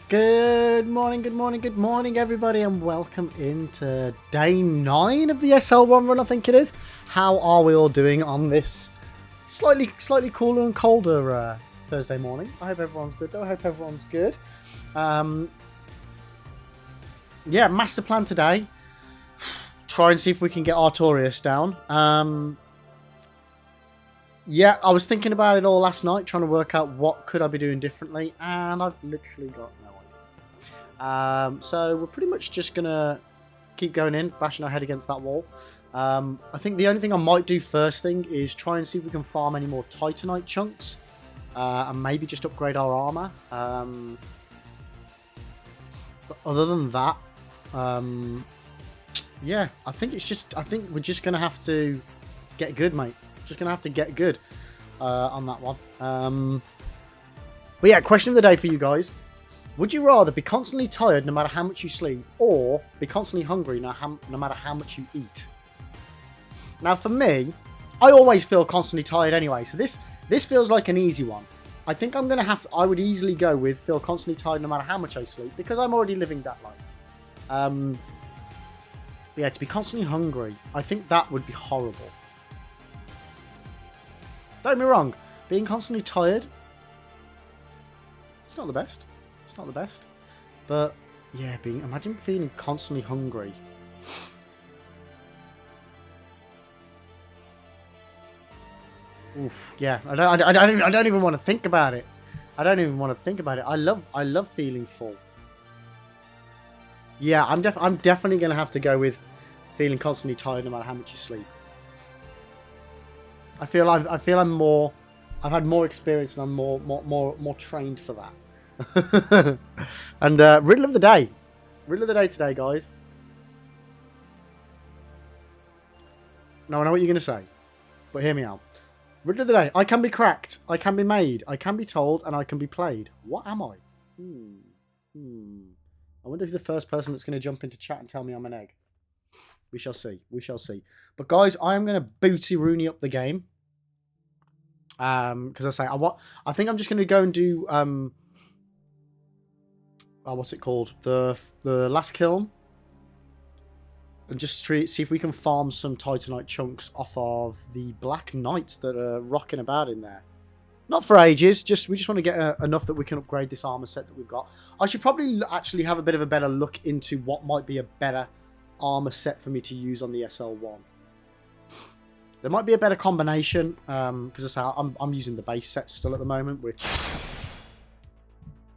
Good morning, everybody, and welcome into day 9 of the SL1 run, I think it is. How are we all doing on this slightly cooler and colder Thursday morning? I hope everyone's good, though. I hope everyone's good. Yeah, master plan today. Try and see if we can get Artorias down. Yeah, I was thinking about it all last night, trying to work out what could I be doing differently, and I've literally got no idea. So we're pretty much just going to keep going in, bashing our head against that wall. I think the only thing I might do first thing is try and see if we can farm any more Titanite chunks, and maybe just upgrade our armor. But other than that, yeah, I think we're just going to have to get good, mate. Just gonna have to get good on that one. But yeah, question of the day for you guys: would you rather be constantly tired no matter how much you sleep, or be constantly hungry no matter how much you eat? Now, for me, I always feel constantly tired anyway, so this feels like an easy one. I think I would easily go with feel constantly tired no matter how much I sleep, because I'm already living that life. But yeah, to be constantly hungry, I think that would be horrible. Don't get me wrong, being constantly tired, it's not the best. It's not the best. But yeah, imagine feeling constantly hungry. Oof, yeah, I don't even want to think about it. I don't even want to think about it. I love feeling full. Yeah, I'm definitely gonna have to go with feeling constantly tired no matter how much you sleep. I feel I've had more experience and I'm more trained for that. And riddle of the day today, guys. Now I know what you're gonna say, but hear me out. Riddle of the day: I can be cracked, I can be made, I can be told, and I can be played. What am I? I wonder if the first person that's gonna jump into chat and tell me I'm an egg. We shall see. We shall see. But guys, I am going to booty Rooney up the game. Because I think I'm just going to go and do what's it called? The last kiln. And just see if we can farm some Titanite chunks off of the Black Knights that are rocking about in there. Not for ages. We just want to get enough that we can upgrade this armor set that we've got. I should probably actually have a bit of a better look into what might be a better armor set for me to use on the SL1. There might be a better combination, because I'm using the base set still at the moment, which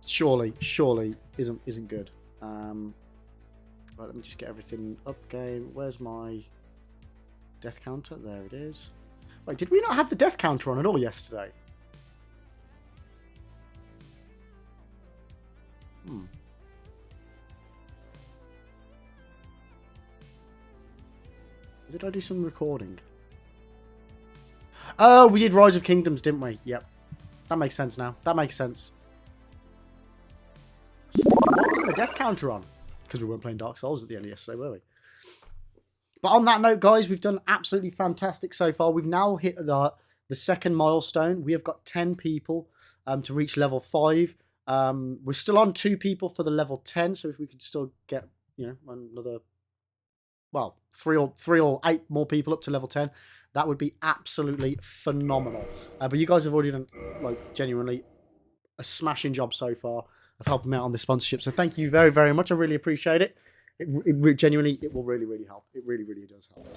surely isn't good. Right, let me just get everything up game. Where's my death counter? There it is. Wait, did we not have the death counter on at all yesterday? Did I do some recording? Oh, we did Rise of Kingdoms, didn't we? Yep. That makes sense now. That makes sense. Why wasn't the death counter on? Because we weren't playing Dark Souls at the end of yesterday, were we? But on that note, guys, we've done absolutely fantastic so far. We've now hit the second milestone. We have got 10 people to reach level 5. We're still on 2 people for the level 10, so if we could still get, another... well, 3 or 8 more people up to level 10. That would be absolutely phenomenal. But you guys have already done, genuinely a smashing job so far of helping me out on this sponsorship. So thank you very, very much. I really appreciate it. Genuinely, it will really, really help. It really, really does help.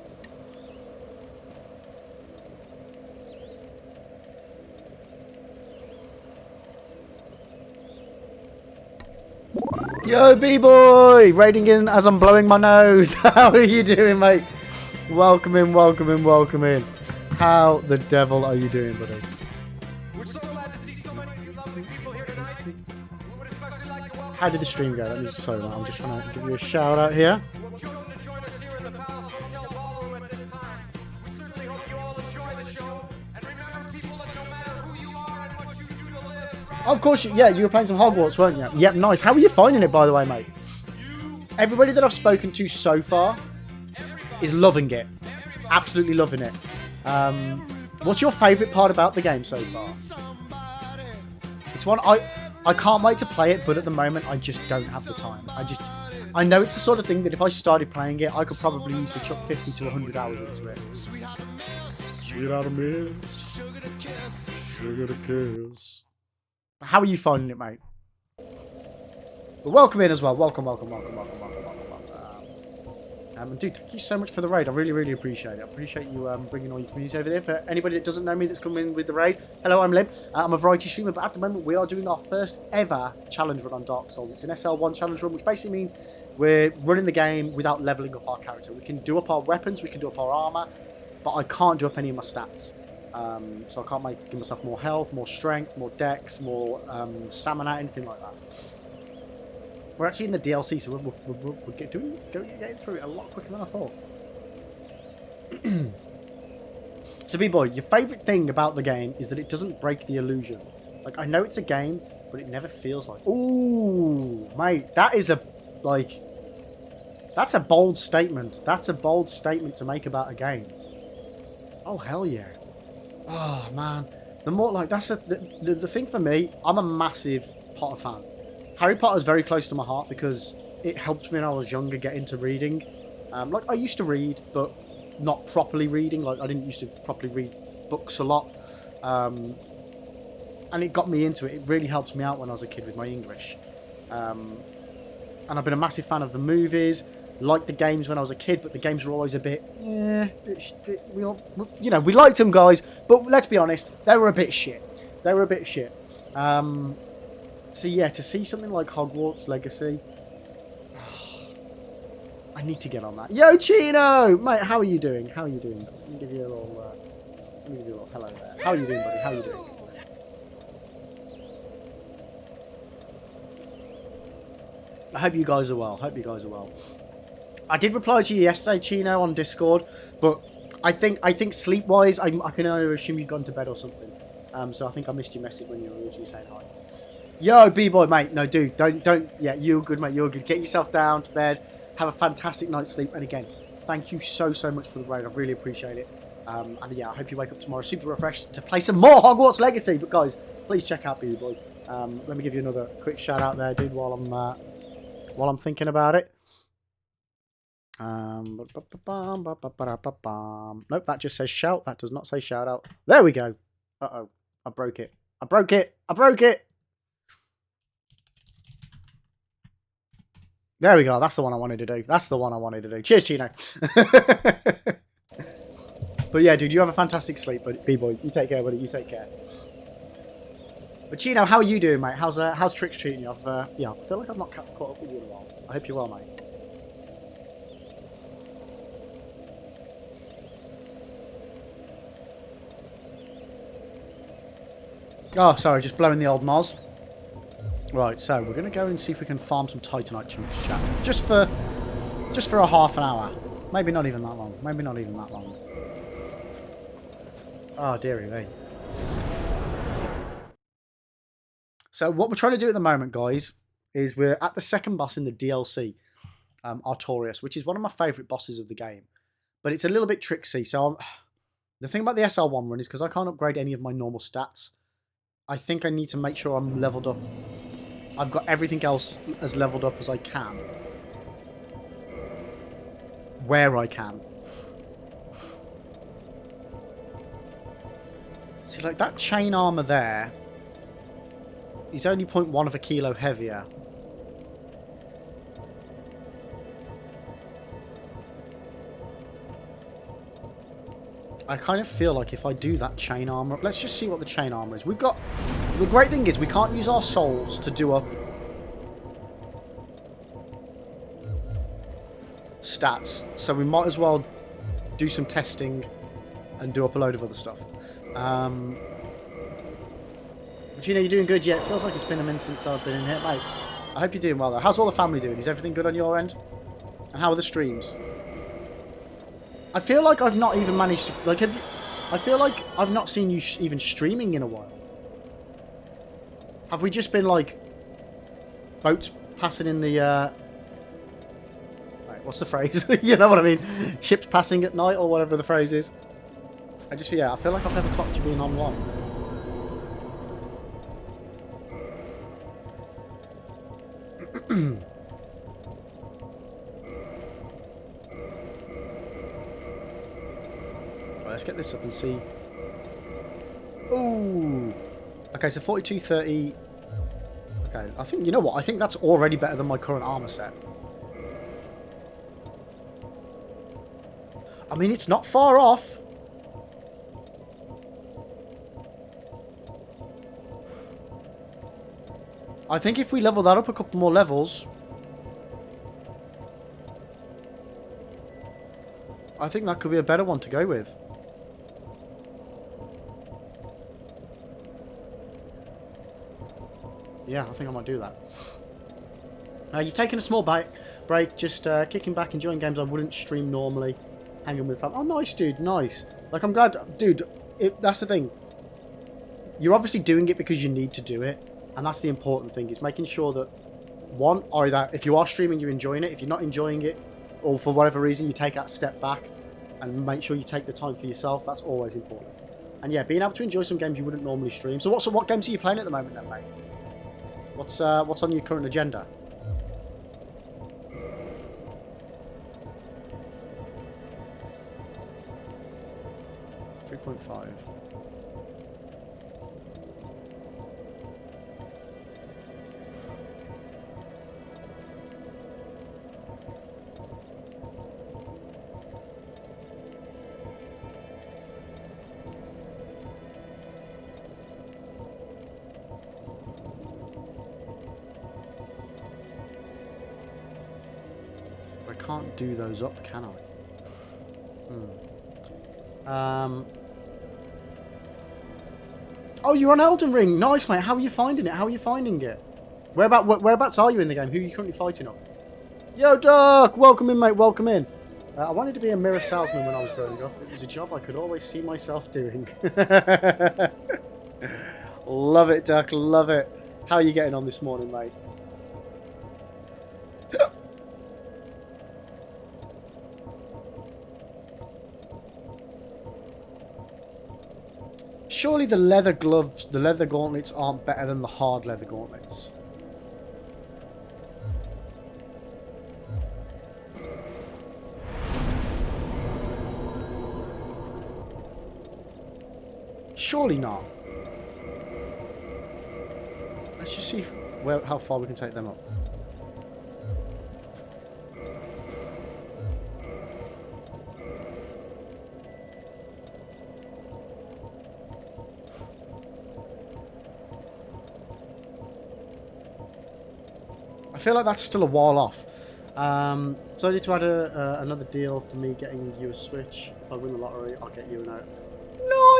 Yo, B-boy! Raiding in as I'm blowing my nose. How are you doing, mate? Welcome in. How the devil are you doing, buddy? We're so glad to see so many of you lovely people here tonight. We would especially like to welcome... How did the stream go? I'm just trying to give you a shout out here. Of course, yeah, you were playing some Hogwarts, weren't you? Yep, nice. How are you finding it, by the way, mate? Everybody that I've spoken to so far is loving it. Absolutely loving it. What's your favourite part about the game so far? It's one I can't wait to play it, but at the moment I just don't have the time. I know it's the sort of thing that if I started playing it, I could probably easily chuck 50 to 100 hours into it. Sweet how to miss, sugar to kiss. How are you finding it, mate? But welcome in as well. Welcome. And dude, thank you so much for the raid. I really appreciate it. I appreciate you bringing all your community over there. For anybody that doesn't know me that's come in with the raid, hello, I'm Lib. I'm a variety streamer, but at the moment we are doing our first ever challenge run on Dark Souls. It's an SL1 challenge run, which basically means we're running the game without leveling up our character. We can do up our weapons, we can do up our armor, but I can't do up any of my stats. So I can't give myself more health, more strength, more dex, more stamina, anything like that. We're actually in the DLC, so we're getting through it a lot quicker than I thought. So, B-Boy, your favourite thing about the game is that it doesn't break the illusion. Like, I know it's a game, but it never feels like... Ooh, mate, that is a... Like... That's a bold statement. That's a bold statement to make about a game. Oh, hell yeah. Oh, man. The more, like, that's the thing for me, I'm a massive Potter fan. Harry Potter is very close to my heart because it helped me when I was younger get into reading. Like, I used to read, but not properly reading. Like, I didn't used to properly read books a lot. And it got me into it. It really helped me out when I was a kid with my English. And I've been a massive fan of the movies. Liked the games when I was a kid, but the games were always a bit... we liked them, guys, but let's be honest, they were a bit shit. So yeah, to see something like Hogwarts Legacy, I need to get on that. Yo, Chino! Mate, how are you doing? Let me give you a little hello there. How are you doing, buddy? How are you doing? I hope you guys are well. I did reply to you yesterday, Chino, on Discord, but I think sleep-wise, I can only assume you've gone to bed or something. So I think I missed your message when you were originally saying hi. Yo, B-Boy, mate. No, dude, don't. Yeah, you're good, mate. You're good. Get yourself down to bed. Have a fantastic night's sleep. And again, thank you so much for the raid. I really appreciate it. And yeah, I hope you wake up tomorrow super refreshed to play some more Hogwarts Legacy. But guys, please check out B-Boy. Let me give you another quick shout out there, dude, while I'm thinking about it. Nope, that just says shout. That does not say shout out. There we go. Uh-oh. I broke it. There we go. That's the one I wanted to do. Cheers, Chino. But yeah, dude, you have a fantastic sleep, B-Boy. You take care, buddy. You take care. But Chino, how are you doing, mate? How's Tricks treating you? I feel like I've not caught up with you in a while. I hope you're well, mate. Oh, sorry, just blowing the old moz. Right, so we're going to go and see if we can farm some Titanite chunks, chat. Just for a half an hour. Maybe not even that long. Oh, dearie me. So what we're trying to do at the moment, guys, is we're at the second boss in the DLC, Artorias, which is one of my favourite bosses of the game. But it's a little bit tricksy. So the thing about the SL1 run is because I can't upgrade any of my normal stats, I think I need to make sure I'm leveled up. I've got everything else as leveled up as I can. Where I can. See, like that chain armor there is only 0.1 of a kilo heavier. I kind of feel like if I do that chain armor... Let's just see what the chain armor is. We've got... The great thing is we can't use our souls to do up stats. So we might as well do some testing and do up a load of other stuff. But you know, you're doing good. Yeah, it feels like it's been a minute since I've been in here. Mate, I hope you're doing well, though. How's all the family doing? Is everything good on your end? And how are the streams? I feel like I've not even managed to... Like, I feel like I've not seen you even streaming in a while. Have we just been, like, boats passing in the... Wait, what's the phrase? You know what I mean? Ships passing at night, or whatever the phrase is. I feel like I've never clocked you being online. Right, let's get this up and see. Ooh. Okay, so 4230. Okay, I think, you know what? I think that's already better than my current armor set. I mean, it's not far off. I think if we level that up a couple more levels, I think that could be a better one to go with. Yeah, I think I might do that. You've taken a small break, just kicking back, enjoying games I wouldn't stream normally, hanging with family. Oh, nice, dude, nice. Like, I'm glad, dude, that's the thing. You're obviously doing it because you need to do it, and that's the important thing, is making sure that, one, either if you are streaming, you're enjoying it. If you're not enjoying it, or for whatever reason, you take that step back and make sure you take the time for yourself. That's always important. And yeah, being able to enjoy some games you wouldn't normally stream. So what games are you playing at the moment then, mate? What's on your current agenda? .5. I can't do those up, can I? Oh, you're on Elden Ring. Nice, mate. How are you finding it? How are you finding it? Whereabouts are you in the game? Who are you currently fighting up? Yo, Duck! Welcome in, mate. Welcome in. I wanted to be a mirror salesman when I was growing up. It was a job I could always see myself doing. Love it, Duck. Love it. How are you getting on this morning, mate? Surely the leather gloves, the leather gauntlets aren't better than the hard leather gauntlets. Surely not. Let's just see how far we can take them up. I feel like that's still a while off. So I need to add another deal for me getting you a Switch. If I win the lottery, I'll get you a note.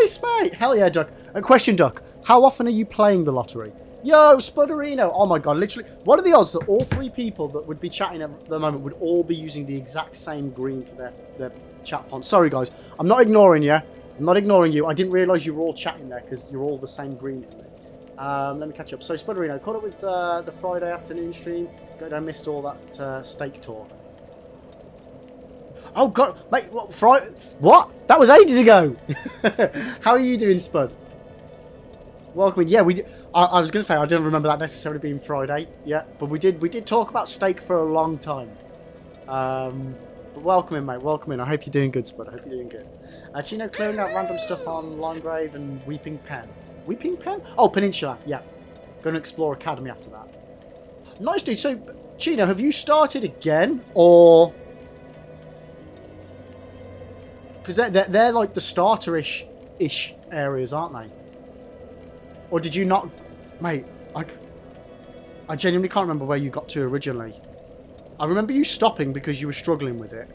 Nice, mate! Hell yeah, Duck. A question, Duck. How often are you playing the lottery? Yo, Spudderino! Oh my god, literally. What are the odds that all three people that would be chatting at the moment would all be using the exact same green for their chat font? Sorry, guys. I'm not ignoring you. I'm not ignoring you. I didn't realise you were all chatting there because you're all the same green for me. Let me catch up. So, Spudderino, caught up with the Friday afternoon stream. I missed all that steak talk. Oh, God. Mate, what? That was ages ago. How are you doing, Spud? Welcome in. Yeah, I was going to say, I don't remember that necessarily being Friday. Yeah, but we did talk about steak for a long time. But welcome in, mate. Welcome in. I hope you're doing good, Spud. I hope you're doing good. Chino, clearing out random stuff on Limegrave and Weeping Pen. Weeping Pen? Oh, Peninsula. Yeah. Going to explore Academy after that. Nice, dude. So, Chino, have you started again? Or... Because they're like the starter-ish areas, aren't they? Or did you not... Mate, I genuinely can't remember where you got to originally. I remember you stopping because you were struggling with it.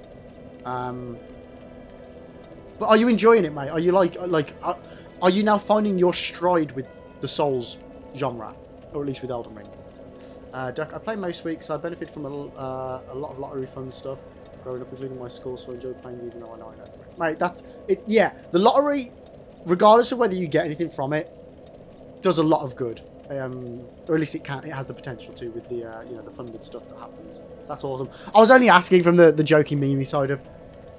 But are you enjoying it, mate? Are you are you now finding your stride with the Souls genre? Or at least with Elden Ring? Duck, I play most weeks, so I benefit from a lot of lottery fun stuff growing up, including my school, so I enjoy playing even though I know it. Mate, that's it. Yeah, the lottery, regardless of whether you get anything from it, does a lot of good. Or at least it can. It has the potential to with the the funded stuff that happens. So that's awesome. I was only asking from the joking meme side of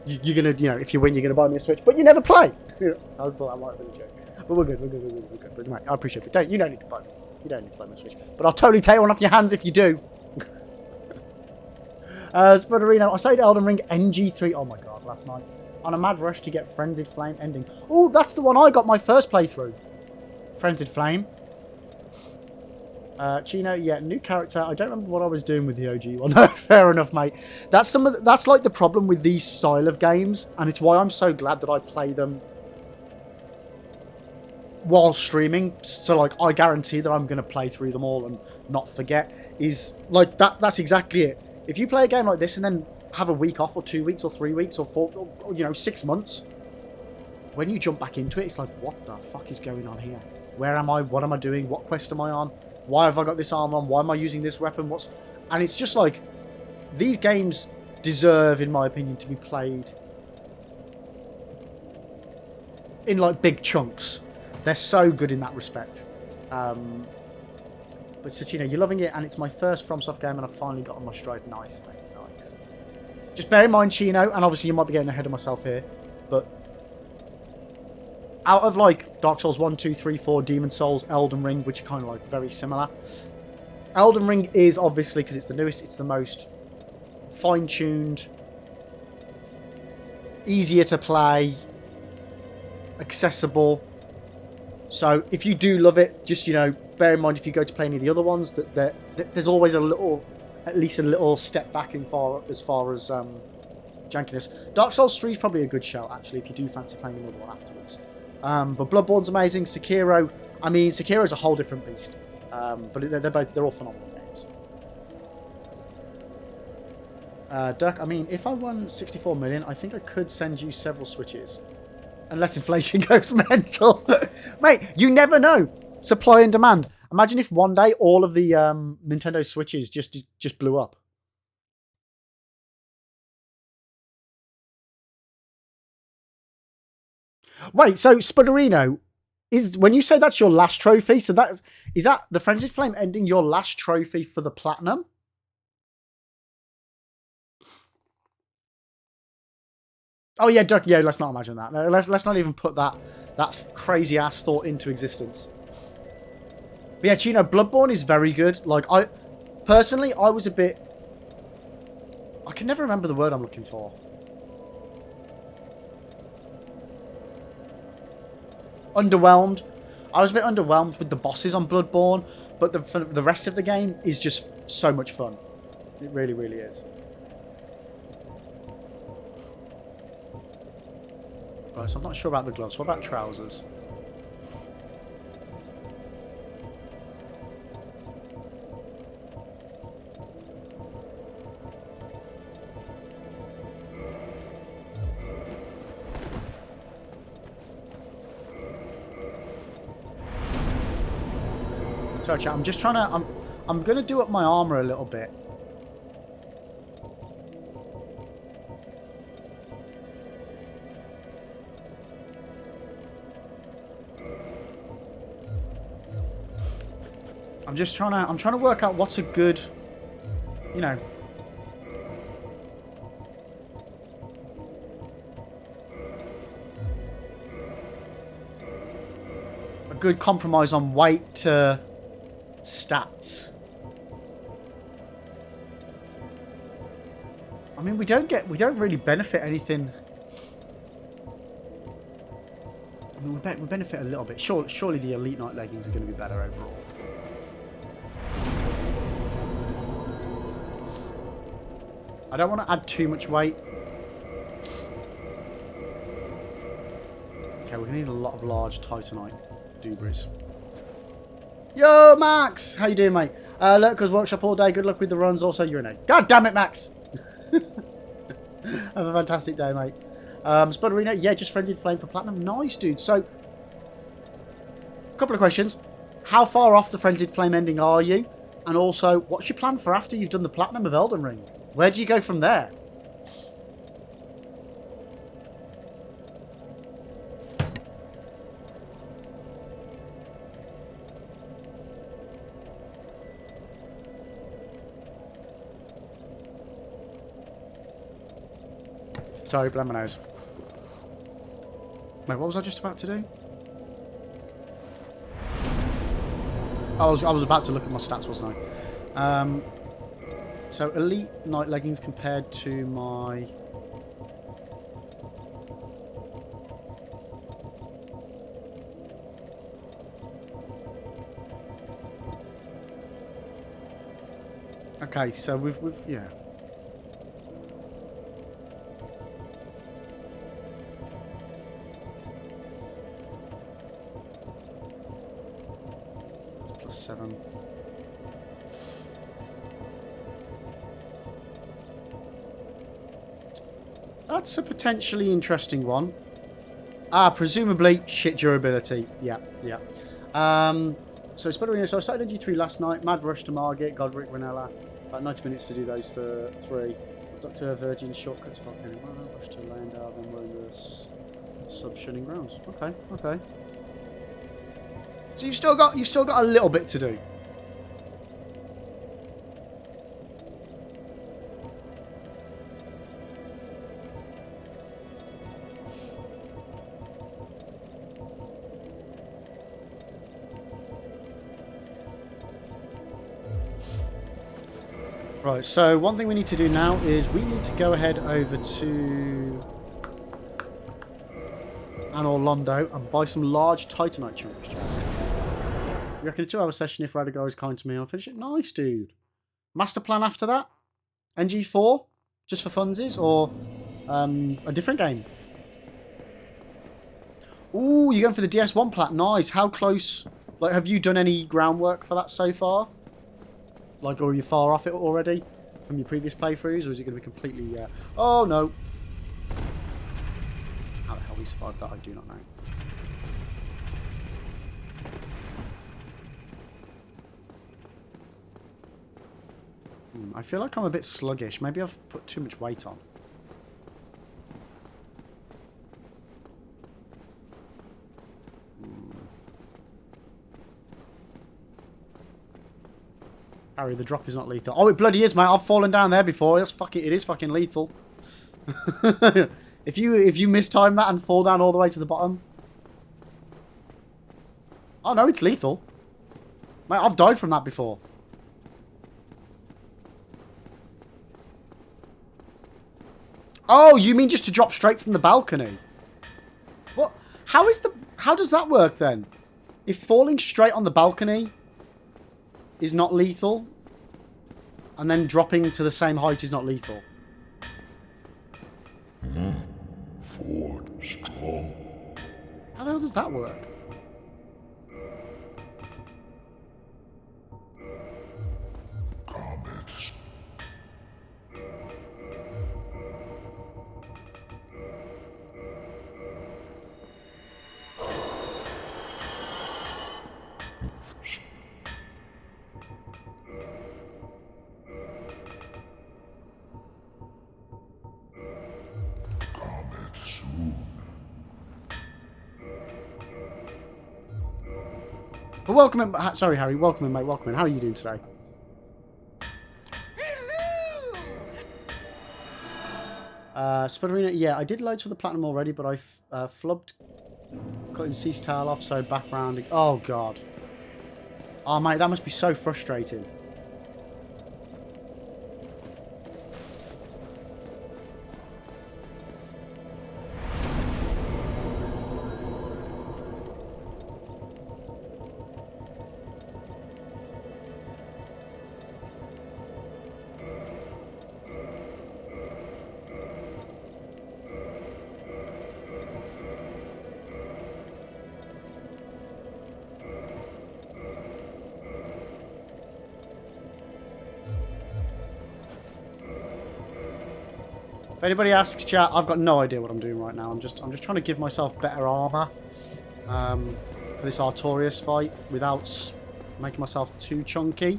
you're gonna if you win you're gonna buy me a Switch, but you never play. So I thought that might have been a joke. But we're good. But mate, I appreciate it. You don't need to buy me. You don't need to buy me a Switch. But I'll totally take one off your hands if you do. Spudderino, I saved Elden Ring NG3. Oh my god, last night. On a mad rush to get Frenzied Flame ending. Oh, that's the one I got my first playthrough. Frenzied Flame. Chino, yeah, new character. I don't remember what I was doing with the OG one. Fair enough, mate. That's like the problem with these style of games, and it's why I'm so glad that I play them while streaming. So, like, I guarantee that I'm going to play through them all and not forget. Is like that's exactly it. If you play a game like this and then have a week off, or 2 weeks, or 3 weeks, or 4, or 6 months, when you jump back into it, it's like, what the fuck is going on here? Where am I? What am I doing? What quest am I on? Why have I got this armor on? Why am I using this weapon? And it's just like, these games deserve, in my opinion, to be played in like big chunks. They're so good in that respect. But Sachino, you're loving it, and it's my first FromSoft game, and I've finally got on my stride. Nice, mate, nice. Just bear in mind, Chino, and obviously you might be getting ahead of myself here, but out of like Dark Souls 1, 2, 3, 4, Demon Souls, Elden Ring, which are kind of like very similar, Elden Ring is obviously, because it's the newest, it's the most fine-tuned, easier to play, accessible. So if you do love it, just, bear in mind if you go to play any of the other ones, that there's always at least a little step back as far as jankiness. Dark Souls 3 is probably a good shout, actually, if you do fancy playing another one afterwards. But Bloodborne's amazing. Sekiro's a whole different beast. But they're all phenomenal games. Duck, if I won 64 million, I think I could send you several Switches. Unless inflation goes mental. Mate, you never know. Supply and demand. Imagine if one day all of the Nintendo Switches just blew up. Wait, so Spudderino, when you say that's your last trophy, so is that the Frenzied Flame ending your last trophy for the platinum? Oh yeah, Duck. Yeah, let's not imagine that. No, let's not even put that crazy ass thought into existence. But yeah, Chino, Bloodborne is very good. Like, I was a bit, I can never remember the word I'm looking for. Underwhelmed. I was a bit underwhelmed with the bosses on Bloodborne, but the rest of the game is just so much fun. It really, really is. Right, so I'm not sure about the gloves. What about trousers? Sorry, chat. I'm just trying to. I'm gonna do up my armor a little bit. I'm trying to work out what's a good, a good compromise on weight to stats. We don't really benefit anything. We benefit a little bit. Surely the Elite Knight leggings are going to be better overall. I don't want to add too much weight. Okay, we're going to need a lot of large Titanite doobies. Yo, Max! How you doing, mate? Lurkers Workshop all day. Good luck with the runs. Also, urinate. God damn it, Max! Have a fantastic day, mate. Spudderino, yeah, just Frenzied Flame for Platinum. Nice, dude. So, a couple of questions. How far off the Frenzied Flame ending are you? And also, what's your plan for after you've done the Platinum of Elden Ring? Where do you go from there? Sorry, blame my nose. Wait, what was I just about to do? I was about to look at my stats, wasn't I? So elite night leggings compared to my... Okay, so we've yeah. It's +7. That's a potentially interesting one. Presumably shit durability. Yeah, yeah. So Spudderino, so I started G3 last night. Mad Rush to Margate, Godric, Vanilla. About 90 minutes to do those three. Dr. Virgin, shortcut to Falcon, Rush to Landau, then we're in the sub-shunning grounds. Okay, okay. So you've still got a little bit to do. Right, so one thing we need to do now is we need to go ahead over to an Orlando and buy some large Titanite chunks, Jack. You reckon a 2-hour session if Radigar is kind to me, I'll finish it? Nice, dude. Master plan after that? NG4? Just for funsies? Or a different game? Ooh, you're going for the DS1 plat. Nice. How close? Like, have you done any groundwork for that so far? Like, or are you far off it already from your previous playthroughs, or is it going to be completely... Oh, no. How the hell we survived that, I do not know. I feel like I'm a bit sluggish. Maybe I've put too much weight on. Harry, the drop is not lethal. Oh, it bloody is, mate. I've fallen down there before. It is fucking lethal. If you mistime that and fall down all the way to the bottom. Oh no, it's lethal. Mate, I've died from that before. Oh, you mean just to drop straight from the balcony? What? How does that work then? If falling straight on the balcony is not lethal, and then dropping to the same height is not lethal. Ford strong. How the hell does that work? Comets. Well, welcome in. Sorry, Harry. Welcome in, mate. Welcome in. How are you doing today? Spudderino, yeah, I did loads for the platinum already, but I flubbed cutting Cease tail off, so background. Oh, God. Oh, mate, that must be so frustrating. If anybody asks, chat, I've got no idea what I'm doing right now. I'm just trying to give myself better armor for this Artorias fight without making myself too chunky.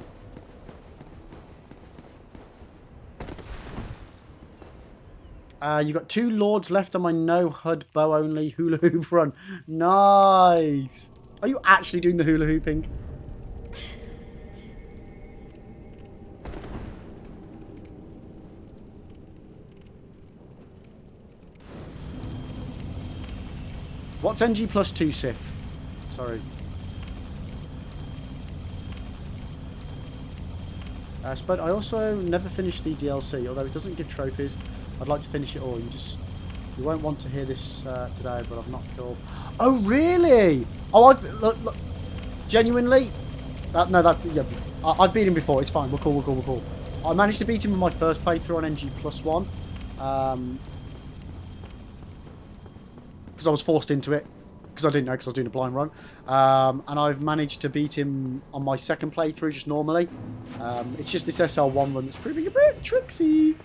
You got 2 lords left on my no HUD bow only hula hoop run. Nice. Are you actually doing the hula hooping? What's NG plus 2 Sif? Sorry. Spud, I also never finished the DLC, although it doesn't give trophies. I'd like to finish it all. You won't want to hear this today, but I've not killed. Oh, really? Oh, look, genuinely? Yeah, I've beat him before. It's fine. We're cool. I managed to beat him in my first playthrough on NG+1. Because I was forced into it. Because I didn't know, because I was doing a blind run. And I've managed to beat him on my second playthrough just normally. It's just this SL1 run that's proving a bit tricksy.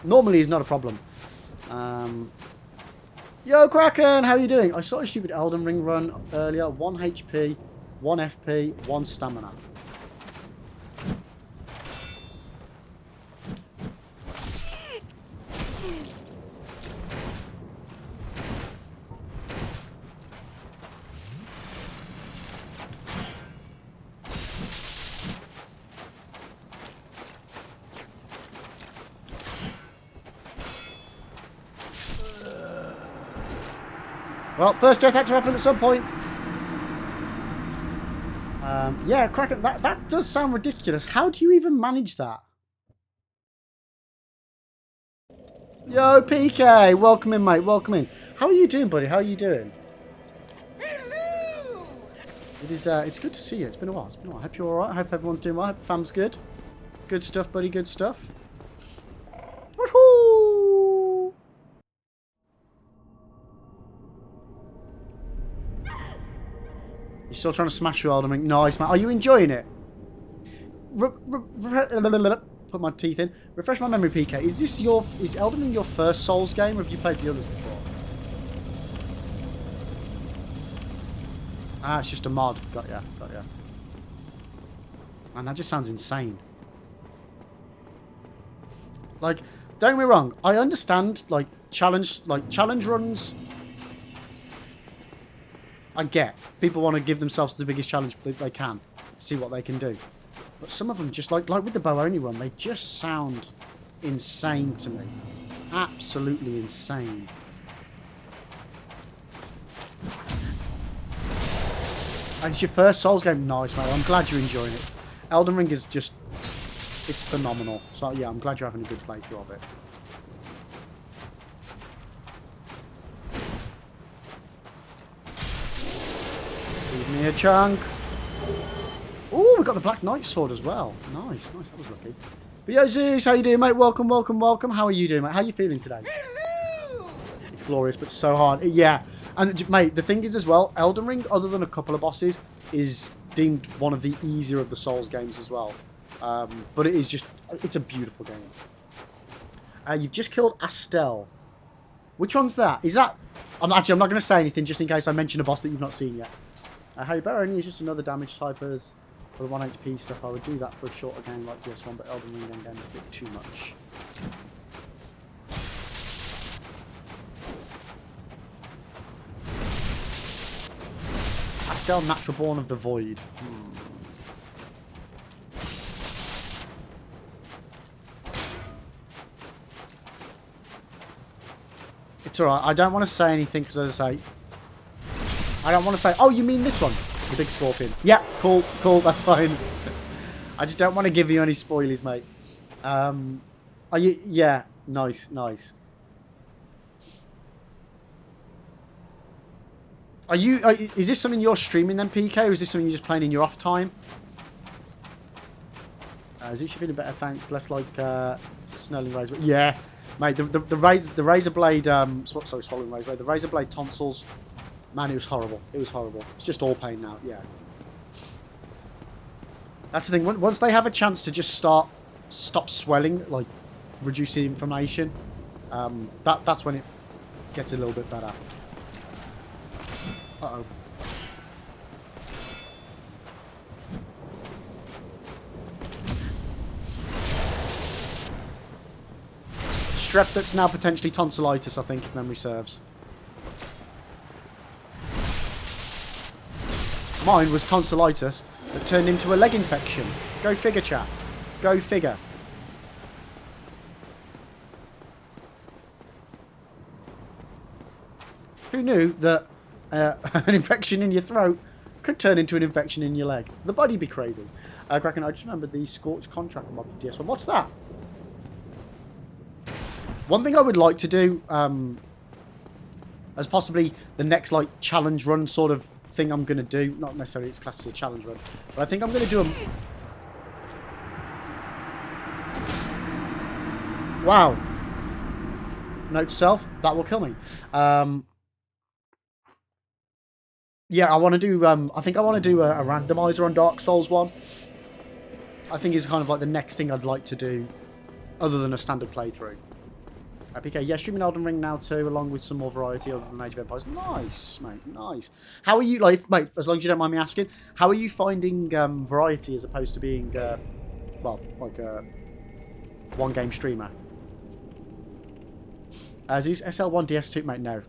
Normally is not a problem. Yo, Kraken, how you doing? I saw a stupid Elden Ring run earlier. 1 HP, 1 FP, 1 stamina. Well, first death had to happen at some point. Yeah, Kraken, that does sound ridiculous. How do you even manage that? Yo, PK, welcome in, mate. Welcome in. How are you doing, buddy? How are you doing? Hello. It's good to see you. It's been a while. I hope you're all right. I hope everyone's doing well. I hope the fam's good. Good stuff, buddy. Good stuff. Woohoo! You're still trying to smash through Elden Ring? Nice, man. Are you enjoying it? Put my teeth in. Refresh my memory, PK. Is Elden Ring your first Souls game, or have you played the others before? Ah, it's just a mod. Got ya. Man, that just sounds insane. Like, don't get me wrong. I understand, like, challenge runs. I get. People want to give themselves the biggest challenge they can. See what they can do. But some of them just, like with the bow only run, they just sound insane to me. Absolutely insane. And it's your first Souls game? Nice, mate. I'm glad you're enjoying it. Elden Ring is just... it's phenomenal. So, yeah, I'm glad you're having a good playthrough of it. Give me a chunk. Oh, we got the Black Knight sword as well. Nice. That was lucky. But yeah, Zeus, how you doing, mate? Welcome. How are you doing, mate? How are you feeling today? Hello. It's glorious, but so hard. Yeah. And, mate, the thing is as well, Elden Ring, other than a couple of bosses, is deemed one of the easier of the Souls games as well. But it is just... it's a beautiful game. You've just killed Astel. Which one's that? Is that... I'm not going to say anything just in case I mention a boss that you've not seen yet. Harry Barony is just another damage type as for the 1 HP stuff. I would do that for a shorter game like DS1, but Elden Ring again is a bit too much. Astel, Natural Born of the Void. It's alright. I don't want to say anything because, as I say, I don't want to say, oh, you mean this one? The big scorpion. Yeah, cool, that's fine. I just don't want to give you any spoilies, mate. Are you... yeah, nice. Are you... is this something you're streaming then, PK, or is this something you're just playing in your off time? Is you feeling better? Thanks. Less like Snelling Razor. Yeah, mate, the razor blade... sorry, swallowing razor blade. The razor blade tonsils... man, it was horrible. It's just all pain now, yeah. That's the thing. Once they have a chance to just stop swelling, like reducing inflammation, that's when it gets a little bit better. Uh-oh. Strep that's now potentially tonsillitis, I think, if memory serves. Mine was tonsillitis that turned into a leg infection. Go figure, chap. Go figure. Who knew that an infection in your throat Could turn into an infection in your leg. The body'd be crazy. Kraken, I just remembered the Scorch contract mod for DS1. What's that? One thing I would like to do, as possibly the next like challenge run sort of thing I'm going to do, not necessarily it's classed as a challenge run, but I think I'm going to do a... Wow. Note to self, that will kill me. Yeah, I want to do, I think I want to do a randomizer on Dark Souls 1. I think it's kind of like the next thing I'd like to do, other than a standard playthrough. PK, yeah, streaming Elden Ring now too, along with some more variety other than Age of Empires. Nice, mate, nice. How are you, like, mate, as long as you don't mind me asking, how are you finding variety as opposed to being, well, like a one-game streamer? Zeus, SL1, DS2, mate, no.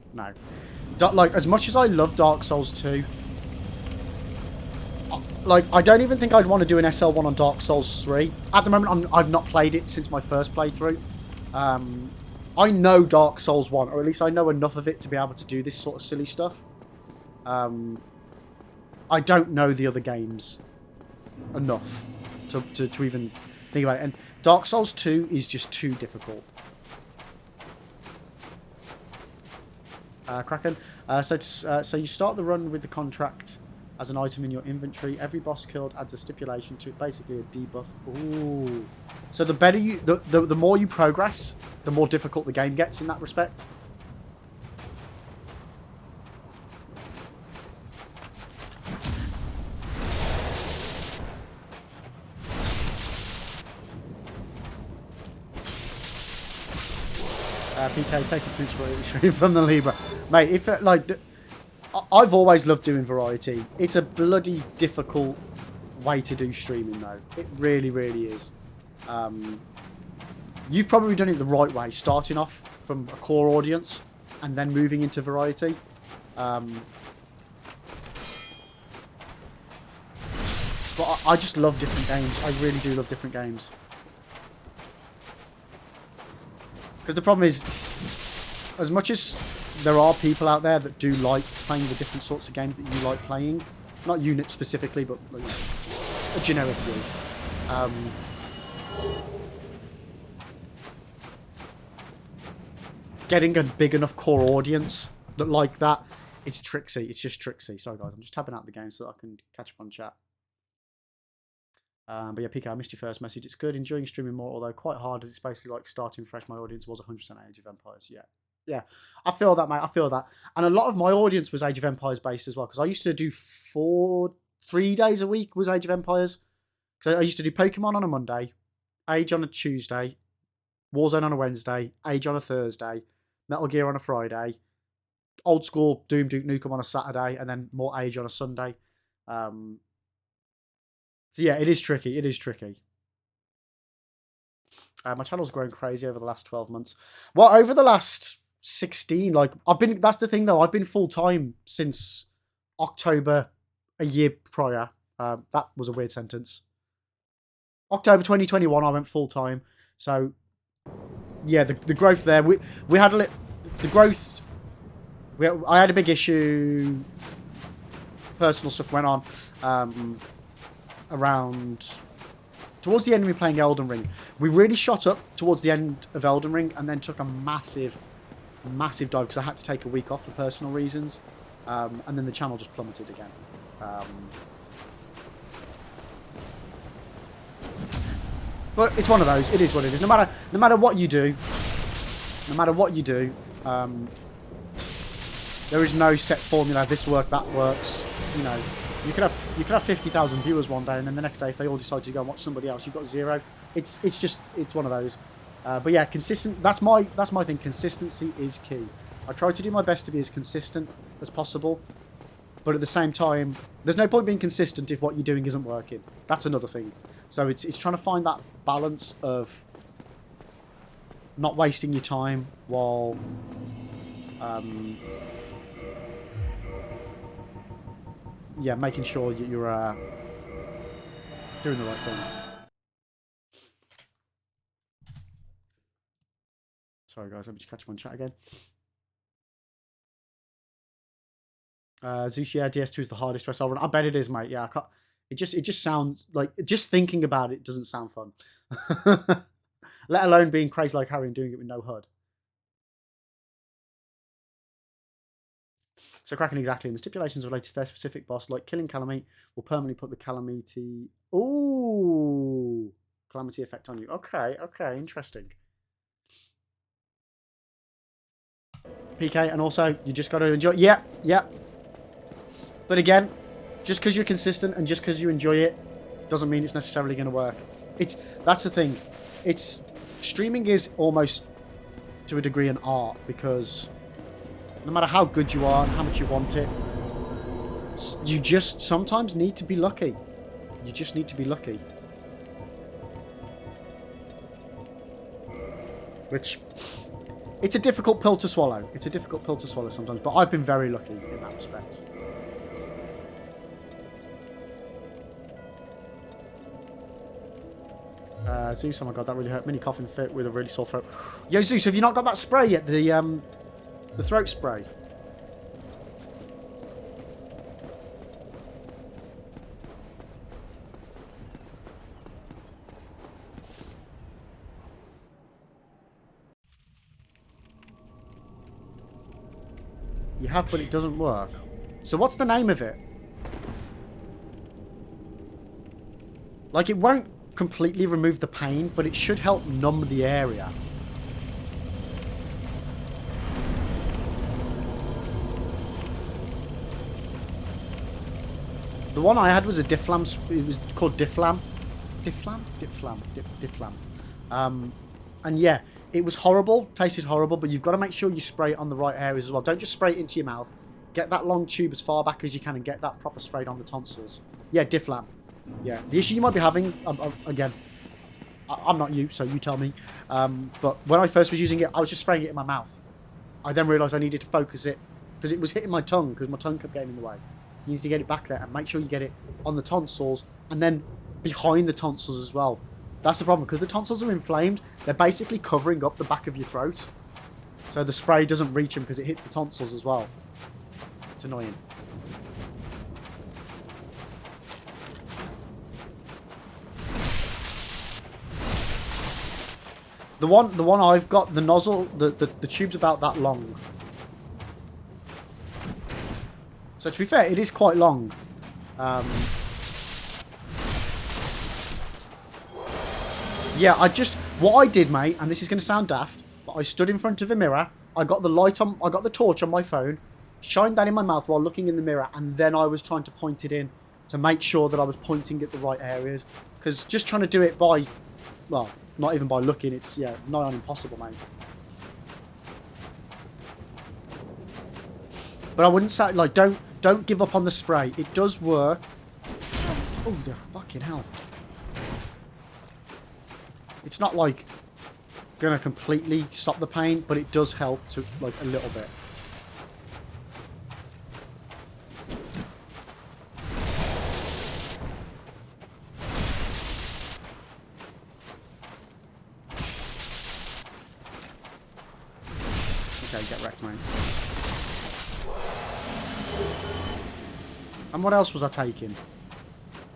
Like, as much as I love Dark Souls 2, like, I don't even think I'd want to do an SL1 on Dark Souls 3. At the moment, I've not played it since my first playthrough. I know Dark Souls 1, or at least I know enough of it to be able to do this sort of silly stuff. I don't know the other games enough to even think about it. And Dark Souls 2 is just too difficult. Kraken. So you start the run with the contract as an item in your inventory. Every boss killed adds a stipulation to it, basically a debuff. Ooh. So the better you, the more you progress, the more difficult the game gets in that respect. PK, take it to inspiration from the Libra. Mate, if it, like... I've always loved doing variety. It's a bloody difficult way to do streaming, though. It really, really is. You've probably done it the right way, starting off from a core audience and then moving into variety. But I just love different games. I really do love different games. Because the problem is, as much as there are people out there that do like playing the different sorts of games that you like playing, not unit specifically, but like, a generic game. Getting a big enough core audience that like that, it's tricksy. It's just tricksy. Sorry guys, I'm just tapping out the game so that I can catch up on chat. But yeah, PK, I missed your first message. It's good, enjoying streaming more, although quite hard. It's basically like starting fresh. My audience was 100% Age of Empires. Yeah, I feel that, mate. I feel that. And a lot of my audience was Age of Empires based as well, because I used to do 3 days a week was Age of Empires. Because I used to do Pokemon on a Monday, Age on a Tuesday, Warzone on a Wednesday, Age on a Thursday, Metal Gear on a Friday, old school Doom Duke Nukem on a Saturday, and then more Age on a Sunday. So yeah, it is tricky. It is tricky. My channel's grown crazy over the last 12 months. Well, over the last 16, like, that's the thing though, I've been full-time since October a year prior. That was a weird sentence. October 2021, I went full-time. So, yeah, the growth there, we had the growth, I had a big issue, personal stuff went on, around towards the end of me playing Elden Ring. We really shot up towards the end of Elden Ring and then took a massive dive because I had to take a week off for personal reasons, and then the channel just plummeted again. But it's one of those. It is what it is. No matter what you do, there is no set formula. This works, that works. You know, you could have 50,000 viewers one day, and then the next day, if they all decide to go and watch somebody else, you've got 0. It's one of those. But yeah, consistent. That's my thing. Consistency is key. I try to do my best to be as consistent as possible, but at the same time, there's no point being consistent if what you're doing isn't working. That's another thing. So it's trying to find that balance of not wasting your time while yeah, making sure you're doing the right thing. Sorry guys, let me just catch up on chat again. Zeus, yeah, DS2 is the hardest SL run. I bet it is, mate. Yeah, I can't. It just sounds like just thinking about it doesn't sound fun. Let alone being crazy like Harry and doing it with no HUD. So Kraken, exactly. And the stipulations related to their specific boss, like killing Calamite, will permanently put the Calamity. Ooh, Calamity effect on you. Okay, okay, interesting. PK, and also you just got to enjoy. Yeah, yeah. But again, just because you're consistent and just because you enjoy it, doesn't mean it's necessarily going to work. That's the thing. It's streaming is almost to a degree an art, because no matter how good you are and how much you want it, you just sometimes need to be lucky. You just need to be lucky. Which, it's a difficult pill to swallow. It's a difficult pill to swallow sometimes, but I've been very lucky in that respect. Zeus, oh my god, that really hurt. Mini coughing fit with a really sore throat. Yo, Zeus, have you not got that spray yet? The throat spray. You have, but it doesn't work. So what's the name of it? Like, it won't completely remove the pain, but it should help numb the area. The one I had was a Difflam. It was called Difflam. Difflam. And yeah, it was horrible. Tasted horrible, but you've got to make sure you spray it on the right areas as well. Don't just spray it into your mouth. Get that long tube as far back as you can and get that proper sprayed on the tonsils. Yeah, Difflam. Yeah, the issue you might be having, again, I'm not you, so you tell me. But when I first was using it, I was just spraying it in my mouth. I then realised I needed to focus it because it was hitting my tongue because my tongue kept getting in the way. So you need to get it back there and make sure you get it on the tonsils and then behind the tonsils as well. That's the problem, because the tonsils are inflamed. They're basically covering up the back of your throat. So the spray doesn't reach them because it hits the tonsils as well. It's annoying. The one I've got, the nozzle, the tube's about that long. So to be fair, it is quite long. Yeah, what I did, mate, and this is going to sound daft, but I stood in front of a mirror, I got the torch on my phone, shined that in my mouth while looking in the mirror, and then I was trying to point it in to make sure that I was pointing at the right areas. Because just trying to do it by, well, not even by looking, it's, yeah, nigh on impossible, mate. But I wouldn't say, like, don't give up on the spray. It does work. Oh, the fucking hell. It's not, like, gonna completely stop the pain, but it does help to, like, a little bit. Okay, get wrecked, mate. And what else was I taking?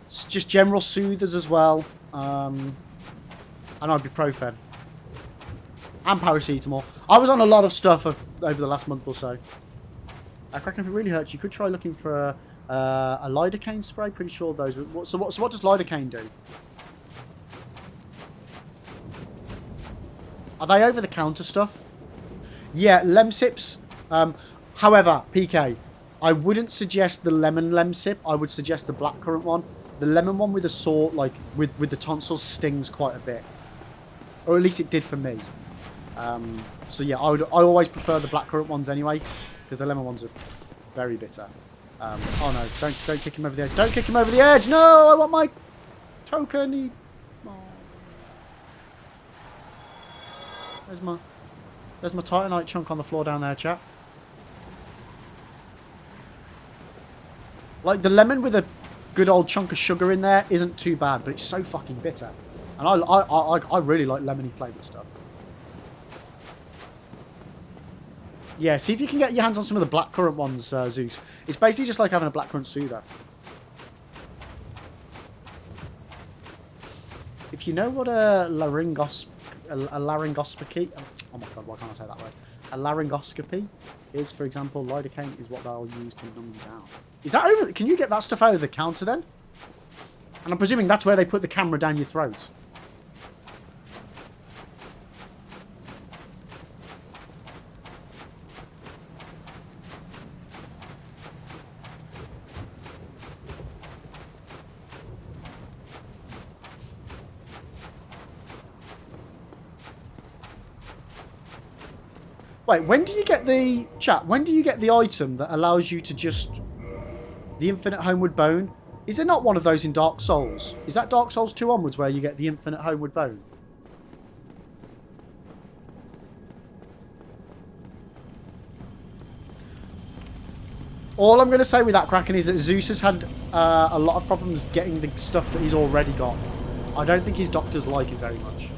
It's just general soothers as well. And ibuprofen. And paracetamol. I was on a lot of stuff over the last month or so. Kraken, if it really hurts, you could try looking for a lidocaine spray. Pretty sure those. So what does lidocaine do? Are they over-the-counter stuff? Yeah, Lemsips. However, PK, I wouldn't suggest the lemon Lemsip. I would suggest the blackcurrant one. The lemon one with the sore, like with the tonsils, stings quite a bit, or at least it did for me. So yeah, I always prefer the blackcurrant ones anyway, because the lemon ones are very bitter. Oh no! Don't kick him over the edge! Don't kick him over the edge! No! I want my token. Oh. There's my titanite chunk on the floor down there, chat. Like, the lemon with a good old chunk of sugar in there isn't too bad, but it's so fucking bitter. And I really like lemony flavoured stuff. Yeah, see if you can get your hands on some of the blackcurrant ones, Zeus. It's basically just like having a blackcurrant soother. If you know what a laryngoscopy... Oh my god, why can't I say that word? A laryngoscopy is, for example, lidocaine is what they'll use to numb you down. Is that over... Can you get that stuff over the counter then? And I'm presuming that's where they put the camera down your throat. Wait, when do you get the... Chat, when do you get the item that allows you to just... The infinite homeward bone? Is there not one of those in Dark Souls? Is that Dark Souls 2 onwards where you get the infinite homeward bone? All I'm going to say with that, Kraken, is that Zeus has had a lot of problems getting the stuff that he's already got. I don't think his doctors like it very much.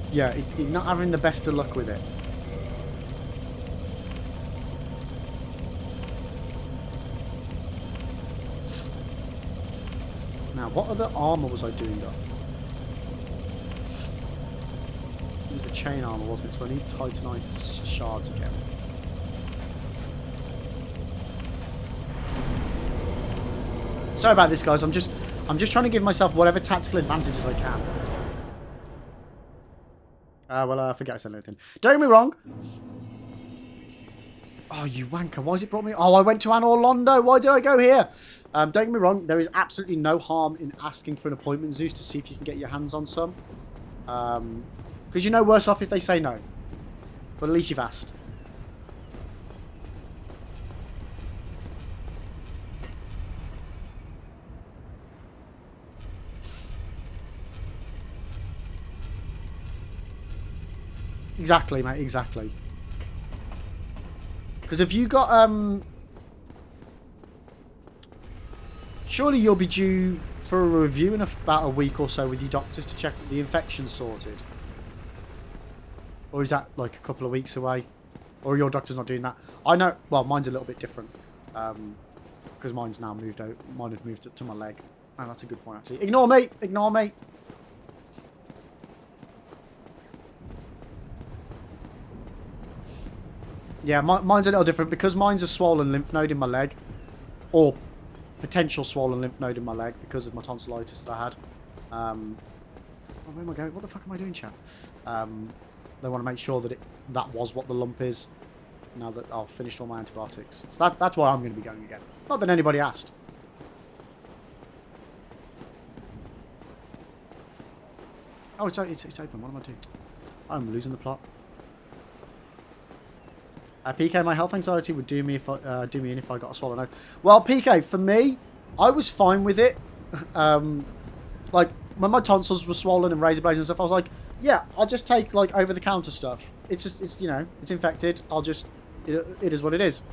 Yeah, he's not having the best of luck with it. Now, what other armor was I doing up? It was the chain armor, wasn't it? So I need Titanite shards again. Sorry about this, guys. I'm just trying to give myself whatever tactical advantages I can. Well, forget I said anything. Don't get me wrong. Oh, you wanker. Why has it brought me... Oh, I went to Anne Orlando. Why did I go here? Don't get me wrong. There is absolutely no harm in asking for an appointment, Zeus, to see if you can get your hands on some. Because you know worse off if they say no. But at least you've asked. Exactly, mate, exactly. Because if you got, surely you'll be due for a review in about a week or so with your doctors to check that the infection's sorted. Or is that like a couple of weeks away? Or your doctor's not doing that? I know, well, mine's a little bit different. Because mine's now moved out. Mine had moved to my leg. And that's a good point, actually. Ignore me! Ignore me! Yeah, mine's a little different because mine's a swollen lymph node in my leg. Or potential swollen lymph node in my leg because of my tonsillitis that I had. Oh, where am I going? What the fuck am I doing, chat? They want to make sure that that was what the lump is now that I've finished all my antibiotics. So that's why I'm going to be going again. Not that anybody asked. Oh, it's open. What am I doing? I'm losing the plot. PK, my health anxiety would do me in if I got a swollen node. Well, PK, for me, I was fine with it. Like when my tonsils were swollen and razor blades and stuff, I was like, yeah, I'll just take like over the counter stuff. It's just, it's, you know, it's infected. I'll just, it is what it is.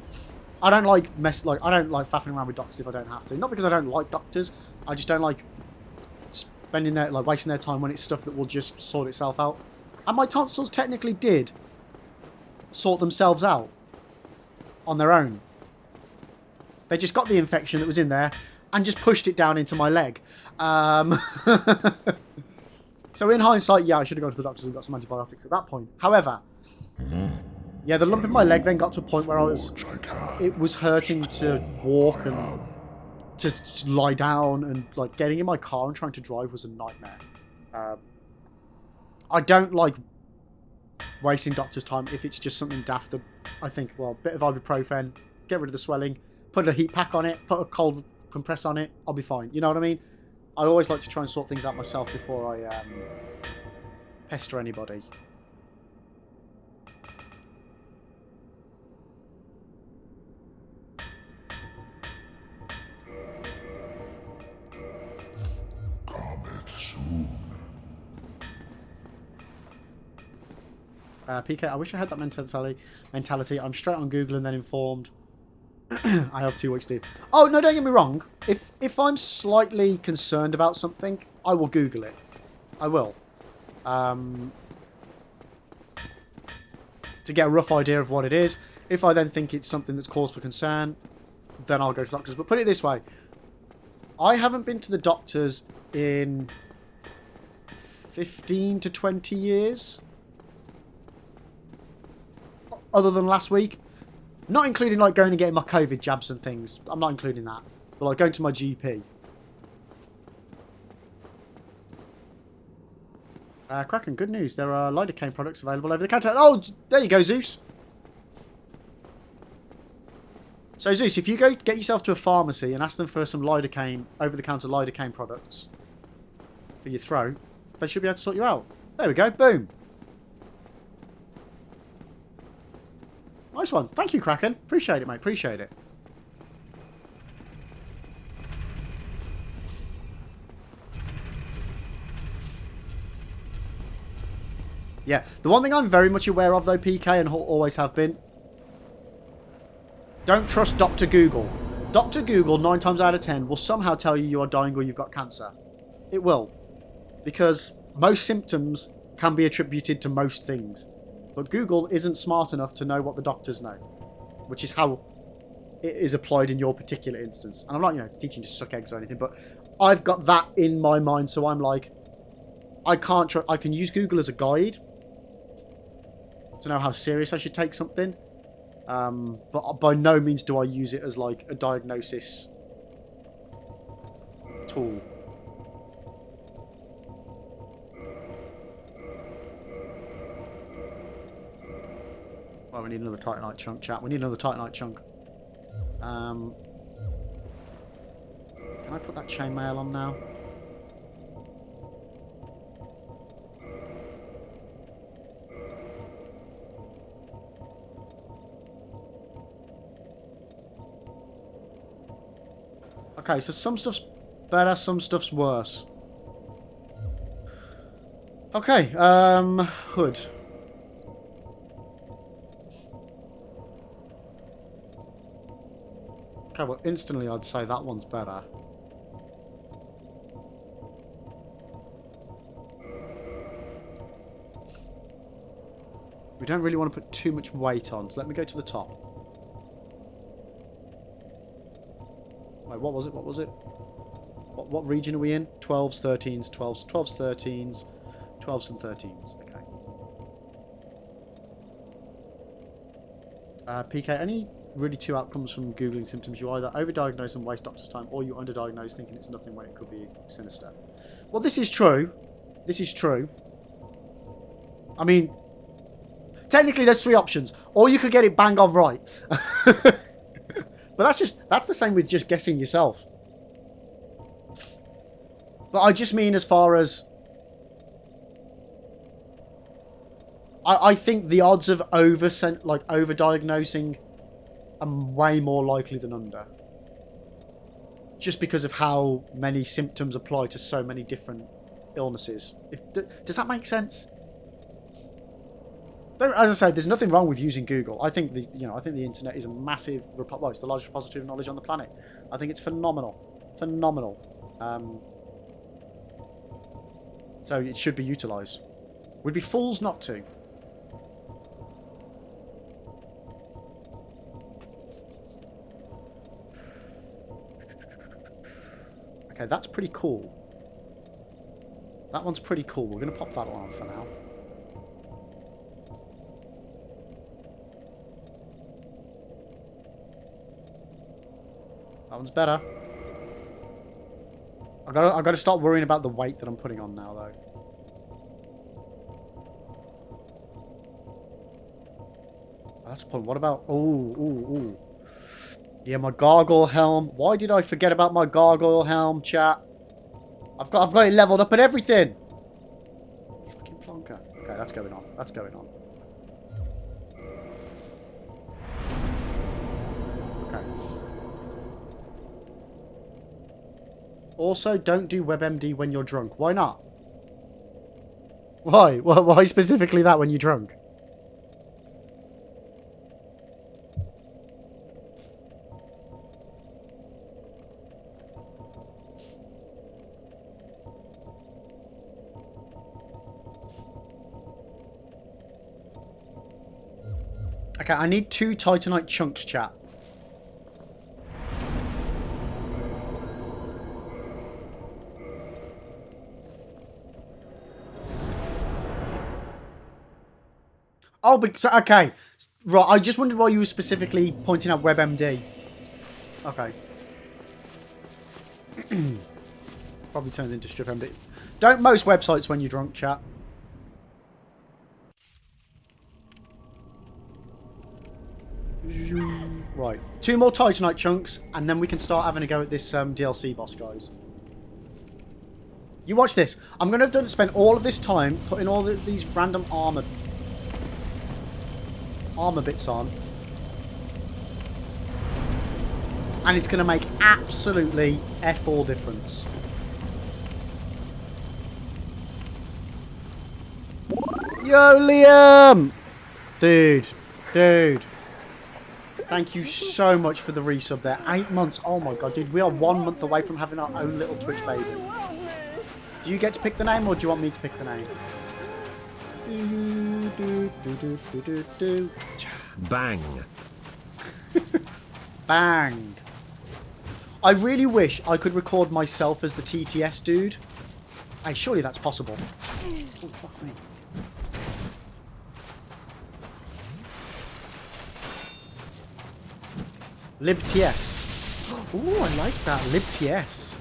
I don't like I don't like faffing around with doctors if I don't have to. Not because I don't like doctors. I just don't like spending their, like wasting their time when it's stuff that will just sort itself out. And my tonsils technically did sort themselves out on their own. They just got the infection that was in there and just pushed it down into my leg. So in hindsight, yeah, I should have gone to the doctors and got some antibiotics at that point. However, yeah, the lump in my leg then got to a point where it was hurting to walk and to lie down, and like getting in my car and trying to drive was a nightmare. I don't like wasting doctor's time if it's just something daft that I think, well, a bit of ibuprofen, get rid of the swelling, put a heat pack on it, put a cold compress on it, I'll be fine. You know what I mean? I always like to try and sort things out myself before I pester anybody. Cometh soon. PK, I wish I had that mentality. I'm straight on Google and then informed. I have 2 weeks to do. Oh, no, don't get me wrong. If I'm slightly concerned about something, I will Google it. I will. To get a rough idea of what it is. If I then think it's something that's cause for concern, then I'll go to doctors. But put it this way. I haven't been to the doctors in 15 to 20 years. Other than last week. Not including like going and getting my COVID jabs and things. I'm not including that. But like going to my GP. Kraken, good news. There are lidocaine products available over the counter. Oh, there you go, Zeus. So, Zeus, if you go get yourself to a pharmacy and ask them for some lidocaine, over-the-counter lidocaine products for your throat, they should be able to sort you out. There we go. Boom. Nice one. Thank you, Kraken. Appreciate it, mate. Appreciate it. Yeah, the one thing I'm very much aware of, though, PK, and always have been, don't trust Dr. Google. Dr. Google, 9 times out of 10, will somehow tell you are dying or you've got cancer. It will. Because most symptoms can be attributed to most things. But Google isn't smart enough to know what the doctors know. Which is how it is applied in your particular instance. And I'm not, teaching you to suck eggs or anything, but I've got that in my mind, so I'm like, I can use Google as a guide to know how serious I should take something. But by no means do I use it as like a diagnosis tool. Well, we need another Titanite chunk, chat. We need another Titanite chunk. Can I put that chainmail on now? Okay, so some stuff's better, some stuff's worse. Okay, hood. Okay, well, instantly I'd say that one's better. We don't really want to put too much weight on, so let me go to the top. Wait, what was it? What was it? What region are we in? 12s, 13s, 12s, 12s, 13s, 12s and 13s. Okay. PK, any really two outcomes from Googling symptoms? You either overdiagnose and waste doctor's time, or you underdiagnose thinking it's nothing when it could be sinister. Well, this is true. This is true. I mean, technically there's 3 options. Or you could get it bang on right. But that's the same with just guessing yourself. But I just mean as far as... I think the odds of overdiagnosing are way more likely than under. Just because of how many symptoms apply to so many different illnesses. Does that make sense? As I say, there's nothing wrong with using Google. I think the internet is a massive, well, it's the largest repository of knowledge on the planet. I think it's phenomenal, phenomenal. So it should be utilised. We'd be fools not to. Okay, that's pretty cool. That one's pretty cool. We're going to pop that one on for now. That one's better. I gotta start worrying about the weight that I'm putting on now, though. That's a point. What about... Ooh. Yeah, my gargoyle helm. Why did I forget about my gargoyle helm, chat? I've got it leveled up and everything. Fucking plonker. Okay, that's going on. That's going on. Okay. Also, don't do WebMD when you're drunk. Why not? Why? Why specifically that when you're drunk? Okay, I need 2 Titanite chunks, chat. Oh, because, okay. Right, I just wondered why you were specifically pointing out WebMD. Okay. Probably turns into StripMD. Don't most websites when you're drunk, chat. Right. 2 more Titanite chunks, and then we can start having a go at this DLC boss, guys. You watch this. I'm going to have spend all of this time putting all these random armor bits on. And it's going to make absolutely F all difference. Yo, Liam! Dude. Thank you so much for the resub there. 8 months. Oh my god, dude. We are 1 month away from having our own little Twitch baby. Do you get to pick the name, or do you want me to pick the name? Bang. Bang. I really wish I could record myself as the TTS dude. Hey, surely that's possible. Oh, fuck me. LibTS. Ooh, I like that. LibTS.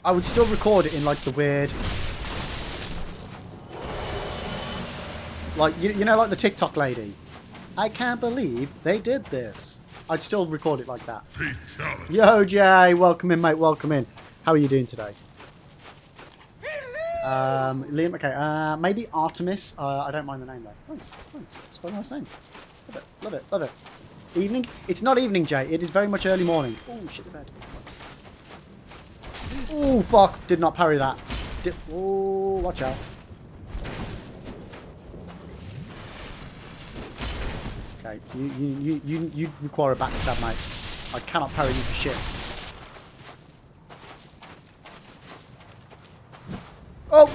I would still record it in like the weird... Like, you know, like the TikTok lady. I can't believe they did this. I'd still record it like that. Fatality. Yo, Jay. Welcome in, mate. Welcome in. How are you doing today? Liam, okay. Maybe Artemis. I don't mind the name, though. Nice. It's quite a nice name. Love it. Evening? It's not evening, Jay. It is very much early morning. Oh, shit the bed. Oh, fuck. Did not parry that. Oh, watch out. Okay, you require a backstab, mate. I cannot parry you for shit. Oh!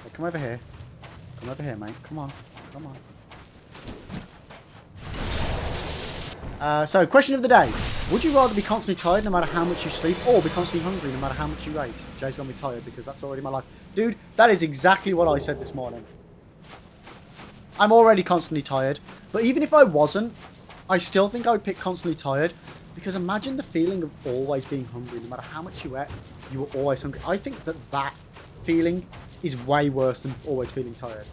Hey, come over here. Come over here, mate. Come on. So, question of the day. Would you rather be constantly tired no matter how much you sleep, or be constantly hungry no matter how much you eat? Jay's gonna be tired because that's already my life. Dude, that is exactly what I said this morning. I'm already constantly tired, but even if I wasn't, I still think I would pick constantly tired, because imagine the feeling of always being hungry. No matter how much you ate, you were always hungry. I think that feeling is way worse than always feeling tired.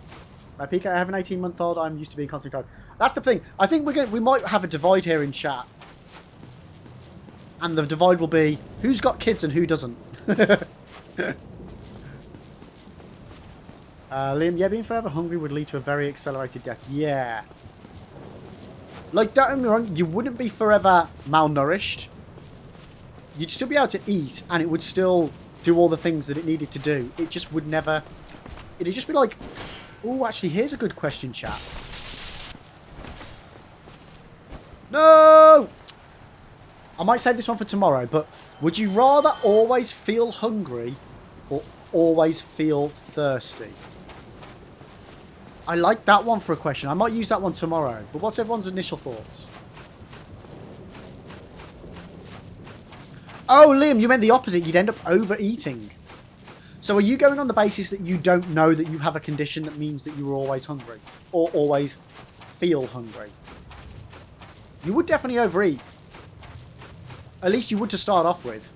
Right, PK, I have an 18-month-old. I'm used to being constantly tired. That's the thing. I think we might have a divide here in chat. And the divide will be who's got kids and who doesn't. Liam, yeah, being forever hungry would lead to a very accelerated death. Yeah. Like, don't get me wrong, you wouldn't be forever malnourished. You'd still be able to eat, and it would still do all the things that it needed to do. It just would never... It'd just be like... Oh, actually, here's a good question, chat. No! I might save this one for tomorrow, but would you rather always feel hungry or always feel thirsty? I like that one for a question. I might use that one tomorrow. But what's everyone's initial thoughts? Oh, Liam, you meant the opposite. You'd end up overeating. So are you going on the basis that you don't know that you have a condition that means that you are always hungry? Or always feel hungry? You would definitely overeat. At least you would to start off with.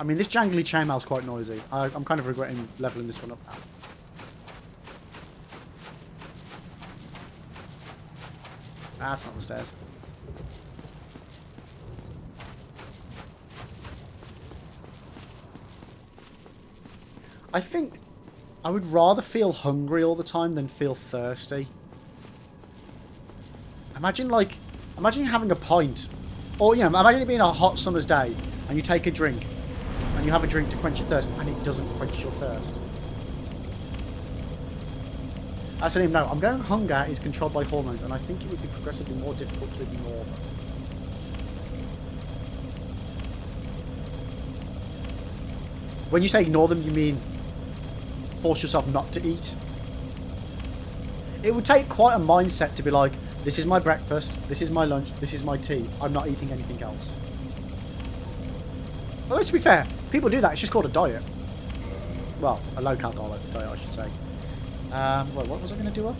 I mean, this jangly chainmail's quite noisy. I'm kind of regretting leveling this one up now. Ah, that's not the stairs. I think I would rather feel hungry all the time than feel thirsty. Imagine having a pint. Or, you know, imagine it being a hot summer's day and you take a drink. And you have a drink to quench your thirst, and it doesn't quench your thirst. I said him, no, I'm going hunger is controlled by hormones, and I think it would be progressively more difficult to ignore them. When you say ignore them, you mean force yourself not to eat? It would take quite a mindset to be like, this is my breakfast, this is my lunch, this is my tea. I'm not eating anything else. Well, let's be fair. People do that. It's just called a diet. Well, a low-carb diet, I should say. Well, what was I going to do up?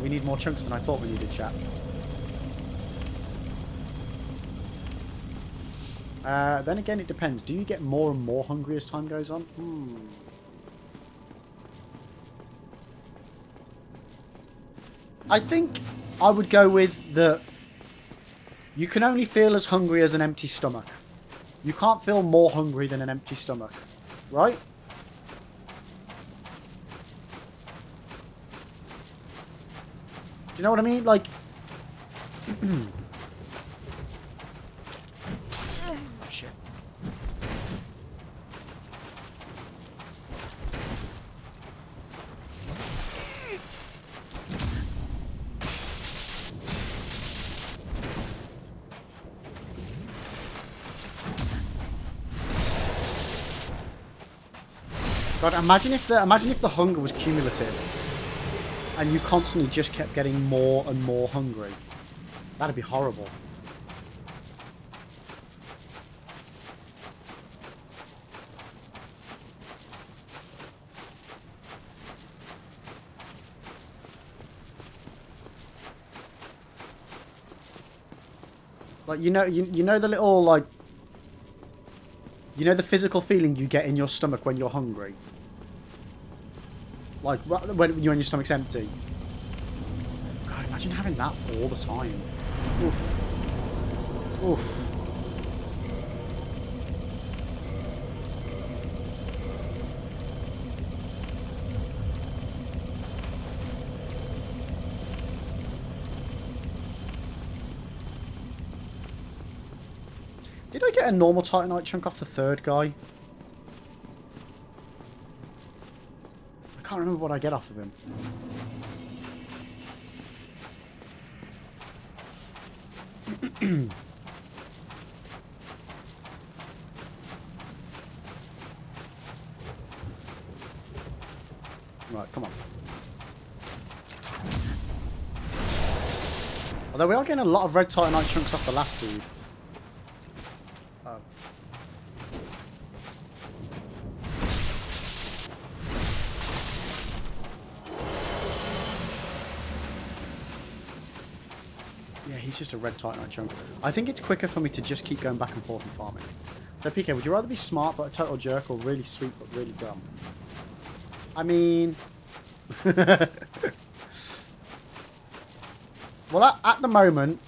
We need more chunks than I thought we needed, chat. Then again, it depends. Do you get more and more hungry as time goes on? I think I would go with the... You can only feel as hungry as an empty stomach. You can't feel more hungry than an empty stomach. Right? Do you know what I mean? Like... Shit. God, imagine if the hunger was cumulative, and you constantly just kept getting more and more hungry. That'd be horrible. Like you know the little like. You know the physical feeling you get in your stomach when you're hungry? Like, when your stomach's empty. God, imagine having that all the time. Oof. Oof. Did I get a normal Titanite chunk off the third guy? I can't remember what I get off of him. Right, come on. Although we are getting a lot of red Titanite chunks off the last dude. He's just a red Titanite chunk. I think it's quicker for me to just keep going back and forth and farming. So PK, would you rather be smart but a total jerk, or really sweet but really dumb? I mean... well, at the moment...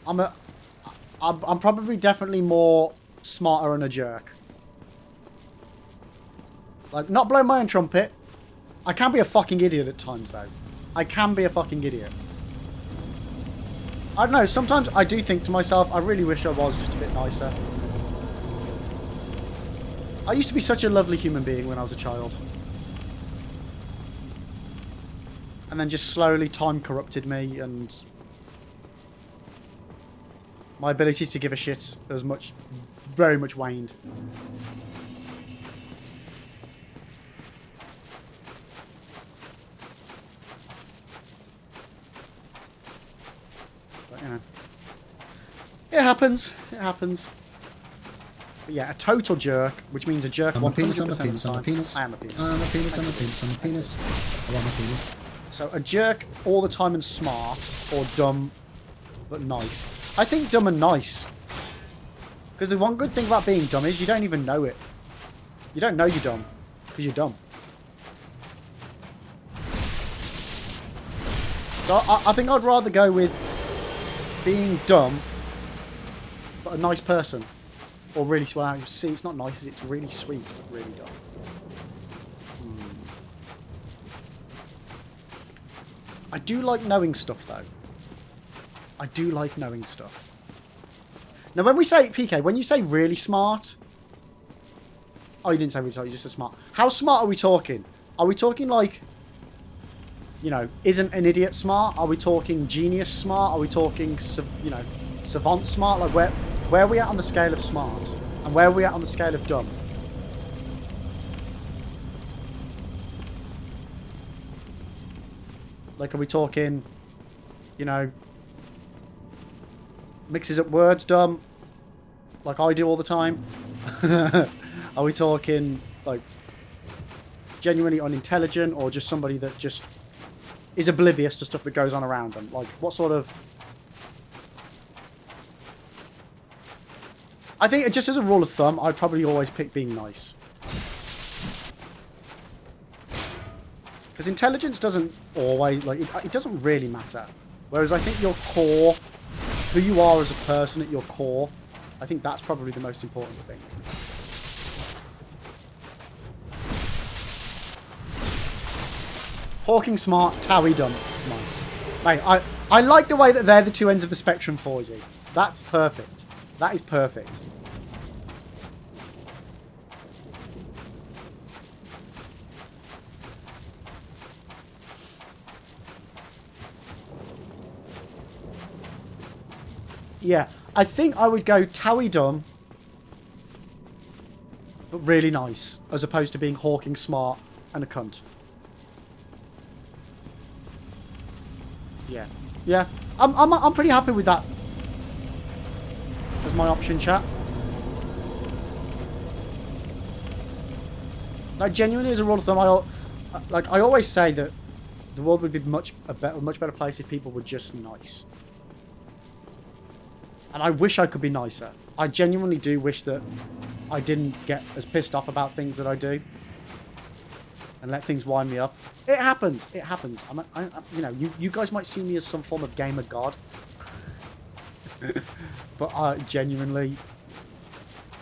I'm probably definitely more smarter and a jerk. Like, not blowing my own trumpet. I can be a fucking idiot at times, though. I can be a fucking idiot. I don't know, sometimes I do think to myself, I really wish I was just a bit nicer. I used to be such a lovely human being when I was a child. And then just slowly time corrupted me, and my ability to give a shit as much, very much waned. You know. It happens. It happens. But yeah, a total jerk, which means a jerk 100% of the time. I am a penis. I'm a penis, I'm a penis, I'm a penis. I want my penis. So a jerk all the time and smart, or dumb but nice. I think dumb and nice. Because the one good thing about being dumb is you don't even know it. You don't know you're dumb, because you're dumb. So I think I'd rather go with being dumb, but a nice person. Or really, well, see, it's not nice, it's really sweet, but really dumb. I do like knowing stuff, though. I do like knowing stuff. Now, when we say, PK, when you say really smart... Oh, you didn't say really smart, you just said smart. How smart are we talking? Are we talking like, you know, isn't an idiot smart? Are we talking genius smart? Are we talking, you know, savant smart? Like, where are we at on the scale of smart? And where are we at on the scale of dumb? Like, are we talking, you know, mixes up words dumb? Like I do all the time? Are we talking, like, genuinely unintelligent, or just somebody that just is oblivious to stuff that goes on around them? Like, what sort of... I think, just as a rule of thumb, I'd probably always pick being nice. Because intelligence doesn't always, like, it doesn't really matter. Whereas I think your core, who you are as a person at your core, I think that's probably the most important thing. Hawking smart, Towie dumb. Nice. Mate, I like the way that they're the two ends of the spectrum for you. That's perfect. That is perfect. Yeah, I think I would go Towie dumb, but really nice, as opposed to being Hawking smart and a cunt. Yeah, yeah, I'm pretty happy with that as my option, chat. Like, genuinely, as a rule of thumb, I always say that the world would be a much better place if people were just nice. And I wish I could be nicer. I genuinely do wish that I didn't get as pissed off about things that I do. And let things wind me up. It happens. It happens. You know, you guys might see me as some form of gamer god. But genuinely,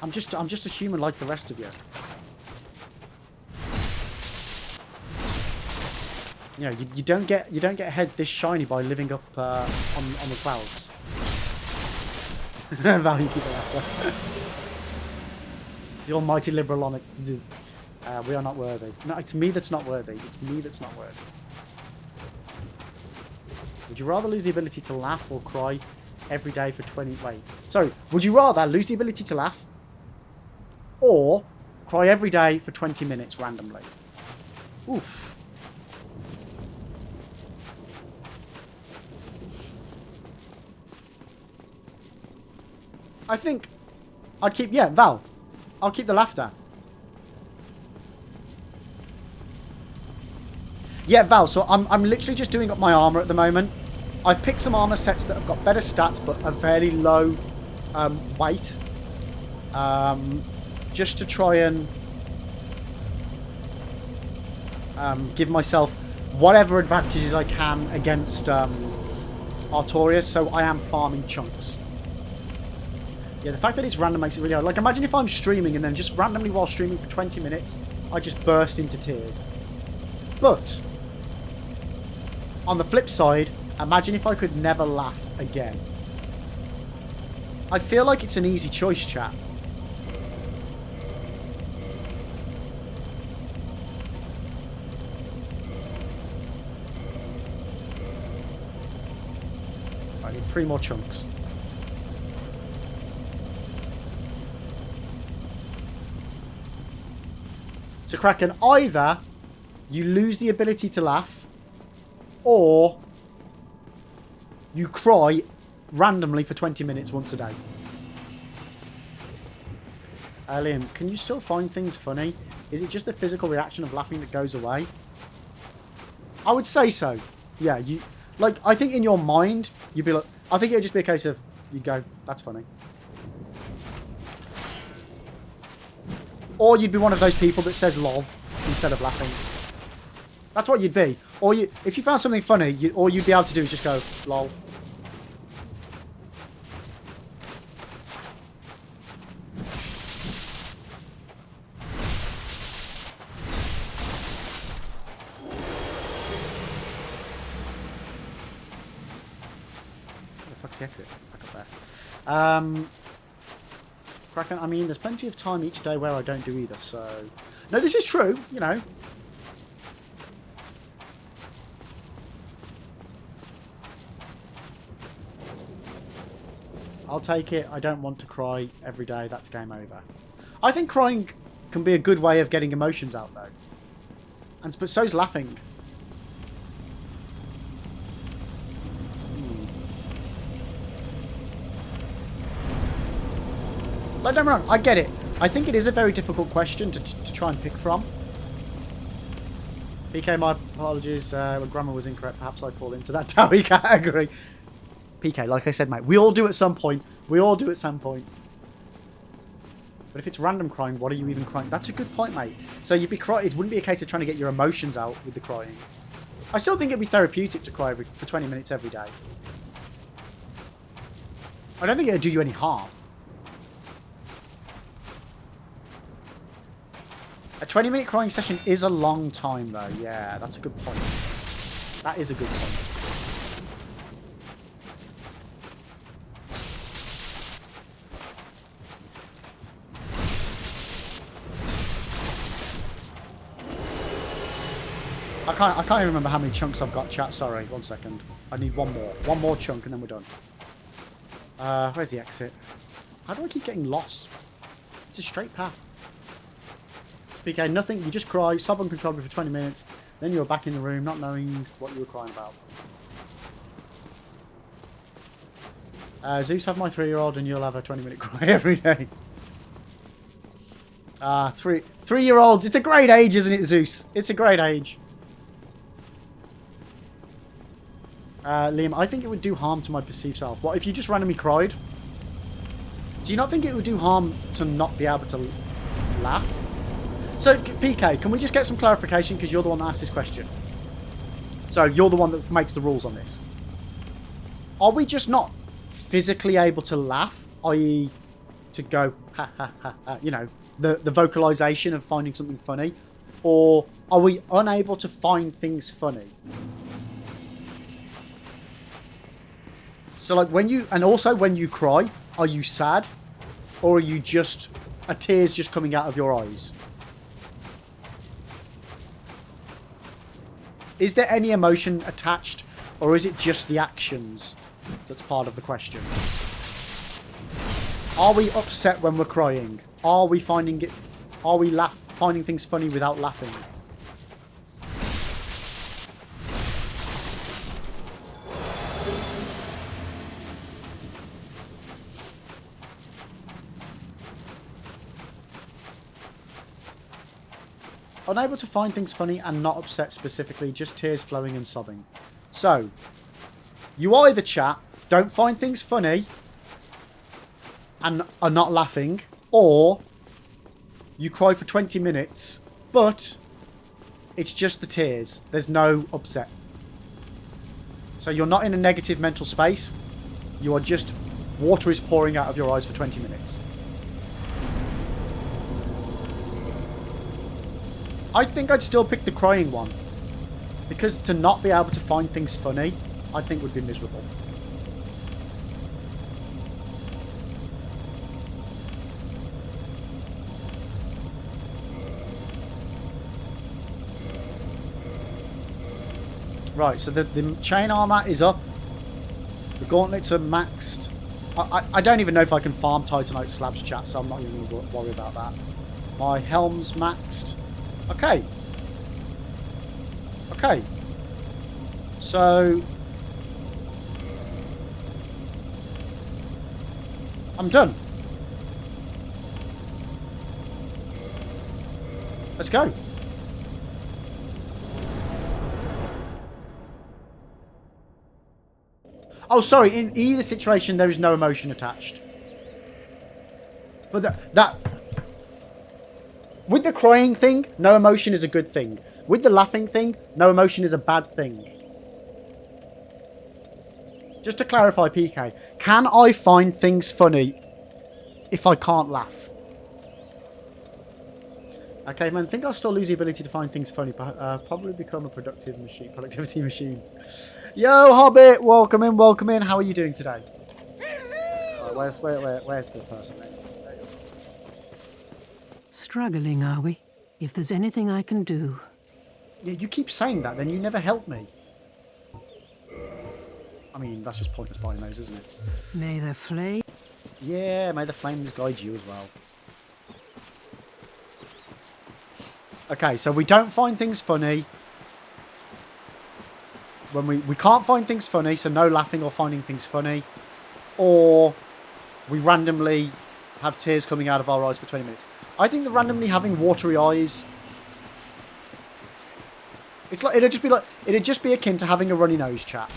I'm just a human like the rest of you. You know, you don't get a head this shiny by living up on the clouds. Value people after. The almighty liberal onyx is... we are not worthy. No, it's me that's not worthy. It's me that's not worthy. Would you rather lose the ability to laugh or cry every day for 20... Wait. Sorry. Would you rather lose the ability to laugh or cry every day for 20 minutes randomly? Oof. I think I'd keep... Yeah, Val. I'll keep the laughter. Yeah, Val, so I'm literally just doing up my armor at the moment. I've picked some armor sets that have got better stats but a very low weight. Just to try and give myself whatever advantages I can against Artorias, so I am farming chunks. Yeah, the fact that it's random makes it really hard. Like, imagine if I'm streaming and then just randomly while streaming for 20 minutes, I just burst into tears. But on the flip side, imagine if I could never laugh again. I feel like it's an easy choice, chat. I need 3 more chunks. So, Kraken, either you lose the ability to laugh, or you cry randomly for 20 minutes once a day. Liam, can you still find things funny? Is it just the physical reaction of laughing that goes away? I would say so. Yeah, you... Like, I think in your mind, you'd be like... I think it would just be a case of, you'd go, that's funny. Or you'd be one of those people that says lol instead of laughing. That's what you'd be. Or if you found something funny, all you'd be able to do is just go lol. Where the fuck's the exit? Back up there. Kraken, I mean, there's plenty of time each day where I don't do either, so... No, this is true, you know. I'll take it. I don't want to cry every day. That's game over. I think crying can be a good way of getting emotions out, though. But so's laughing. Like, don't get me wrong, I get it. I think it is a very difficult question to try and pick from. PK, my apologies. When grammar was incorrect, perhaps I fall into that Towie category. PK, like I said, mate, we all do at some point. We all do at some point. But if it's random crying, what are you even crying? That's a good point, mate. So you'd be crying. It wouldn't be a case of trying to get your emotions out with the crying. I still think it'd be therapeutic to cry for 20 minutes every day. I don't think it'd do you any harm. A 20-minute crying session is a long time, though. Yeah, that's a good point. That is a good point. I can't even remember how many chunks I've got, chat. Sorry, 1 second. I need one more. One more chunk and then we're done. Where's the exit? How do I keep getting lost? It's a straight path. PK, nothing. You just cry, sob uncontrollably for 20 minutes. Then you're back in the room not knowing what you were crying about. Zeus have my 3-year-old and you'll have a 20-minute cry every day. Three-year-olds. It's a great age, isn't it, Zeus? It's a great age. Liam, I think it would do harm to my perceived self. What if you just randomly cried? Do you not think it would do harm to not be able to laugh? So, PK, can we just get some clarification? Because you're the one that asked this question. So, you're the one that makes the rules on this. Are we just not physically able to laugh? I.e., to go, ha, ha, ha, ha, you know, the vocalization of finding something funny? Or are we unable to find things funny? So, like, when you... And also, when you cry, are you sad? Or are you just... Are tears just coming out of your eyes? Is there any emotion attached, or is it just the actions that's part of the question? Are we upset when we're crying? Are we finding it? Are we finding things funny without laughing? Unable to find things funny and not upset specifically, just tears flowing and sobbing. So, you either, chat, don't find things funny and are not laughing, or you cry for 20 minutes, but it's just the tears. There's no upset. So you're not in a negative mental space. You are just... Water is pouring out of your eyes for 20 minutes. I think I'd still pick the crying one. Because to not be able to find things funny, I think would be miserable. Right, so the chain armor is up. The gauntlets are maxed. I don't even know if I can farm Titanite slabs, chat, so I'm not even going to worry about that. My helm's maxed. Okay. Okay. So... I'm done. Let's go. Oh, sorry. In either situation, there is no emotion attached. But that... With the crying thing, no emotion is a good thing. With the laughing thing, no emotion is a bad thing. Just to clarify, PK, can I find things funny if I can't laugh? Okay, man, I think I'll still lose the ability to find things funny, but probably become a productivity machine. Yo, Hobbit, welcome in, welcome in. How are you doing today? Where's the person? Struggling, are we? If there's anything I can do. Yeah, you keep saying that, then you never help me. I mean, that's just pointless buying those, isn't it? May the flame... Yeah, may the flames guide you as well. Okay, so we don't find things funny. When we can't find things funny, so no laughing or finding things funny. Or we randomly have tears coming out of our eyes for 20 minutes. I think that randomly having watery eyes... It's like it'd just be akin to having a runny nose, chat.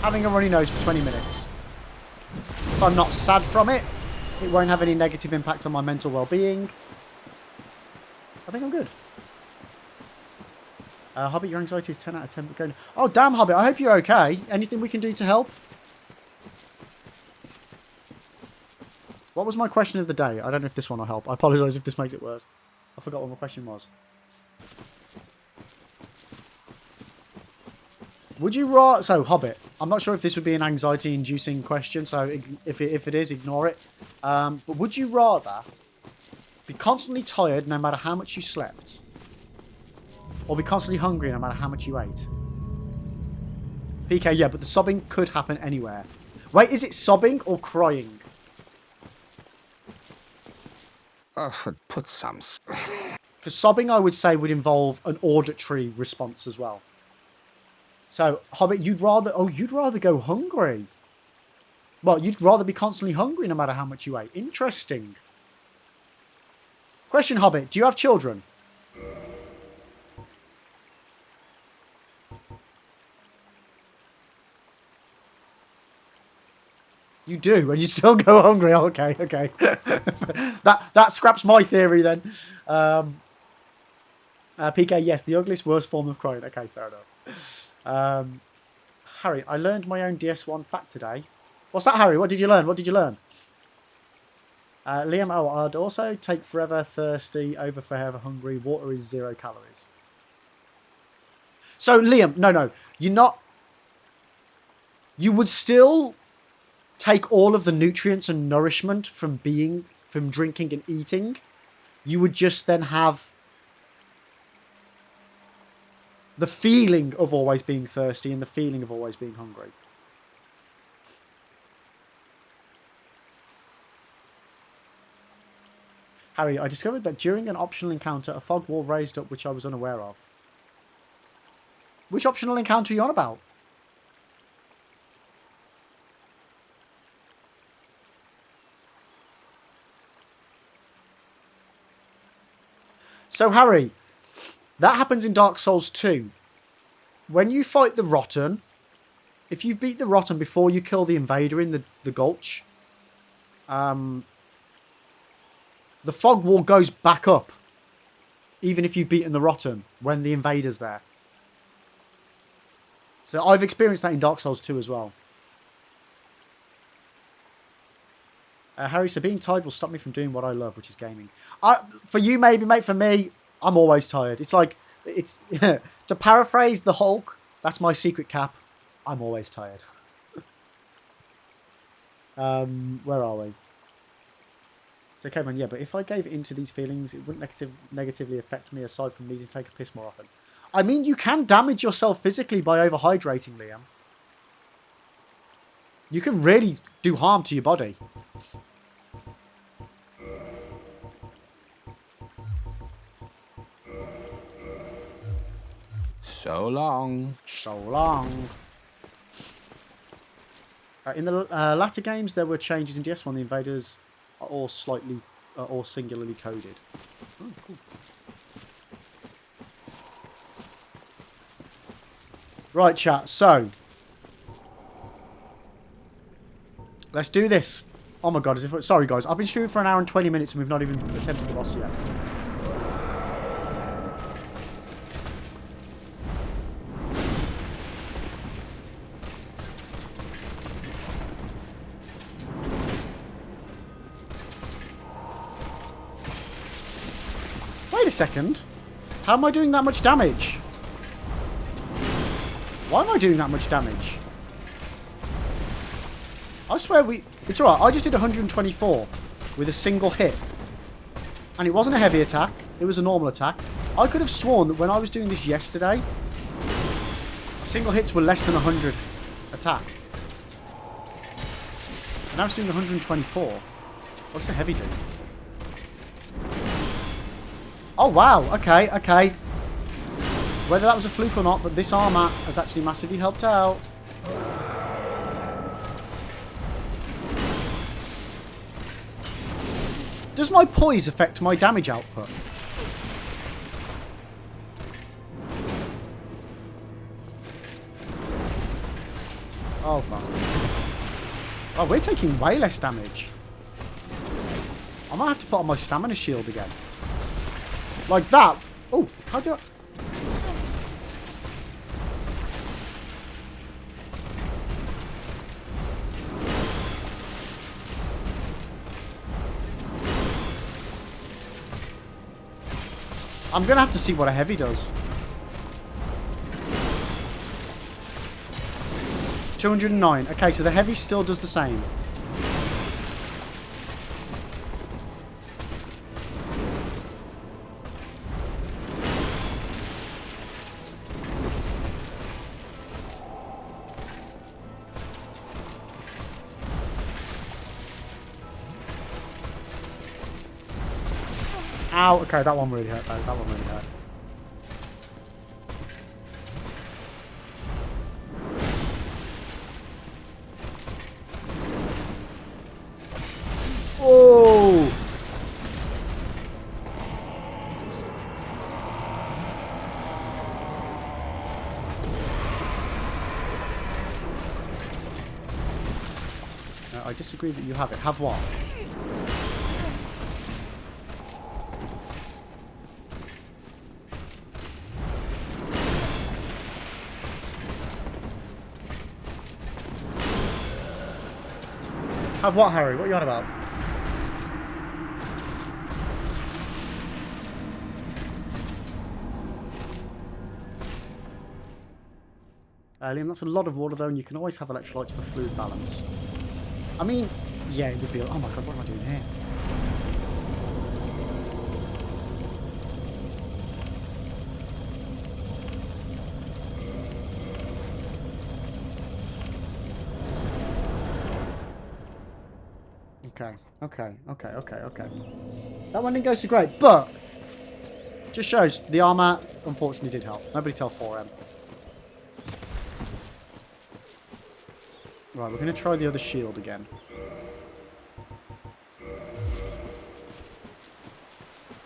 Having a runny nose for 20 minutes. If I'm not sad from it, it won't have any negative impact on my mental well-being. I think I'm good. Hobbit, your anxiety is 10 out of 10. But going... Oh, damn, Hobbit, I hope you're okay. Anything we can do to help? What was my question of the day? I don't know if this one will help. I apologise if this makes it worse. I forgot what my question was. Would you rather... So, Hobbit, I'm not sure if this would be an anxiety-inducing question, so if it is, ignore it. But would you rather be constantly tired no matter how much you slept? Or be constantly hungry no matter how much you ate? PK, yeah, but the sobbing could happen anywhere. Wait, is it sobbing or crying? Put some... Because sobbing, I would say, would involve an auditory response as well. So, Hobbit, you'd rather go hungry. Well, you'd rather be constantly hungry no matter how much you ate. Interesting. Question, Hobbit, do you have children? You do, and you still go hungry. Oh, okay, okay. that scraps my theory then. PK, yes, the ugliest, worst form of crying. Okay, fair enough. Harry, I learned my own DS1 fact today. What's that, Harry? What did you learn? What did you learn? Liam, oh, I'd also take forever thirsty over forever hungry. Water is 0 calories. So, Liam, no. You're not... You would still take all of the nutrients and nourishment from drinking and eating. You would just then have the feeling of always being thirsty and the feeling of always being hungry. Harry, I discovered that during an optional encounter, a fog wall raised up which I was unaware of. Which optional encounter are you on about? So, Harry, that happens in Dark Souls 2. When you fight the Rotten, if you beat the Rotten before you kill the invader in the Gulch, the fog wall goes back up, even if you've beaten the Rotten when the invader's there. So I've experienced that in Dark Souls 2 as well. Harry, so being tired will stop me from doing what I love, which is gaming. For you, maybe, mate. For me, I'm always tired. It's like, it's to paraphrase the Hulk, that's my secret cap. I'm always tired. Where are we? So, Cameron, yeah, but if I gave into these feelings, it wouldn't negatively affect me aside from needing to take a piss more often. I mean, you can damage yourself physically by overhydrating, Liam. You can really do harm to your body. So long. So long. In the latter games, there were changes in DS1. The invaders are all singularly coded. Oh, cool. Right, chat. So, let's do this. Oh my god, sorry guys. I've been streaming for an hour and 20 minutes and we've not even attempted the boss yet. Wait a second. How am I doing that much damage? Why am I doing that much damage? I swear it's alright, I just did 124. with a single hit. And it wasn't a heavy attack. It was a normal attack. I could have sworn that when I was doing this yesterday, single hits were less than 100 attack. And now it's doing 124. What's the heavy do? Oh, wow. Okay, okay. Whether that was a fluke or not, but this armor has actually massively helped out. Does my poise affect my damage output? Oh, fuck. Oh, we're taking way less damage. I might have to put on my stamina shield again. Like that. Oh, how do I... I'm going to have to see what a heavy does. 209. Okay, so the heavy still does the same. Ow, okay, that one really hurt though. That one really hurt. Oh! I disagree that you have it. Have what? Have what, Harry? What are you on about? Liam, that's a lot of water though, and you can always have electrolytes for fluid balance. I mean, yeah, it would be... Oh my god, what am I doing here? Okay. That one didn't go so great, but just shows the armor unfortunately did help. Nobody tell 4M. Right, we're going to try the other shield again.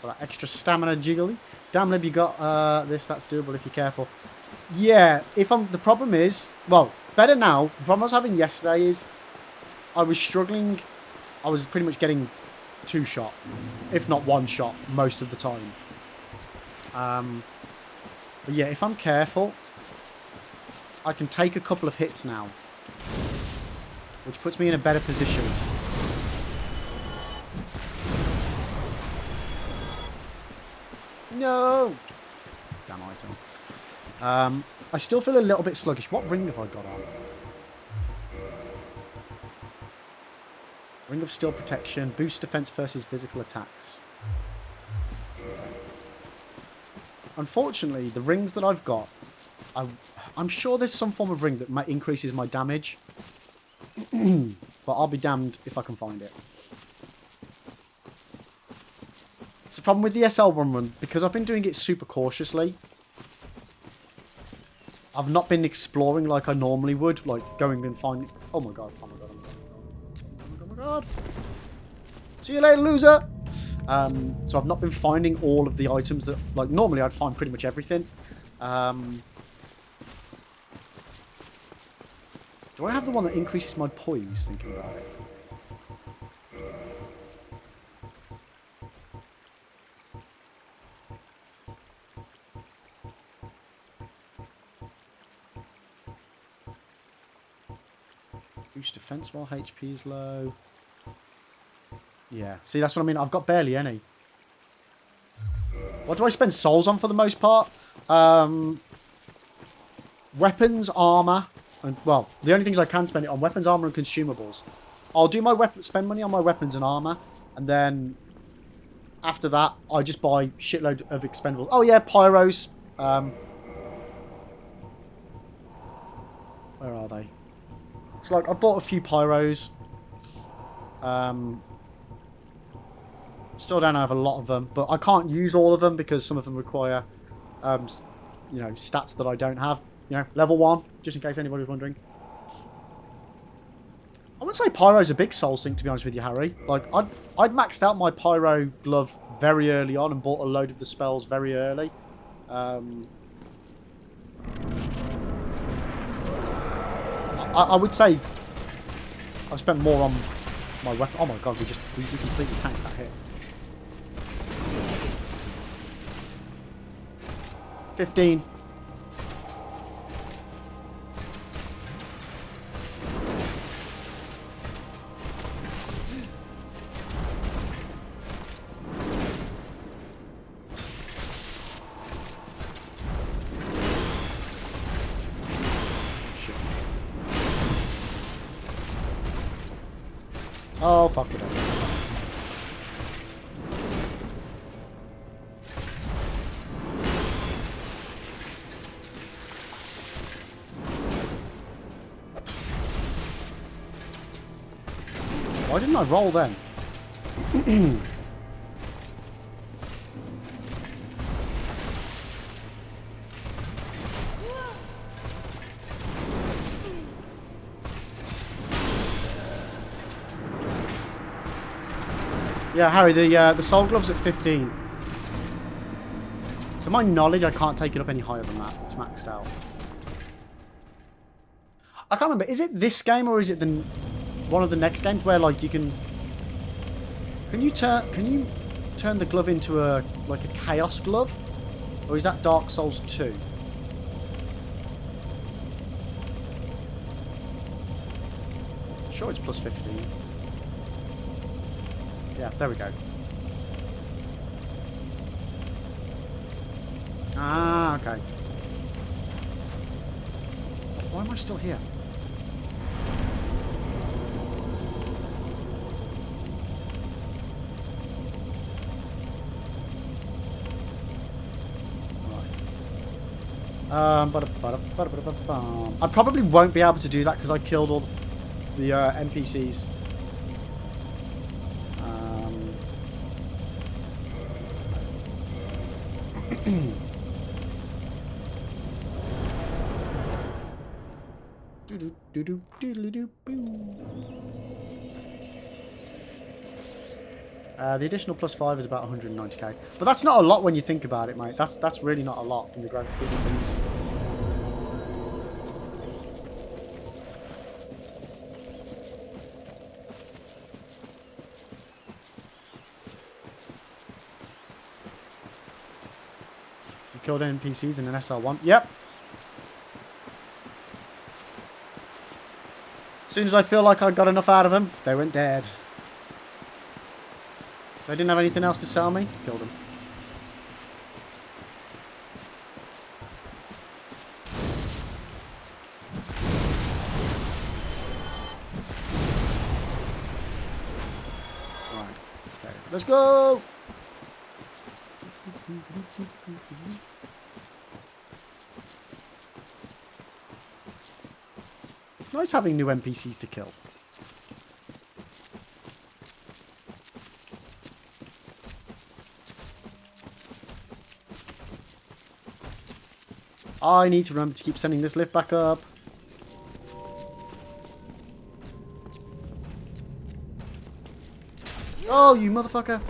For that extra stamina jiggly. Damn Lib, you got this, that's doable if you're careful. Yeah, the problem is, well, better now. The problem I was having yesterday is I was struggling. I was pretty much getting 2 shot, if not 1 shot, most of the time. But yeah, if I'm careful, I can take a couple of hits now, which puts me in a better position. No! Damn item. I still feel a little bit sluggish. What ring have I got on? Ring of Steel Protection. Boost defense versus physical attacks. Unfortunately, the rings that I've got... I'm sure there's some form of ring that increases my damage. But I'll be damned if I can find it. It's the problem with the SL1 run. Because I've been doing it super cautiously. I've not been exploring like I normally would. Like going and finding... Oh my god. God. See you later, loser. So I've not been finding all of the items that, like, normally I'd find pretty much everything. Do I have the one that increases my poise, thinking about it? Boost defense while HP is low. Yeah, see, that's what I mean. I've got barely any. What do I spend souls on for the most part? Weapons, armor, and, well, the only things I can spend it on, weapons, armor, and consumables. I'll do my spend money on my weapons and armor, And then after that, I just buy shitload of expendables. Oh yeah, pyros. Where are they? It's like I bought a few pyros. Still don't have a lot of them, but I can't use all of them because some of them require, you know, stats that I don't have. You know, level 1, just in case anybody's wondering. I wouldn't say pyro's a big soul sink, to be honest with you, Harry. Like, I'd maxed out my pyro glove very early on and bought a load of the spells very early. I would say I spent more on my weapon. Oh my god, we completely tanked that hit. 15. Oh, fuck it up. Why didn't I roll then? Yeah, Harry, the soul glove's at 15. To my knowledge, I can't take it up any higher than that. It's maxed out. I can't remember. Is it this game or is it the one of the next games where like you can you turn the glove into a like a chaos glove, or is that Dark Souls 2? Sure, it's plus 15. Yeah, there we go. Ah, okay. Why am I still here? I probably won't be able to do that because I killed all the NPCs. The additional +5 is about 190k, but that's not a lot when you think about it, mate. That's really not a lot in the grand scheme of things. You killed NPCs in an SL1. Yep. As soon as I feel like I got enough out of them, they went dead. They didn't have anything else to sell me. Killed them. Right. Okay. Let's go. It's nice having new NPCs to kill. I need to remember to keep sending this lift back up. Oh, you motherfucker.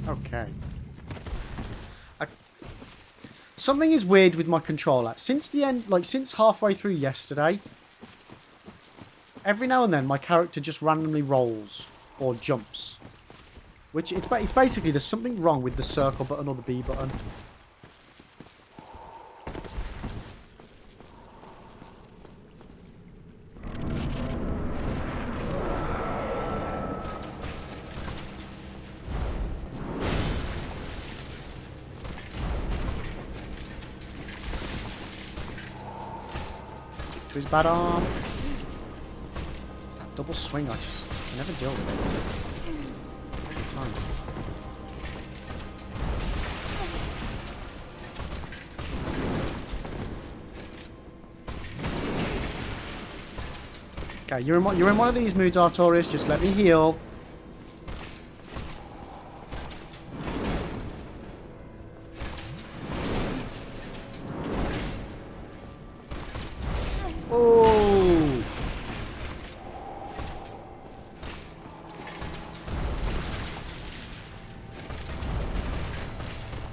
Okay. Something is weird with my controller. Since the end, like since halfway through yesterday, every now and then my character just randomly rolls or jumps. Which, it's basically, there's something wrong with the circle button or the B button. to his bad arm. It's that double swing, I just can never deal with it. Every time. Okay, you're in one of these moods, Artorias. Just let me heal. Oh!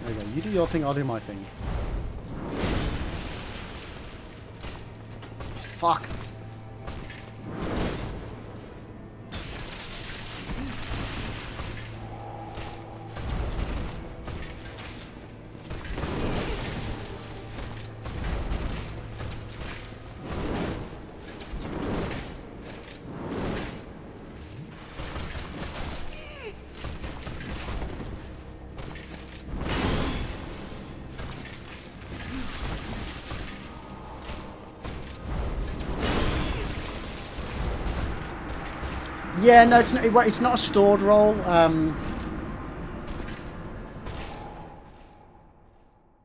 There we go. You do your thing, I'll do my thing. Fuck. Yeah, no, it's not a stored roll.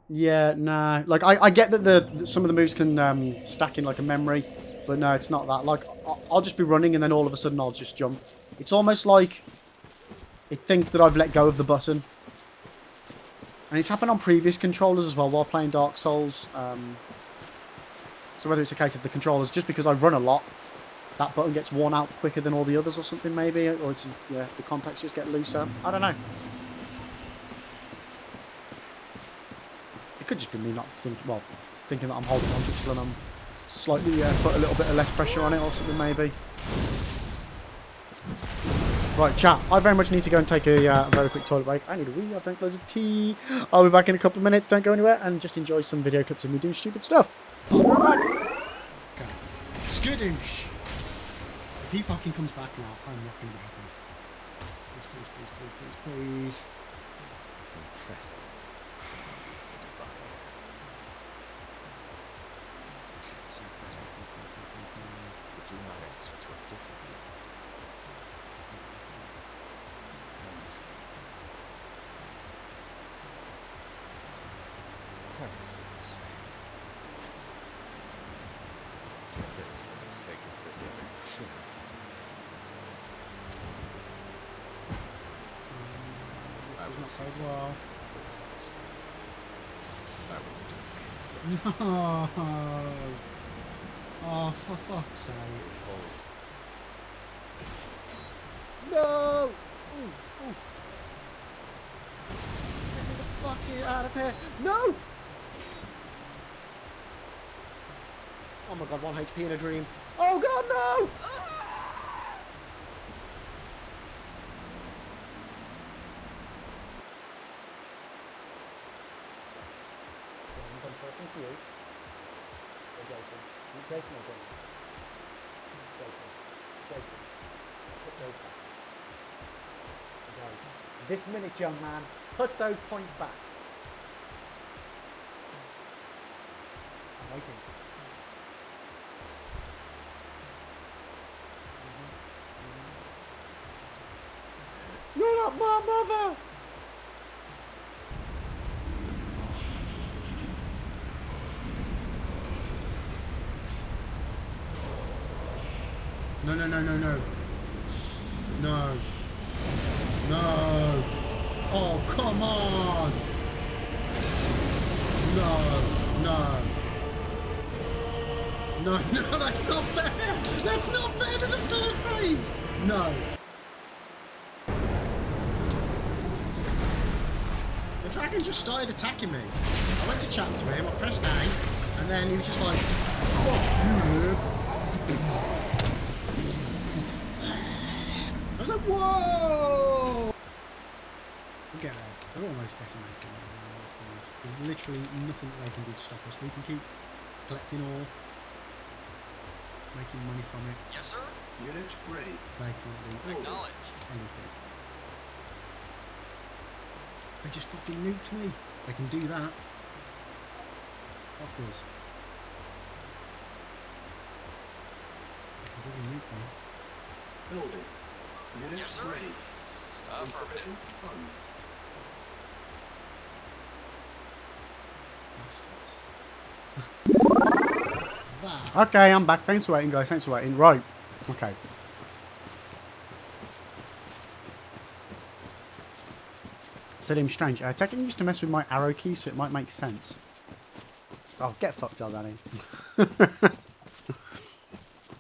Yeah, no. Like, I get that some of the moves can stack in like a memory, but no, it's not that. Like, I'll just be running and then all of a sudden I'll just jump. It's almost like it thinks that I've let go of the button. And it's happened on previous controllers as well while playing Dark Souls. So whether it's a case of the controllers, just because I run a lot, that button gets worn out quicker than all the others or something maybe, or it's, yeah, the contacts just get looser. I don't know. It could just be me not thinking that I'm holding on to it still and I'm slightly put a little bit of less pressure on it or something maybe. Right, chat. I very much need to go and take a very quick toilet break. I need a wee. I'll drink loads of tea. I'll be back in a couple of minutes. Don't go anywhere and just enjoy some video clips of me doing stupid stuff. I'll be right back. Okay. Skadoosh! If he fucking comes back now, I'm not going to be happy. Please. Impressive. Achieved you better. Would you not answer to it differently? I see what you're saying. If it's for the sake of preserving the sugar. I will see something Well. for that stuff. I will do it. No! Oh, for fuck's sake. No! Oof, oof. Get the fuck out of here. No! Oh my god, 1 HP in a dream. Oh god, no! James, I'm talking to you. Or Jason. Jason or James? Jason. Jason. Put those back. Right. This minute, young man. Put those points back. I'm waiting. You're not my mother! No, no, no, no, no. No. No. Oh, come on. No. No. No, no, that's not fair. That's not fair. There's a third phase. No. The dragon just started attacking me. I went to chat to him, I pressed A, and then he was just like, fuck you, dude. I was like, whoa! Get there. They're almost decimated. There's literally nothing that they can do to stop us. We can keep collecting ore, making money from it. Yes, sir. Unit ready. They can't do Acknowledge. anything. They just fucking nuked me. They can do that. Fuckers. Building. Unit ready. Insufficient funds. Bastards. That. Okay, I'm back. Thanks for waiting, guys. Thanks for waiting. Right. Okay. Seems strange. Tekken used to mess with my arrow key, so it might make sense. Oh, get fucked up, Danny.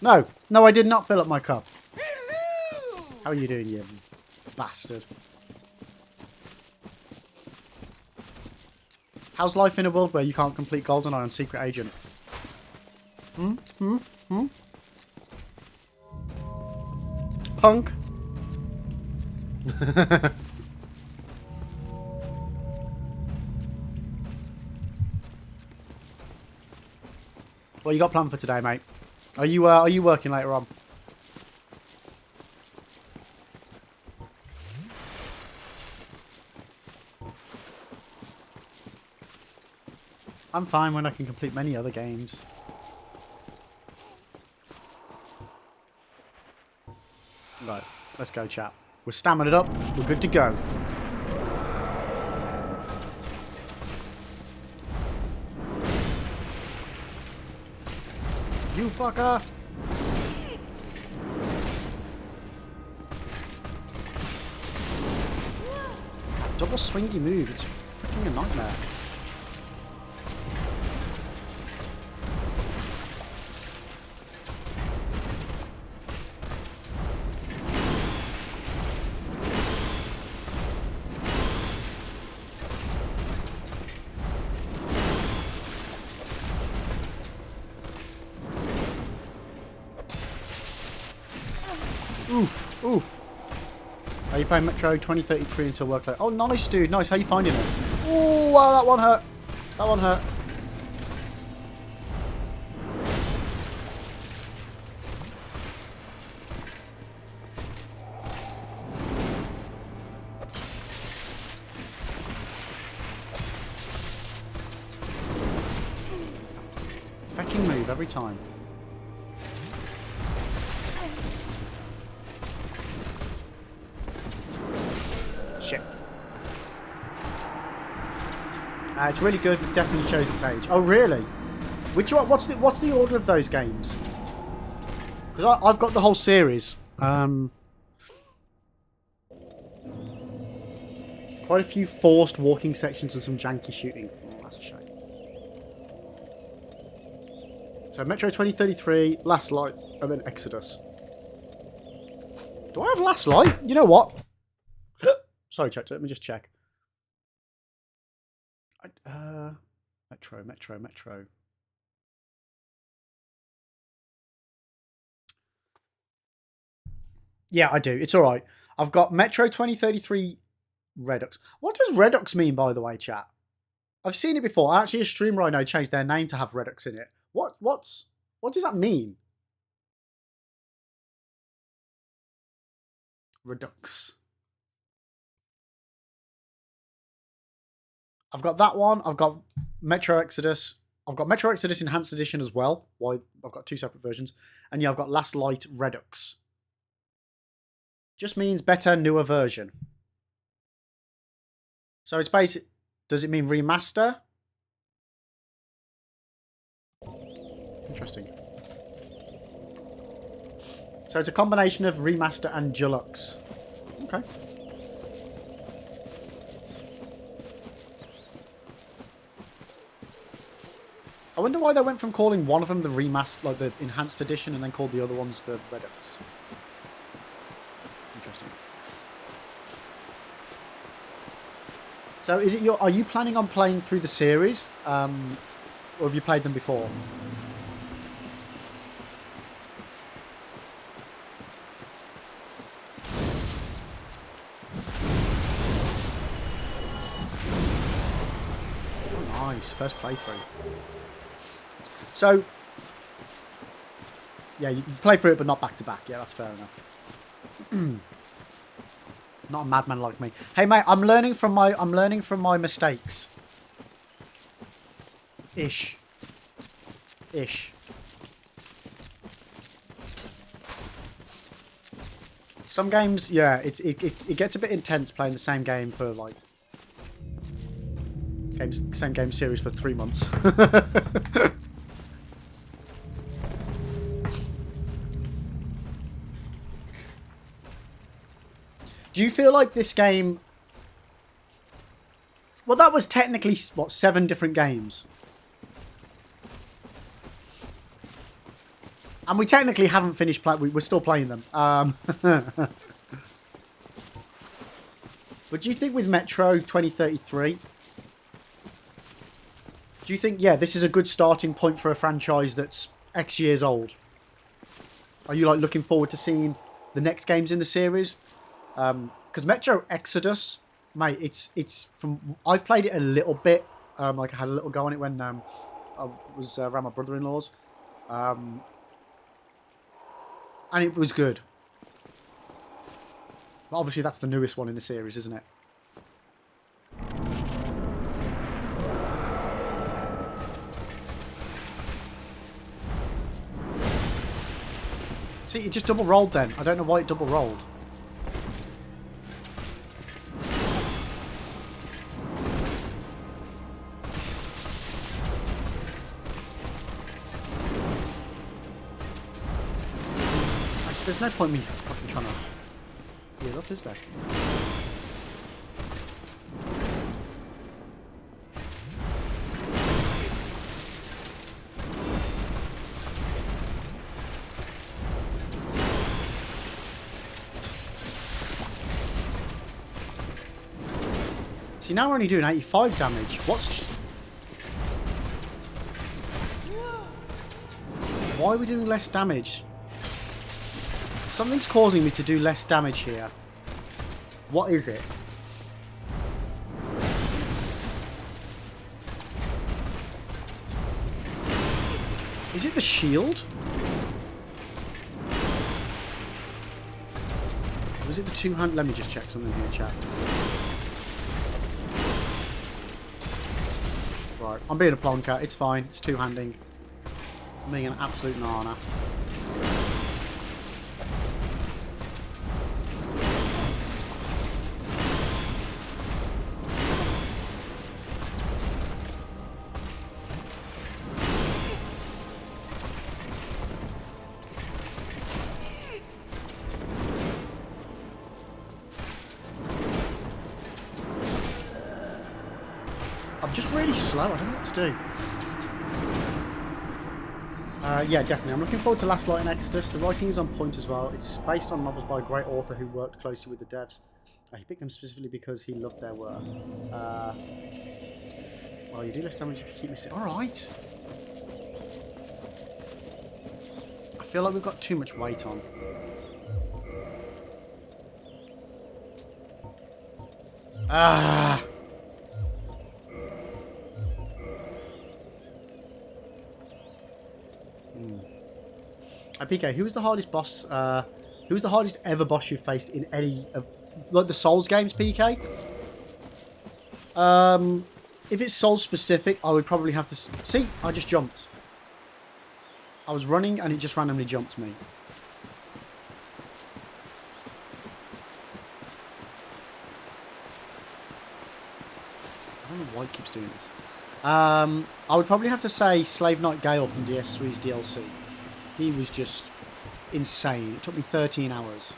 No, I did not fill up my cup. How are you doing, you bastard? How's life in a world where you can't complete GoldenEye on Secret Agent? Punk. What you got planned for today, mate? Are you working later on? I'm fine when I can complete many other games. Right, let's go, chat. We're stamming it up. We're good to go. You fucker! Double swingy move. It's freaking a nightmare. Oof, oof. Are you playing Metro 2033 until work late? Oh, nice, dude. Nice. How you finding it? Oh, wow, that one hurt. That one hurt. Fucking move every time. Shit. It's really good. It definitely shows its age. Oh, really? Which one? What's the order of those games? Because I've got the whole series. Quite a few forced walking sections and some janky shooting. Oh, that's a shame. So Metro 2033, Last Light, and then Exodus. Do I have Last Light? You know what? Sorry, check. Let me just check. Metro. Yeah, I do. It's all right. I've got Metro 2033 Redux. What does Redux mean, by the way, chat? I've seen it before. Actually, a streamer I know changed their name to have Redux in it. What does that mean? Redux. I've got that one. I've got Metro Exodus. I've got Metro Exodus Enhanced Edition as well. Why? I've got two separate versions. And yeah, I've got Last Light Redux. Just means better, newer version. So it's basic. Does it mean remaster? Interesting. So it's a combination of remaster and deluxe. Okay. I wonder why they went from calling one of them the remaster, like the enhanced edition, and then called the other ones the Redux. Interesting. So, are you planning on playing through the series, or have you played them before? Oh, nice, first playthrough. So, yeah, you play through it, but not back to back. Yeah, that's fair enough. Not a madman like me. Hey, mate, I'm learning from my mistakes. Ish. Some games, yeah, it gets a bit intense playing the same game for like same game series for 3 months. Do you feel like this game? Well, that was technically what, 7 different games, and we technically haven't finished playing. We're still playing them. But do you think with Metro 2033, do you think, yeah, this is a good starting point for a franchise that's X years old? Are you like looking forward to seeing the next games in the series? Because Metro Exodus, mate, it's from, I've played it a little bit. Like I had a little go on it when I was around my brother-in-law's, and it was good. But obviously that's the newest one in the series, isn't it? See, it just double rolled then. I don't know why it double rolled. Actually, there's no point in me fucking trying to heal up, is there? See, now we're only doing 85 damage. Why are we doing less damage? Something's causing me to do less damage here. What is it? Is it the shield? Was it the two-hand? Let me just check something here, chat. Right, I'm being a plonker. It's fine. It's two-handing. I'm being an absolute nana. I'm just really slow. I don't know what to do. Yeah, definitely. I'm looking forward to Last Light and Exodus. The writing is on point as well. It's based on novels by a great author who worked closely with the devs. He picked them specifically because he loved their work. Well, you do less damage if you keep missing. Alright. I feel like we've got too much weight on. Ah. PK, who was the hardest boss? Who was the hardest ever boss you faced in any of like the Souls games, PK? If it's Souls specific, I would probably have to see. I just jumped. I was running and it just randomly jumped me. I don't know why it keeps doing this. I would probably have to say Slave Knight Gale from DS3's DLC. He was just insane. It took me 13 hours.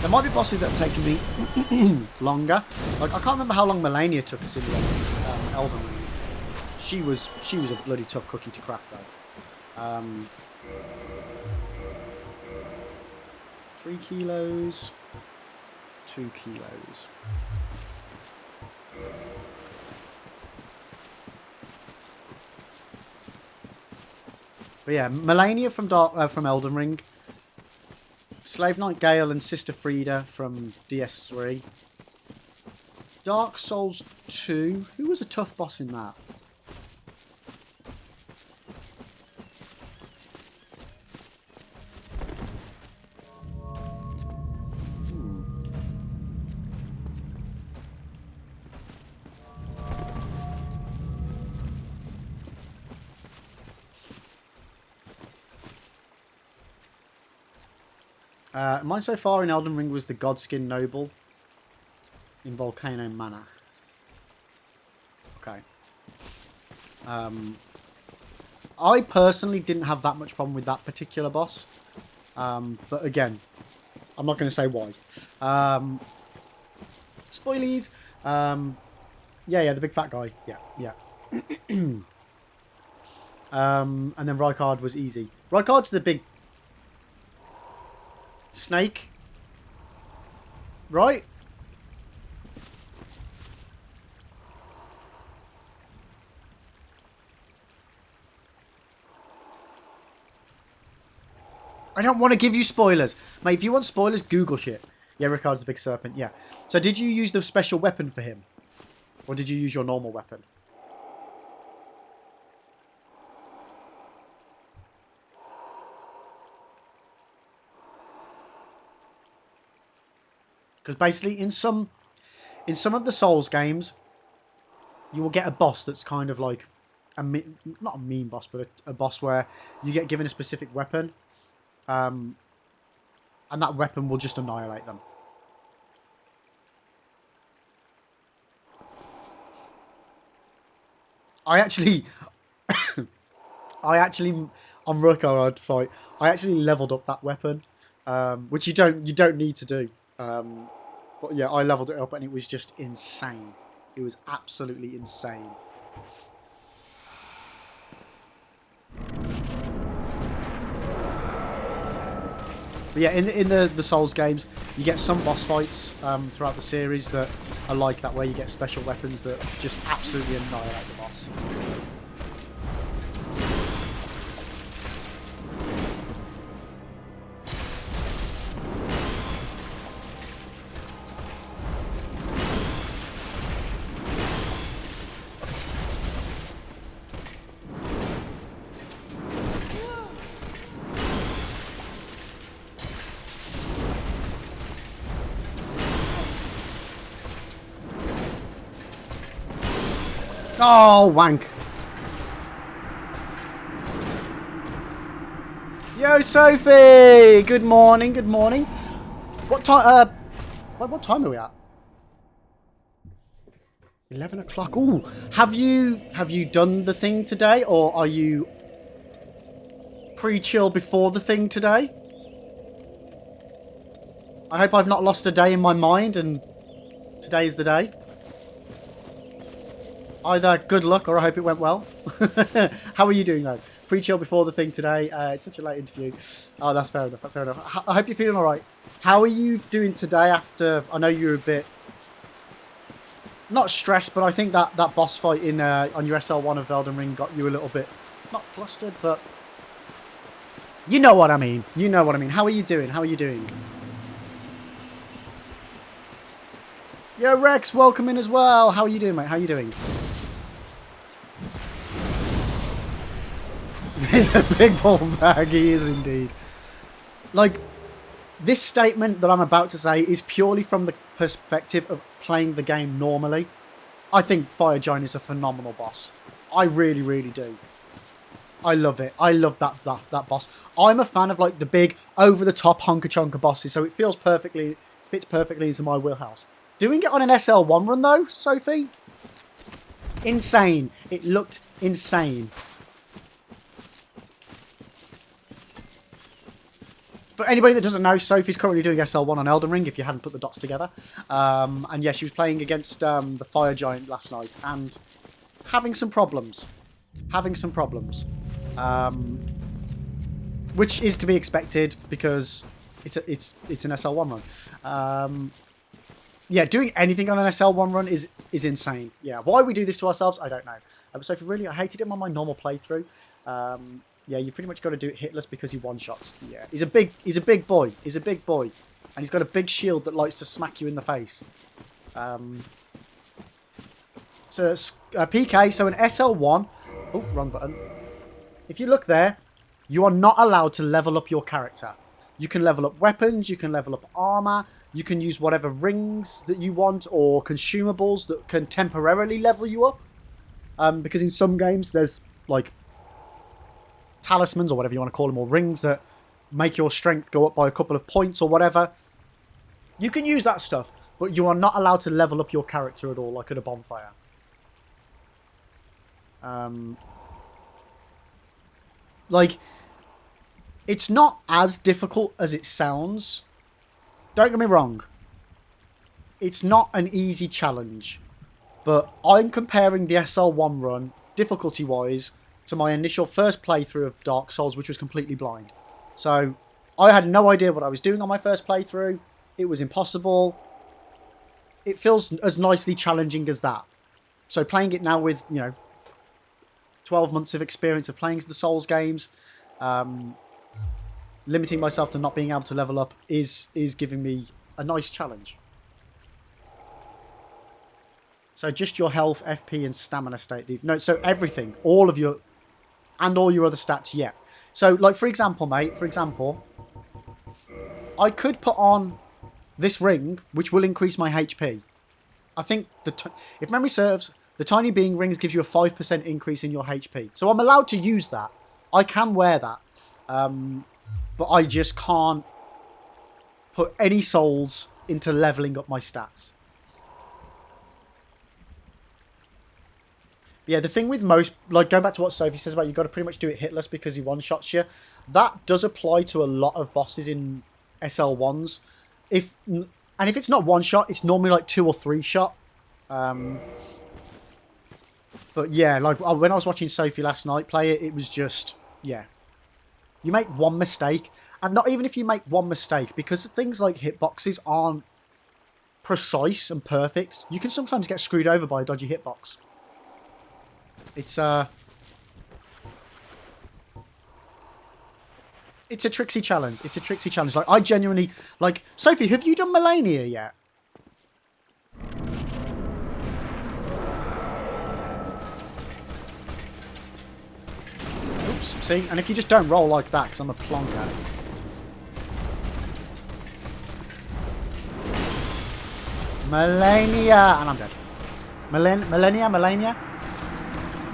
There might be bosses that have taken me longer. Like I can't remember how long Melania took us in the Elden Ring. She was a bloody tough cookie to crack though. 3 kilos, 2 kilos. But yeah, Melania from Elden Ring, Slave Knight Gale and Sister Frieda from DS3, Dark Souls 2. Who was a tough boss in that? Mine so far in Elden Ring was the Godskin Noble in Volcano Manor. Okay. I personally didn't have that much problem with that particular boss. But again, I'm not going to say why. Spoilies. Yeah, the big fat guy. Yeah. And then Rykard was easy. Rykard's the big snake, right? I don't want to give you spoilers. Mate, if you want spoilers, Google shit. Yeah, Rykard's the big serpent, yeah. So did you use the special weapon for him? Or did you use your normal weapon? Because basically, in some of the Souls games, you will get a boss that's kind of like not a mean boss, but a boss where you get given a specific weapon, and that weapon will just annihilate them. I actually on Rykard fight, I actually leveled up that weapon, which you don't need to do. But yeah, I leveled it up and it was just insane. It was absolutely insane. But yeah, in the Souls games, you get some boss fights throughout the series that are like that, where you get special weapons that just absolutely annihilate the boss. Oh, wank. Yo, Sophie! Good morning, good morning. What time, what time are we at? 11 o'clock. Ooh, have you done the thing today, or are you pre-chill before the thing today? I hope I've not lost a day in my mind, and today is the day. Either good luck or I hope it went well. How are you doing though? Pre-chill before the thing today. It's such a late interview. Oh, that's fair enough. That's fair enough. I hope you're feeling all right. How are you doing today after... I know you're a bit... not stressed, but I think that boss fight in on your SL1 of Elden Ring got you a little bit... not flustered, but... you know what I mean. You know what I mean. How are you doing? How are you doing? Yo, Rex, welcome in as well. How are you doing, mate? How are you doing? He's a big ball bag, he is indeed. Like, this statement that I'm about to say is purely from the perspective of playing the game normally. I think Fire Giant is a phenomenal boss. I really, really do. I love it. I love that boss. I'm a fan of like the big, over-the-top honka-chonka bosses, so it fits perfectly into my wheelhouse. Doing it on an SL1 run though, Sophie? Insane. It looked insane. For anybody that doesn't know, Sophie's currently doing SL1 on Elden Ring, if you hadn't put the dots together. And yeah, she was playing against the Fire Giant last night and having some problems. Which is to be expected because it's an SL1 run. Yeah, doing anything on an SL1 run is insane. Yeah, why we do this to ourselves, I don't know. Sophie, really, I hated him on my normal playthrough. Yeah, you pretty much got to do it hitless because he one-shots. Yeah, he's a big boy. He's a big boy. And he's got a big shield that likes to smack you in the face. So, PK, so an SL1... oh, wrong button. If you look there, you are not allowed to level up your character. You can level up weapons, you can level up armor, you can use whatever rings that you want or consumables that can temporarily level you up. Because in some games, there's, like... talismans or whatever you want to call them, or rings that make your strength go up by a couple of points or whatever. You can use that stuff, but you are not allowed to level up your character at all, like at a bonfire. Like, it's not as difficult as it sounds. Don't get me wrong. It's not an easy challenge. But I'm comparing the SL1 run, difficulty-wise, to my initial first playthrough of Dark Souls, which was completely blind. So, I had no idea what I was doing on my first playthrough. It was impossible. It feels as nicely challenging as that. So, playing it now with, 12 months of experience of playing the Souls games, limiting myself to not being able to level up is giving me a nice challenge. So just your health, FP, and stamina state. No, so everything. All your other stats, yeah. So, like, for example, mate, I could put on this ring, which will increase my HP. I think, if memory serves, the tiny being rings gives you a 5% increase in your HP. So I'm allowed to use that. I can wear that. But I just can't put any souls into leveling up my stats. Yeah, the thing with most, like, going back to what Sophie says about you've got to pretty much do it hitless because he one-shots you, that does apply to a lot of bosses in SL1s. If it's not one-shot, it's normally like 2 or 3 shot. But yeah, like, when I was watching Sophie last night play it, it was just, yeah. You make one mistake, and not even if you make one mistake, because things like hitboxes aren't precise and perfect, you can sometimes get screwed over by a dodgy hitbox. It's a tricksy challenge. It's a tricksy challenge. Like, I genuinely... Like, Sophie, have you done Melania yet? Oops, see? And if you just don't roll like that, because I'm a plonker. Melania! And I'm dead. Melania?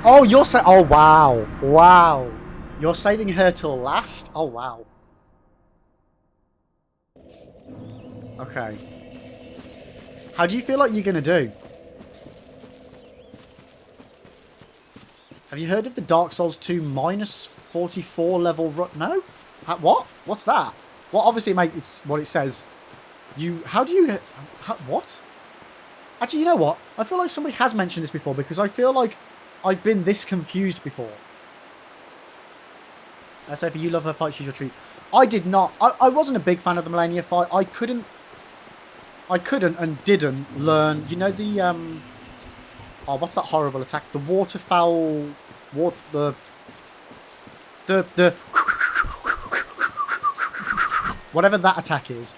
Oh, oh, wow. Wow. You're saving her till last? Oh, wow. Okay. How do you feel like you're going to do? Have you heard of the Dark Souls 2 minus 44 level run? No? What? What's that? Well, obviously, mate, it's what it says. What? Actually, you know what? I feel like somebody has mentioned this before because I feel like I've been this confused before. Sophie, you love her fight, she's your treat. I did not. I wasn't a big fan of the Melania fight. I couldn't and didn't learn. You know the oh, what's that horrible attack? The waterfowl. The whatever that attack is.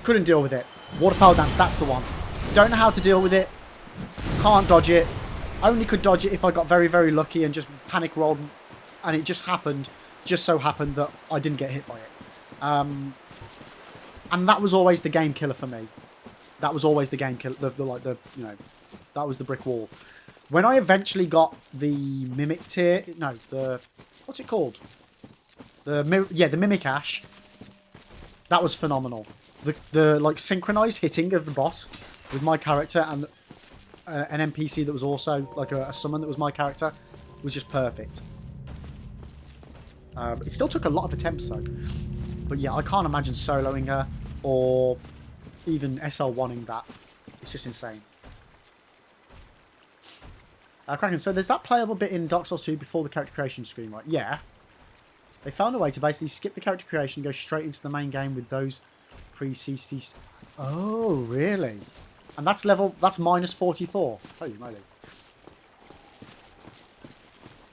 Couldn't deal with it. Waterfowl dance. That's the one. Don't know how to deal with it. Can't dodge it. Only could dodge it if I got very, very lucky and just panic rolled, and it just so happened that I didn't get hit by it. And that was always the game killer for me. That was always the game killer. That was the brick wall. When I eventually got the mimic tier, what's it called? The mimic ash. That was phenomenal. The like synchronized hitting of the boss with my character and an NPC that was also like a summon that was my character was just perfect. It still took a lot of attempts though. But yeah, I can't imagine soloing her or even SL1ing that. It's just insane. Kraken, so there's that playable bit in Dark Souls 2 before the character creation screen, right? Yeah. They found a way to basically skip the character creation and go straight into the main game with those pre-CC... Oh, really? And that's minus 44. Holy moly.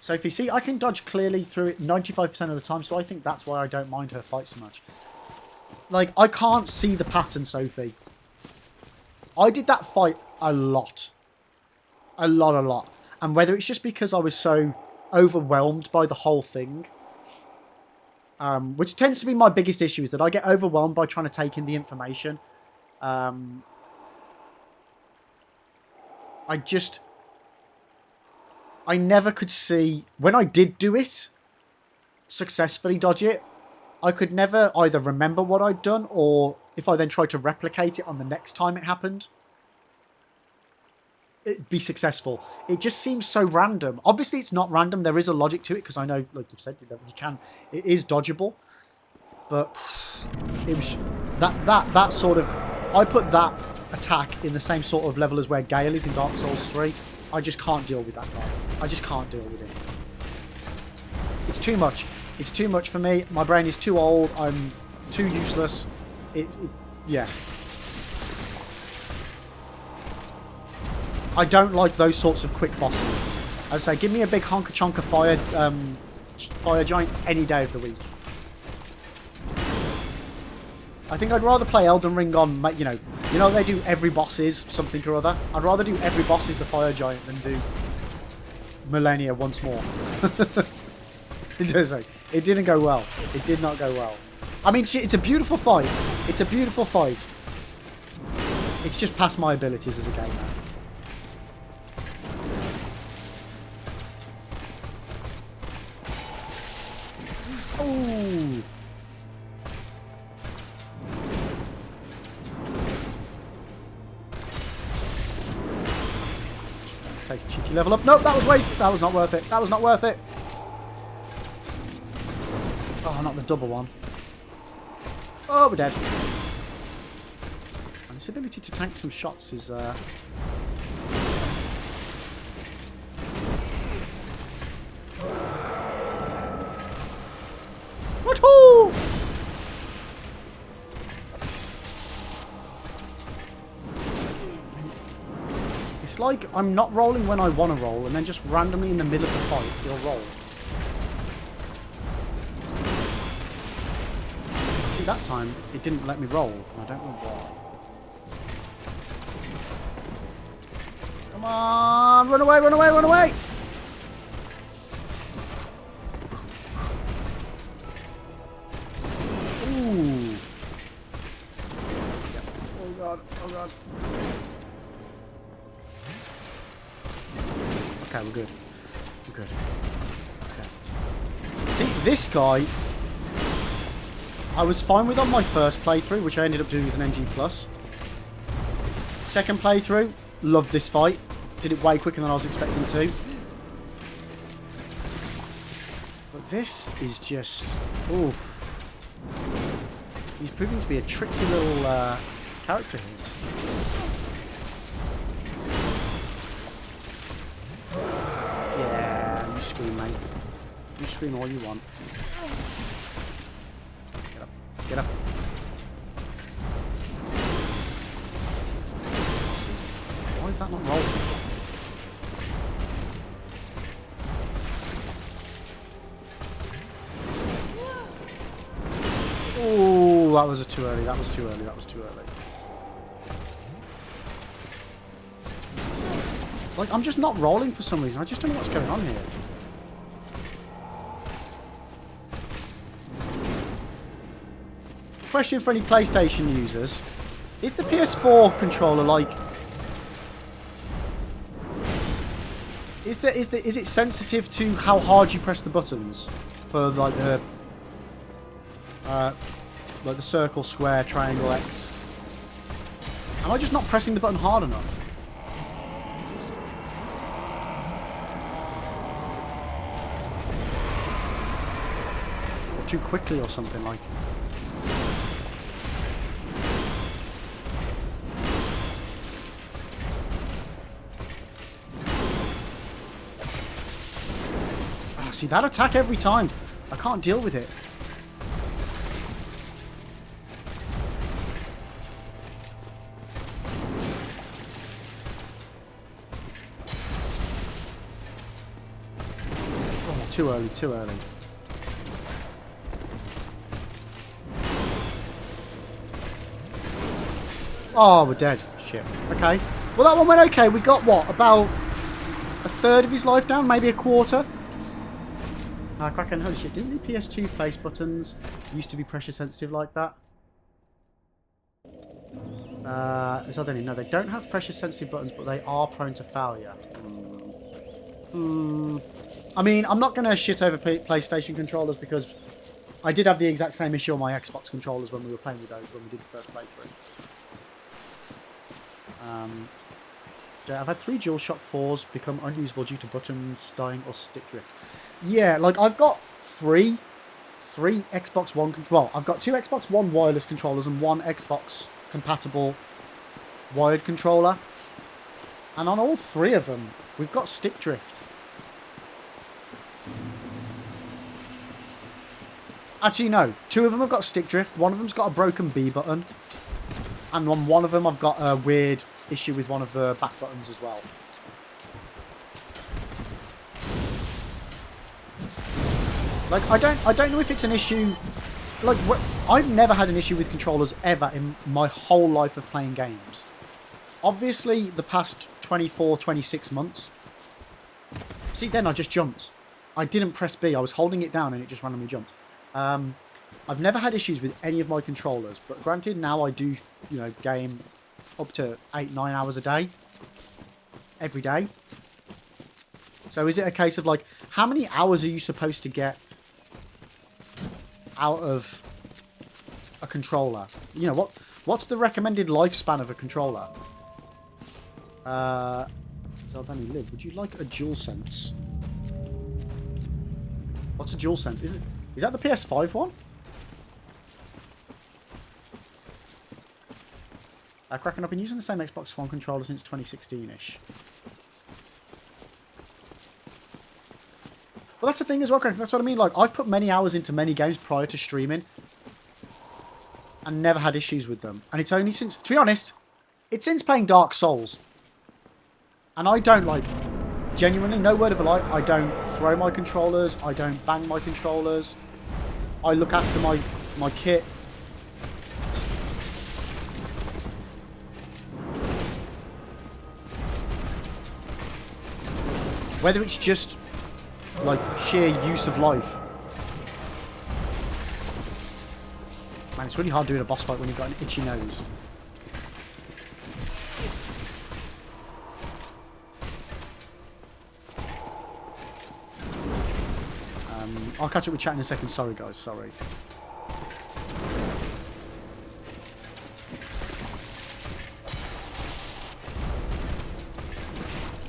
So if you see, I can dodge clearly through it 95% of the time, so I think that's why I don't mind her fight so much. Like, I can't see the pattern, Sophie. I did that fight a lot. A lot. And whether it's just because I was so overwhelmed by the whole thing, which tends to be my biggest issue, is that I get overwhelmed by trying to take in the information. I never could see, when I did do it, successfully dodge it, I could never either remember what I'd done, or if I then tried to replicate it on the next time it happened, it'd be successful. It just seems so random. Obviously, it's not random. There is a logic to it, because I know, like you've said, it is dodgeable. But it was that sort of... I put that attack in the same sort of level as where Gale is in Dark Souls 3. I just can't deal with that guy. I just can't deal with it. It's too much. It's too much for me. My brain is too old. I'm too useless. Yeah. I don't like those sorts of quick bosses. As I say, give me a big honka chonka fire giant any day of the week. I think I'd rather play Elden Ring on, you know they do every boss is something or other. I'd rather do every boss is the fire giant than do Millennia once more. It didn't go well. It did not go well. I mean, it's a beautiful fight. It's a beautiful fight. It's just past my abilities as a gamer. Ooh. Take a cheeky level up. Nope, that was wasted. That was not worth it. That was not worth it. Oh, not the double one. Oh, we're dead. And this ability to tank some shots is... Woohoo! It's like I'm not rolling when I want to roll, and then just randomly in the middle of the fight, you'll roll. See, that time, it didn't let me roll, and I don't know why. Come on! Run away, run away, run away! Ooh. Yep. Oh god, oh god. Okay, we're good. We're good. Okay. See, this guy, I was fine with on my first playthrough, which I ended up doing as an NG+. Second playthrough, loved this fight. Did it way quicker than I was expecting to. But this is just... oof. He's proving to be a tricksy little character here. Yeah, you scream, mate. You scream all you want. Get up. Get up. See, why is that not rolling? Oh, that was too early. That was too early. That was too early. Like, I'm just not rolling for some reason. I just don't know what's going on here. Question for any PlayStation users. Is the PS4 controller like... Is it sensitive to how hard you press the buttons? For like the circle, square, triangle, X. Am I just not pressing the button hard enough? Or too quickly or something like. Ah, see that attack every time. I can't deal with it. Too early, too early. Oh, we're dead. Shit. Okay. Well, that one went okay. We got, what, about a third of his life down? Maybe a quarter? Kraken, holy shit. Didn't the PS2 face buttons used to be pressure sensitive like that? As I don't even know. They don't have pressure sensitive buttons, but they are prone to failure. I mean, I'm not going to shit over PlayStation controllers because I did have the exact same issue on my Xbox controllers when we were playing with those when we did the first playthrough. Yeah, I've had 3 DualShock 4s become unusable due to buttons dying or stick drift. Yeah, like I've got three Xbox One well, I've got 2 Xbox One wireless controllers and 1 Xbox compatible wired controller. And on all 3 of them, we've got stick drift. Actually, no. 2 of them have got stick drift. 1 of them's got a broken B button. And on 1 of them, I've got a weird issue with one of the back buttons as well. Like, I don't know if it's an issue. Like, I've never had an issue with controllers ever in my whole life of playing games. Obviously, the past 24, 26 months. See, then I just jumped. I didn't press B. I was holding it down and it just randomly jumped. I've never had issues with any of my controllers, but granted, now I do, you know, game up to 8-9 hours a day, every day. So is it a case of like, how many hours are you supposed to get out of a controller? You know, what's the recommended lifespan of a controller? Zaldani Liv, would you like a DualSense? What's a DualSense? Is that the PS5 one? Cracking up and using the same Xbox One controller since 2016-ish. Well, that's the thing as well, Craig. That's what I mean. Like, I've put many hours into many games prior to streaming and never had issues with them. And it's only since, to be honest, it's since playing Dark Souls. And I don't, like, genuinely, no word of a lie, I don't throw my controllers, I don't bang my controllers. I look after my kit. Whether it's just, like, sheer use of life. Man, it's really hard doing a boss fight when you've got an itchy nose. I'll catch up with chat in a second. Sorry, guys. Sorry.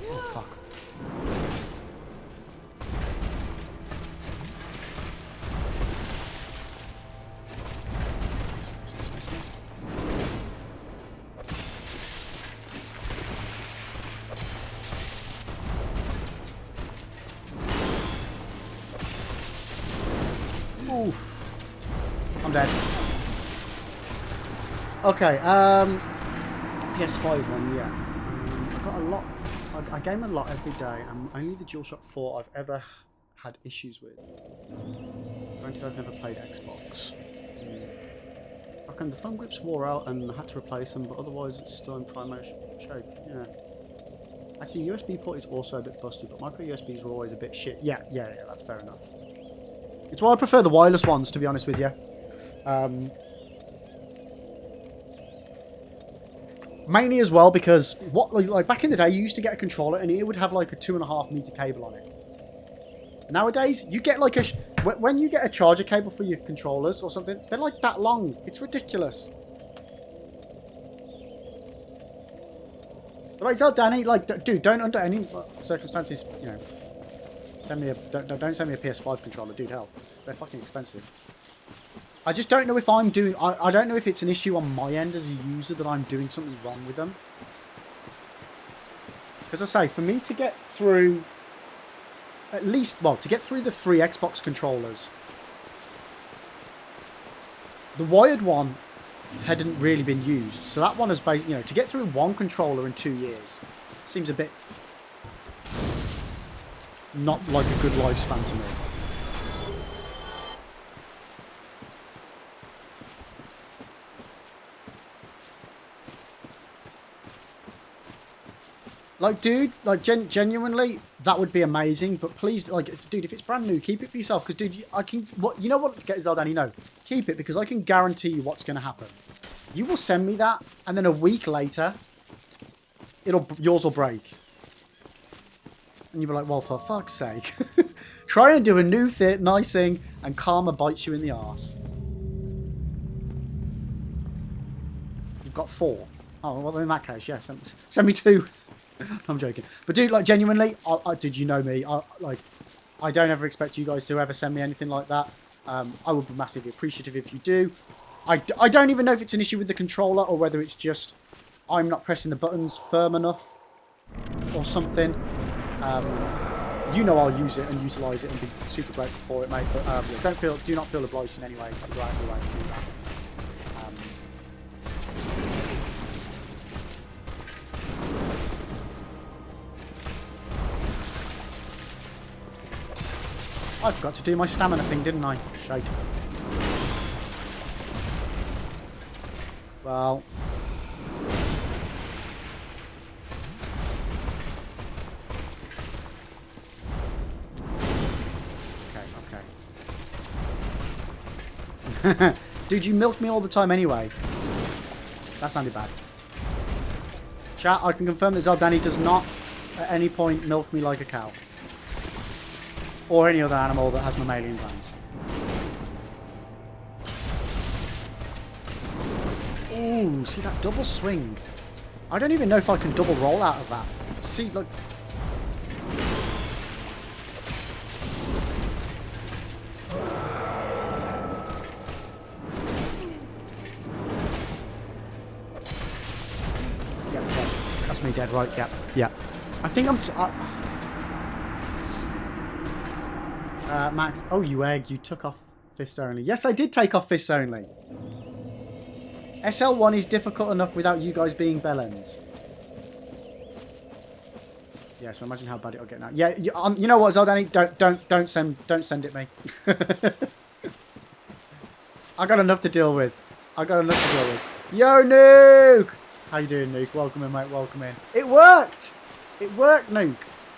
Oh, fuck. Miss. Oof. I'm dead. Okay, PS5 one, yeah. I've got a lot. I game a lot every day, and only the DualShock 4 I've ever had issues with. Granted, I've never played Xbox. Okay, the thumb grips wore out and I had to replace them, but otherwise it's still in primary shape. Yeah. Actually, USB port is also a bit busted, but micro USBs were always a bit shit. Yeah, that's fair enough. It's why I prefer the wireless ones, to be honest with you. Mainly as well because like back in the day, you used to get a controller and it would have like a 2.5 meter cable on it. Nowadays, you get like when you get a charger cable for your controllers or something, they're like that long. It's ridiculous. But like, tell Danny, like, dude, don't under any circumstances, you know, send me don't send me a PS5 controller, dude. Hell, they're fucking expensive. I just don't know if I'm doing. I don't know if it's an issue on my end as a user that I'm doing something wrong with them. Because I say, for me to get through, at least, well, to get through the 3 Xbox controllers, the wired one hadn't really been used. So that one is based, you know, to get through 1 controller in 2 years seems a bit not like a good lifespan to me. Like, dude, like, genuinely, that would be amazing. But please, like, dude, if it's brand new, keep it for yourself. Because, dude, I can, you know what, Zaldani, no. Keep it, because I can guarantee you what's going to happen. You will send me that, and then a week later, yours will break. And you'd be like, well, for fuck's sake. Try and do a new nice thing, and karma bites you in the arse. You've got 4. Oh, well, in that case, yes. Send me 2. I'm joking. But dude, like, genuinely, did you know me? I don't ever expect you guys to ever send me anything like that. I would be massively appreciative if you do. I don't even know if it's an issue with the controller or whether it's just I'm not pressing the buttons firm enough or something. You know I'll use it and utilise it and be super grateful for it, mate. But yeah, do not feel obliged in any way to go out of your way to do that. I forgot to do my stamina thing, didn't I? Shite. Well. Okay. Dude, you milk me all the time anyway. That sounded bad. Chat, I can confirm that Zeldani does not at any point milk me like a cow. Or any other animal that has mammalian glands. Ooh, see that double swing? I don't even know if I can double roll out of that. See, look. Yeah, that's me dead, right? Yeah, yeah. I think I'm... Max, oh, you egg, you took off fists only. Yes, I did take off fists only. SL1 is difficult enough without you guys being bellends. Yeah, so imagine how bad it'll get now. Yeah, you know what, Zeldani? Don't send it me. I got enough to deal with. Yo, Nuke! How you doing, Nuke? Welcome in, mate. Welcome in. It worked. It worked, Nuke.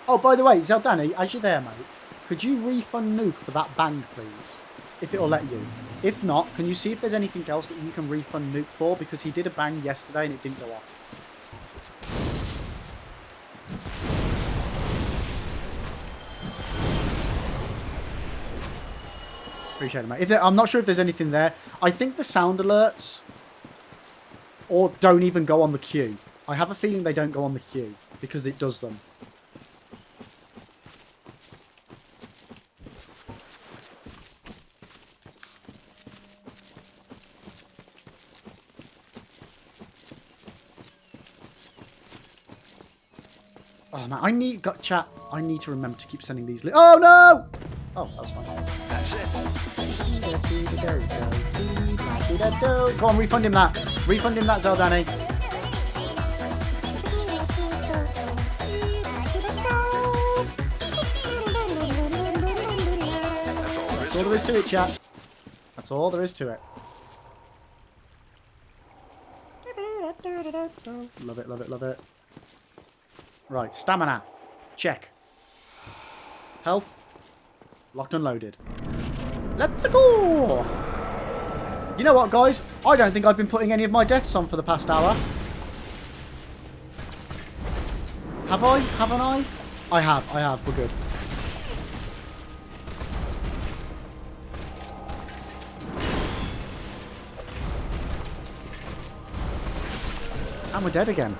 Oh, by the way, Zeldani, as you're there, mate. Could you refund Nuke for that bang, please? If it'll let you. If not, can you see if there's anything else that you can refund Nuke for? Because he did a bang yesterday and it didn't go off. Appreciate it, mate. I'm not sure if there's anything there. I think the sound alerts or don't even go on the queue. I have a feeling they don't go on the queue because it does them. Oh man, I need to remember to keep sending these. Oh no! Oh, that was fine. That's it. Go on, refund him that. Refund him that, Zeldani. That's all there is to it, chat. That's all there is to it. Love it, love it, love it. Right, stamina. Check. Health. Locked and loaded. Let's go! You know what, guys? I don't think I've been putting any of my deaths on for the past hour. Have I? Haven't I? I have. We're good. And we're dead again.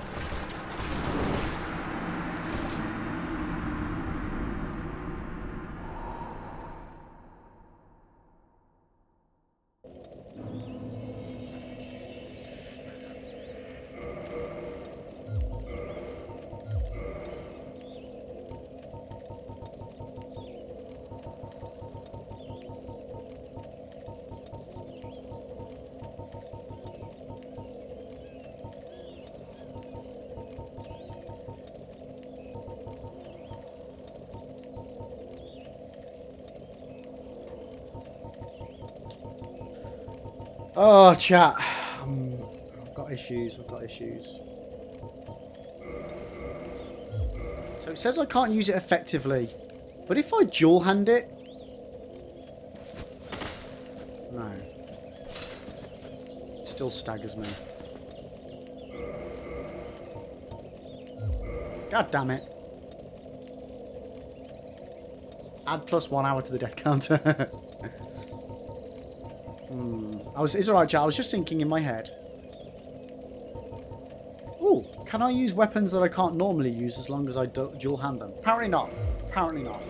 Oh, chat. I've got issues. So it says I can't use it effectively. But if I dual hand it... No. It still staggers me. God damn it. Add plus 1 hour to the death counter. It's alright, chat. I was just thinking in my head. Ooh, can I use weapons that I can't normally use as long as I dual hand them? Apparently not. Apparently not.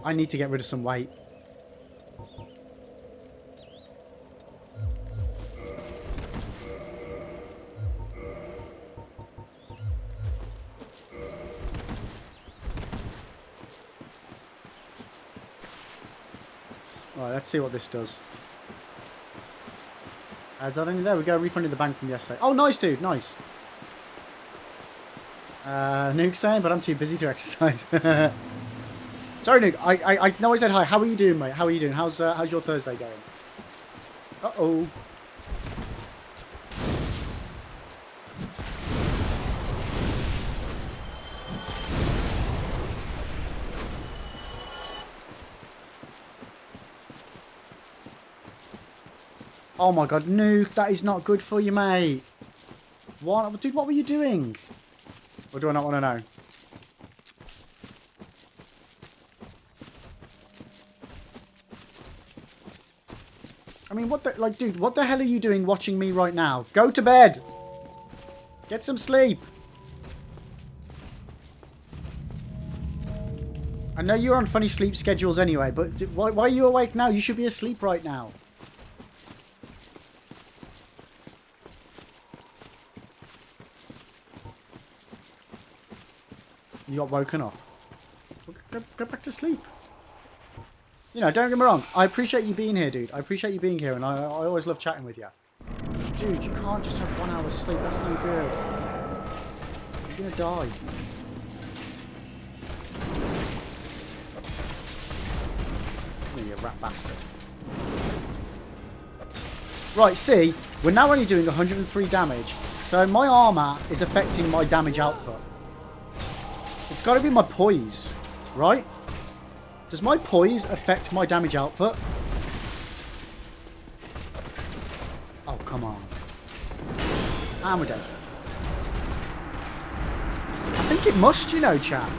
I need to get rid of some weight. Alright, let's see what this does. Is that only there? We go refunded the bank from yesterday. Oh, nice, dude. Nice. Nuke saying, but I'm too busy to exercise. Sorry, Nuke. I know I said hi. How are you doing, mate? How are you doing? How's your Thursday going? Uh-oh. Oh my god, Nuke, that is not good for you, mate. What? Dude, what were you doing? Or do I not want to know? I mean, what the... Like, dude, what the hell are you doing watching me right now? Go to bed! Get some sleep! I know you're on funny sleep schedules anyway, but why are you awake now? You should be asleep right now. You got woken up. Go back to sleep. You know, don't get me wrong. I appreciate you being here, dude. I appreciate you being here, and I always love chatting with you. Dude, you can't just have 1 hour's sleep. That's no good. You're gonna die. Come here, you rat bastard. Right, see, we're now only doing 103 damage, so my armor is affecting my damage output. It's got to be my poise, right? Does my poise affect my damage output? Oh, come on. And we're dead. I think it must, you know, chat.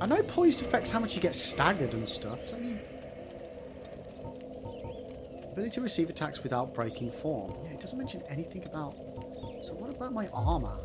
I know poise affects how much you get staggered and stuff. Ability to receive attacks without breaking form. Yeah, it doesn't mention anything about... So what about my armor?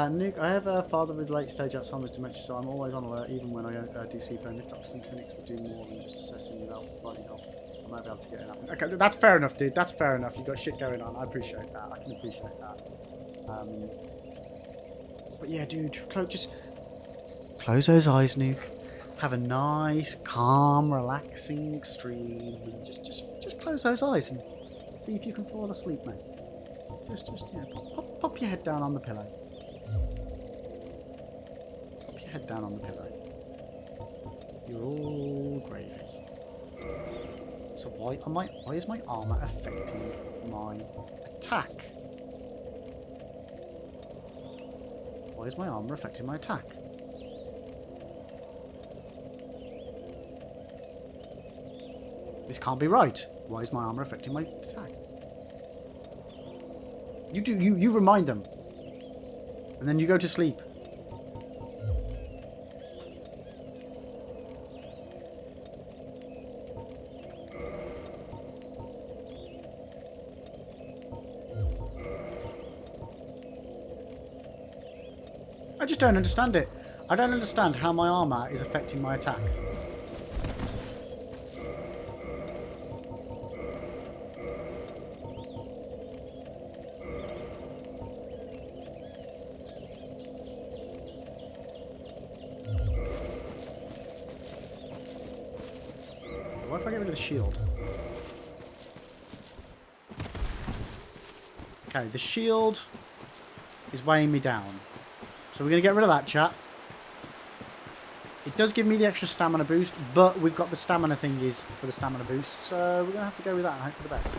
Nuke, I have a father with late-stage Alzheimer's dementia, so I'm always on alert, even when I do see pain. If doctors and clinics would do more than just assessing without providing help, I might be able to get it up. Okay, that's fair enough, dude. That's fair enough. You've got shit going on. I appreciate that. I can appreciate that. But yeah, dude, just close those eyes, Nuke. Have a nice, calm, relaxing stream. And just close those eyes and see if you can fall asleep, mate. Just you know, pop your head down on the pillow. Pop your head down on the pillow. You're all gravy. So why is my armor affecting my attack? Why is my armor affecting my attack? This can't be right. Why is my armor affecting my attack? You remind them. And then you go to sleep. I just don't understand it. I don't understand how my armor is affecting my attack. What if I get rid of the shield? Okay, the shield is weighing me down. So we're going to get rid of that, chat. It does give me the extra stamina boost, but we've got the stamina thingies for the stamina boost. So we're going to have to go with that and hope for the best.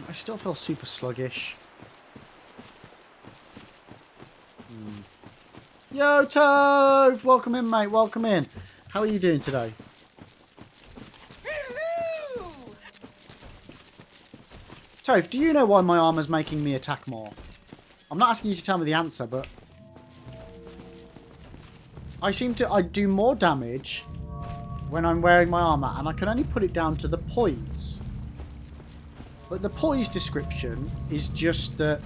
I still feel super sluggish. Yo, Tove! Welcome in, mate. Welcome in. How are you doing today? Hello! Tove, do you know why my armor's making me attack more? I'm not asking you to tell me the answer, but... I do more damage when I'm wearing my armor, and I can only put it down to the poise. But the poise description is just that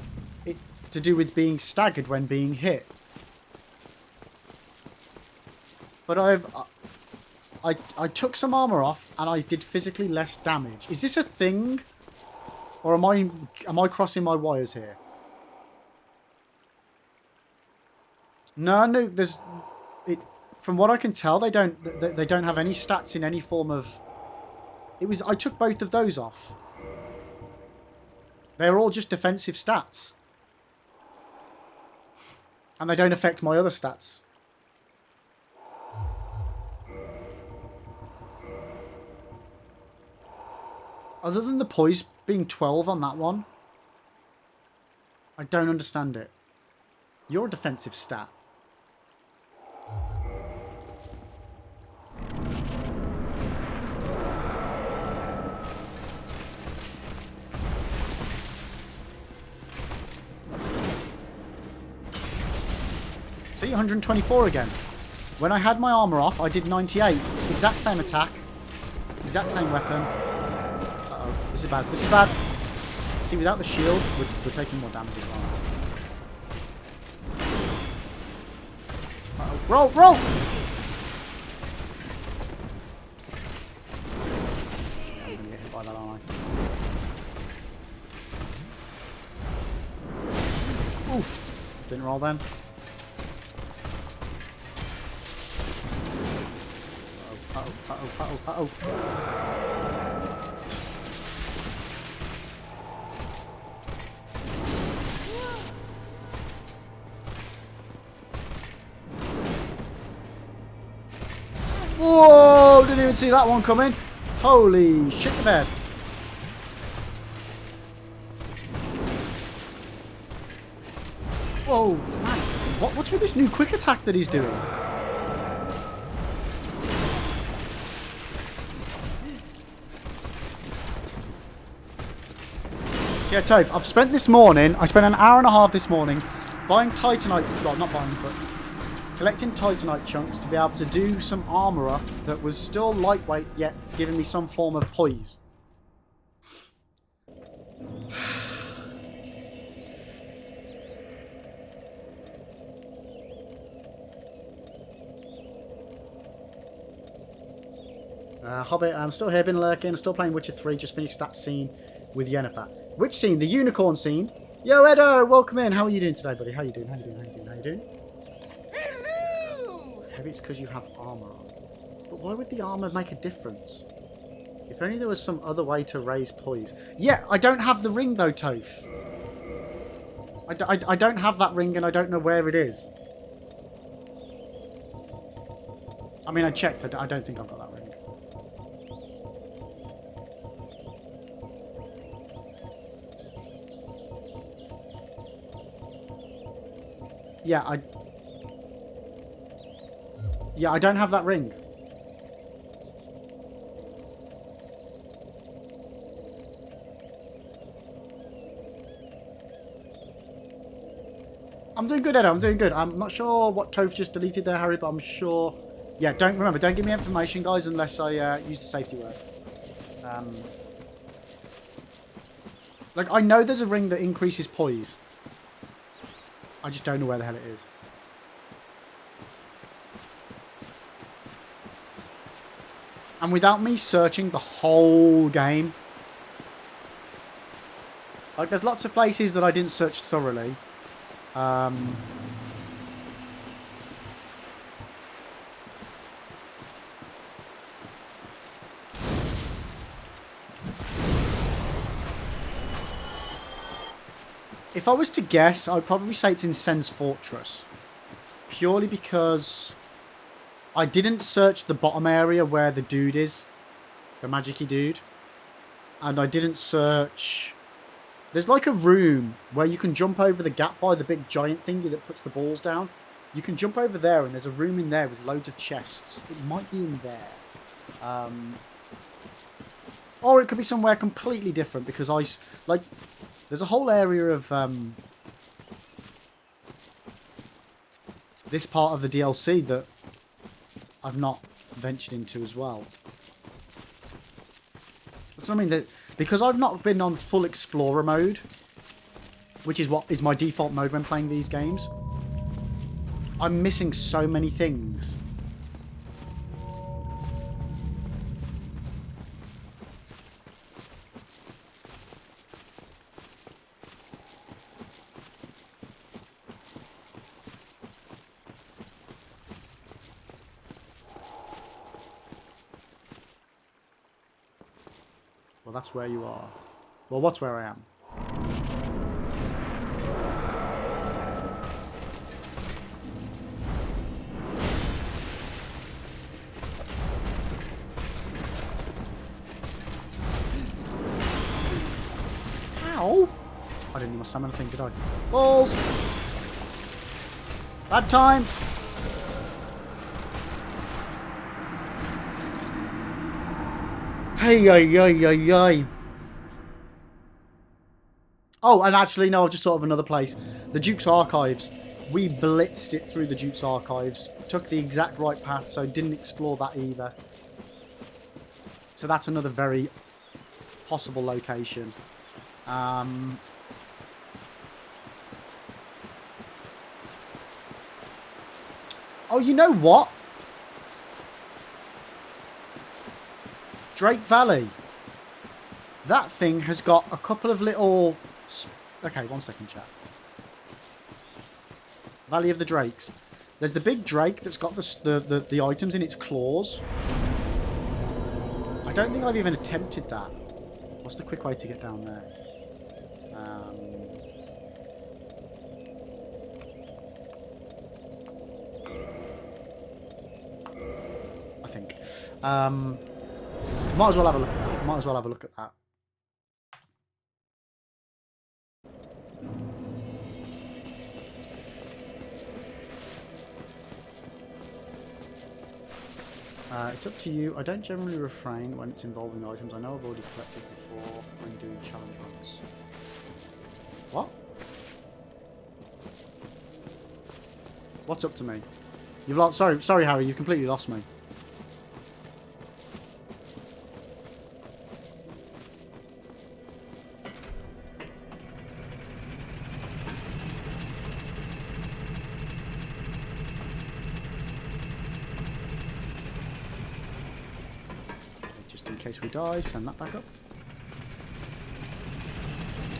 it to do with being staggered when being hit. But I took some armor off and I did physically less damage. Is this a thing, or am I crossing my wires here? No. There's it. From what I can tell, they don't have any stats in any form of. I took both of those off. They're all just defensive stats. And they don't affect my other stats. Other than the poise being 12 on that one, I don't understand it. You're a defensive stat. See, 124 again. When I had my armor off, I did 98. Exact same attack. Exact same weapon. Uh-oh. This is bad. This is bad. See, without the shield, we're taking more damage as well. Uh-oh. Roll! Roll! Yeah, I'm going to get hit by that, aren't I? Oof. Didn't roll then. Uh-oh. Whoa! Didn't even see that one coming. Holy shit the bed. Whoa, man. What's with this new quick attack that he's doing? Yeah, Toph, I've spent I spent an hour and a half this morning buying Titanite, well, not buying, but collecting Titanite chunks to be able to do some armourer that was still lightweight, yet giving me some form of poise. Hobbit, I'm still here, been lurking, still playing Witcher 3, just finished that scene with Yennefer. Which scene? The unicorn scene? Yo, Edo, welcome in. How are you doing today, buddy? How you doing? Hello! Maybe it's because you have armour on. But why would the armour make a difference? If only there was some other way to raise poise. Yeah, I don't have the ring though, Toph. I don't have that ring and I don't know where it is. I mean, I checked. I don't think I've got that ring. Yeah, I don't have that ring. I'm doing good, Edo. I'm doing good. I'm not sure what Toph just deleted there, Harry, but I'm sure... Yeah, don't give me information, guys, unless I use the safety word. Like, I know there's a ring that increases poise. I just don't know where the hell it is. And without me searching the whole game, Like, there's lots of places that I didn't search thoroughly. If I was to guess, I'd probably say it's in Sen's Fortress. Purely because I didn't search the bottom area where the dude is. The magic-y dude. And I didn't search... There's like a room where you can jump over the gap by the big giant thingy that puts the balls down. You can jump over there, and there's a room in there with loads of chests. It might be in there. Or it could be somewhere completely different, because like, there's a whole area of this part of the DLC that I've not ventured into as well. That's what I mean. That because I've not been on full explorer mode, which is what is my default mode when playing these games, I'm missing so many things. Well, that's where you are. Well, what's where I am? Ow! I didn't even summon a thing, did I? Balls! Bad time! Hey, ay. Oh, and actually, no, I've just thought of another place. The Duke's Archives. We blitzed it through the Duke's Archives. Took the exact right path, so didn't explore that either. So that's another very possible location. Oh, you know what? Drake Valley. That thing has got a couple of little... Okay, 1 second, chat. Valley of the Drakes. There's the big drake that's got the items in its claws. I don't think I've even attempted that. What's the quick way to get down there? I think. Might as well have a look at that. Might as well have a look at that. It's up to you. I don't generally refrain when it's involving items I know I've already collected before when doing challenge runs. What? What's up to me? You've lost. Sorry, Harry. You completely lost me. In case we die, send that back up.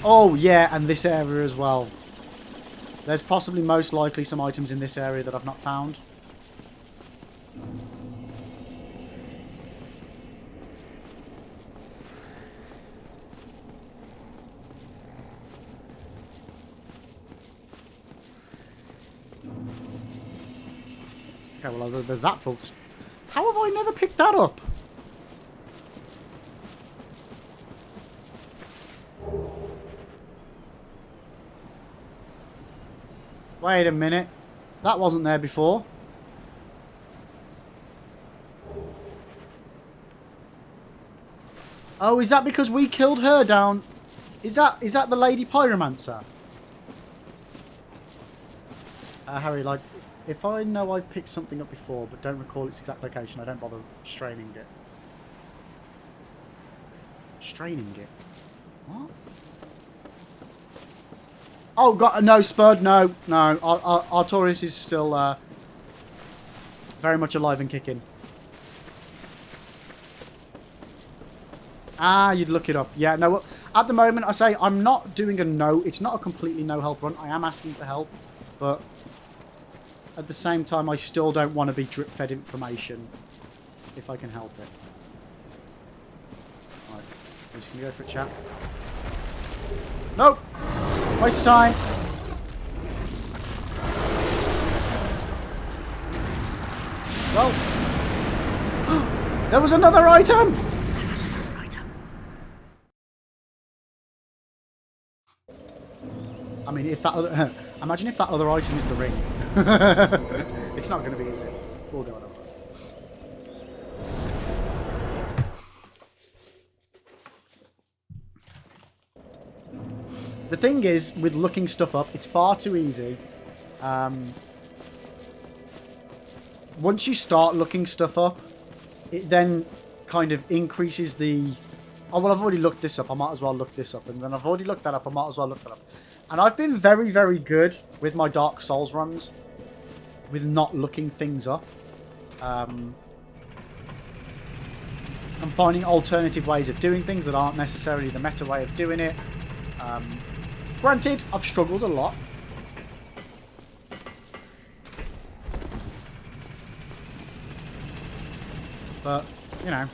Oh yeah, and this area as well. There's possibly most likely some items in this area that I've not found. Okay, well there's that full. How have I never picked that up? Wait a minute. That wasn't there before. Oh, is that because we killed her down? Is that the Lady Pyromancer? Harry, like, if I know I've picked something up before but don't recall its exact location, I don't bother straining it. Straining it? What? Oh, God, no, Spud, no. Artorias is still very much alive and kicking. Ah, you'd look it up. Yeah, no, At the moment, I say I'm not doing a no. It's not a completely no help run. I am asking for help, but at the same time, I still don't want to be drip fed information if I can help it. Right, I'm just gonna go for a chat. Nope, waste of time. Well, there was another item. I mean, if that other, imagine if that other item is the ring. It's not going to be easy. We'll go on. The thing is, with looking stuff up, it's far too easy. Once you start looking stuff up, it then kind of increases the... Oh, well, I've already looked this up. I might as well look this up. And then I've already looked that up. I might as well look that up. And I've been very, very good with my Dark Souls runs with not looking things up. I'm finding alternative ways of doing things that aren't necessarily the meta way of doing it. Granted, I've struggled a lot. But, you know.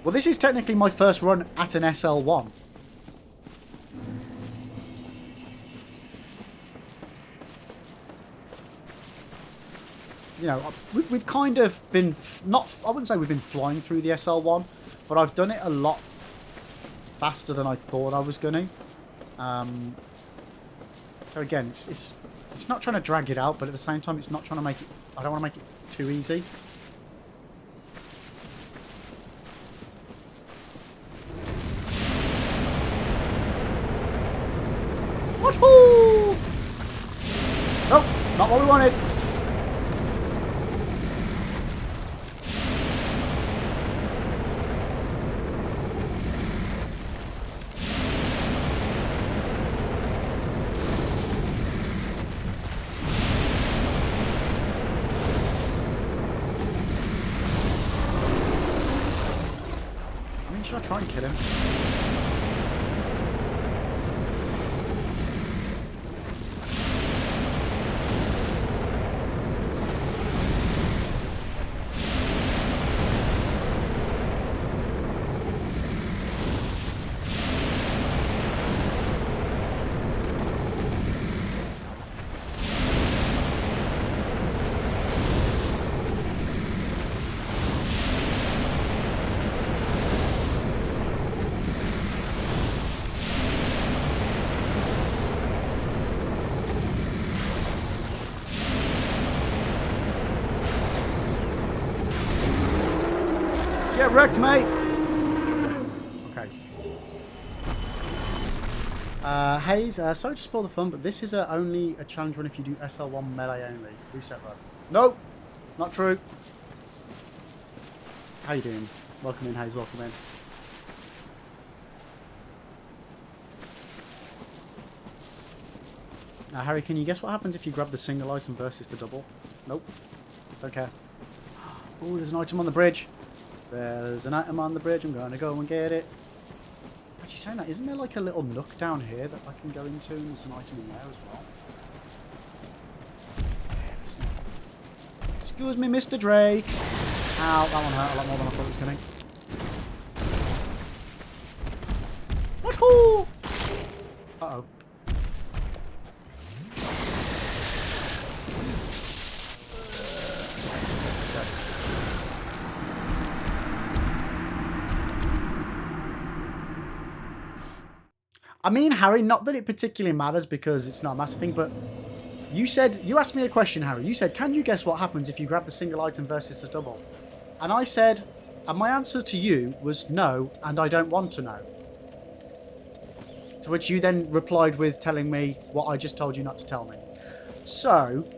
Well, this is technically my first run at an SL1. You know, we've kind of been, I wouldn't say we've been flying through the SL1, but I've done it a lot faster than I thought I was going to. So again, it's not trying to drag it out, but at the same time, it's not trying to make it, I don't want to make it too easy. Woohoo! Nope, not what we wanted. I mean, should I try and kill him? Get wrecked, mate! Okay. Hayes, sorry to spoil the fun, but this is only a challenge run if you do SL1 melee only. Reset run. Nope! Not true. How you doing? Welcome in, Hayes. Welcome in. Now, Harry, can you guess what happens if you grab the single item versus the double? Nope. Don't care. Oh, there's an item on the bridge. There's an item on the bridge. I'm going to go and get it. Actually, saying that, isn't there like a little nook down here that I can go into? And there's an item in there as well. It's there, isn't it? Excuse me, Mr. Drake. Ow, that one hurt a lot more than I thought it was going to. Woohoo! Uh-oh. I mean, Harry, not that it particularly matters because it's not a massive thing, but you asked me a question, Harry. You said, can you guess what happens if you grab the single item versus the double? And I said, and my answer to you was no, and I don't want to know. To which you then replied with telling me what I just told you not to tell me. So,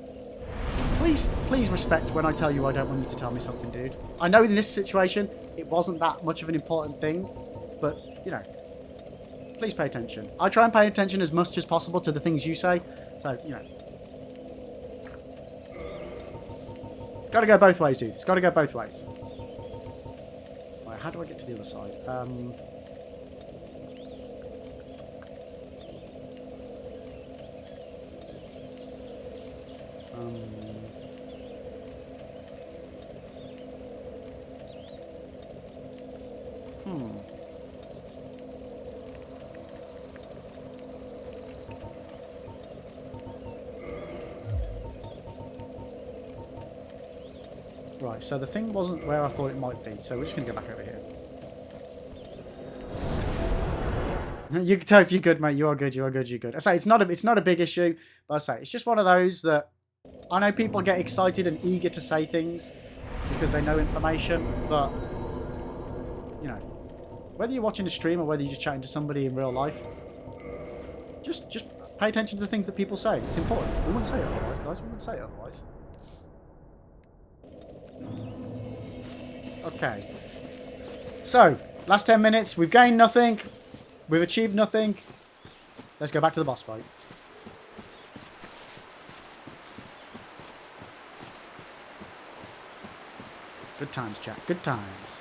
please respect when I tell you I don't want you to tell me something, dude. I know in this situation, it wasn't that much of an important thing, but, you know. Please pay attention. I try and pay attention as much as possible to the things you say. So, you know. It's got to go both ways, dude. It's got to go both ways. how do I get to the other side? Right, so the thing wasn't where I thought it might be, so we're just going to go back over here. You can tell if you're good, mate. You are good, you are good, you're good. I say it's not a big issue, but I say it's just one of those that I know people get excited and eager to say things because they know information, but you know, whether you're watching a stream or whether you're just chatting to somebody in real life, just pay attention to the things that people say. It's important. We wouldn't say it otherwise, guys. We wouldn't say it otherwise. Okay. So, last 10 minutes. We've gained nothing. We've achieved nothing. Let's go back to the boss fight. Good times, chat. Good times.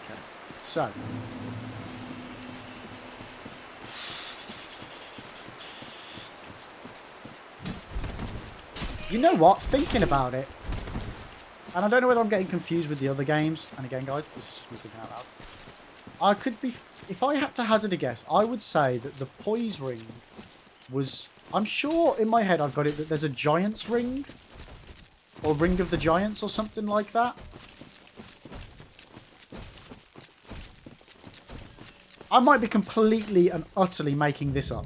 Okay. So. You know what? Thinking about it, and I don't know whether I'm getting confused with the other games. And again, guys, this is just me thinking out loud. I could be, if I had to hazard a guess, I would say that the poise ring was, I'm sure in my head I've got it that there's a giant's ring. Or ring of the giants or something like that. I might be completely and utterly making this up.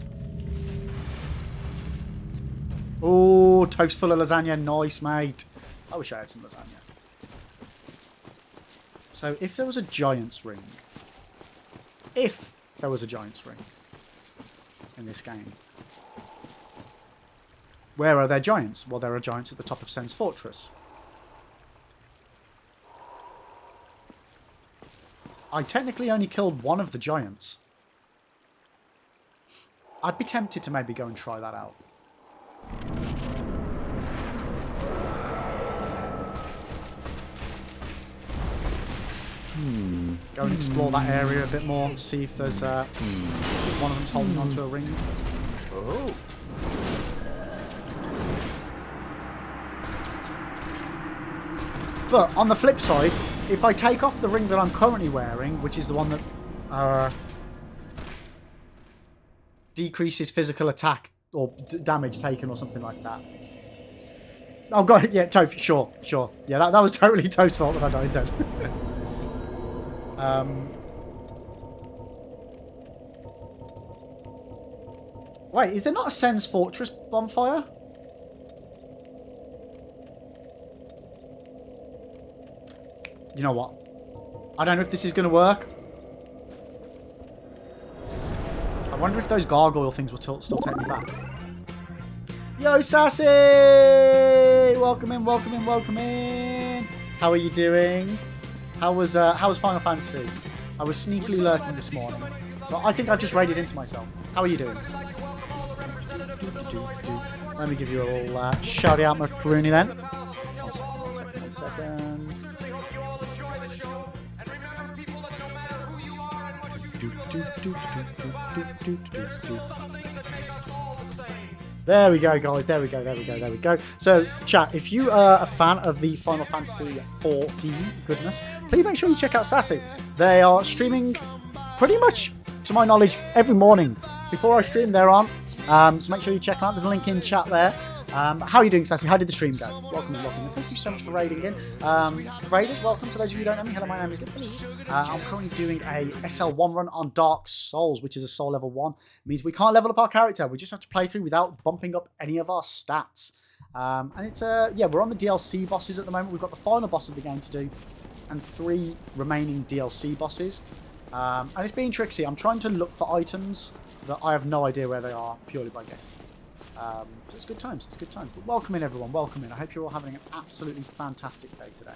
Oh, toast full of lasagna. Nice, mate. I wish I had some lasagna. So, if there was a giant's ring. If there was a giant's ring in this game. Where are there giants? Well, there are giants at the top of Sen's Fortress. I technically only killed one of the giants. I'd be tempted to maybe go and try that out. Go and explore that area a bit more. See if there's I think one of them's holding onto a ring. Oh. But on the flip side, if I take off the ring that I'm currently wearing, which is the one that decreases physical attack or damage taken or something like that. Oh god, yeah, Toph, sure. Yeah, that was totally Toph's fault that I died then. Wait, is there not a Sen's Fortress bonfire? You know what? I don't know if this is going to work. I wonder if those gargoyle things will still take me back. Yo, Sassy! Welcome in, welcome in, welcome in. How are you doing? How was Final Fantasy? I was sneakily lurking this morning. So I think I've just raided into myself. How are you doing? Let me give you a little shout out, Macaroni then. One second. There we go, guys. There we go. So, chat, if you are a fan of the Final Fantasy 14 goodness, please make sure you check out Sassy. They are streaming pretty much, to my knowledge, every morning. Before I stream, they're on. So make sure you check them out. There's a link in chat there. How are you doing, Sassy? How did the stream go? Welcome. Thank you so much for raiding in. Raiders, welcome. For those of you who don't know me, hello, my name is Lee. I'm currently doing a SL1 run on Dark Souls, which is a soul level 1. It means we can't level up our character. We just have to play through without bumping up any of our stats. And it's, yeah, we're on the DLC bosses at the moment. We've got the final boss of the game to do and 3 remaining DLC bosses. And it's being tricksy. I'm trying to look for items that I have no idea where they are, purely by guessing. So it's good times. But welcome in, everyone. Welcome in. I hope you're all having an absolutely fantastic day today.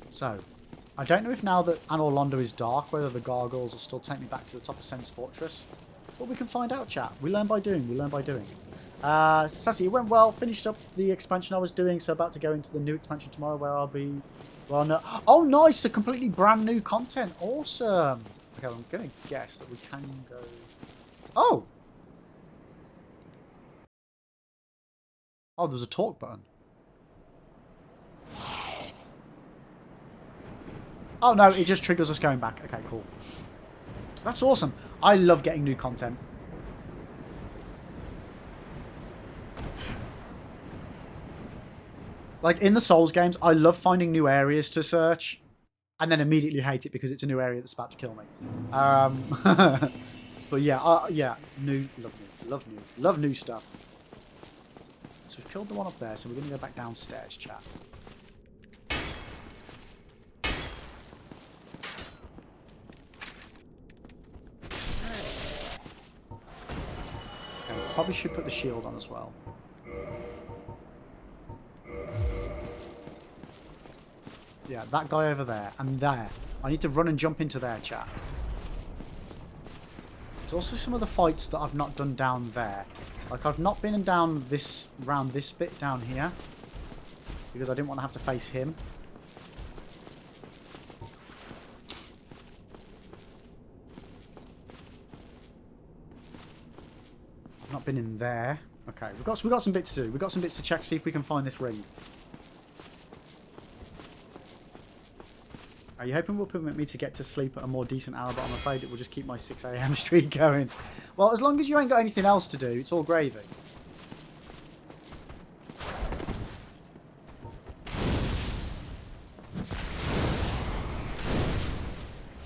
So, I don't know if now that Anor Londo is dark, whether the gargoyles will still take me back to the top of Sen's Fortress. But we can find out, chat. We learn by doing. We learn by doing. Sassy, it went well. Finished up the expansion I was doing, so about to go into the new expansion tomorrow where I'll be... Well, no. Oh, nice. So completely brand new content. Awesome. Okay, I'm going to guess that we can go... Oh! Oh, there's a talk button. Oh, no, it just triggers us going back. Okay, cool. That's awesome. I love getting new content. Like, in the Souls games, I love finding new areas to search and then immediately hate it because it's a new area that's about to kill me. But yeah, yeah, love new stuff. So we've killed the one up there, so we're going to go back downstairs, chat. Okay, probably should put the shield on as well. Yeah, that guy over there, and there. I need to run and jump into there, chat. There's also some of the fights that I've not done down there. Like, I've not been down this, round this bit down here. Because I didn't want to have to face him. I've not been in there. Okay, we've got some bits to do. We've got some bits to check, see if we can find this ring. Are you hoping will permit me to get to sleep at a more decent hour, but I'm afraid it will just keep my 6 AM streak going. Well, as long as you ain't got anything else to do, it's all gravy.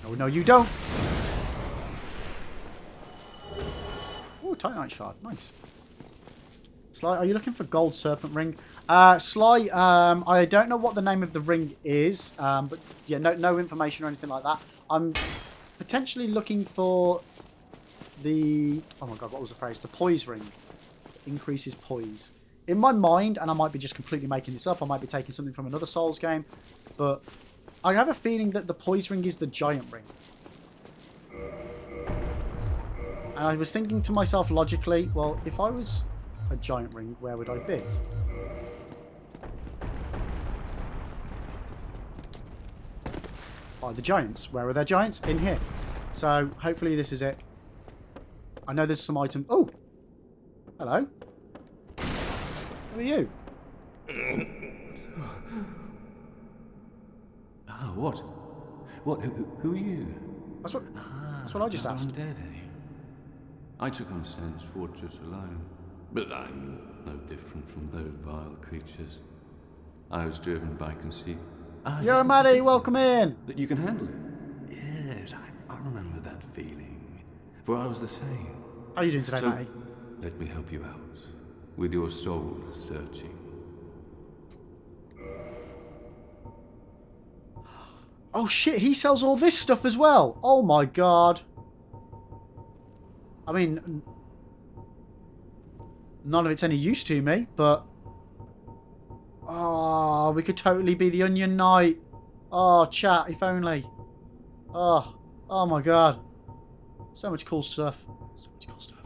Oh, no, you don't. Oh, Titanite shard. Nice. Sly, are you looking for gold serpent ring? Sly, I don't know what the name of the ring is, but yeah, no information or anything like that. I'm potentially looking for the... Oh my god, what was the phrase? The poise ring. Increases poise. In my mind, and I might be just completely making this up, I might be taking something from another Souls game, but I have a feeling that the poise ring is the giant ring. And I was thinking to myself logically, well, if I was a giant ring, where would I be? Oh, the giants. Where are their giants? In here. So, hopefully this is it. I know there's some item... Oh! Hello. Who are you? Ah, what? What? Who are you? That's what I just asked. Undead, eh? I took on Sen's fortress alone, but I'm no different from those vile creatures. I was driven by conceit. Yo, Maddie, welcome in! That you can handle it? Yes, I remember that feeling. For I was the same. How are you doing today, So, Maddie? let me help you out. With your soul searching. Oh shit, he sells all this stuff as well! Oh my god. I mean... None of it's any use to me, but... Oh, we could totally be the Onion Knight. Oh, chat, if only. Oh my god. So much cool stuff. So much cool stuff.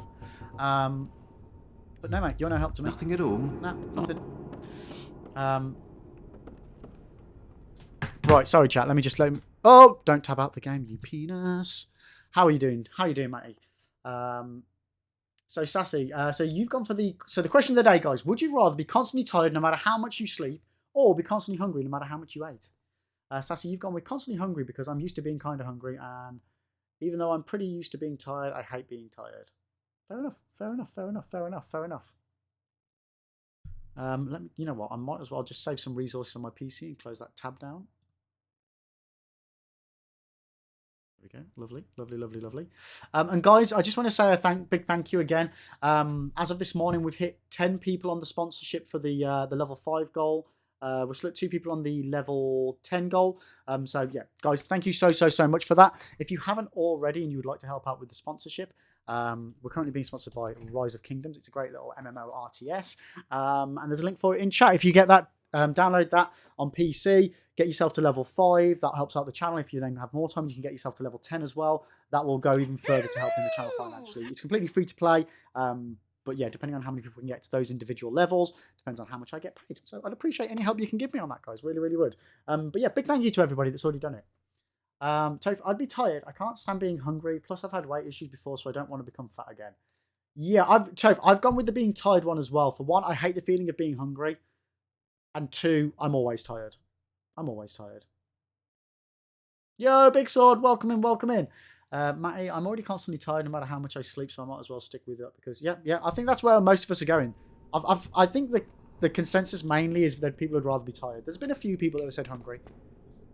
But no, mate, you're no help to me. Nothing at all? Nah, nothing. Right, sorry, chat. Let me just let... Oh, don't tab out the game, you penis. How are you doing? How are you doing, matey? So, Sassy, so you've gone for the... So the question of the day, guys. Would you rather be constantly tired no matter how much you sleep or be constantly hungry no matter how much you ate? Sassy, you've gone with constantly hungry because I'm used to being kind of hungry, and even though I'm pretty used to being tired, I hate being tired. Fair enough, fair enough, fair enough, fair enough, fair enough. Let me, you know what? I might as well just save some resources on my PC and close that tab down. There we go. Lovely, lovely, lovely, lovely. And guys, I just want to say a big thank you again. As of this morning, we've hit 10 people on the sponsorship for the level 5 goal. We've still 2 people on the level 10 goal. So yeah, guys, thank you so much for that. If you haven't already and you would like to help out with the sponsorship, we're currently being sponsored by Rise of Kingdoms. It's a great little MMO RTS. And there's a link for it in chat. If you get that download that on PC. Get yourself to level 5. That helps out the channel. If you then have more time, you can get yourself to level 10 as well. That will go even further to helping the channel financially. It's completely free to play. But yeah, depending on how many people can get to those individual levels, depends on how much I get paid. So I'd appreciate any help you can give me on that, guys. Really, really would. But yeah, big thank you to everybody that's already done it. Toph, I'd be tired. I can't stand being hungry. Plus, I've had weight issues before, so I don't want to become fat again. Yeah, Toph, I've gone with the being tired one as well. For one, I hate the feeling of being hungry. And 2, I'm always tired. I'm always tired. Yo, Big Sword, welcome in, welcome in. Matty, I'm already constantly tired no matter how much I sleep, so I might as well stick with it because, yeah, I think that's where most of us are going. I think the consensus mainly is that people would rather be tired. There's been a few people that have said hungry.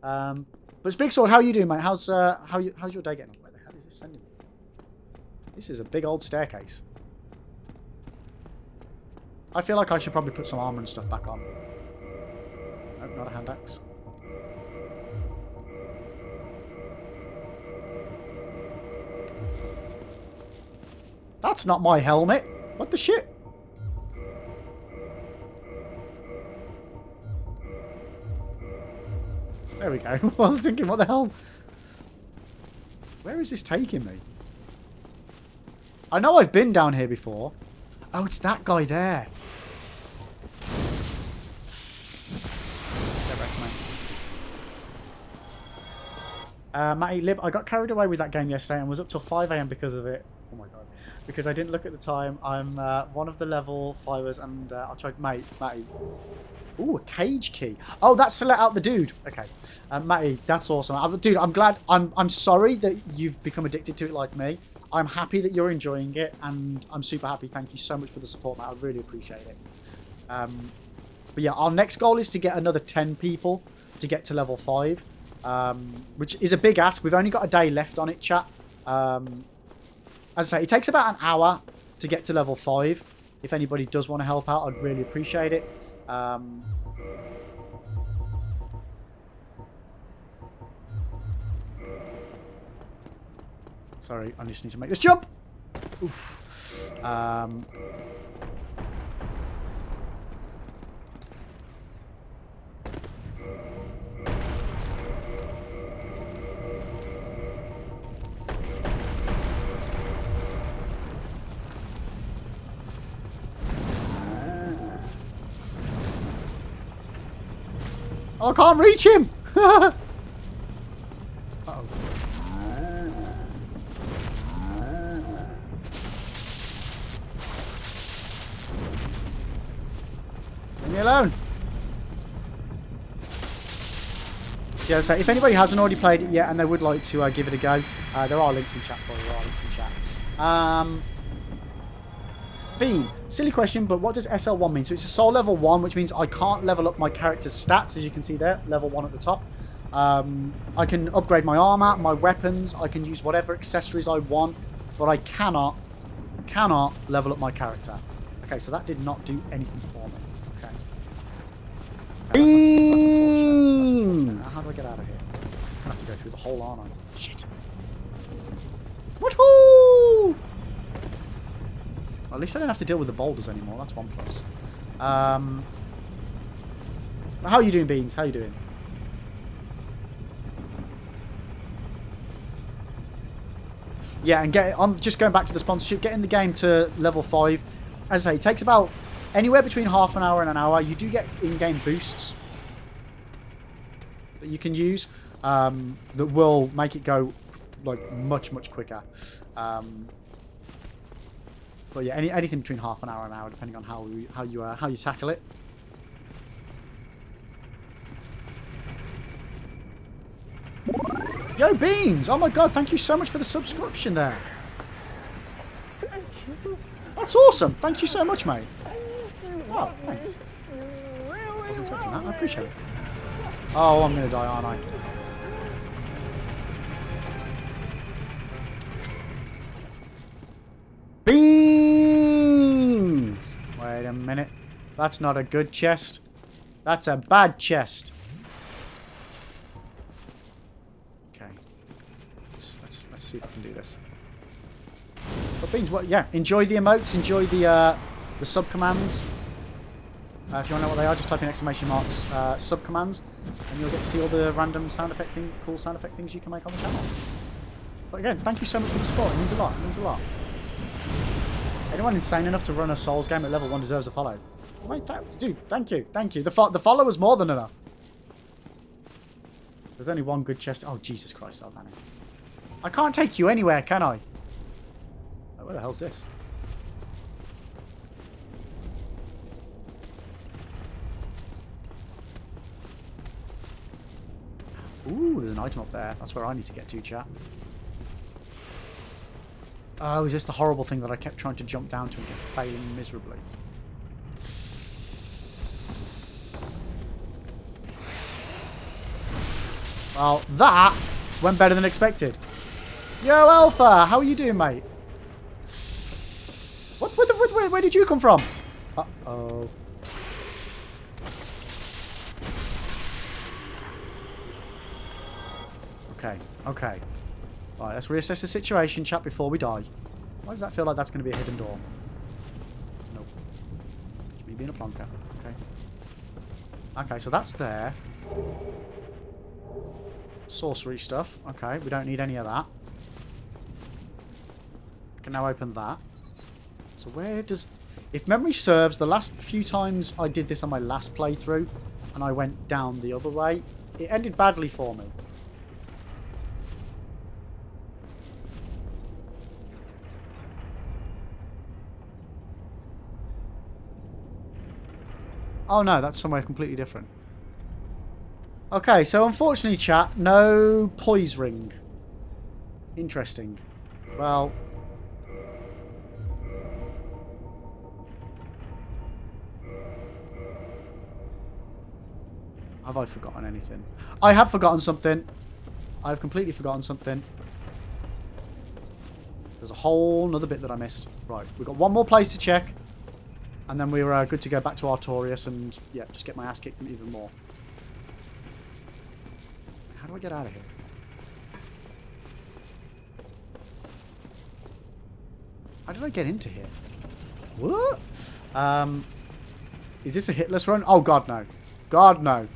But it's Big Sword, how are you doing, mate? How's your day getting on? Where the hell is this sending me? This is a big old staircase. I feel like I should probably put some armor and stuff back on. Nope, not a hand axe. That's not my helmet. What the shit? There we go. I was thinking, what the hell? Where is this taking me? I know I've been down here before. Oh, it's that guy there. Matty Lib, I got carried away with that game yesterday and was up till 5 AM because of it. Oh my god. Because I didn't look at the time. I'm one of the level 5ers and I tried... Matty. Ooh, a cage key. Oh, that's to let out the dude. Okay. Matty, that's awesome. Dude, I'm glad... I'm sorry that you've become addicted to it like me. I'm happy that you're enjoying it and I'm super happy. Thank you so much for the support, Matt. I really appreciate it. But yeah, our next goal is to get another 10 people to get to level 5. Which is a big ask. We've only got a day left on it, chat. As I say, it takes about an hour to get to level 5. If anybody does want to help out, I'd really appreciate it. Sorry, I just need to make this jump. Oof. I can't reach him! Uh-oh. Leave me alone! Yeah, so if anybody hasn't already played it yet and they would like to give it a go, there are links in chat for you. There are links in chat. Bean, silly question, but what does SL1 mean? So it's a soul level 1, which means I can't level up my character's stats, as you can see there, level 1 at the top. I can upgrade my armor, my weapons, I can use whatever accessories I want, but I cannot level up my character. Okay, so that did not do anything for me. Okay. Beans! How do I get out of here? I'm gonna have to go through the hole, aren't I? Shit. Woohoo! Well, at least I don't have to deal with the boulders anymore. That's one plus. How are you doing, Beans? How are you doing? Yeah, and I'm just going back to the sponsorship. Getting the game to level 5. As I say, it takes about anywhere between half an hour and an hour. You do get in-game boosts that you can use that will make it go like much quicker. But yeah, anything between half an hour and an hour, depending on how you tackle it. Yo, Beans! Oh my god, thank you so much for the subscription there. That's awesome. Thank you so much, mate. Oh, thanks. Wasn't expecting that. I appreciate it. Oh, I'm gonna die, aren't I? Beans! Wait a minute. That's not a good chest. That's a bad chest. Okay. Let's see if I can do this. But Beans, what? Yeah, enjoy the emotes. Enjoy the sub commands. If you want to know what they are, just type in exclamation marks sub commands, and you'll get to see all the random cool sound effect things you can make on the channel. But again, thank you so much for the support. It means a lot. It means a lot. Anyone insane enough to run a Souls game at level 1 deserves a follow. Wait, dude, thank you. Thank you. The follow was more than enough. There's only one good chest. Oh, Jesus Christ, Saldanny. I can't take you anywhere, can I? Oh, where the hell's this? Ooh, there's an item up there. That's where I need to get to, chat. Oh, is this the horrible thing that I kept trying to jump down to and kept failing miserably? Well, that went better than expected. Yo, Alpha! How are you doing, mate? What? Where did you come from? Uh-oh. Okay, okay. Right, let's reassess the situation, chat, before we die. Why does that feel like that's going to be a hidden door? Nope. Just me being a plonker. Okay. Okay, so that's there. Sorcery stuff. Okay, we don't need any of that. I can now open that. So where does... If memory serves, the last few times I did this on my last playthrough, and I went down the other way, it ended badly for me. Oh no, that's somewhere completely different. Okay, so unfortunately, chat, no poise ring. Interesting. Well... Have I forgotten anything? I have forgotten something. I've completely forgotten something. There's a whole nother bit that I missed. Right, we've got one more place to check. And then we're good to go back to Artorias and, yeah, just get my ass kicked even more. How do I get out of here? How did I get into here? What? Is this a hitless run? Oh, God, no. God, no.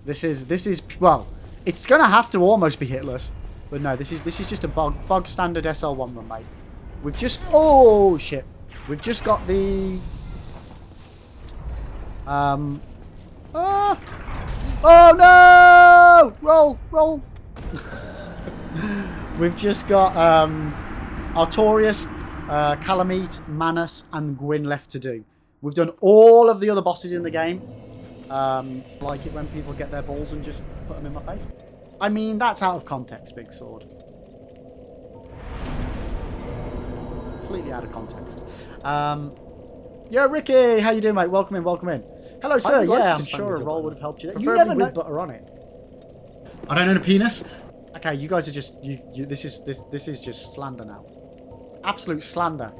This is well, it's gonna have to almost be hitless, but no, this is just a bog standard SL1 run, mate. We've just oh shit, we've just got the oh no, roll. We've just got Artorias, Calamite, Manus, and Gwyn left to do. We've done all of the other bosses in the game. Like it when people get their balls and just put them in my face. I mean, that's out of context, Big Sword. Completely out of context. Yeah, Ricky, how you doing, mate? Welcome in, welcome in. Hello, sir. Yeah, I'm sure a roll would have helped you. You never know. With butter on it. I don't own a penis. Okay, you guys are just this is just slander now. Absolute slander.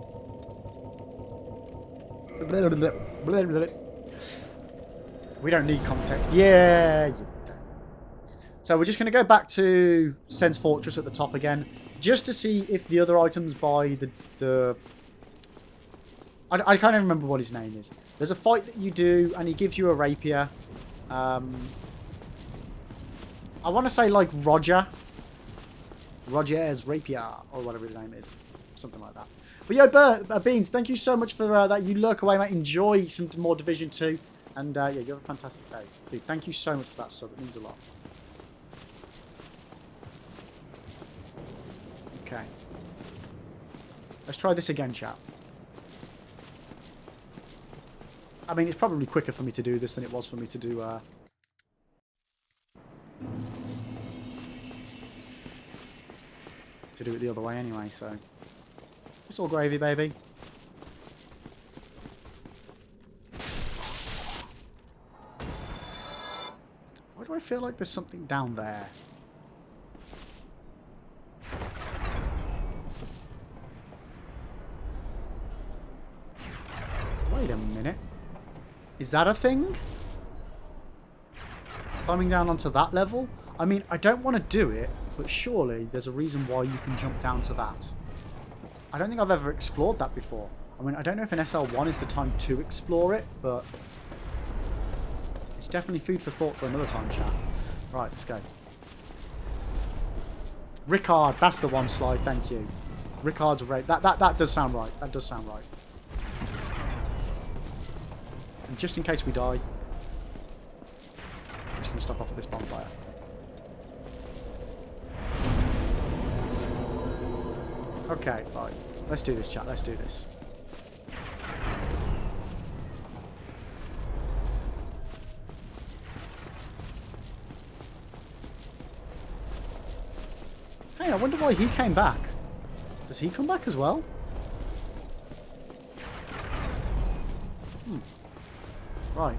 We don't need context. Yeah, you don't. So we're just going to go back to Sen's Fortress at the top again, just to see if the other items by the I can't even remember what his name is. There's a fight that you do, and he gives you a rapier. I want to say like Roger's rapier, or whatever his name is. Something like that. But yo, Beans, thank you so much for that. You lurk away, mate. Enjoy some more Division 2. And yeah, you have a fantastic day. Dude, thank you so much for that sub. It means a lot. Okay. Let's try this again, chat. I mean, it's probably quicker for me to do this than it was for me to do... to do it the other way anyway, so... It's all gravy, baby. Why do I feel like there's something down there? Wait a minute. Is that a thing? Climbing down onto that level? I mean, I don't want to do it, but surely there's a reason why you can jump down to that. I don't think I've ever explored that before. I mean, I don't know if in SL1 is the time to explore it, but it's definitely food for thought for another time, chat. Right, let's go. Rickard, that's the one slide, thank you. Rickard's right. That does sound right. That does sound right. And just in case we die, I'm just going to stop off at this bonfire. Okay, right. Let's do this, chat. Let's do this. Hey, I wonder why he came back. Does he come back as well? Right.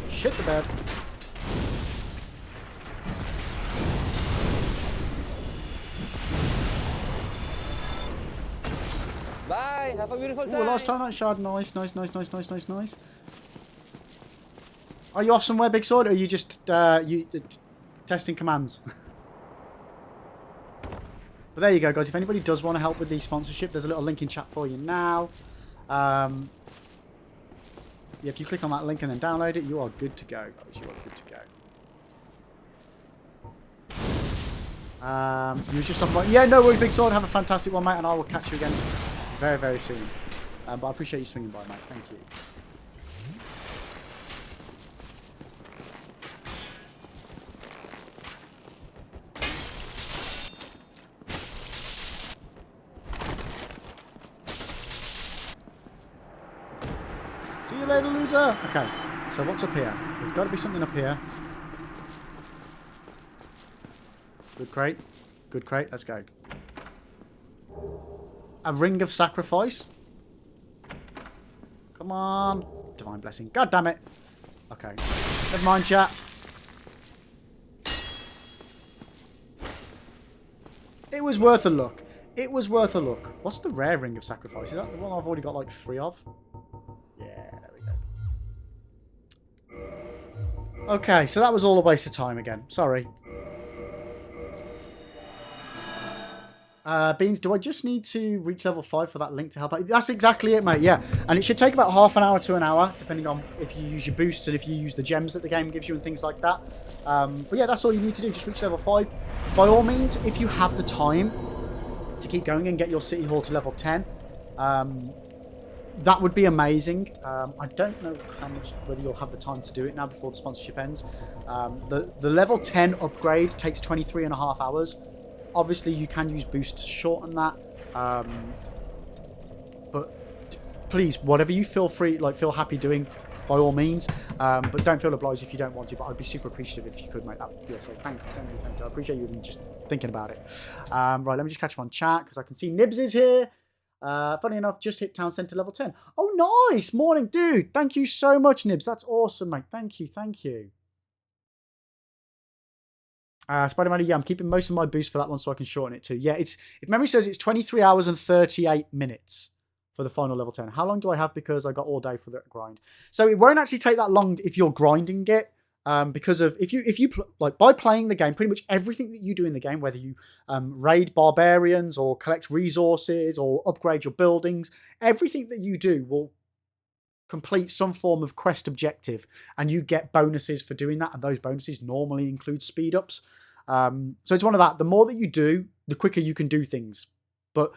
Shit the bed. Bye. Have a beautiful time. Oh, last time night shard. Nice. Are you off somewhere, Big Sword, or are you just testing commands? But there you go, guys. If anybody does want to help with the sponsorship, there's a little link in chat for you now. Yeah, if you click on that link and then download it, you are good to go, guys. You are good to go. You just talking about... Yeah, no worries, Big Sword. Have a fantastic one, mate, and I will catch you again very, very soon. But I appreciate you swinging by, mate. Thank you. See you later, loser. Okay, so what's up here? There's got to be something up here. Good crate. Good crate. Let's go. A ring of sacrifice. Come on. Divine blessing. God damn it. Okay. Never mind, chat. It was worth a look. It was worth a look. What's the rare ring of sacrifice? Is that the one I've already got like 3 of? Yeah, there we go. Okay, so that was all a waste of time again. Sorry. Beans, do I just need to reach level 5 for that link to help out? That's exactly it, mate, yeah. And it should take about half an hour to an hour, depending on if you use your boosts and if you use the gems that the game gives you and things like that. But yeah, that's all you need to do. Just reach level 5. By all means, if you have the time to keep going and get your City Hall to level 10, that would be amazing. I don't know whether you'll have the time to do it now before the sponsorship ends. The level 10 upgrade takes 23.5 hours. Obviously, you can use boosts to shorten that. But please, whatever you feel feel happy doing, by all means. But don't feel obliged if you don't want to. But I'd be super appreciative if you could, mate. Yeah, so thank you. I appreciate you even just thinking about it. Right, let me just catch him on chat because I can see Nibs is here. Funny enough, just hit town centre level 10. Oh, nice! Morning, dude. Thank you so much, Nibs. That's awesome, mate. Thank you. Spider-Man, yeah, I'm keeping most of my boost for that one so I can shorten it too. Yeah, if memory serves, it's 23 hours and 38 minutes for the final level 10. How long do I have because I got all day for the grind? So it won't actually take that long if you're grinding it. Because of if you by playing the game, pretty much everything that you do in the game, whether you raid barbarians or collect resources or upgrade your buildings, everything that you do will complete some form of quest objective, and you get bonuses for doing that. And those bonuses normally include speed ups. So it's one of that. The more that you do, the quicker you can do things. But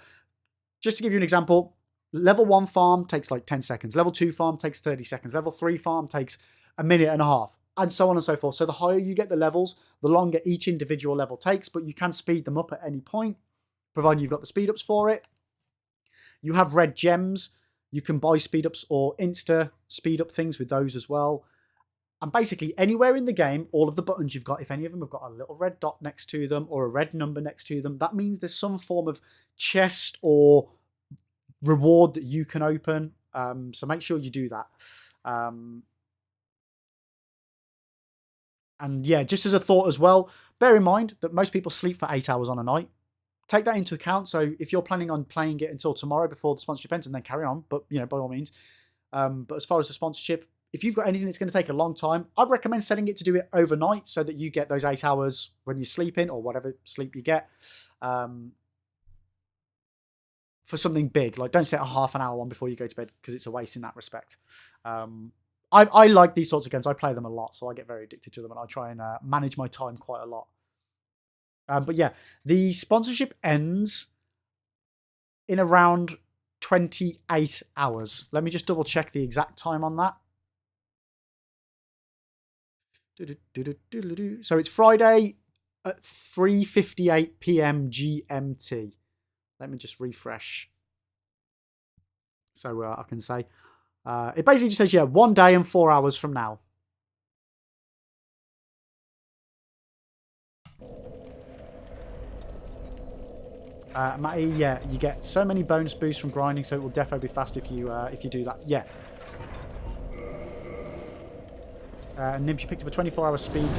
just to give you an example, level 1 farm takes like 10 seconds. Level 2 farm takes 30 seconds. Level 3 farm takes a minute and a half. And so on and so forth. So the higher you get the levels, the longer each individual level takes, but you can speed them up at any point, provided you've got the speed ups for it. You have red gems. You can buy speed ups or insta speed up things with those as well. And basically anywhere in the game, all of the buttons you've got, if any of them have got a little red dot next to them or a red number next to them, that means there's some form of chest or reward that you can open. So make sure you do that. And yeah, just as a thought as well, bear in mind that most people sleep for 8 hours on a night. Take that into account. So if you're planning on playing it until tomorrow before the sponsorship ends, and then carry on, but by all means. But as far as the sponsorship, if you've got anything that's going to take a long time, I'd recommend setting it to do it overnight so that you get those 8 hours when you're sleeping or whatever sleep you get. For something big, like don't set a half an hour one before you go to bed because it's a waste in that respect. I like these sorts of games. I play them a lot, so I get very addicted to them, and I try and manage my time quite a lot. But yeah, the sponsorship ends in around 28 hours. Let me just double check the exact time on that. So it's Friday at 3:58 p.m. GMT. Let me just refresh. So I can say. It basically just says, 1 day and 4 hours from now. Matty, yeah, you get so many bonus boosts from grinding, so it will definitely be faster if you do that. Yeah. Nibs, you picked up a 24-hour speed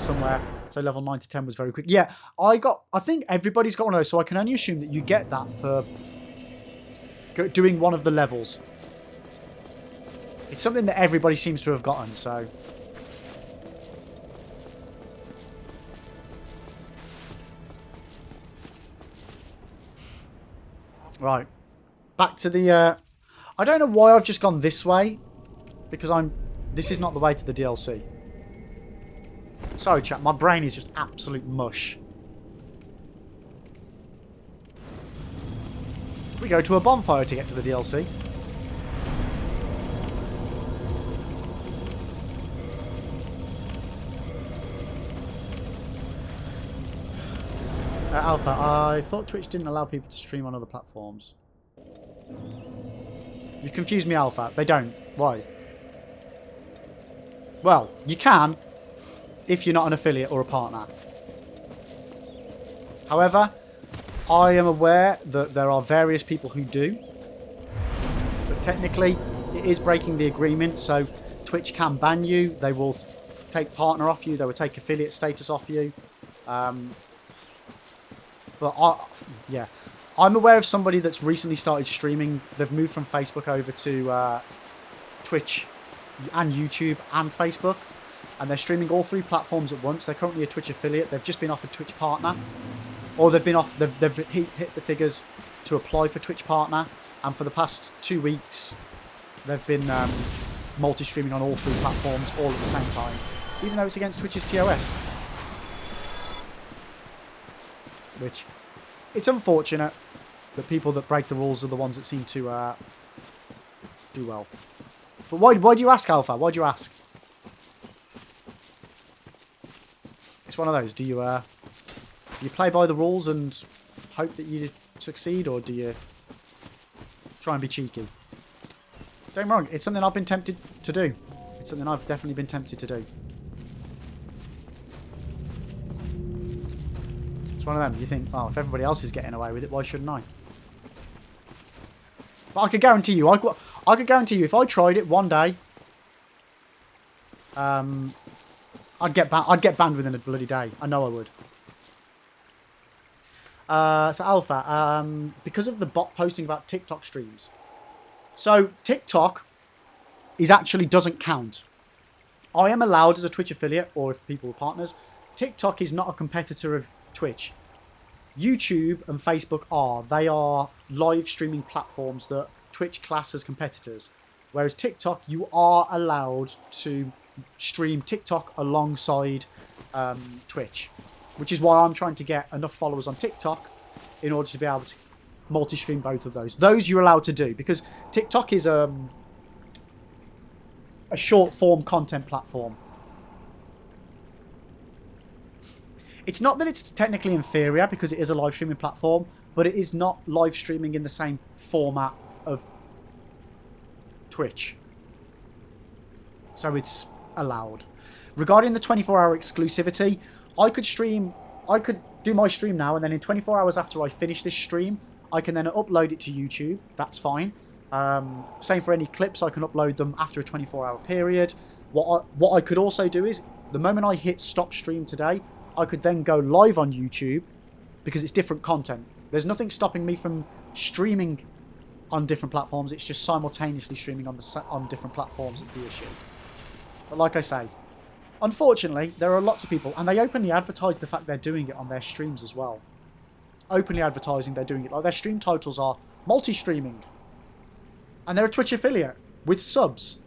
somewhere, so level 9 to 10 was very quick. Yeah, I think everybody's got one of those, so I can only assume that you get that for doing one of the levels. It's something that everybody seems to have gotten, so... Right. Back to the... I don't know why I've just gone this way, because this is not the way to the DLC. Sorry, chat. My brain is just absolute mush. We go to a bonfire to get to the DLC. Alpha, I thought Twitch didn't allow people to stream on other platforms. You confused me, Alpha. They don't. Why? Well, you can if you're not an affiliate or a partner. However, I am aware that there are various people who do. But technically, it is breaking the agreement, so Twitch can ban you. They will take partner off you. They will take affiliate status off you. Yeah. I'm aware of somebody that's recently started streaming. They've moved from Facebook over to Twitch and YouTube and Facebook. And they're streaming all 3 platforms at once. They're currently a Twitch affiliate. They've just been offered Twitch Partner. Or they've hit the figures to apply for Twitch Partner. And for the past 2 weeks, they've been multi-streaming on all 3 platforms all at the same time. Even though it's against Twitch's TOS. Which, it's unfortunate that people that break the rules are the ones that seem to do well. But why do you ask, Alpha? Why do you ask? It's one of those. Do you play by the rules and hope that you succeed, or do you try and be cheeky? Don't get me wrong. It's something I've been tempted to do. It's something I've definitely been tempted to do. One of them. You think, oh, if everybody else is getting away with it, why shouldn't I? But I could guarantee you, I could guarantee you, if I tried it one day, I'd get banned within a bloody day. I know I would. So Alpha, because of the bot posting about TikTok streams. So TikTok actually doesn't count. I am allowed as a Twitch affiliate, or if people are partners. TikTok is not a competitor of Twitch. YouTube and Facebook are. They are live streaming platforms that Twitch class as competitors. Whereas TikTok, you are allowed to stream TikTok alongside Twitch. Which is why I'm trying to get enough followers on TikTok in order to be able to multi-stream both of those. Those you're allowed to do, because TikTok is a short-form content platform. It's not that it's technically inferior because it is a live streaming platform, but it is not live streaming in the same format of Twitch. So it's allowed. Regarding the 24-hour exclusivity, I could do my stream now, and then in 24 hours after I finish this stream, I can then upload it to YouTube. That's fine. Same for any clips, I can upload them after a 24-hour period. What I could also do is, the moment I hit stop stream today, I could then go live on YouTube because it's different content. There's nothing stopping me from streaming on different platforms. It's just simultaneously streaming on different platforms is the issue. But like I say, unfortunately, there are lots of people, and they openly advertise the fact they're doing it on their streams as well. Openly advertising they're doing it. Like their stream titles are multi-streaming. And they're a Twitch affiliate with subs.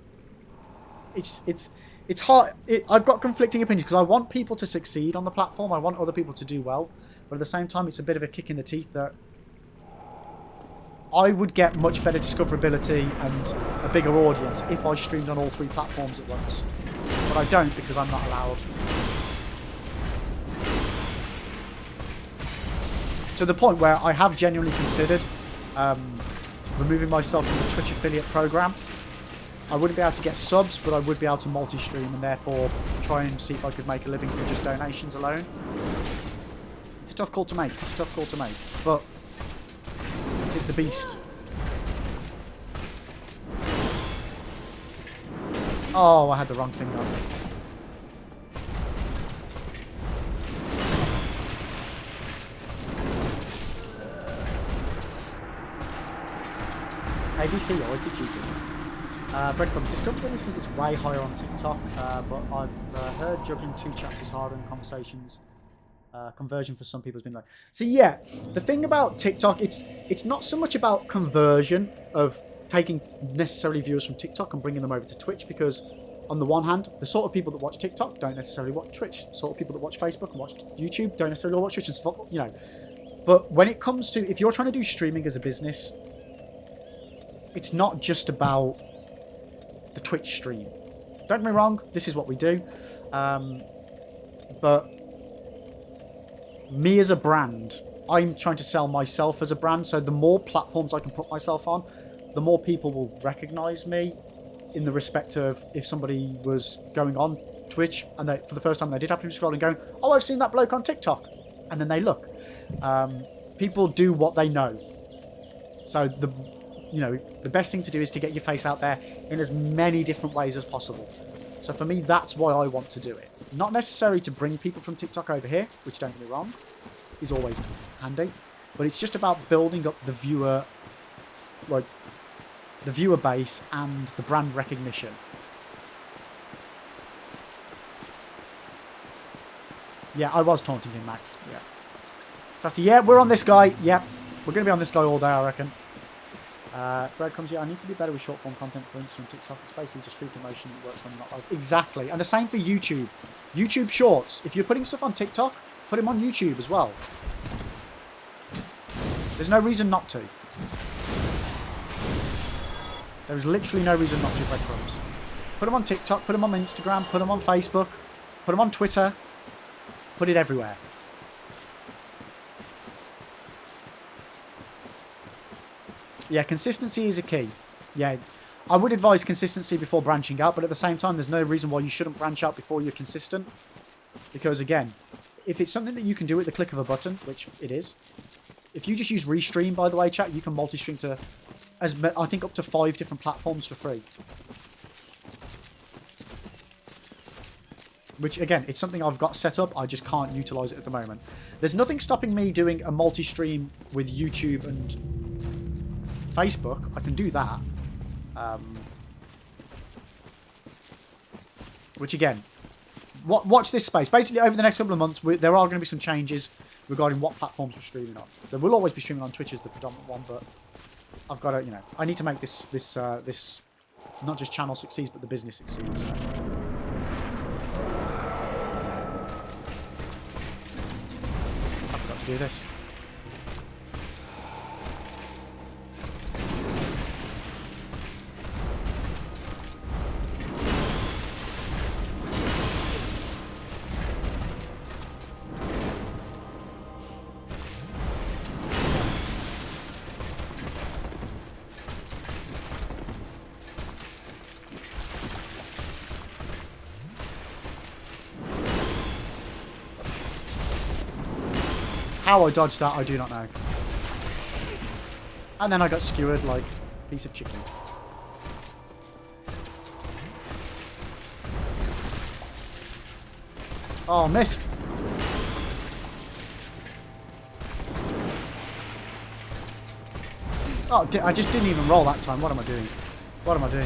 It's hard. I've got conflicting opinions because I want people to succeed on the platform. I want other people to do well. But at the same time, it's a bit of a kick in the teeth that I would get much better discoverability and a bigger audience if I streamed on all 3 platforms at once. But I don't because I'm not allowed. To the point where I have genuinely considered removing myself from the Twitch affiliate program. I wouldn't be able to get subs, but I would be able to multi-stream and therefore try and see if I could make a living from just donations alone. It's a tough call to make. It's a tough call to make. But it's the beast. Oh, I had the wrong thing on. ABC always be cheeky. Breadcrumbs. Discoverability is way higher on TikTok, but I've heard juggling 2 chats is harder in conversations. Conversion for some people has been like... So yeah, the thing about TikTok, it's not so much about conversion of taking necessarily viewers from TikTok and bringing them over to Twitch, because on the one hand, the sort of people that watch TikTok don't necessarily watch Twitch. The sort of people that watch Facebook and watch YouTube don't necessarily watch Twitch and stuff, you know. But when it comes to... If you're trying to do streaming as a business, it's not just about the Twitch stream. Don't get me wrong, this is what we do. But me as a brand, I'm trying to sell myself as a brand, so the more platforms I can put myself on, the more people will recognise me in the respect of if somebody was going on Twitch and they, for the first time they did happen to be scrolling going, oh, I've seen that bloke on TikTok, and then they look. People do what they know. So the best thing to do is to get your face out there in as many different ways as possible. So for me, that's why I want to do it. Not necessarily to bring people from TikTok over here, which, don't get me wrong, is always handy. But it's just about building up the viewer, like, the viewer base and the brand recognition. Yeah, I was taunting him, Max. Yeah. Sassy, yeah, we're on this guy. Yep. We're going to be on this guy all day, I reckon. Breadcrumbs, yeah, I need to be better with short form content for Insta and TikTok. It's basically just free promotion that works when you're not live. Exactly. And the same for YouTube. YouTube Shorts. If you're putting stuff on TikTok, put them on YouTube as well. There's no reason not to. There's literally no reason not to, Breadcrumbs. Put them on TikTok, put them on Instagram, put them on Facebook, put them on Twitter. Put it everywhere. Yeah, consistency is a key. Yeah, I would advise consistency before branching out, but at the same time, there's no reason why you shouldn't branch out before you're consistent. Because again, if it's something that you can do at the click of a button, which it is, if you just use Restream, by the way, chat, you can multi-stream to, I think, up to 5 different platforms for free. Which, again, it's something I've got set up, I just can't utilise it at the moment. There's nothing stopping me doing a multi-stream with YouTube and Facebook. I can do that. Which, again, watch this space. Basically, over the next couple of months, there are going to be some changes regarding what platforms we're streaming on. There will always be streaming on Twitch as the predominant one, but I've got to, I need to make this not just channel succeeds, but the business succeeds. So. I forgot to do this. How I dodged that, I do not know. And then I got skewered like a piece of chicken. Oh, missed. Oh, I just didn't even roll that time. What am I doing? What am I doing?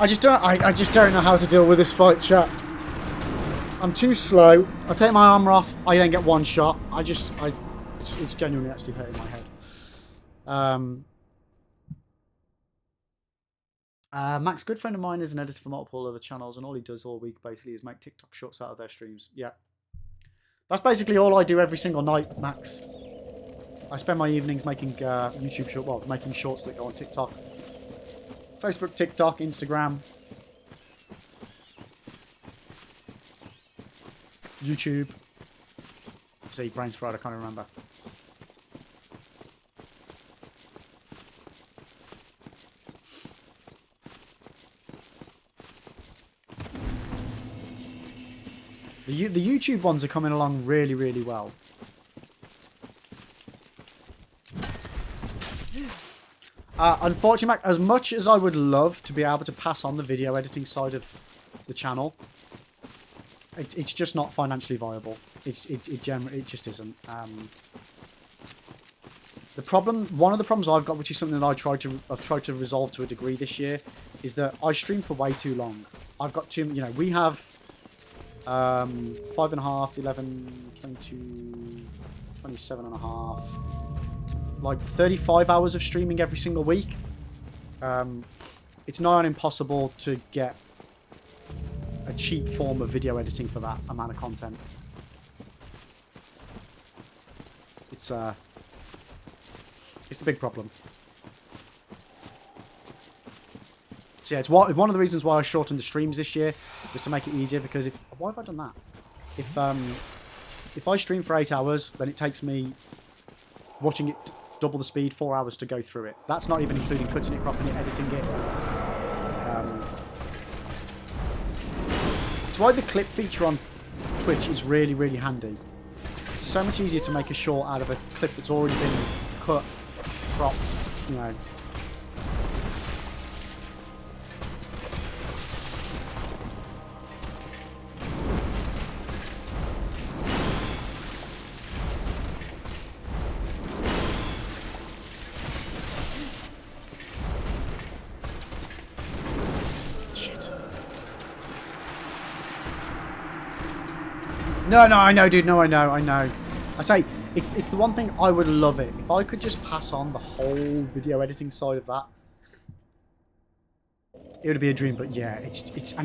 I just don't know how to deal with this fight, chat. I'm too slow. I take my armor off. I then get one shot. It's genuinely actually hurting my head. Max, good friend of mine, is an editor for multiple other channels, and all he does all week basically is make TikTok shorts out of their streams. Yeah, that's basically all I do every single night, Max. I spend my evenings making YouTube short, well, making shorts that go on TikTok, Facebook, TikTok, Instagram, YouTube. See, brain's fried, I can't remember. The YouTube ones are coming along really, really well. Unfortunately, Mac, as much as I would love to be able to pass on the video editing side of the channel, it's just not financially viable. It just isn't. One of the problems I've got, which is something that I've tried to resolve to a degree this year, is that I stream for way too long. I've got too, we have 5.5, 11, 22, 27.5, like 35 hours of streaming every single week. It's nigh on impossible to get a cheap form of video editing for that amount of content. It's the big problem. So yeah, it's one of the reasons why I shortened the streams this year, was to make it easier, because why have I done that? If I stream for 8 hours, then it takes me, watching it double the speed, 4 hours to go through it. That's not even including cutting it, cropping it, editing it. It's why the clip feature on Twitch is really, really handy. It's so much easier to make a short out of a clip that's already been cut, cropped, No, I know, dude. No, I know. I say, it's the one thing I would love it. If I could just pass on the whole video editing side of that, it would be a dream. But yeah, it's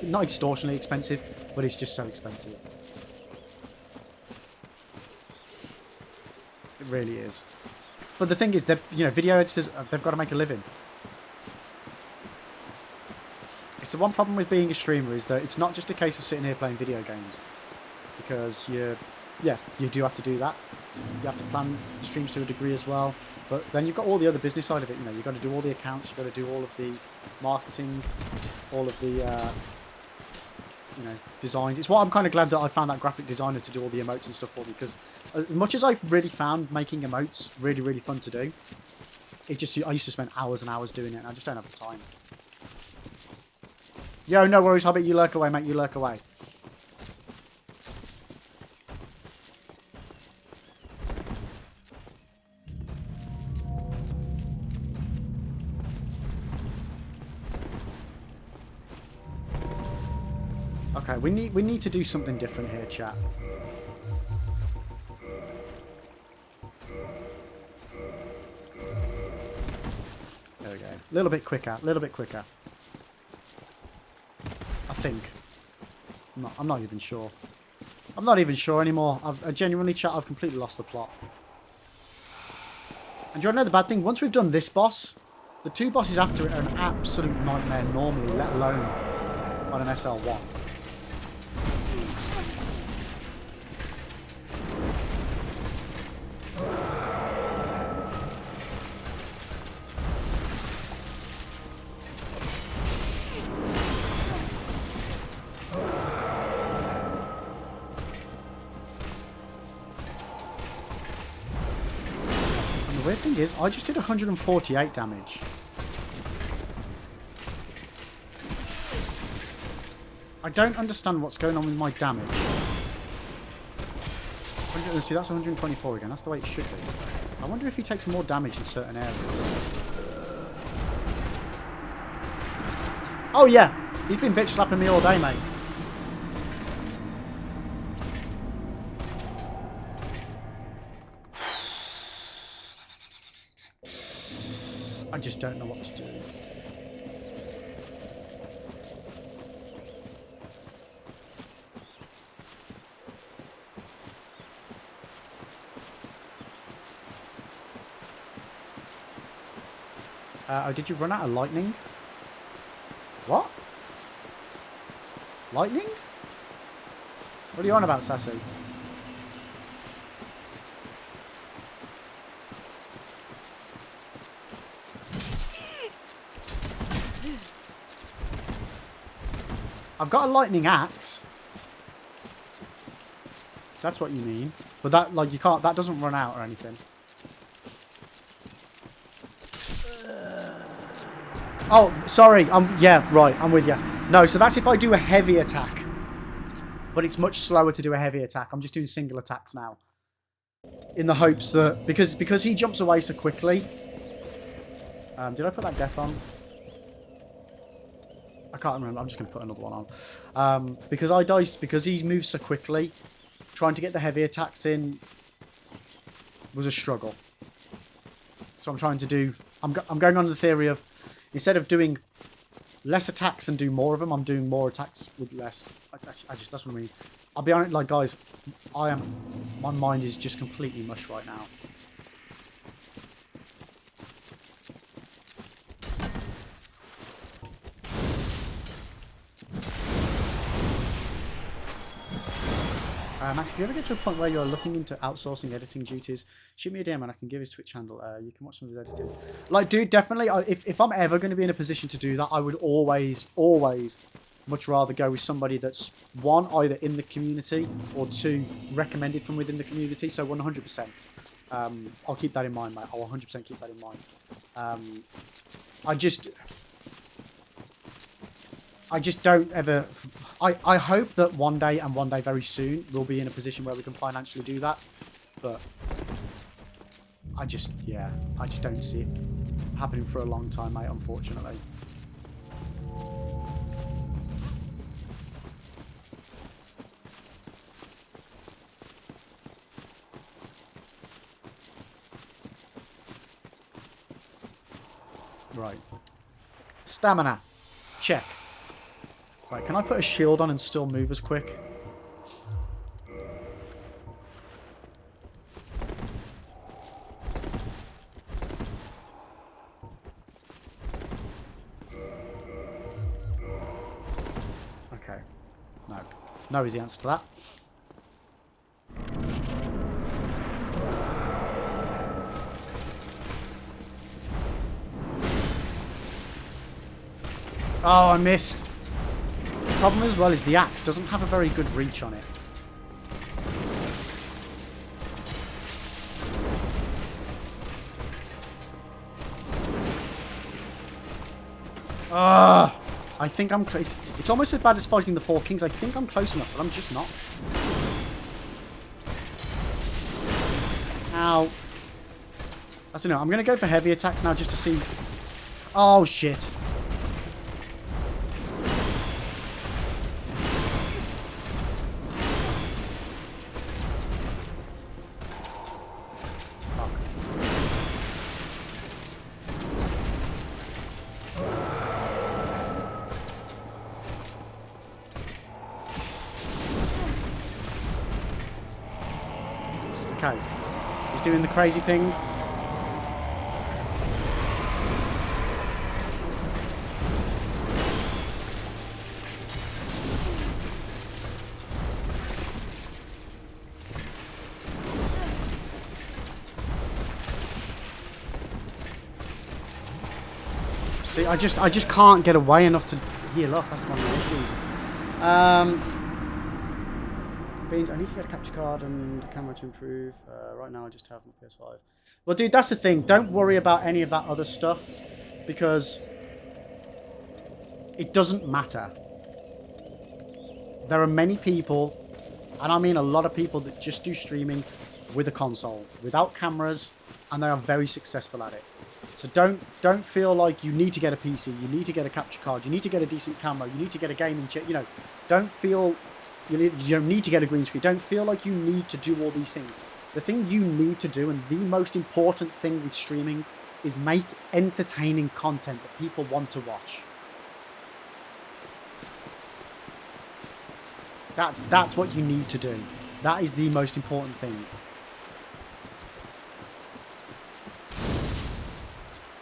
not extortionately expensive, but it's just so expensive. It really is. But the thing is, that video editors, they've got to make a living. It's the one problem with being a streamer, is that it's not just a case of sitting here playing video games. Because you do have to do that. You have to plan streams to a degree as well. But then you've got all the other business side of it. You've got to do all the accounts. You've got to do all of the marketing, all of the designs. It's why I'm kind of glad that I found that graphic designer to do all the emotes and stuff for me. Because as much as I've really found making emotes really, really fun to do, I used to spend hours and hours doing it, and I just don't have the time. Yo, no worries, Hobbit. You lurk away, mate. You lurk away. Okay, we need to do something different here, chat. There we go. A little bit quicker. A little bit quicker. I think. I'm not even sure. I'm not even sure anymore. I genuinely, chat, I've completely lost the plot. And do you want to know the bad thing? Once we've done this boss, the two bosses after it are an absolute nightmare normally, let alone on an SL1. weird thing is, I just did 148 damage. I don't understand what's going on with my damage. See, that's 124 again. That's the way it should be. I wonder if he takes more damage in certain areas. Oh, yeah. He's been bitch slapping me all day, mate. I just don't know what to do. Oh, did you run out of lightning? What? Lightning? What are you on about, Sassy? I've got a lightning axe. If that's what you mean. But that, like, you can't, that doesn't run out or anything. Oh, sorry. Yeah, right. I'm with you. No, so that's if I do a heavy attack. But it's much slower to do a heavy attack. I'm just doing single attacks now. In the hopes that... Because he jumps away so quickly. Did I put that death on? I can't remember. I'm just going to put another one on. Because he moves so quickly, trying to get the heavy attacks in was a struggle. So I'm trying to do... I'm going on the theory of... Instead of doing less attacks and do more of them, I'm doing more attacks with less. That's what I mean. I'll be honest, like, guys, my mind is just completely mush right now. Max, if you ever get to a point where you're looking into outsourcing editing duties, shoot me a DM and I can give his Twitch handle. You can watch some of his editing. Like, dude, definitely, if I'm ever going to be in a position to do that, I would always much rather go with somebody that's, one, either in the community, or two, recommended from within the community. So 100%. I'll keep that in mind, mate. I'll 100% keep that in mind. I just don't ever... I hope that one day very soon we'll be in a position where we can financially do that. But I just don't see it happening for a long time, mate, unfortunately. Right. Stamina. Check. Right, can I put a shield on and still move as quick? Okay. No. No is the answer to that. Oh, I missed. The problem as well is the axe doesn't have a very good reach on it. I think I'm... It's almost as bad as fighting the Four Kings. I think I'm close enough, but I'm just not. Ow. I don't know. I'm going to go for heavy attacks now just to see... Oh, shit. Okay. He's doing the crazy thing. See, I just can't get away enough to heal up. That's one of the issues. Beans, I need to get a capture card and a camera to improve. Right now I just have my PS5. Well, dude, that's the thing. Don't worry about any of that other stuff because it doesn't matter. There are many people, and I mean a lot of people, that just do streaming with a console, without cameras, and they are very successful at it. So don't feel like you need to get a PC, you need to get a capture card, you need to get a decent camera, you need to get a gaming chip, you know. Don't feel you don't need to get a green screen. Don't feel like you need to do all these things. The thing you need to do, and the most important thing with streaming, is make entertaining content that people want to watch. That's what you need to do. That is the most important thing.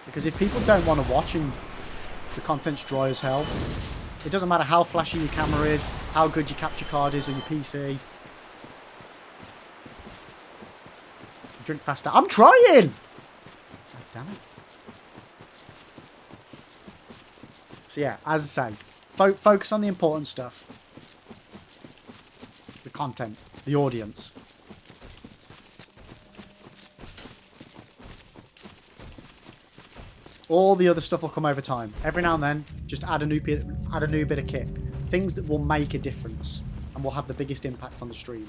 Because if people don't want to watch and the content's dry as hell, it doesn't matter how flashy your camera is, how good your capture card is on your PC. Drink faster. I'm trying! God damn it. So yeah, as I say, focus on the important stuff. The content, the audience. All the other stuff will come over time. Every now and then, just add a new bit of kit. Things that will make a difference and will have the biggest impact on the stream.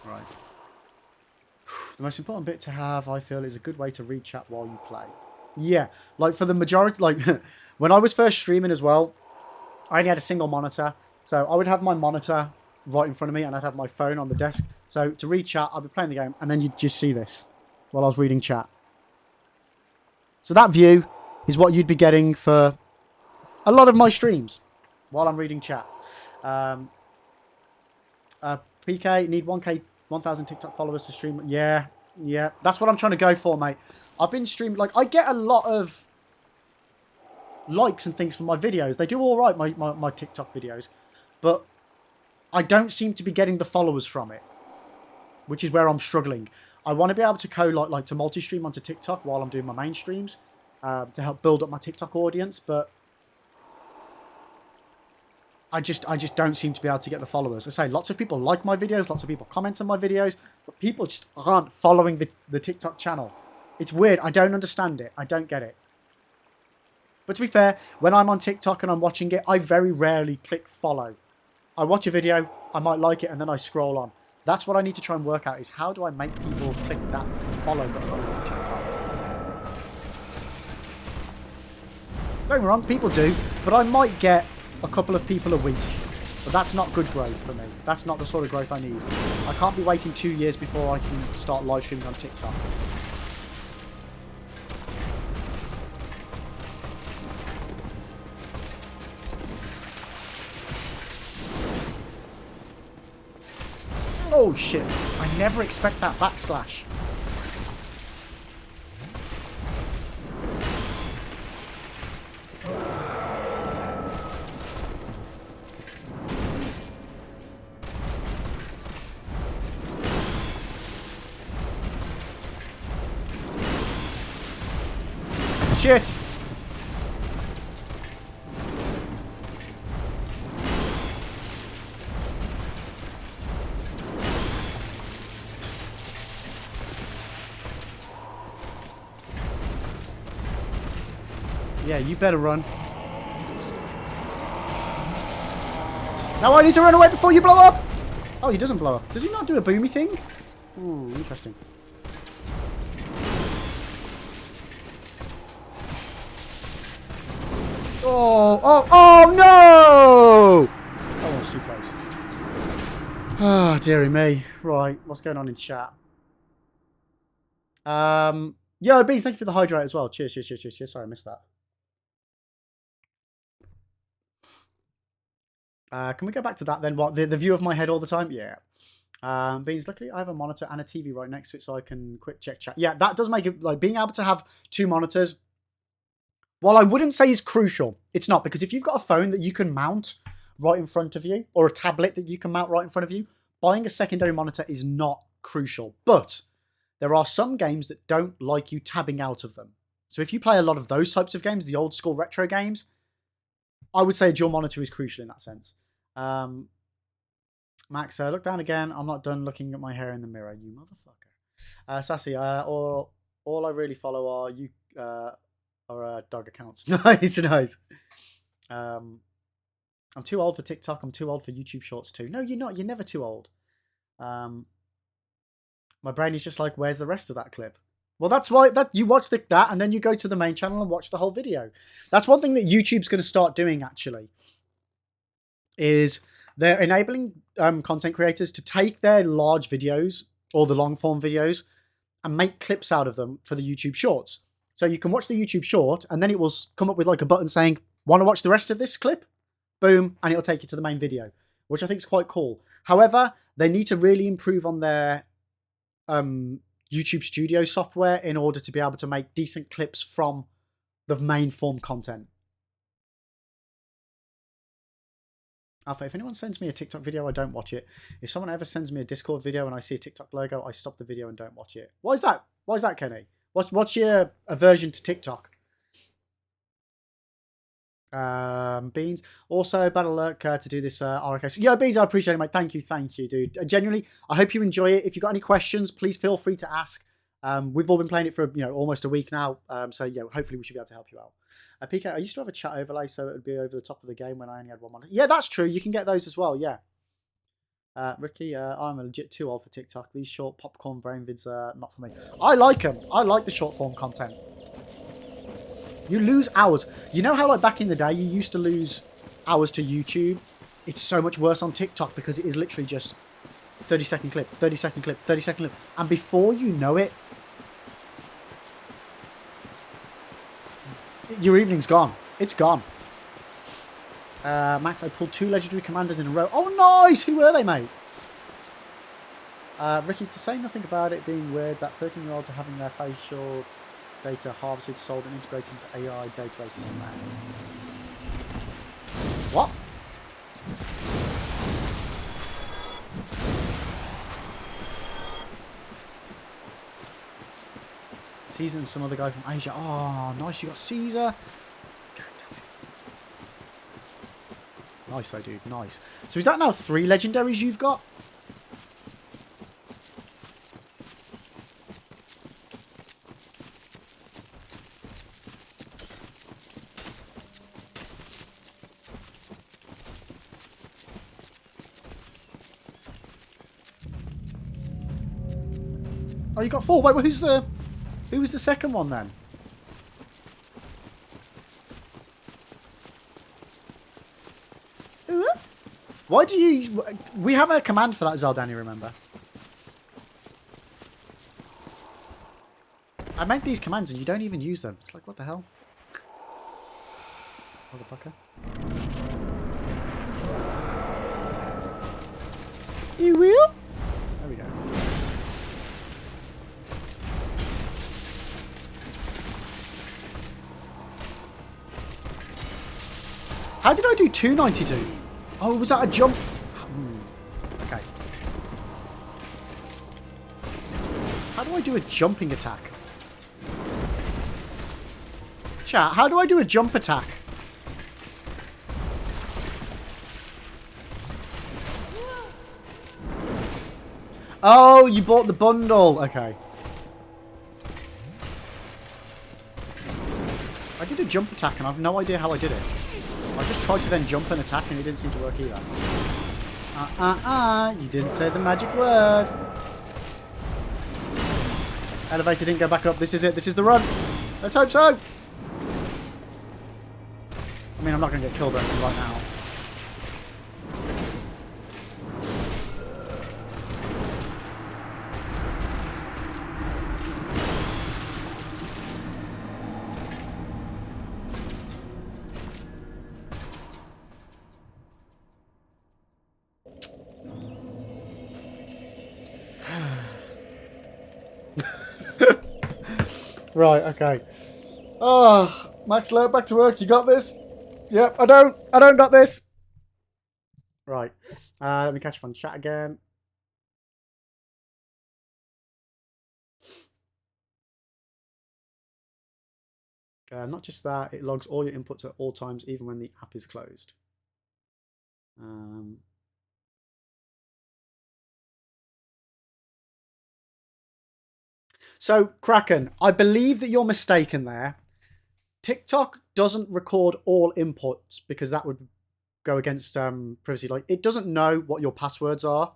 Right. The most important bit to have, I feel, is a good way to read chat while you play. Yeah, like for the majority, like when I was first streaming as well, I only had a single monitor. So I would have my monitor right in front of me and I'd have my phone on the desk. So to read chat, I'd be playing the game and then you'd just see this while I was reading chat. So that view is what you'd be getting for a lot of my streams while I'm reading chat. PK, need 1K, 1,000 TikTok followers to stream. Yeah, that's what I'm trying to go for, mate. I've been streaming, like, I get a lot of likes and things for my videos. They do all right, my TikTok videos. But I don't seem to be getting the followers from it, which is where I'm struggling. I want to be able to to multi-stream onto TikTok while I'm doing my main streams to help build up my TikTok audience, but I just don't seem to be able to get the followers. I say lots of people like my videos, lots of people comment on my videos, but people just aren't following the TikTok channel. It's weird. I don't understand it. I don't get it. But to be fair, when I'm on TikTok and I'm watching it, I very rarely click follow. I watch a video, I might like it, and then I scroll on. That's what I need to try and work out, is how do I make people click that follow button on TikTok? Don't get me wrong, people do, but I might get a couple of people a week. But that's not good growth for me. That's not the sort of growth I need. I can't be waiting 2 years before I can start live streaming on TikTok. Oh shit, I never expect that backslash. Shit! Yeah, you better run. Now I need to run away before you blow up! Oh, he doesn't blow up. Does he not do a boomy thing? Ooh, interesting. Oh no! Oh, I was too close. Ah, dearie me. Right, what's going on in chat? Yo, Beans, thank you for the hydrate as well. Cheers. Sorry, I missed that. Can we go back to that then? What, the view of my head all the time? Yeah. Beans, luckily I have a monitor and a TV right next to it so I can quick check chat. Yeah, that does make it, like, being able to have two monitors, while I wouldn't say is crucial, it's not, because if you've got a phone that you can mount right in front of you, or a tablet that you can mount right in front of you, buying a secondary monitor is not crucial, but there are some games that don't like you tabbing out of them. So if you play a lot of those types of games, the old school retro games, I would say a dual monitor is crucial in that sense. Max, look down again. I'm not done looking at my hair in the mirror, you motherfucker. Sassy, all I really follow are you dog accounts. Nice. I'm too old for TikTok. I'm too old for YouTube Shorts too. No, you're not. You're never too old. My brain is just like, where's the rest of that clip? Well, that's why that you watch that and then you go to the main channel and watch the whole video. That's one thing that YouTube's going to start doing, actually, is they're enabling content creators to take their large videos or the long form videos and make clips out of them for the YouTube Shorts. So you can watch the YouTube Short and then it will come up with like a button saying, want to watch the rest of this clip? Boom, and it'll take you to the main video, which I think is quite cool. However, they need to really improve on their YouTube Studio software in order to be able to make decent clips from the main form content. Alpha, if anyone sends me a TikTok video, I don't watch it. If someone ever sends me a Discord video and I see a TikTok logo, I stop the video and don't watch it. Why is that? Why is that, Kenny? What's your aversion to TikTok? Beans, also bad alert to do this RK. Yeah, Beans, I appreciate it, mate. Thank you, dude. Genuinely, I hope you enjoy it. If you've got any questions, please feel free to ask. We've all been playing it for almost a week now, so yeah, hopefully we should be able to help you out. PK, I used to have a chat overlay so it would be over the top of the game when I only had one monitor. Yeah, that's true. You can get those as well. Yeah. Ricky, I'm legit too old for TikTok. These short popcorn brain vids are not for me. I like them. I like the short form content. You lose hours. You know how like back in the day you used to lose hours to YouTube? It's so much worse on TikTok because it is literally just 30-second clip, 30-second clip, 30-second clip. And before you know it, your evening's gone. It's gone. Max, I pulled 2 legendary commanders in a row. Oh, nice! Who were they, mate? Ricky, to say nothing about it being weird that 13-year-olds are having their facial data harvested, sold, and integrated into AI databases on that. What? Caesar and some other guy from Asia. Oh, nice. You got Caesar. God damn it. Nice though, dude. Nice. So is that now 3 legendaries you've got? Oh, you got 4. Wait, who was the second one then? Why do you... We have a command for that, Zaldani, remember? I make these commands and you don't even use them. It's like, what the hell? Motherfucker. You will? There we go. How did I do 292? Oh, was that a jump? Okay. How do I do a jumping attack? Chat, how do I do a jump attack? Oh, you bought the bundle. Okay. I did a jump attack and I have no idea how I did it. I just tried to then jump and attack and it didn't seem to work either. You didn't say the magic word. Elevator didn't go back up. This is it. This is the run. Let's hope so. I mean, I'm not going to get killed or anything right now. Right, okay. Oh, Max Lowe, back to work. You got this? Yep, I don't got this. Right. Let me catch up on chat again. Not just that, it logs all your inputs at all times, even when the app is closed. So, Kraken, I believe that you're mistaken there. TikTok doesn't record all inputs because that would go against privacy. Like, it doesn't know what your passwords are.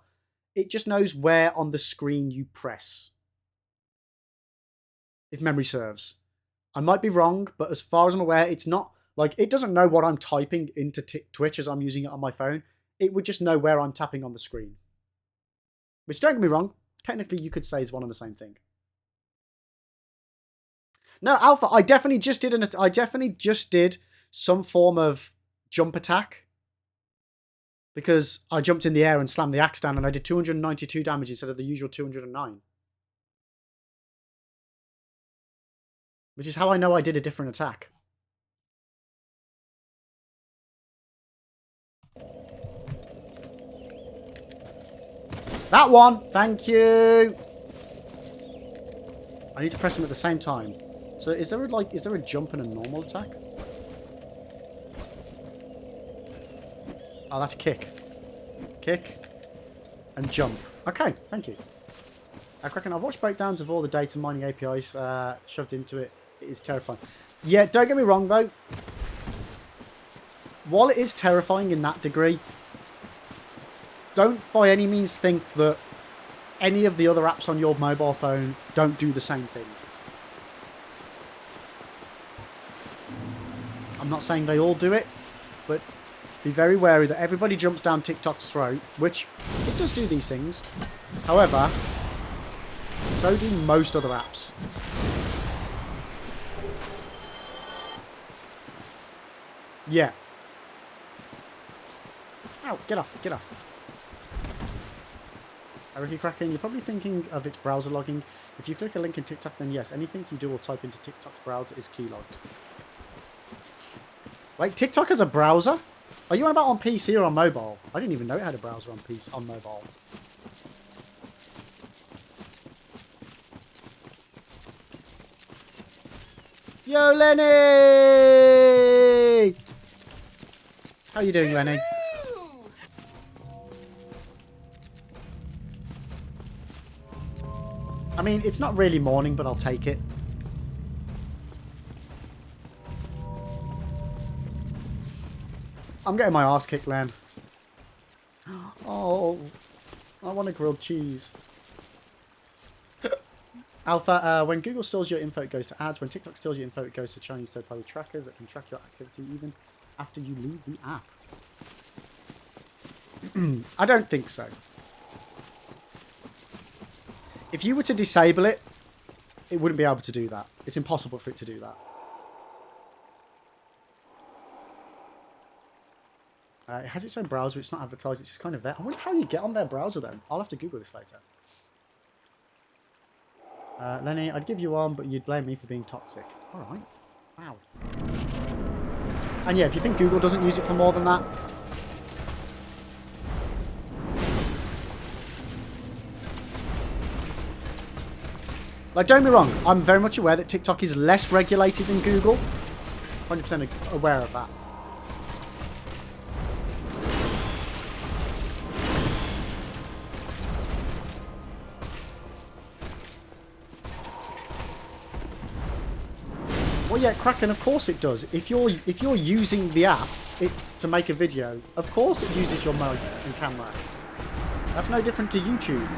It just knows where on the screen you press. If memory serves. I might be wrong, but as far as I'm aware, it's not like it doesn't know what I'm typing into Twitch as I'm using it on my phone. It would just know where I'm tapping on the screen. Which, don't get me wrong, technically you could say is one and the same thing. No, Alpha, I definitely just did some form of jump attack. Because I jumped in the air and slammed the axe down and I did 292 damage instead of the usual 209. Which is how I know I did a different attack. That one! Thank you! I need to press them at the same time. So is there a jump and a normal attack? Oh, that's kick. Kick. And jump. Okay, thank you. Kraken, I've watched breakdowns of all the data mining APIs shoved into it. It is terrifying. Yeah, don't get me wrong though. While it is terrifying in that degree, don't by any means think that any of the other apps on your mobile phone don't do the same thing. I'm not saying they all do it, but be very wary that everybody jumps down TikTok's throat, which it does do these things. However, so do most other apps. Yeah. Ow, get off, get off. I reckon, Kraken, you're probably thinking of its browser logging. If you click a link in TikTok, then yes, anything you do or type into TikTok's browser is keylogged. Wait, TikTok has a browser? Are you on about on PC or on mobile? I didn't even know it had a browser on PC, on mobile. Yo, Lenny! How you doing, Lenny? I mean, it's not really morning, but I'll take it. I'm getting my arse kicked, Len. Oh, I want a grilled cheese. Alpha, when Google stores your info, it goes to ads. When TikTok stores your info, it goes to Chinese third-party trackers that can track your activity even after you leave the app. I don't think so. If you were to disable it, it wouldn't be able to do that. It's impossible for it to do that. It has its own browser. It's not advertised. It's just kind of there. I wonder how you get on their browser, then. I'll have to Google this later. Lenny, I'd give you one, but you'd blame me for being toxic. All right. Wow. And yeah, if you think Google doesn't use it for more than that... Like, don't get me wrong. I'm very much aware that TikTok is less regulated than Google. 100% aware of that. Well, yeah, Kraken, of course it does. If you're using the app to make a video, of course it uses your mic and camera. That's no different to YouTube.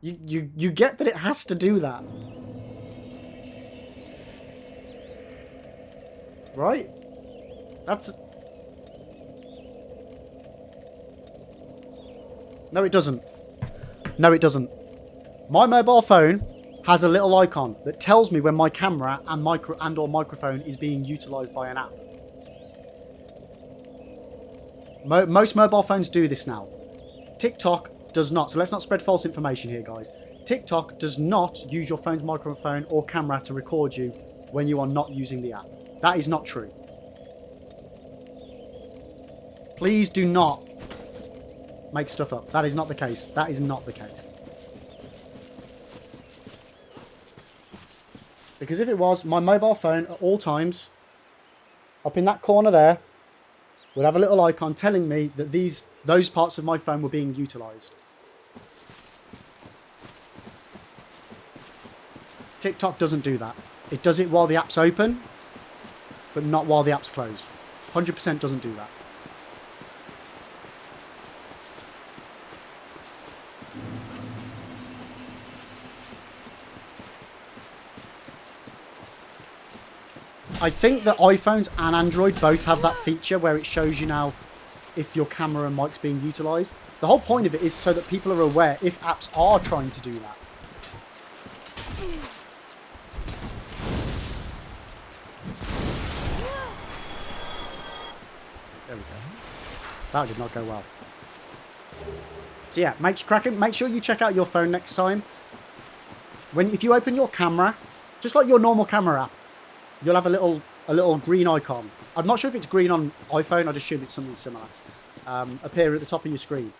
You get that it has to do that. Right? That's... No, it doesn't. No, it doesn't. My mobile phone has a little icon that tells me when my camera and or microphone is being utilized by an app. Most mobile phones do this now. TikTok does not. So let's not spread false information here, guys. TikTok does not use your phone's microphone or camera to record you when you are not using the app. That is not true. Please do not make stuff up. That is not the case. That is not the case. Because if it was, my mobile phone at all times, up in that corner there, would have a little icon telling me that those parts of my phone were being utilised. TikTok doesn't do that. It does it while the app's open, but not while the app's closed. 100% doesn't do that. I think that iPhones and Android both have that feature where it shows you now if your camera and mic's being utilised. The whole point of it is so that people are aware if apps are trying to do that. There we go. That did not go well. So yeah, make sure you check out your phone next time. If you open your camera, just like your normal camera app, you'll have a little green icon. I'm not sure if it's green on iPhone. I'd assume it's something similar. Appear at the top of your screen.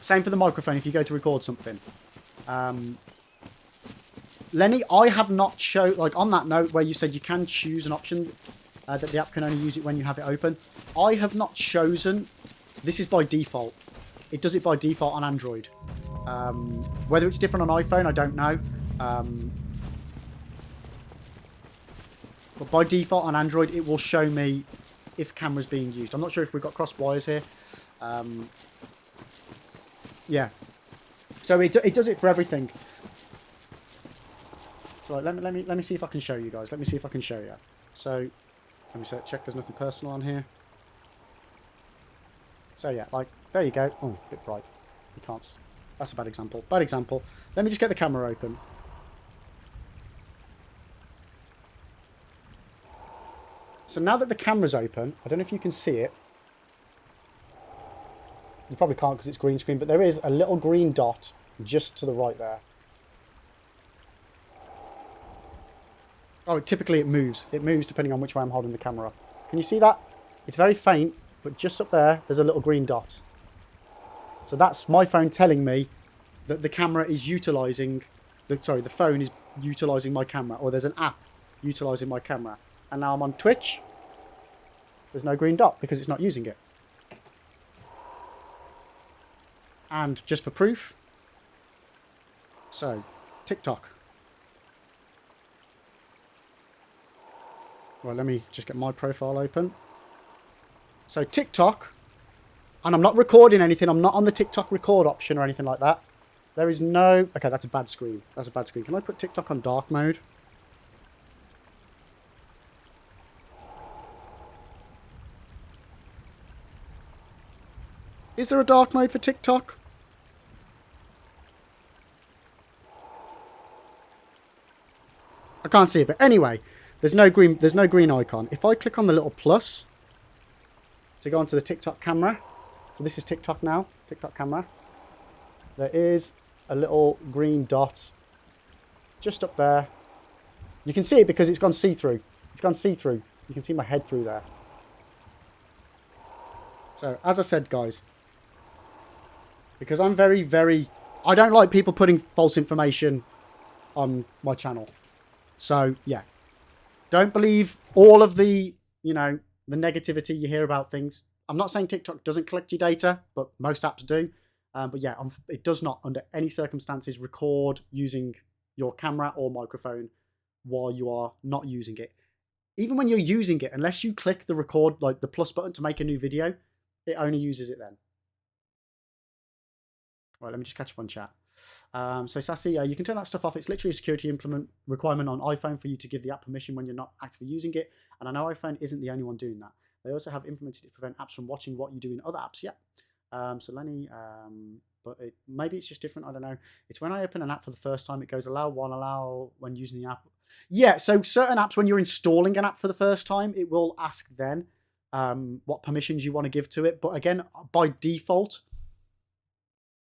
Same for the microphone if you go to record something. Lenny, I have not shown, like on that note where you said you can choose an option that the app can only use it when you have it open. I have not chosen. This is by default. It does it by default on Android. Whether it's different on iPhone, I don't know. But by default on Android, it will show me if camera's being used. I'm not sure if we've got crossed wires here. Yeah. So it does it for everything. So let me see if I can show you guys. Let me see if I can show you. So let me check there's nothing personal on here. So yeah, like there you go. Oh, a bit bright. You can't. That's a bad example. Bad example. Let me just get the camera open. So now that the camera's open, I don't know if you can see it. You probably can't because it's green screen, but there is a little green dot just to the right there. Oh, typically it moves. It moves depending on which way I'm holding the camera. Can you see that? It's very faint, but just up there, there's a little green dot. So that's my phone telling me that the camera is utilising... the phone is utilising my camera, or there's an app utilising my camera. And now I'm on Twitch. There's no green dot because it's not using it. And just for proof. So, TikTok. Well, let me just get my profile open. So, TikTok. And I'm not recording anything. I'm not on the TikTok record option or anything like that. There is no... Okay, that's a bad screen. That's a bad screen. Can I put TikTok on dark mode? Is there a dark mode for TikTok? I can't see it, but anyway, there's no green icon. If I click on the little plus to go onto the TikTok camera, so this is TikTok now, TikTok camera. There is a little green dot just up there. You can see it because it's gone see-through. It's gone see-through. You can see my head through there. So, as I said, guys, because I'm I don't like people putting false information on my channel. So, yeah. Don't believe all of the, the negativity you hear about things. I'm not saying TikTok doesn't collect your data, but most apps do. But yeah, it does not, under any circumstances, record using your camera or microphone while you are not using it. Even when you're using it, unless you click the record, like the plus button to make a new video, it only uses it then. Right, let me just catch up on chat. So Sassy, you can turn that stuff off. It's literally a security requirement on iPhone for you to give the app permission when you're not actively using it. And I know iPhone isn't the only one doing that. They also have implemented it to prevent apps from watching what you do in other apps. Yeah. So Lenny, but maybe it's just different. I don't know. It's when I open an app for the first time, it goes allow when using the app. Yeah. So certain apps, when you're installing an app for the first time, it will ask then what permissions you want to give to it. But again, by default,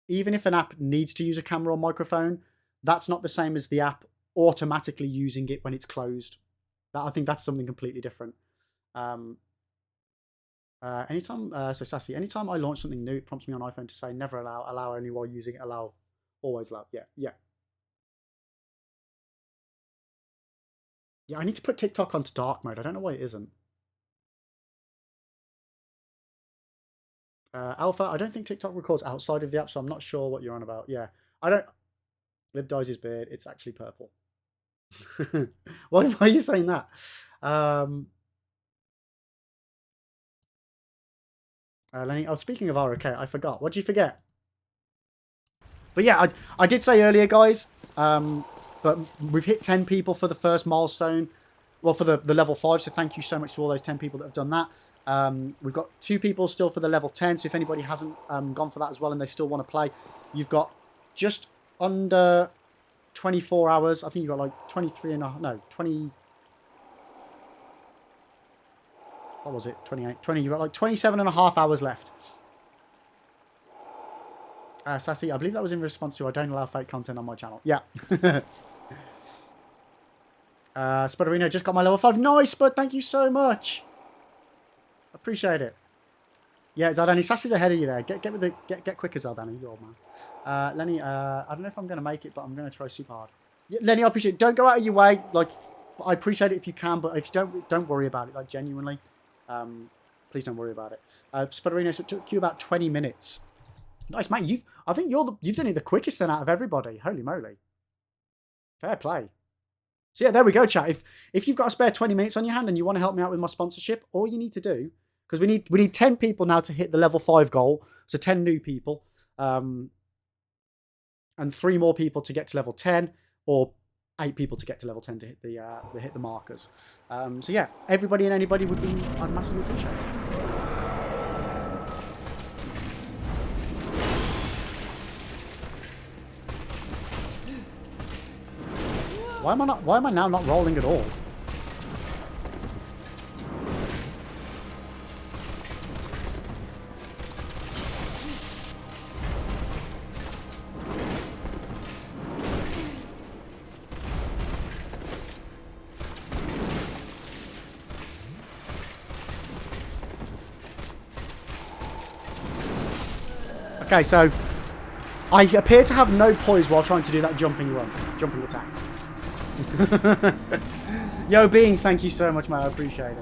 even if an app needs to use a camera or microphone, that's not the same as the app automatically using it when it's closed. I think that's something completely different. So Sassy, anytime I launch something new, it prompts me on iPhone to say never allow only while using it, allow, always allow. Yeah. Yeah, I need to put TikTok onto dark mode. I don't know why it isn't. Alpha, I don't think TikTok records outside of the app, so I'm not sure what you're on about. Yeah, I don't... Lib dyes his beard. It's actually purple. Why are you saying that? Lenny, oh, speaking of ROK, I forgot. What did you forget? But yeah, I did say earlier, guys, but we've hit 10 people for the first milestone. Well, for the level 5, so thank you so much to all those 10 people that have done that. We've got 2 people still for the level 10, so if anybody hasn't gone for that as well and they still want to play, you've got just under 24 hours. I think you've got like 23 and a... No, 20... What was it? 28? 20. You've got like 27 and a half hours left. Sassy, I believe that was in response to I don't allow fake content on my channel. Yeah. Spudderino just got my level 5. Nice, Spud. Thank you so much. Appreciate it. Yeah, Zardani, Sassy's ahead of you there. Get quicker, Zardani. You're old man. Lenny, I don't know if I'm going to make it, but I'm going to try super hard. Yeah, Lenny, I appreciate it. Don't go out of your way. Like, I appreciate it if you can, but if you don't worry about it. Like, genuinely. Please don't worry about it. Spudderino, so it took you about 20 minutes. Nice, mate. I think you've done it the quickest then out of everybody. Holy moly. Fair play. So yeah, there we go, chat. If you've got a spare 20 minutes on your hand and you want to help me out with my sponsorship, all you need to do, because we need 10 people now to hit the level 5 goal. So 10 new people. And 3 more people to get to level 10, or 8 people to get to level 10 to hit the markers. So yeah, everybody and anybody would be, I'd massively appreciate it. Why am I now not rolling at all? Okay, so I appear to have no poise while trying to do that jumping attack. Yo, Beans, thank you so much, mate. I appreciate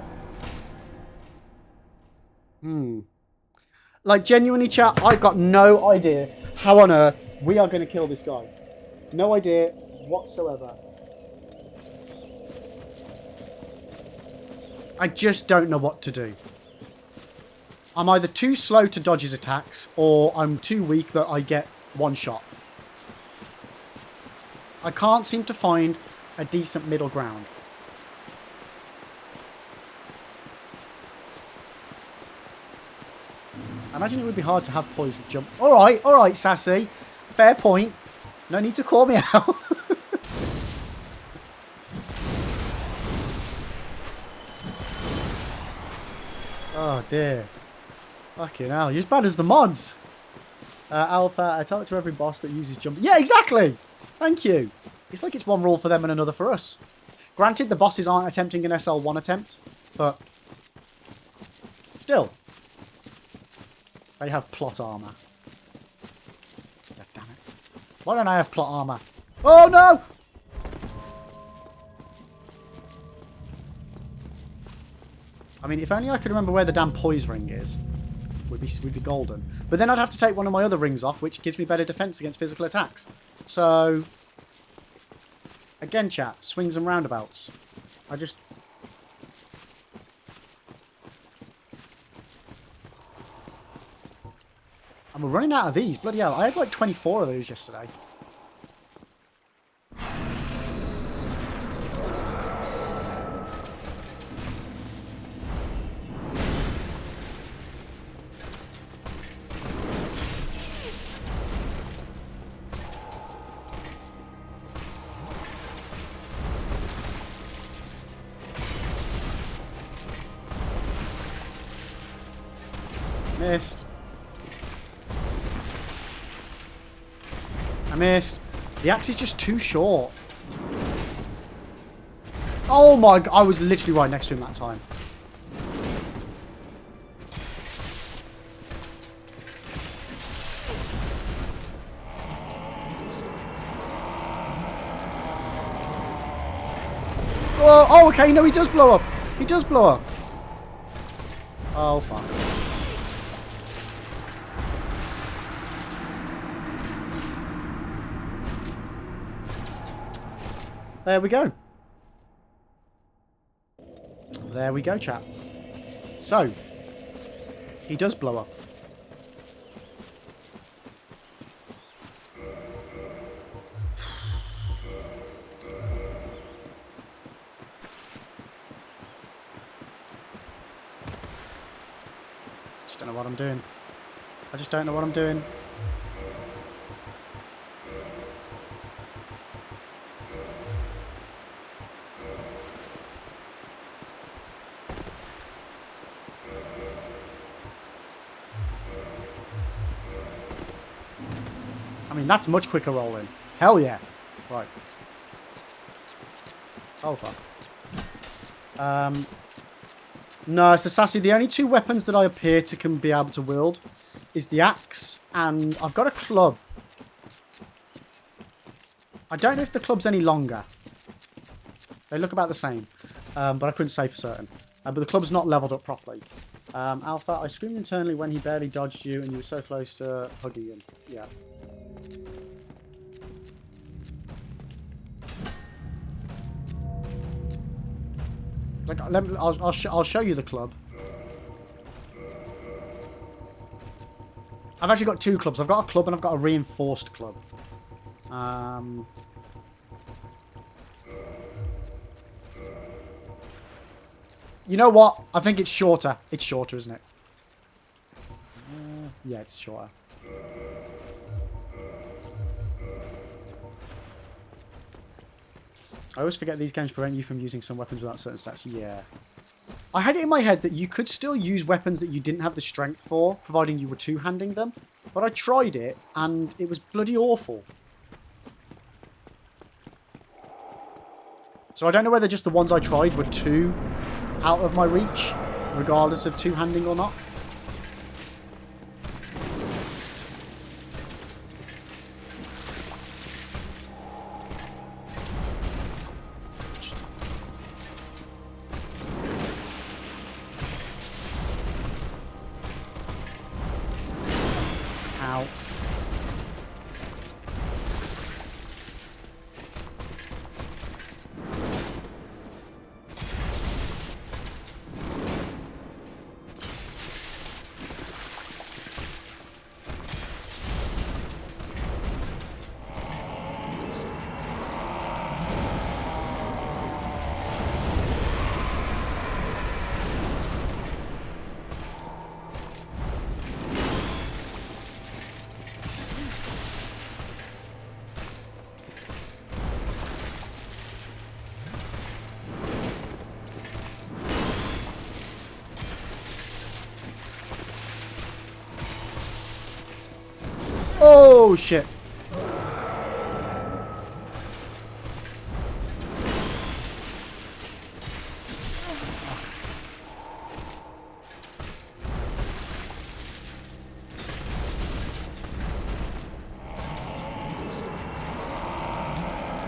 it. Like, genuinely, chat, I've got no idea how on earth we are going to kill this guy. No idea whatsoever. I just don't know what to do. I'm either too slow to dodge his attacks, or I'm too weak that I get one shot. I can't seem to find a decent middle ground. I imagine it would be hard to have poise with jump. Alright, Sassy. Fair point. No need to call me out. Oh dear. Fucking hell. You're as bad as the mods. Alpha, I tell it to every boss that uses jump. Yeah, exactly. Thank you. It's like it's one rule for them and another for us. Granted, the bosses aren't attempting an SL1 attempt, but still. They have plot armor. God damn it. Why don't I have plot armor? Oh no! I mean, if only I could remember where the damn poise ring is. We'd be golden. But then I'd have to take one of my other rings off, which gives me better defense against physical attacks. So, again, chat, swings and roundabouts. And we're running out of these. Bloody hell. I had like 24 of those yesterday. Missed. I missed. The axe is just too short. Oh my god, I was literally right next to him that time. Whoa. Oh, okay. No, he does blow up. He does blow up. Oh, fuck. There we go. There we go, chap. So, he does blow up. Just don't know what I'm doing. I just don't know what I'm doing. I mean, that's much quicker rolling. Hell yeah. Right. Oh, fuck. No, it's the sassy. The only two weapons that I appear to can be able to wield is the axe, and I've got a club. I don't know if the club's any longer. They look about the same, but I couldn't say for certain. But the club's not leveled up properly. Alpha, I screamed internally when he barely dodged you, and you were so close to hugging him. Yeah. Like, I'll show you the club. I've actually got two clubs. I've got a club and I've got a reinforced club. You know what? I think it's shorter. It's shorter, isn't it? Yeah, it's shorter. I always forget these games prevent you from using some weapons without certain stats. Yeah. I had it in my head that you could still use weapons that you didn't have the strength for, providing you were two-handing them. But I tried it, and it was bloody awful. So I don't know whether just the ones I tried were too out of my reach, regardless of two-handing or not. Ow. Oh, shit.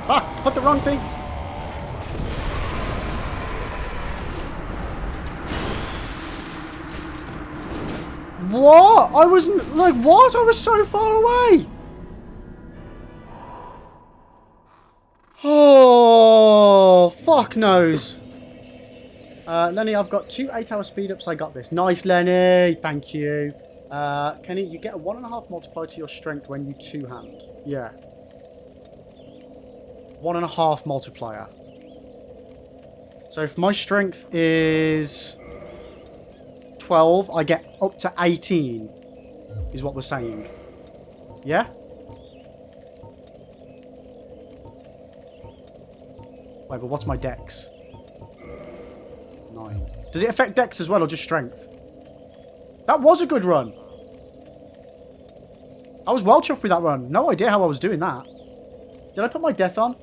Fuck, put the wrong thing. What? I wasn't, like, what? I was so far away. Oh, fuck knows. Lenny, I've got 2 8-hour speed ups. I got this. Nice, Lenny. Thank you. Kenny, you get a 1.5 multiplier to your strength when you two-hand. Yeah. 1.5 multiplier. So if my strength is 12, I get up to 18, is what we're saying. Yeah? Wait, but what's my dex? 9. Does it affect dex as well, or just strength? That was a good run. I was well chuffed with that run. No idea how I was doing that. Did I put my death on?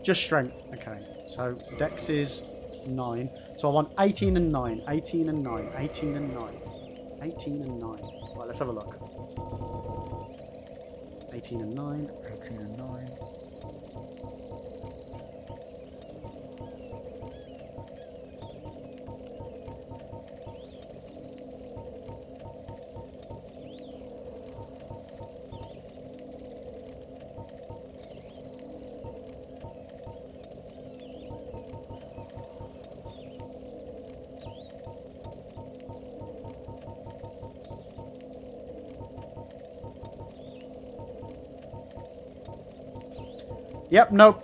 Just strength. Okay, so dex is 9. So I want 18 and 9. 18 and 9. 18 and 9. 18 and 9. Right, let's have a look. 18 and 9. 18 and 9. Yep, no.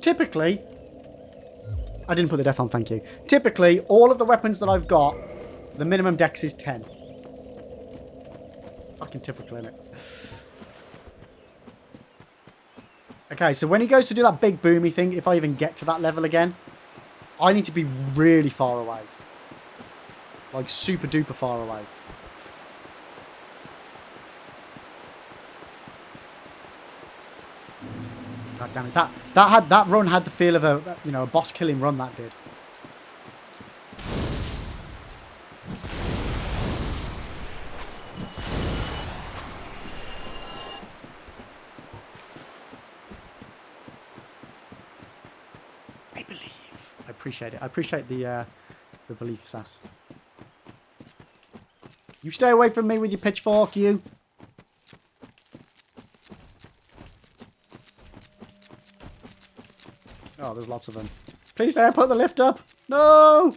Typically, I didn't put the death on, thank you. Typically, all of the weapons that I've got, the minimum dex is 10. Fucking typical, innit? Okay, so when he goes to do that big boomy thing, if I even get to that level again, I need to be really far away. Like, super duper far away. God damn it. That run had the feel of a, you know, a boss killing run, that did. I believe. I appreciate it. I appreciate the belief, Sass. You stay away from me with your pitchfork, you. Oh, there's lots of them. Please say I put the lift up. No!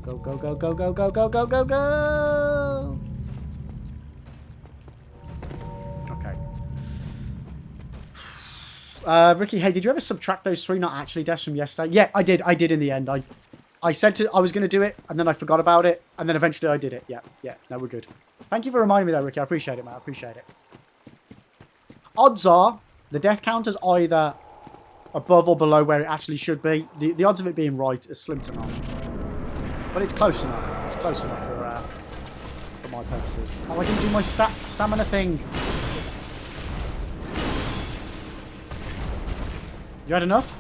Go, go, go, go, go, go, go, go, go, go! Okay. Ricky, hey, did you ever subtract those 3 not actually deaths from yesterday? Yeah, I did. I did in the end. I said I was going to do it, and then I forgot about it, and then eventually I did it. Yeah, yeah. No, we're good. Thank you for reminding me that, Ricky. I appreciate it, man. I appreciate it. Odds are the death count is either above or below where it actually should be. The odds of it being right is slim to none. But it's close enough. It's close enough for my purposes. Oh, I didn't do my stamina thing. You had enough?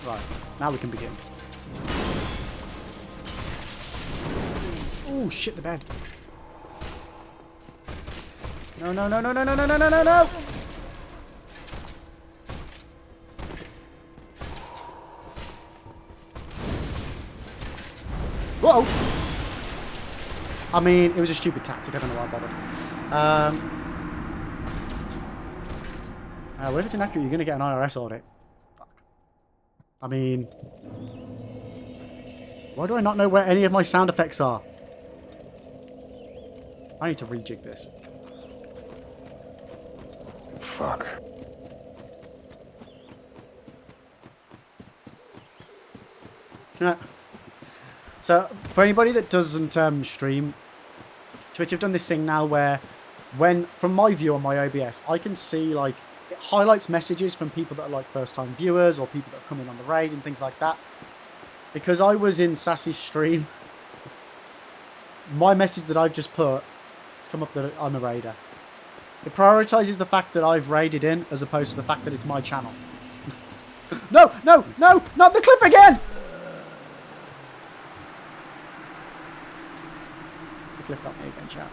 Right. Now we can begin. Oh, shit the bed. No, no, no, no, no, no, no, no, no, no, no! Whoa! I mean, it was a stupid tactic. I don't know why I bothered. What if it's inaccurate? You're going to get an IRS audit. Fuck. I mean... Why do I not know where any of my sound effects are? I need to rejig this. Fuck. So, for anybody that doesn't stream, Twitch have done this thing now where, from my view on my OBS, I can see, like, it highlights messages from people that are, like, first-time viewers or people that have come in on the raid and things like that. Because I was in Sassy's stream, my message that I've just put, it's come up that I'm a raider. It prioritises the fact that I've raided in as opposed to the fact that it's my channel. No, no, no, not the cliff again! The cliff got me again, chat.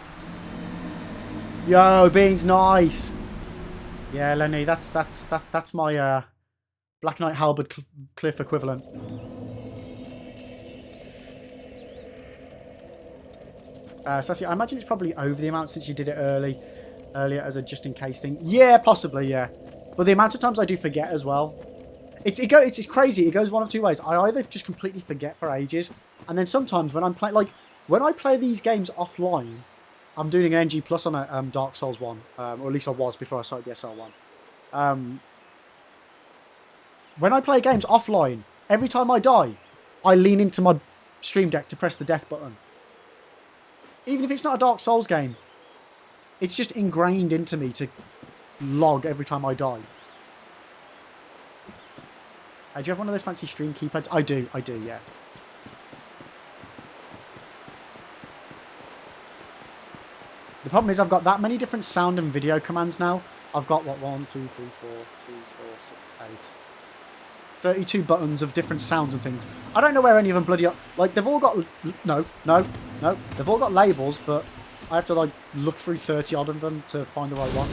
Yo, Bean's nice. Yeah, Lenny, that's my Black Knight Halberd cliff equivalent. Sassy, I imagine it's probably over the amount since you did it earlier as a just-in-case thing. Yeah, possibly, yeah. But the amount of times I do forget as well. It's crazy. It goes one of two ways. I either just completely forget for ages, and then sometimes when I'm playing, like, when I play these games offline, I'm doing an NG Plus on a Dark Souls 1, or at least I was before I started the SL1. When I play games offline, every time I die, I lean into my stream deck to press the death button. Even if it's not a Dark Souls game, it's just ingrained into me to log every time I die. Do you have one of those fancy stream keypads? I do, yeah. The problem is I've got that many different sound and video commands now. I've got, what, 1, 2, 3, 4, 2, 4, 6, 8... 32 buttons of different sounds and things. I don't know where any of them bloody are. Like, they've all got... No. They've all got labels, but I have to, like, look through 30 odd of them to find the right one.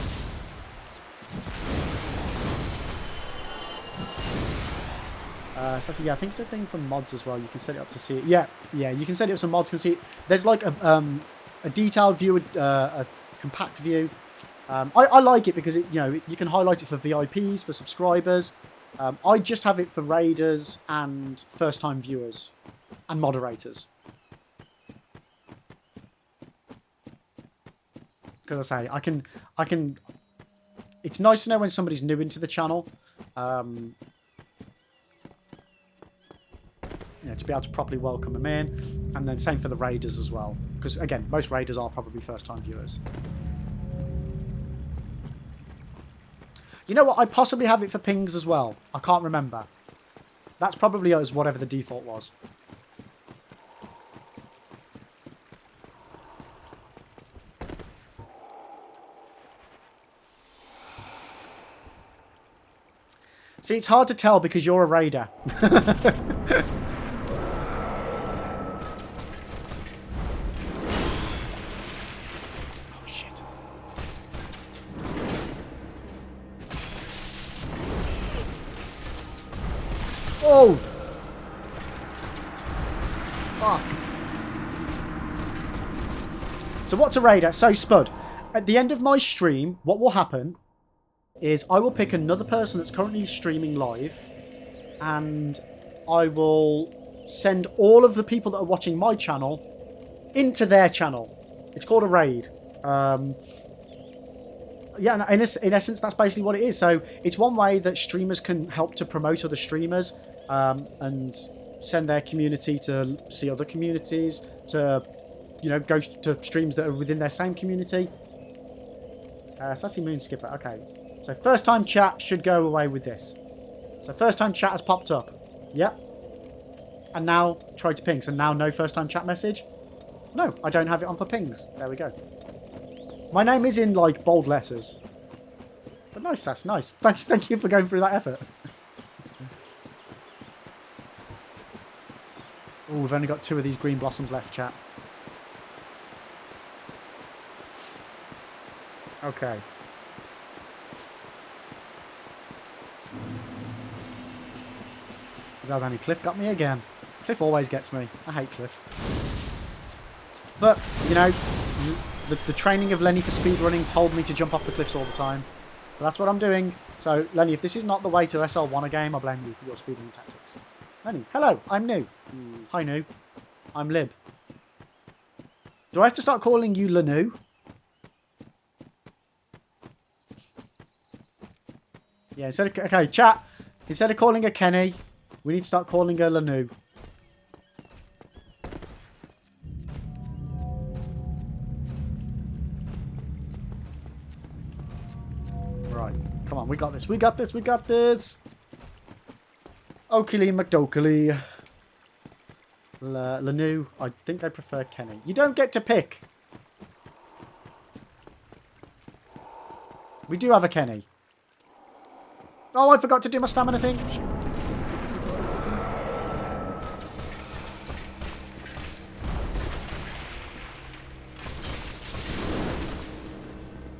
So yeah, I think it's a thing from mods as well. You can set it up to see it. Yeah, you can set it up some mods can see it. There's, like, a detailed view, a compact view. I like it because, it, you know, you can highlight it for VIPs, for subscribers. I just have it for raiders and first-time viewers and moderators. Because I say, I can. It's nice to know when somebody's new into the channel. You know, to be able to properly welcome them in. And then same for the raiders as well. Because, again, most raiders are probably first-time viewers. You know what? I possibly have it for pings as well. I can't remember. That's probably as whatever the default was. See, it's hard to tell because you're a raider. Oh, shit. Oh! Fuck. So what's a raider? So, Spud, at the end of my stream, what will happen is I will pick another person that's currently streaming live, and I will send all of the people that are watching my channel into their channel. It's called a raid. Yeah, in essence, that's basically what it is. So it's one way that streamers can help to promote other streamers and send their community to see other communities, to, you know, go to streams that are within their same community. Sassy Moon Skipper, okay. So first time chat should go away with this. So first time chat has popped up. Yep. And now try to ping. So now no first time chat message. No, I don't have it on for pings. There we go. My name is in like bold letters. But nice, Sass, nice. Thank you for going through that effort. Oh, we've only got 2 of these green blossoms left, chat. Okay. Zaldani Cliff got me again. Cliff always gets me. I hate Cliff. But, you know, the training of Lenny for speedrunning told me to jump off the cliffs all the time. So that's what I'm doing. So, Lenny, if this is not the way to SL1 a game, I blame you for your speedrunning tactics. Lenny, hello, I'm new. Hi, new. I'm Lib. Do I have to start calling you Lanu? Yeah, instead of... Okay, chat. Instead of calling her Kenny, we need to start calling her Lanu. Right. Come on, we got this. We got this. We got this. Oakley McDokley. Lanu. I think I prefer Kenny. You don't get to pick. We do have a Kenny. Oh, I forgot to do my stamina thing. Shit.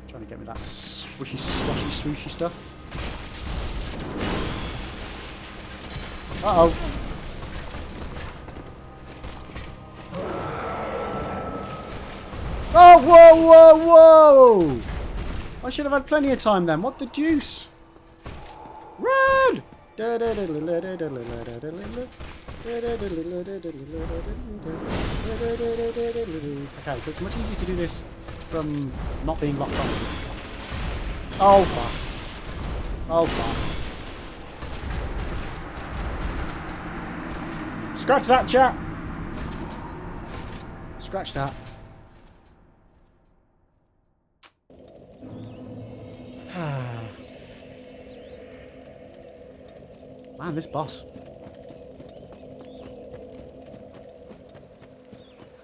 Trying to get me that swishy, swashy, swooshy stuff. Uh-oh. Oh, whoa, whoa, whoa! I should have had plenty of time then. What the deuce? Run! Okay, so it's much easier to do this from not being locked on. Oh, fuck. Oh, fuck. Scratch that, chat. Scratch that. Man, this boss.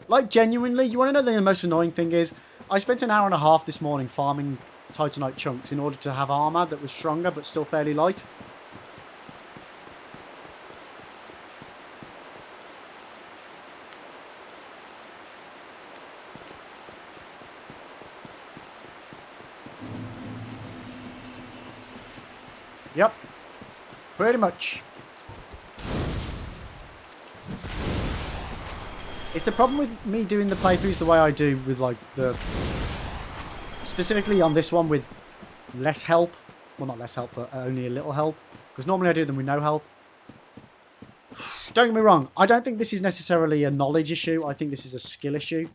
Like, genuinely, you want to know the most annoying thing is? I spent an hour and a half this morning farming Titanite chunks in order to have armor that was stronger but still fairly light. Yep. Pretty much. It's the problem with me doing the playthroughs the way I do with, like, the... Specifically on this one with less help. Well, not less help, but only a little help. Because normally I do them with no help. Don't get me wrong. I don't think this is necessarily a knowledge issue. I think this is a skill issue.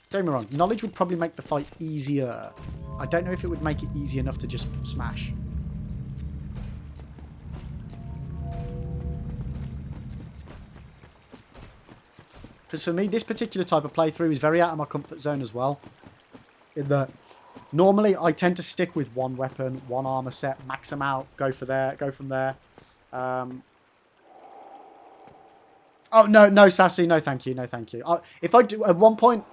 Don't get me wrong. Knowledge would probably make the fight easier. I don't know if it would make it easy enough to just smash. Because for me, this particular type of playthrough is very out of my comfort zone as well. In that, normally I tend to stick with one weapon, one armor set, max them out, go from there. Oh, no, Sassy, no thank you, no thank you. If I do, at one point,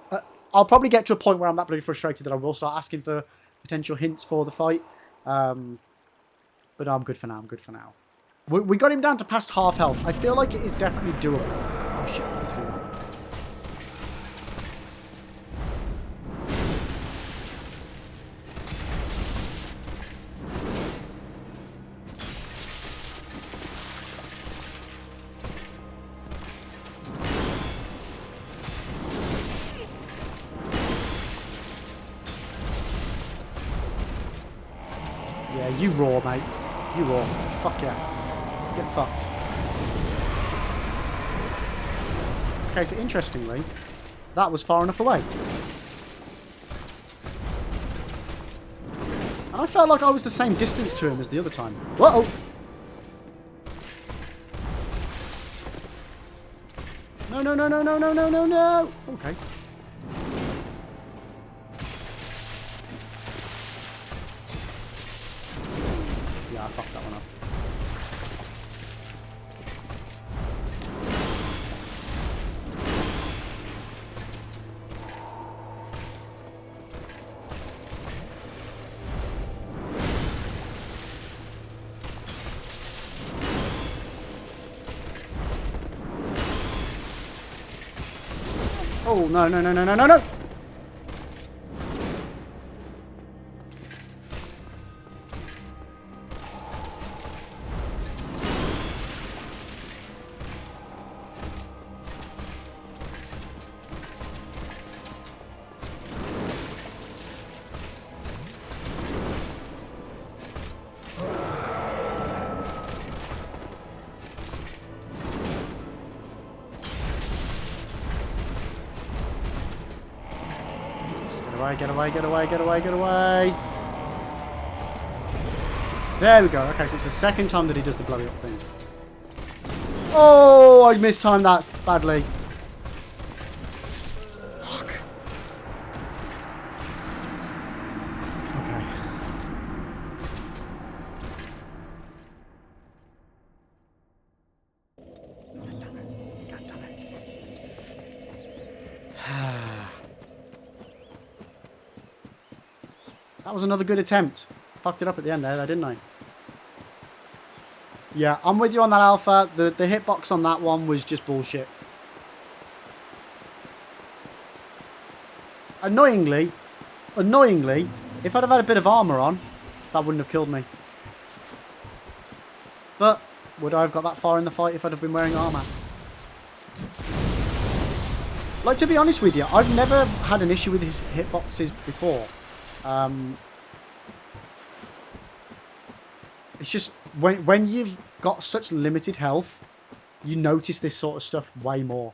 I'll probably get to a point where I'm that bloody frustrated that I will start asking for potential hints for the fight. But I'm good for now, We got him down to past half health. I feel like it is definitely doable. Oh shit, I forgot to do that. Yeah, you roar, mate. You roar. Fuck yeah. Get fucked. Okay, so interestingly, that was far enough away. And I felt like I was the same distance to him as the other time. Whoa! No, no, no, no, no, no, no, no, no! Okay. Yeah, I fucked that one up. Oh, no, no, no, no, no, no, no! Get away, get away, get away, get away. There we go. Okay, so it's the second time that he does the bloody up thing. Oh, I mistimed that badly. Fuck. Okay. God damn it. God damn it. That was another good attempt. Fucked it up at the end there, didn't I? Yeah, I'm with you on that, Alpha. The hitbox on that one was just bullshit. Annoyingly, if I'd have had a bit of armour on, that wouldn't have killed me. But would I have got that far in the fight if I'd have been wearing armour? Like, to be honest with you, I've never had an issue with his hitboxes before. It's just when you've got such limited health, you notice this sort of stuff way more.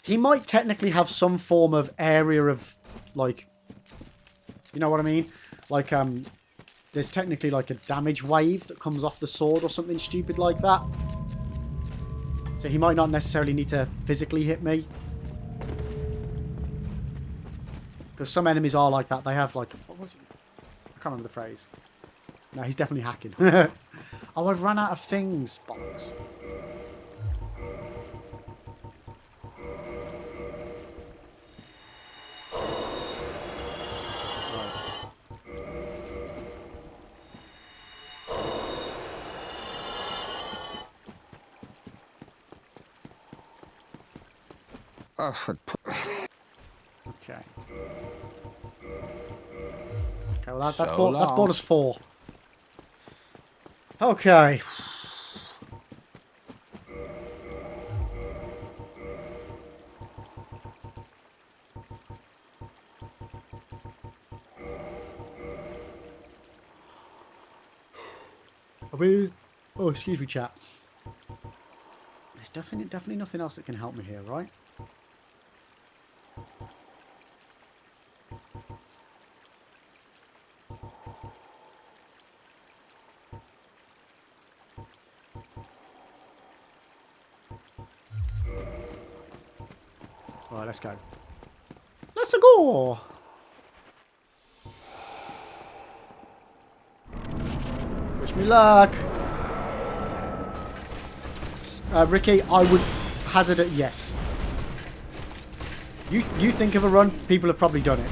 He might technically have some form of area of, like, you know what I mean? Like, there's technically like a damage wave that comes off the sword or something stupid like that. So he might not necessarily need to physically hit me. Because some enemies are like that. They have like... What was it? I can't remember the phrase. No, he's definitely hacking. Oh, I've run out of things. Bollocks. Okay. Okay, well that's bought us 4. Okay. I mean, oh, excuse me, chat. There's definitely nothing else that can help me here, right? Alright, let's go. Let's go! Wish me luck! Ricky, I would hazard it, yes. You think of a run, people have probably done it.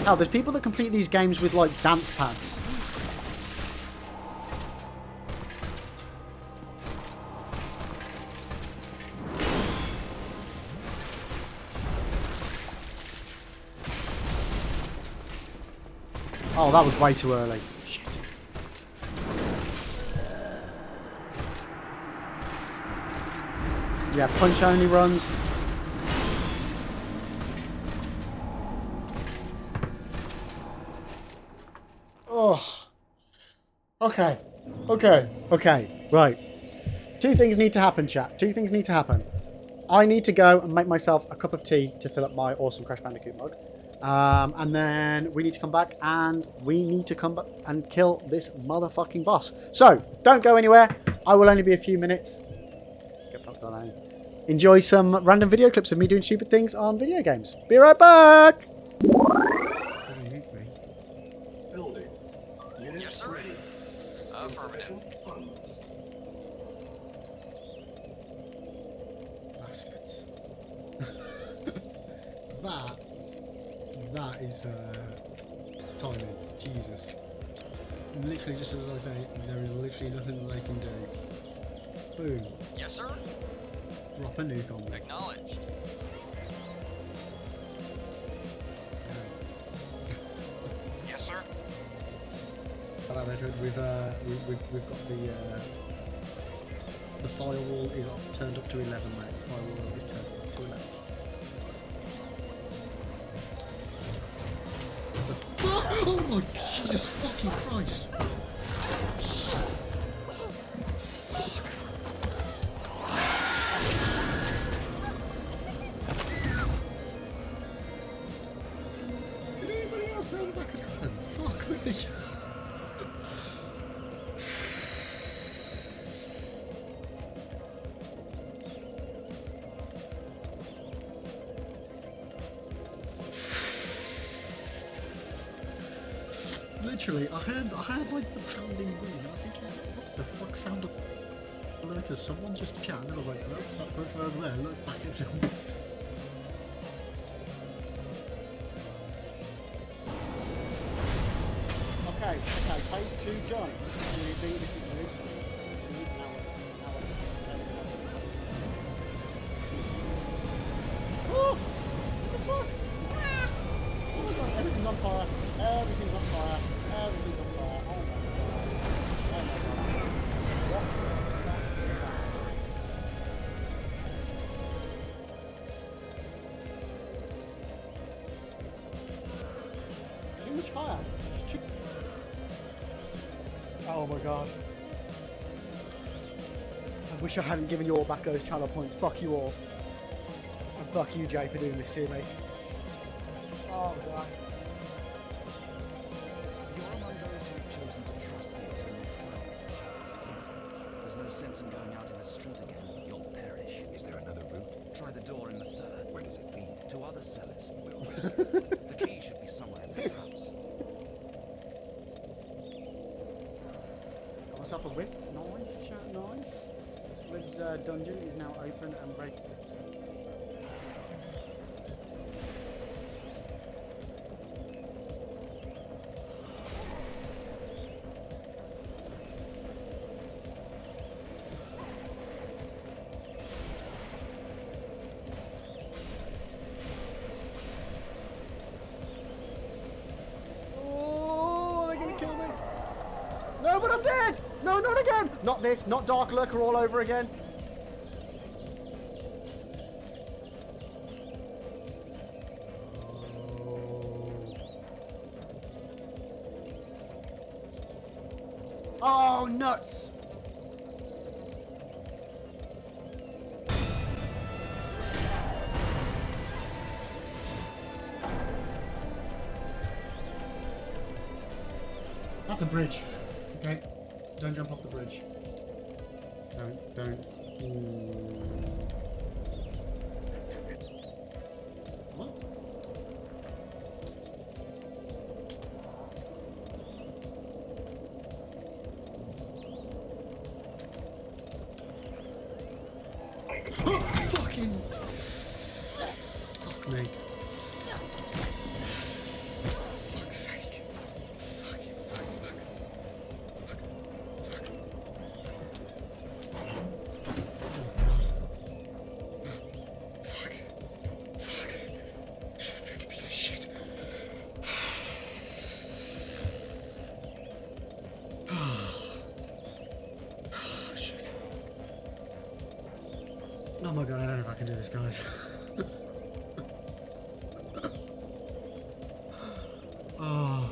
Hell, there's people that complete these games with, like, dance pads. Oh, that was way too early. Shit. Yeah, punch only runs. Oh. Okay. Okay. Right. Two things need to happen, chat. Two things need to happen. I need to go and make myself a cup of tea to fill up my awesome Crash Bandicoot mug. And then we need to come back and we need to come back and kill this motherfucking boss. So, don't go anywhere. I will only be a few minutes. Get fucked on out. Enjoy some random video clips of me doing stupid things on video games. Be right back! Building. Unit ready. Insufficient funds. Bastards. That is timing. Jesus. Literally, just as I say, there is literally nothing that they can do. Boom. Yes, sir. Drop a nuke on me. Acknowledged. Yes, sir. Hello, Edward. We've got the firewall is turned up to 11, mate. The firewall is turned up to 11. The fuck? Oh my Jesus fucking Christ! Did anybody else know that that could happen? Fuck me! Literally, I heard like the pounding wind, and I was thinking, what the fuck sound alert as someone just chat, and then I was like, no, it's not going further there, look back at you. Okay, phase 2 done. This is really oh! What the fuck? Ah! Oh my god, everything's on fire. Everything's on fire. Everything's on fire. Oh my god. Oh my god. What? Too much fire. Oh my god. I wish I hadn't given you all back those channel points. Fuck you all. And fuck you, Jay, for doing this to me. Oh god. You're among those who have chosen to trust the eternal flow. There's no sense in going out in the street again. You'll perish. Is there another route? Try the door in the cellar. Where does it lead? To other cellars. We'll risk it. The key should be somewhere in this house. Got myself a whip. Nice, chat, nice. Lib's dungeon is now open and ready. Oh, they're gonna kill me. No, but I'm dead! No, not again! Not this, not Dark Lurker all over again. nuts! That's a bridge. Okay. Don't jump off the bridge. Don't. What? Fucking. Fuck me. Fuck's sake. Fuck. Fucking piece of shit. Oh, shit. Oh my god, I don't know if I can do this, guys. Oh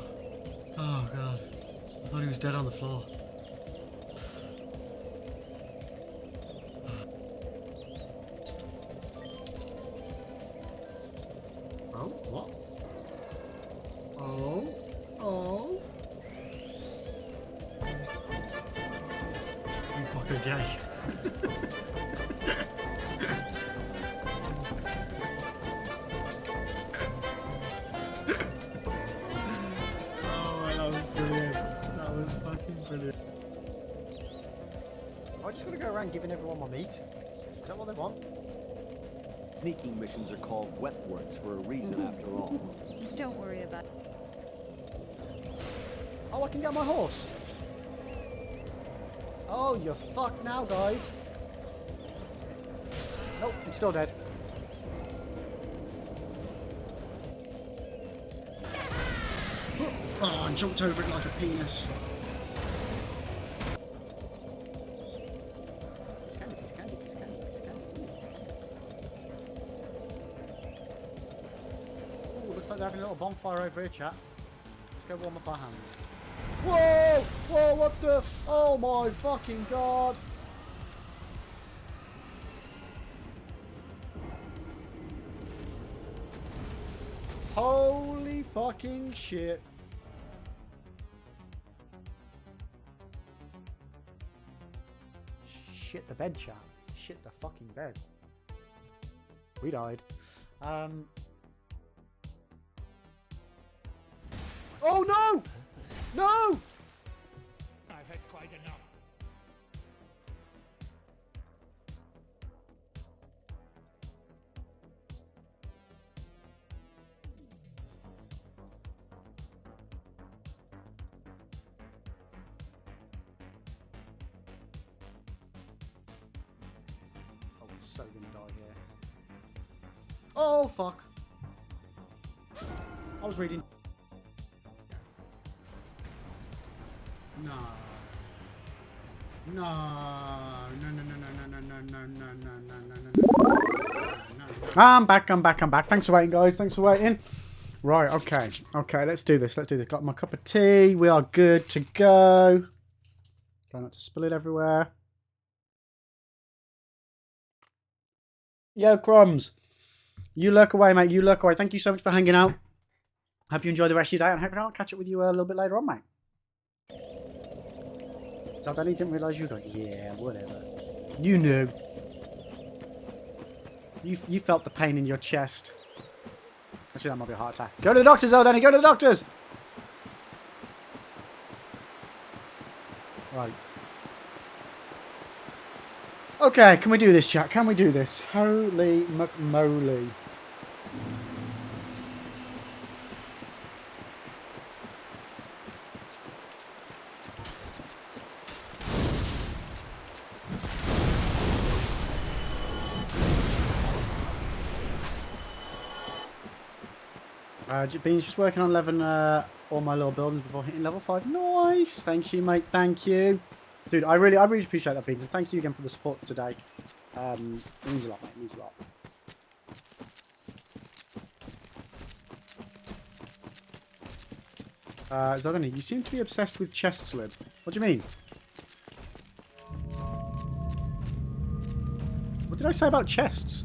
god. I thought he was dead on the floor. Oh, what? Oh. You fucker Jay. Oh, that was brilliant. That was fucking brilliant. I just gotta go around giving everyone my meat. Is that what they want? Sneaking missions are called wet works for a reason after all. Don't worry about it. Oh, I can get my horse. Oh, you're fucked now, guys. Nope, I'm still dead. Oh, I jumped over it like a penis. Piece of candy. Ooh, looks like they're having a little bonfire over here, chat. Let's go warm up our hands. Whoa! Whoa, what the? Oh my fucking god! Holy fucking shit. Shit the bed, chat. Shit the fucking bed. We died. Oh no! No! I've had quite enough. Oh, we're so gonna die here. Oh fuck! I was reading. No. I'm back. Thanks for waiting, guys. Thanks for waiting. Right, okay. Okay, let's do this. Got my cup of tea. We are good to go. Try not to spill it everywhere. Yo, Crumbs. You lurk away, mate. You lurk away. Thank you so much for hanging out. Hope you enjoy the rest of your day, and hopefully I'll catch up with you a little bit later on, mate. So Danny didn't realise you were going, yeah, whatever. You knew. You felt the pain in your chest. Actually, that might be a heart attack. Go to the doctors, Danny. Go to the doctors. Right. Okay, can we do this, chat? Can we do this? Holy McMoly. Bean's just working on leveling all my little buildings before hitting level 5. Nice! Thank you, mate. Thank you. Dude, I really appreciate that, Beans. And thank you again for the support today. It means a lot, mate. It means a lot. Zadani, you seem to be obsessed with chest slip. What do you mean? What did I say about chests?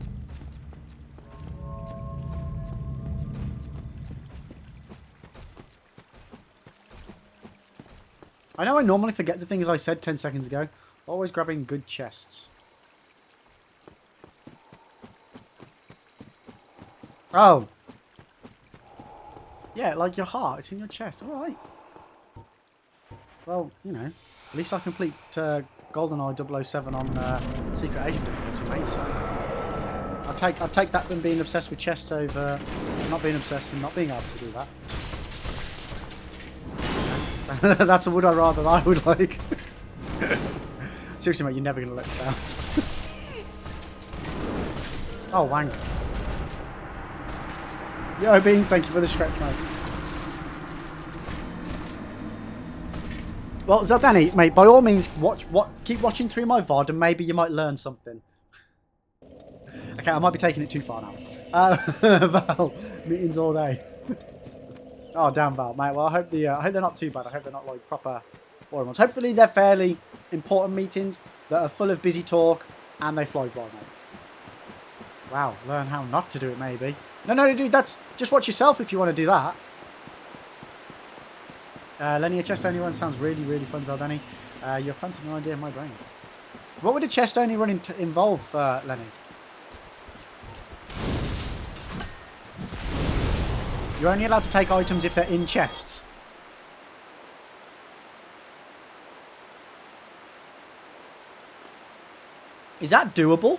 I know I normally forget the things I said 10 seconds ago. Always grabbing good chests. Oh. Yeah, like your heart. It's in your chest. Alright. Well, you know. At least I complete GoldenEye 007 on Secret Agent difficulty, mate. So I'd take that than being obsessed with chests over not being obsessed and not being able to do that. That's a would I rather I would like. Seriously, mate, you're never going to let us down. Oh, wank. Yo, Beans, thank you for the stretch, mate. Well, Zeldani, mate, by all means, keep watching through my VOD and maybe you might learn something. Okay, I might be taking it too far now. Val, meetings all day. Oh, damn, Val, mate. Well, I hope they're not too bad. I hope they're not, like, proper boring ones. Hopefully they're fairly important meetings that are full of busy talk and they fly by, mate. Wow, learn how not to do it, maybe. No, dude, that's... Just watch yourself if you want to do that. Lenny, a chest-only run sounds really, really fun, Zaldani. You're planting an idea in my brain. What would a chest-only run involve, Lenny? You're only allowed to take items if they're in chests. Is that doable?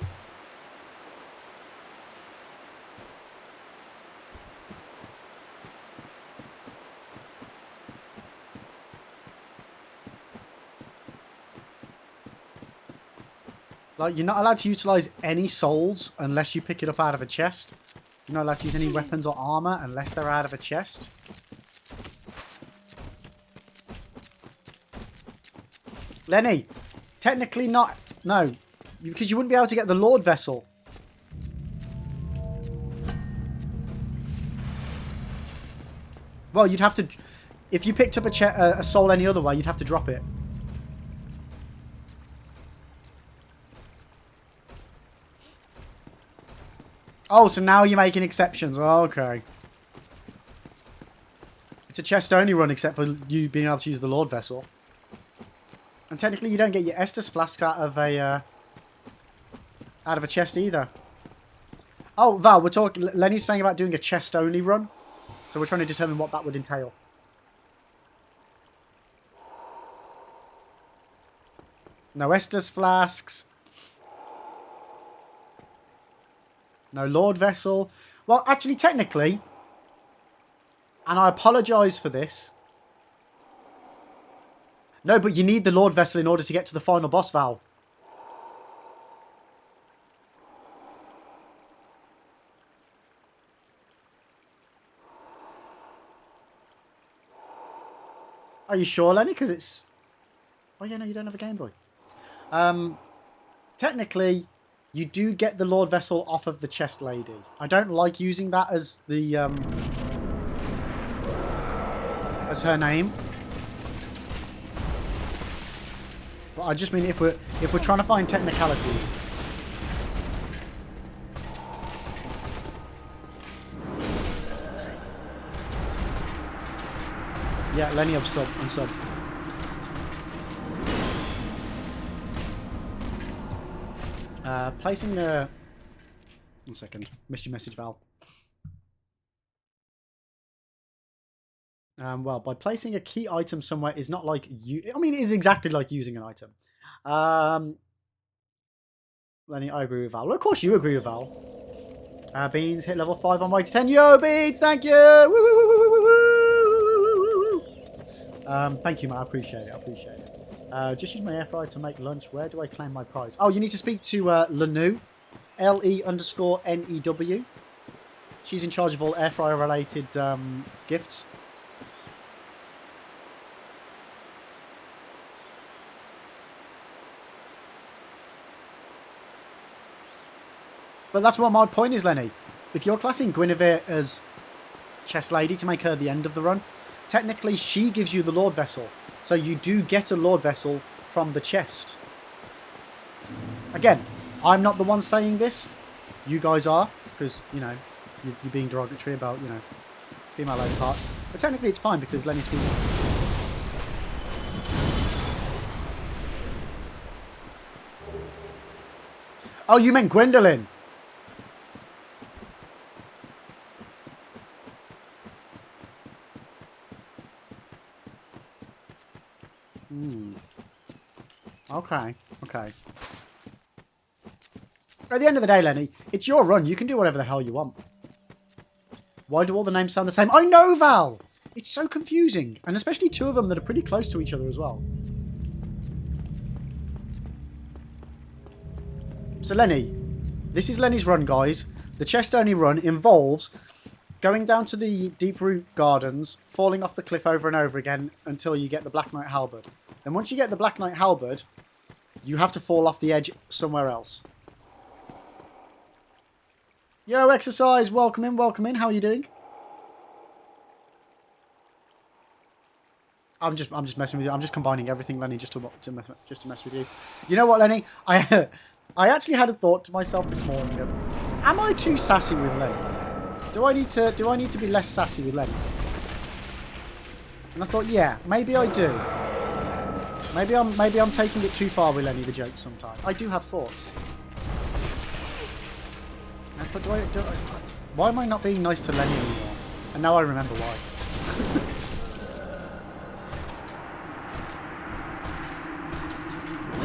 Like, you're not allowed to utilise any souls unless you pick it up out of a chest. You're not allowed to use any weapons or armour unless they're out of a chest. Lenny, technically not... No, because you wouldn't be able to get the Lord Vessel. Well, you'd have to... If you picked up a soul any other way, you'd have to drop it. Oh, so now you're making exceptions. Oh, okay. It's a chest-only run except for you being able to use the Lord Vessel. And technically you don't get your Estus flasks out of a chest either. Oh, Val, we're talking... Lenny's saying about doing a chest-only run. So we're trying to determine what that would entail. No Estus flasks. No Lord Vessel. Well, actually, technically, and I apologise for this. No, but you need the Lord Vessel in order to get to the final boss, Val. Are you sure, Lenny? Because it's... Oh, yeah, no, you don't have a Game Boy. Technically... You do get the Lord Vessel off of the chest lady. I don't like using that as the as her name. But I just mean if we're trying to find technicalities. Yeah, Lenny unsubbed. Placing the... 1 second. Missed your message, Val. Well, by placing a key item somewhere is not like... I mean, it is exactly like using an item. Lenny, I agree with Val. Well, of course you agree with Val. Beans hit level 5 on way to 10. Yo, Beans, thank you! Woo, woo, woo, woo, woo, woo. Thank you, Matt. I appreciate it. Just use my air fryer to make lunch. Where do I claim my prize? Oh, you need to speak to Lenew. LE_NEW. She's in charge of all air fryer related gifts. But that's what my point is, Lenny. If you're classing Guinevere as chest lady to make her the end of the run, technically she gives you the Lord Vessel. So you do get a Lord Vessel from the chest. Again, I'm not the one saying this. You guys are, because, you know, you're being derogatory about, you know, female lady parts. But technically it's fine because Lenny's female. Oh, you meant Gwendolyn. Okay, okay. At the end of the day, Lenny, it's your run. You can do whatever the hell you want. Why do all the names sound the same? I know, Val! It's so confusing. And especially two of them that are pretty close to each other as well. So, Lenny, this is Lenny's run, guys. The chest-only run involves going down to the Deep Root Gardens, falling off the cliff over and over again until you get the Black Knight Halberd. Then once you get the Black Knight Halberd, you have to fall off the edge somewhere else. Yo, Exercise, welcome in, welcome in. How are you doing? I'm just messing with you. I'm just combining everything, Lenny, just to mess with you. You know what, Lenny? I actually had a thought to myself this morning of, am I too sassy with Lenny? Do I need to be less sassy with Lenny? And I thought, yeah, maybe I do. Maybe I'm taking it too far with Lenny the joke sometimes. I do have thoughts. I thought, why am I not being nice to Lenny anymore? And now I remember why.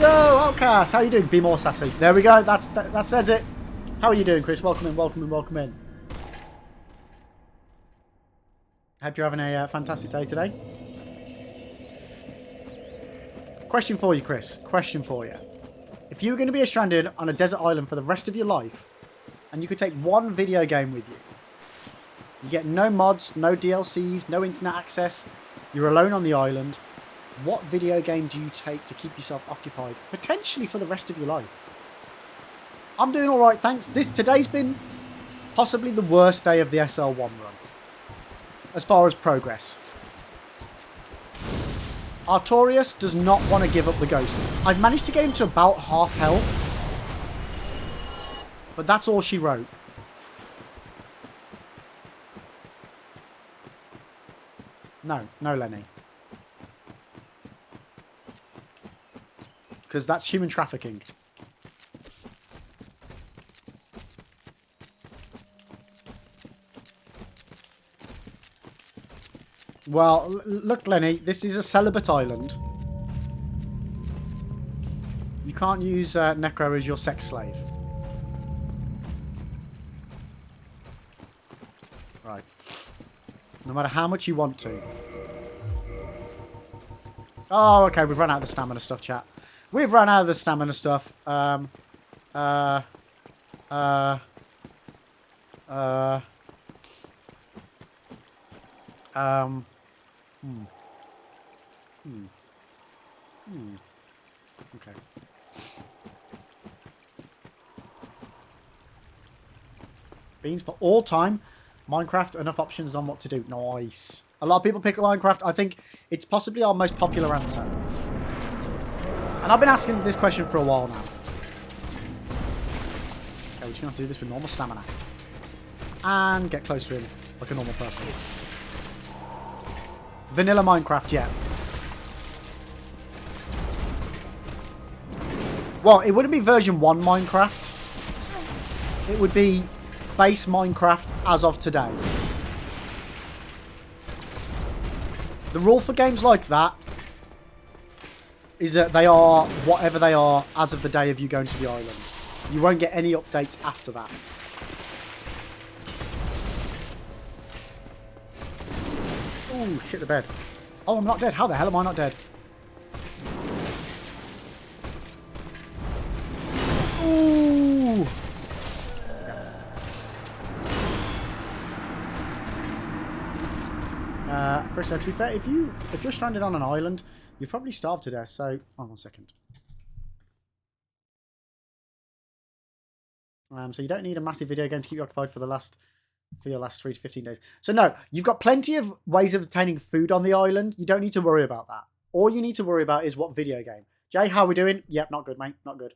Yo, Outcast, how you doing? Be more sassy. There we go. That says it. How are you doing, Chris? Welcome in, welcome in, welcome in. Hope you're having a fantastic day today. Question for you, Chris. Question for you. If you were going to be stranded on a desert island for the rest of your life, and you could take one video game with you, you get no mods, no DLCs, no internet access, you're alone on the island, what video game do you take to keep yourself occupied, potentially for the rest of your life? I'm doing alright, thanks. Today's been possibly the worst day of the SL1 run, as far as progress. Artorius does not want to give up the ghost. I've managed to get him to about half health, but that's all she wrote. No, Lenny. Because that's human trafficking. Well, look, Lenny, this is a celibate island. You can't use Necro as your sex slave. Right. No matter how much you want to. Oh, okay, we've run out of the stamina stuff, chat. We've run out of the stamina stuff. Okay. Beans for all time. Minecraft, enough options on what to do. Nice. A lot of people pick Minecraft. I think it's possibly our most popular answer. And I've been asking this question for a while now. Okay, we're just going to have to do this with normal stamina. And get close to him like a normal person. Vanilla Minecraft, yeah. Well, it wouldn't be version 1 Minecraft. It would be base Minecraft as of today. The rule for games like that is that they are whatever they are as of the day of you going to the island. You won't get any updates after that. Oh, shit the bed. Oh, I'm not dead. How the hell am I not dead? Ooh. Chris, to be fair, if you're stranded on an island, you'd probably starve to death. So, oh, 1 second. So you don't need a massive video game to keep you occupied for your last 3 to 15 days. So no, you've got plenty of ways of obtaining food on the island. You don't need to worry about that. All you need to worry about is what video game. Jay, how are we doing? Yep, not good, mate. Not good.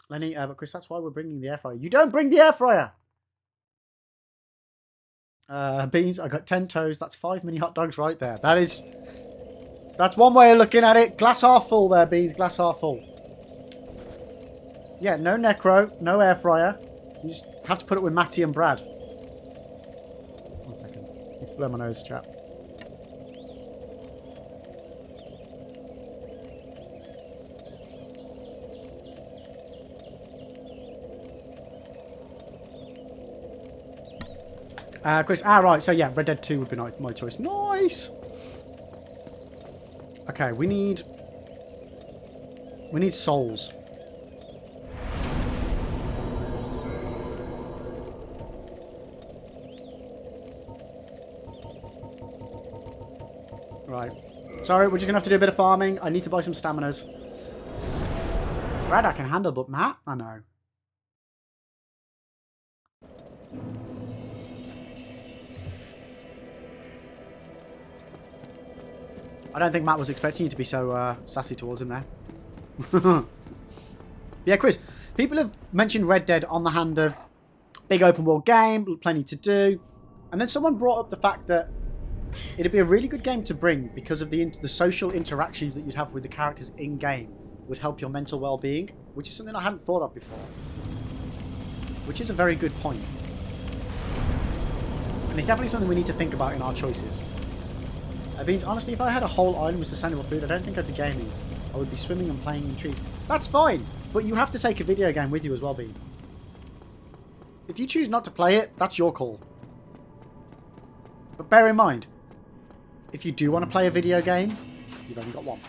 Lenny, but Chris, that's why we're bringing the air fryer. You don't bring the air fryer! Beans, I got 10 toes. That's 5 mini hot dogs right there. That's one way of looking at it. Glass half full there, Beans. Glass half full. Yeah, no necro, no air fryer. You just have to put it with Matty and Brad. 1 second. Blow my nose, chap. Chris, right, so yeah, Red Dead 2 would be my choice. Nice! Okay, we need souls. Right. Sorry, we're just gonna have to do a bit of farming. I need to buy some staminas. Brad, I can handle, but Matt, I know. I don't think Matt was expecting you to be so sassy towards him there. Yeah, Chris, people have mentioned Red Dead on the hand of big open world game, plenty to do. And then someone brought up the fact that it'd be a really good game to bring because of the social interactions that you'd have with the characters in-game would help your mental well-being, which is something I hadn't thought of before. Which is a very good point. And it's definitely something we need to think about in our choices. Beans, honestly, if I had a whole island with sustainable food, I don't think I'd be gaming. I would be swimming and playing in trees. That's fine, but you have to take a video game with you as well, Bean. If you choose not to play it, that's your call. But bear in mind, if you do want to play a video game, you've only got one.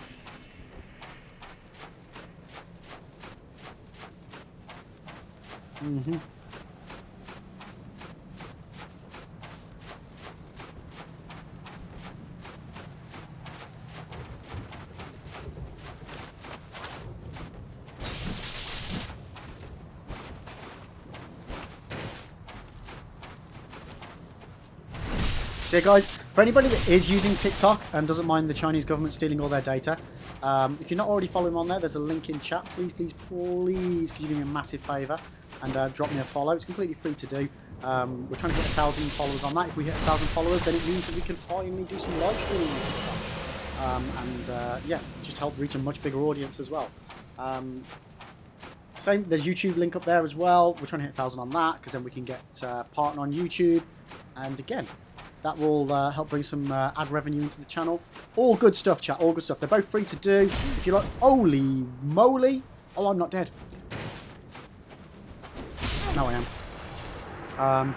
Mm-hmm. So guys, for anybody that is using TikTok and doesn't mind the Chinese government stealing all their data, if you're not already following on there, there's a link in chat. Please, please, please, could you do me a massive favour and drop me a follow. It's completely free to do. We're trying to get 1,000 followers on that. If we hit 1,000 followers, then it means that we can finally do some live streaming on TikTok. Yeah, just help reach a much bigger audience as well. Same, there's YouTube link up there as well. We're trying to hit 1,000 on that because then we can get partner on YouTube. And again, that will help bring some ad revenue into the channel. All good stuff, chat. All good stuff. They're both free to do. If you like... Holy moly. Oh, I'm not dead. No, I am.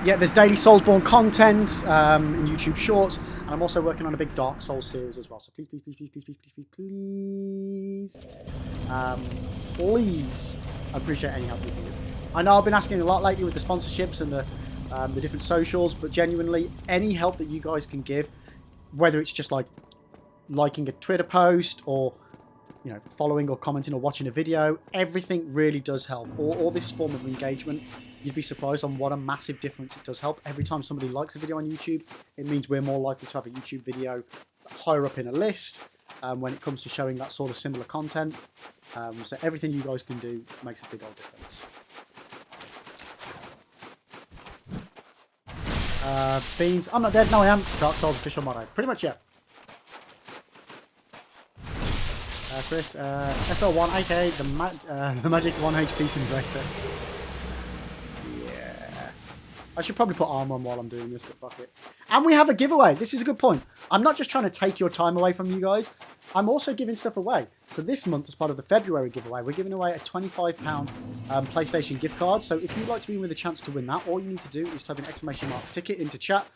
Yeah, there's daily Soulsborne content in YouTube Shorts. And I'm also working on a big Dark Souls series as well. So please, please, please, please, please, please, please, please, please, I appreciate any help you can give. I know I've been asking a lot lately with the sponsorships and the different socials, but genuinely, any help that you guys can give, whether it's just like liking a Twitter post or, you know, following or commenting or watching a video, everything really does help. All this form of engagement, you'd be surprised on what a massive difference it does help. Every time somebody likes a video on YouTube, it means we're more likely to have a YouTube video higher up in a list when it comes to showing that sort of similar content. So everything you guys can do makes a big old difference. Beans, I'm not dead. No, I am. Dark Souls official motto. Pretty much, yeah. Chris, SL1, aka the magic 1 HP simulator. Yeah. I should probably put armor on while I'm doing this, but fuck it. And we have a giveaway. This is a good point. I'm not just trying to take your time away from you guys. I'm also giving stuff away. So this month, as part of the February giveaway, we're giving away a £25 PlayStation gift card. So if you'd like to be in with a chance to win that, all you need to do is type an ! ticket into chat.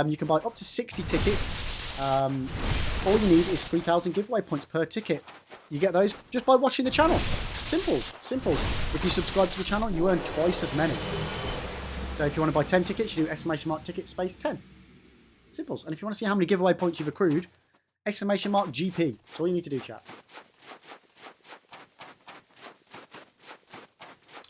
You can buy up to 60 tickets. All you need is 3,000 giveaway points per ticket. You get those just by watching the channel. Simple, simple. If you subscribe to the channel, you earn twice as many. So if you want to buy 10 tickets, you do ! ticket space 10. Simples. And if you want to see how many giveaway points you've accrued, ! GP. That's all you need to do, chat.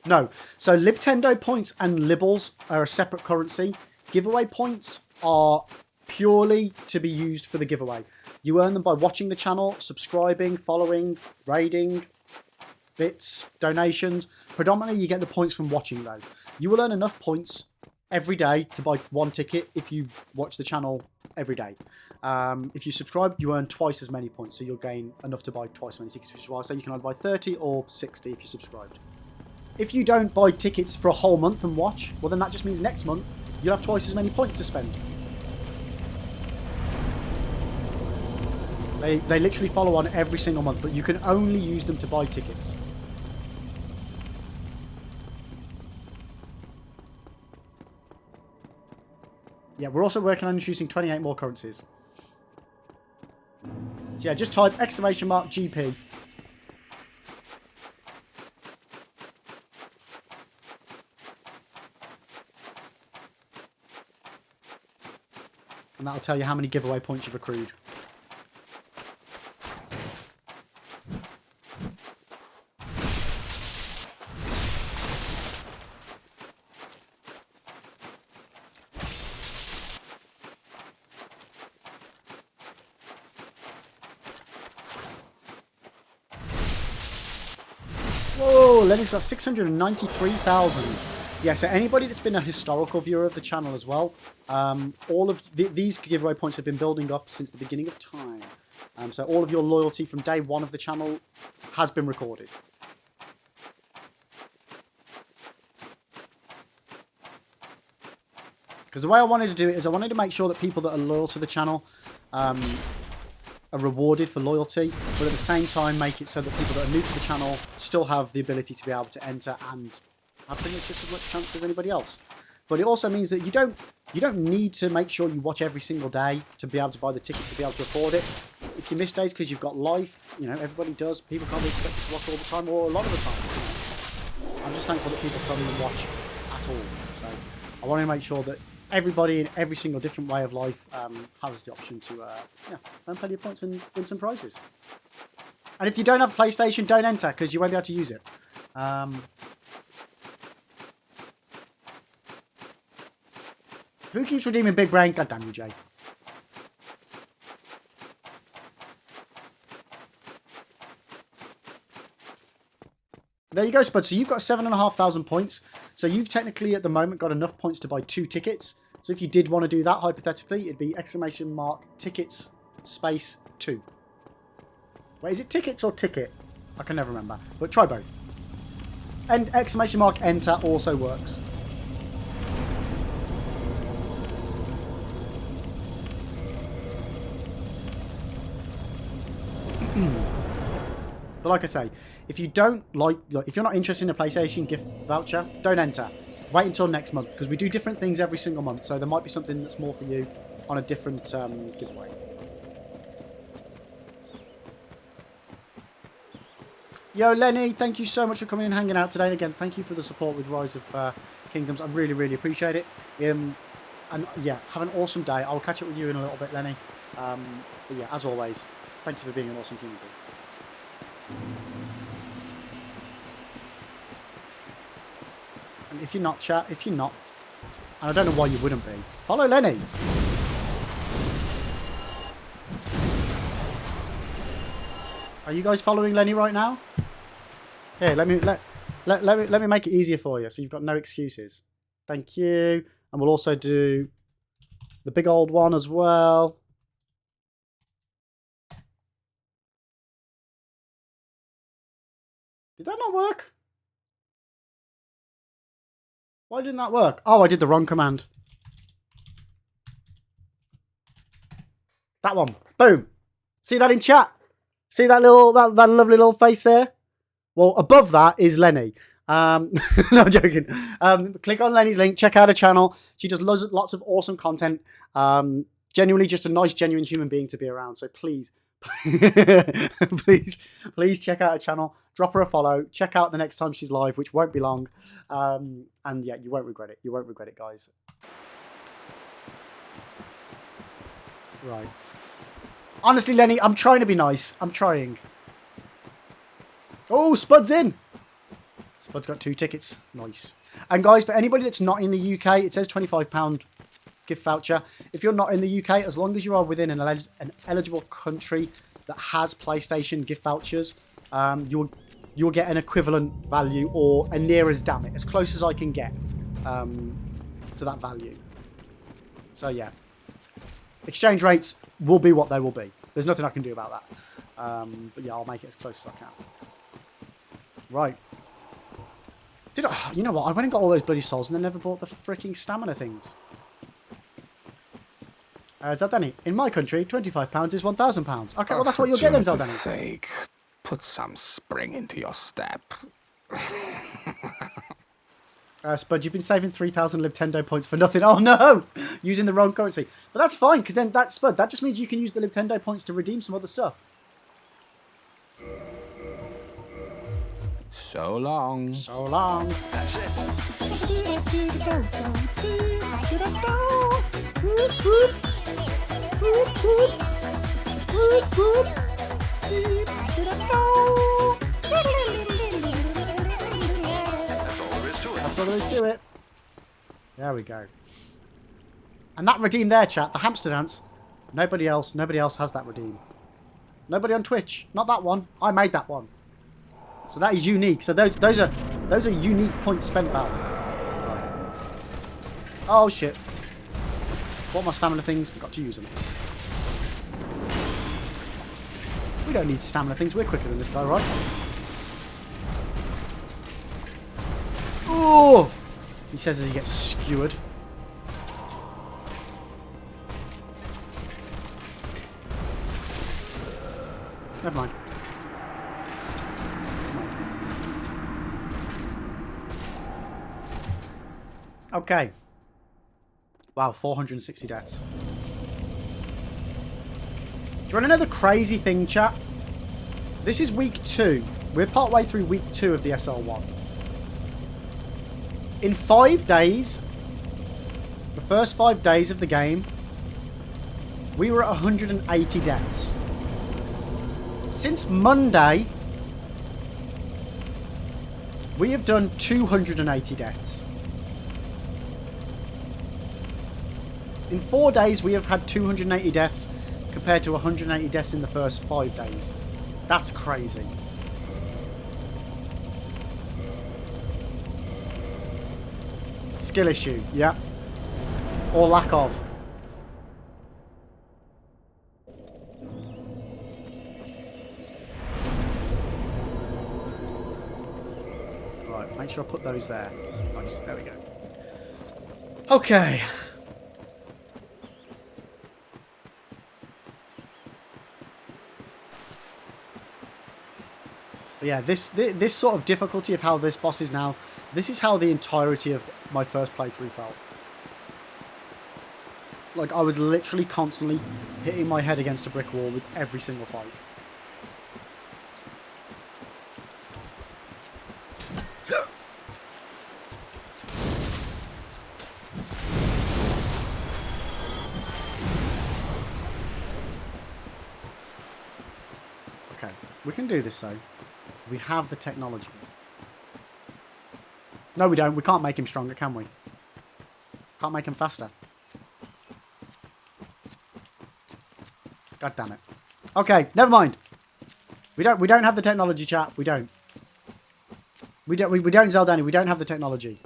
No. So Libtendo points and Libbles are a separate currency. Giveaway points are purely to be used for the giveaway. You earn them by watching the channel, subscribing, following, raiding, bits, donations. Predominantly, you get the points from watching, though. You will earn enough points every day to buy one ticket if you watch the channel every day. If you subscribe, you earn twice as many points, so you'll gain enough to buy twice as many tickets, which is why I say you can either buy 30 or 60 if you're subscribed. If you don't buy tickets for a whole month and watch, well then that just means next month you'll have twice as many points to spend. They literally follow on every single month, but you can only use them to buy tickets. Yeah, we're also working on introducing 28 more currencies. So yeah, just type !GP. And that'll tell you how many giveaway points you've accrued. Whoa, Lenny's got 693,000. Yeah, so anybody that's been a historical viewer of the channel as well, all of these giveaway points have been building up since the beginning of time. So all of your loyalty from day one of the channel has been recorded. Because the way I wanted to do it is I wanted to make sure that people that are loyal to the channel are rewarded for loyalty, but at the same time make it so that people that are new to the channel still have the ability to be able to enter and have pretty much just as much chance as anybody else. But it also means that you don't need to make sure you watch every single day to be able to buy the ticket to be able to afford it. If you miss days because you've got life, you know, everybody does. People can't be expected to watch all the time or a lot of the time. You know? I'm just thankful that people come and watch at all. So I want to make sure that everybody in every single different way of life has the option to earn plenty of points and win some prizes. And if you don't have a PlayStation, don't enter because you won't be able to use it. Who keeps redeeming Big Brain? God damn you, Jay. There you go, Spud. So you've got 7,500 points. So you've technically at the moment got enough points to buy 2 tickets. So if you did want to do that, hypothetically, it'd be !tickets space 2. Wait, is it tickets or ticket? I can never remember. But try both. And !enter also works. But like I say, if you don't if you're not interested in a PlayStation gift voucher, don't enter. Wait until next month, because we do different things every single month, so there might be something that's more for you on a different giveaway. Yo, Lenny, thank you so much for coming and hanging out today. And again, thank you for the support with Rise of Kingdoms. I really, really appreciate it. And yeah, have an awesome day. I'll catch up with you in a little bit, Lenny. But yeah, as always, thank you for being an awesome human being. And if you're not, and I don't know why you wouldn't be, follow Lenny. Are you guys following Lenny right now? Here, let me make it easier for you, so you've got no excuses. Thank you. And we'll also do the big old one as well. Did that not work? Why didn't that work? Oh, I did the wrong command. That one. Boom. See that in chat? See that that lovely little face there? Well, above that is Lenny. No, I'm joking. Click on Lenny's link. Check out her channel. She does lots of awesome content. Genuinely just a nice, genuine human being to be around. So please, please check out her channel. Drop her a follow. Check out the next time she's live, which won't be long. And yeah, you won't regret it. You won't regret it, guys. Right. Honestly, Lenny, I'm trying to be nice. I'm trying. Oh, Spud's in. Spud's got 2 tickets. Nice. And guys, for anybody that's not in the UK, it says £25 gift voucher. If you're not in the UK, as long as you are within an eligible country that has PlayStation gift vouchers, you you'll get an equivalent value or a near as damn it, as close as I can get to that value. So yeah, exchange rates will be what they will be. There's nothing I can do about that. But yeah, I'll make it as close as I can. Right. You know what? I went and got all those bloody souls and then never bought the freaking stamina things. Zaldani, in my country, £25 is £1,000. Okay, well that's what you'll get then, Zaldani. For sake, put some spring into your step. Spud, you've been saving 3,000 Nintendo points for nothing. Oh no! Using the wrong currency. But that's fine, because then Spud, that just means you can use the Nintendo points to redeem some other stuff. So long. So long. That's it. That's all there is to it. There we go. And that redeem there, chat, the hamster dance. Nobody else has that redeem. Nobody on Twitch. Not that one. I made that one. So that is unique. So those are unique points spent value. Oh shit. Bought my stamina things, forgot to use them. We don't need stamina things, we're quicker than this guy, right? Oh! He says as he gets skewered. Never mind. Okay. Wow, 460 deaths. Do you want to know the crazy thing, chat? This is week 2. We're partway through week 2 of the SL1. In 5 days, the first 5 days of the game, we were at 180 deaths. Since Monday, we have done 280 deaths. In 4 days, we have had 280 deaths compared to 180 deaths in the first 5 days. That's crazy. Skill issue, yeah. Or lack of. Right, make sure I put those there. Nice, there we go. Okay. But yeah, this sort of difficulty of how this boss is now, this is how the entirety of my first playthrough felt. Like, I was literally constantly hitting my head against a brick wall with every single fight. Okay, we can do this though. We have the technology. No, we don't. We can't make him stronger, can we? Can't make him faster. God damn it. Okay, never mind. We don't have the technology, chat. We don't. We don't, Zeldani. We don't have the technology.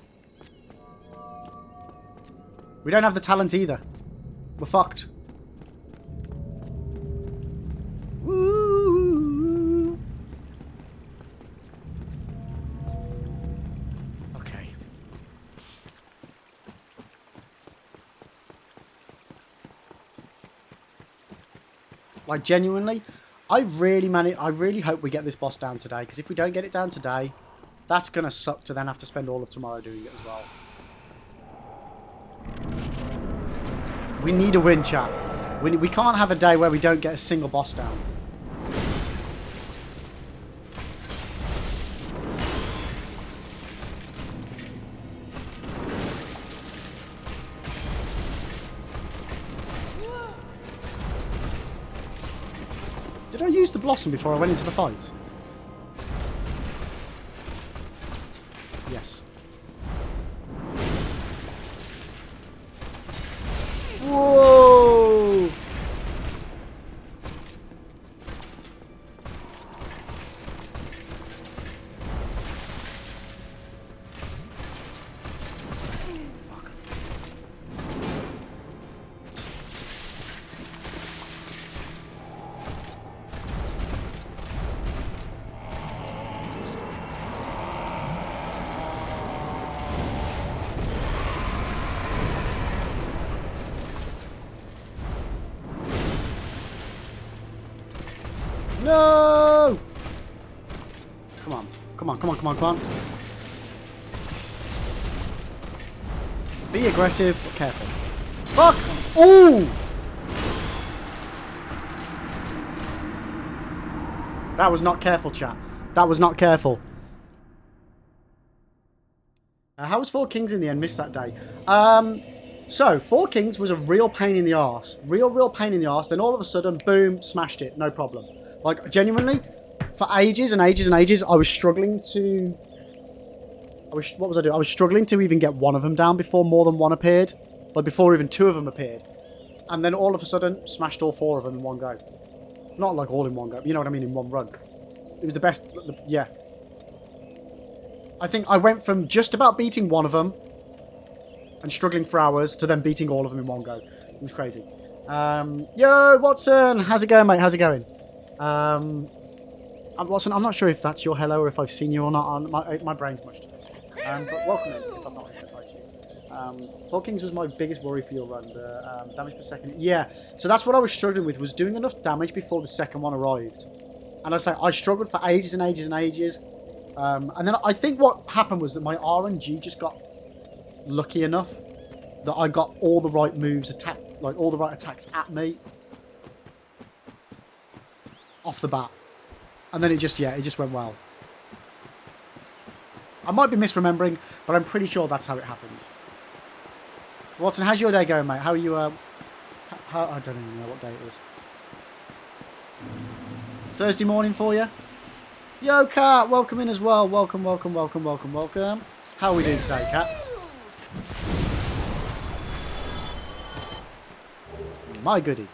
We don't have the talent either. We're fucked. Woo. Okay. Like, genuinely, I really hope we get this boss down today, because if we don't get it down today, that's gonna suck to then have to spend all of tomorrow doing it as well. We need a win, chat. We can't have a day where we don't get a single boss down. Did I use the blossom before I went into the fight? Yes. Whoa! No! Come on. Come on, come on, come on, come on. Be aggressive, but careful. Fuck! Ooh! That was not careful, chat. That was not careful. How was Four Kings in the end? Missed that day. So, Four Kings was a real pain in the arse. Real pain in the arse. Then all of a sudden, boom, smashed it. No problem. Like, genuinely, for ages and ages and ages, I was struggling to... what was I doing? I was struggling to even get one of them down before more than one appeared. Like, before even two of them appeared. And then all of a sudden, smashed all four of them in one go. Not like all in one go. You know what I mean? In one run. It was the best... Yeah. I think I went from just about beating one of them and struggling for hours to then beating all of them in one go. It was crazy. Yo, Watson! How's it going, mate? How's it going? Watson, I'm not sure if that's your hello or if I've seen you or not. My brain's mushed. But welcome in, if I'm not said hi to you. Four Kings was my biggest worry for your run. The damage per second. Yeah, so that's what I was struggling with, was doing enough damage before the second one arrived. And I struggled for ages and ages and ages. And then I think what happened was that my RNG just got lucky enough that I got all the right moves, all the right attacks at me off the bat. And then it just went well. I might be misremembering, but I'm pretty sure that's how it happened. Watson, how's your day going, mate? How are you, I don't even know what day it is. Thursday morning for you? Yo, Kat, welcome in as well. Welcome, welcome, welcome, welcome, welcome. How are we doing today, Kat? My goodie.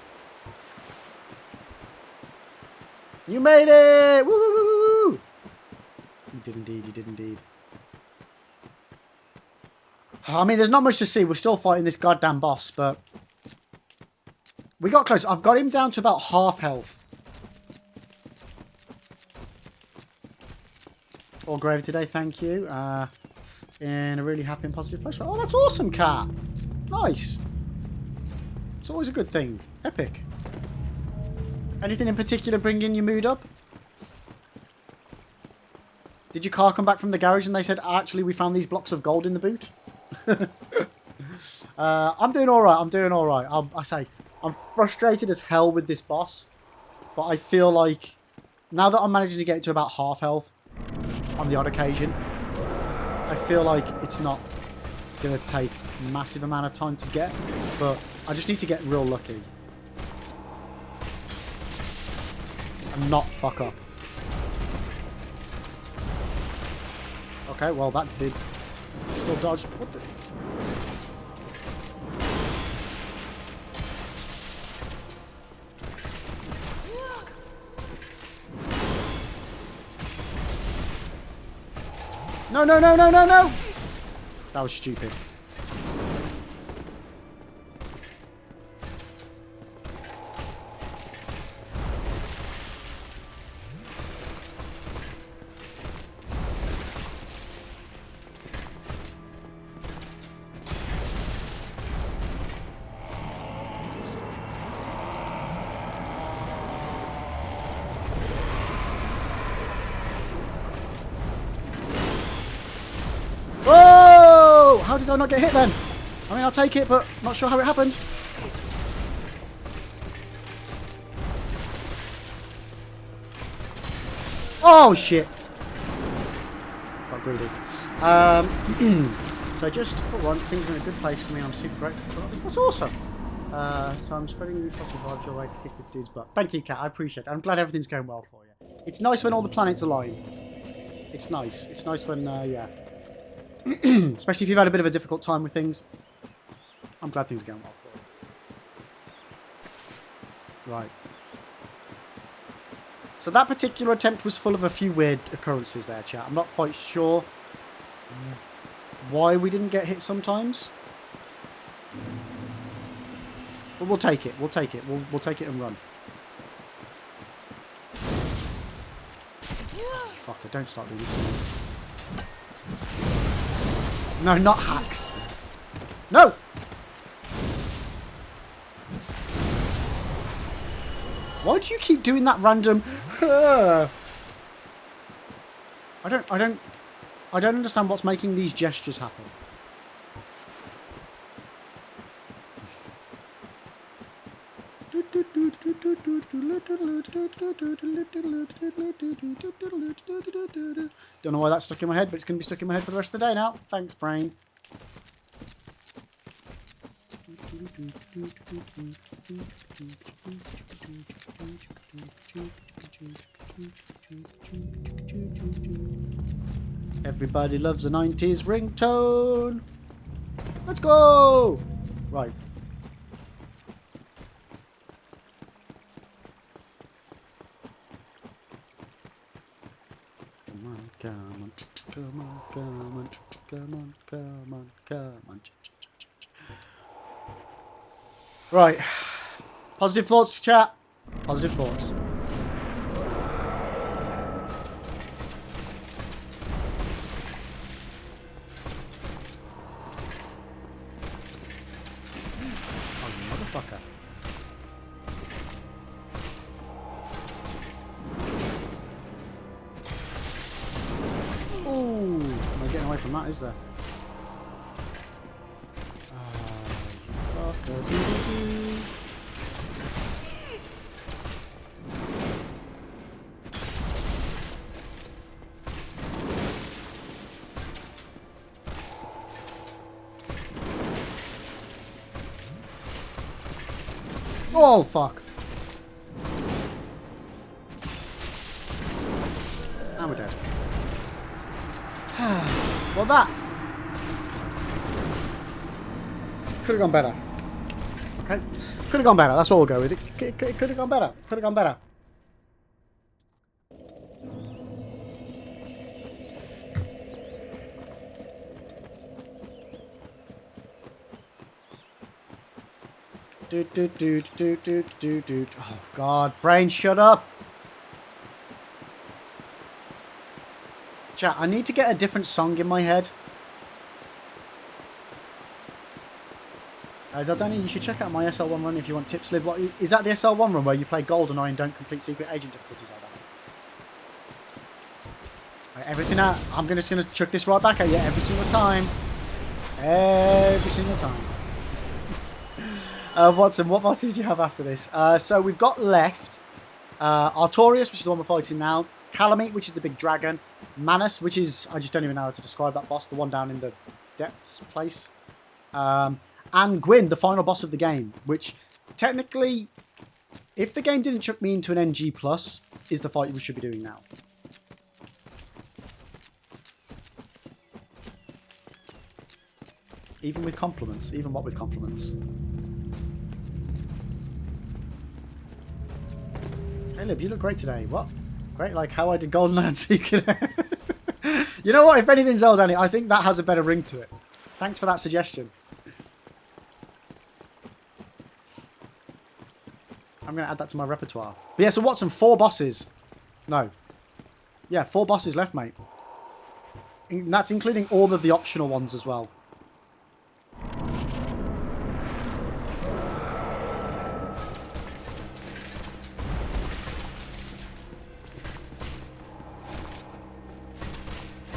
You made it! Woo, woo, woo, woo, woo! You did indeed, you did indeed. I mean, there's not much to see. We're still fighting this goddamn boss, but... We got close. I've got him down to about half health. All gravy today, thank you. In a really happy and positive place. Oh, that's awesome, Kat. Nice. It's always a good thing. Epic. Anything in particular bringing your mood up? Did your car come back from the garage and they said, actually, we found these blocks of gold in the boot? I'm doing all right. I'm doing all right. I say, I'm frustrated as hell with this boss. But I feel like now that I'm managing to get to about half health on the odd occasion, I feel like it's not going to take a massive amount of time to get. But I just need to get real lucky. And not fuck up. Okay, well that did still dodge. What the? No, no, no, no, no, no! That was stupid. How did I not get hit then? I mean, I'll take it, but not sure how it happened. Oh, shit. Got greedy. So just for once, things are in a good place for me. I'm super grateful for it. That's awesome. So I'm spreading these positive vibes your way to kick this dude's butt. Thank you, Kat. I appreciate it. I'm glad everything's going well for you. It's nice when all the planets align. It's nice. It's nice when, yeah. Especially if you've had a bit of a difficult time with things. I'm glad things are going well for you. Right. So that particular attempt was full of a few weird occurrences there, chat. I'm not quite sure why we didn't get hit sometimes. But we'll take it. We'll take it. We'll take it and run. Oh, fucker, don't start doing this. No, not hacks. No! Why do you keep doing that random? I don't understand what's making these gestures happen. Don't know why that's stuck in my head, but it's going to be stuck in my head for the rest of the day now. Thanks, brain. Everybody loves a 90s ringtone. Let's go! Right. Come on. Right. Positive thoughts, chat. Positive thoughts. Oh, you motherfucker. Ooh, am I getting away from that, is there? Fucker. Oh, fuck. And we're dead. Well, that could have gone better. Okay. Could have gone better. That's what we'll go with. It could have gone better. Could have gone better. Oh, God. Brain, shut up. Chat, I need to get a different song in my head. Guys, I don't know, you should check out my SL1 run if you want tips. Liv, what is that, the SL1 run where you play GoldenEye and don't complete secret agent difficulties like that? Right, everything out. I'm just gonna chuck this right back at you every single time. Every single time. Watson, what bosses do you have after this? So we've got left Artorias, which is the one we're fighting now. Calamite, which is the big dragon. Manus, which is, I just don't even know how to describe that boss, the one down in the depths place. And Gwyn, the final boss of the game, which technically, if the game didn't chuck me into an NG+, is the fight we should be doing now. Even with compliments. Even what with compliments. Hey Lib, you look great today. What? Great, like how I did GoldenEye and Secret. You know what? If anything's old, Annie, I think that has a better ring to it. Thanks for that suggestion. I'm going to add that to my repertoire. But yeah, so Watson, 4 bosses. No. Yeah, 4 bosses left, mate. And that's including all of the optional ones as well.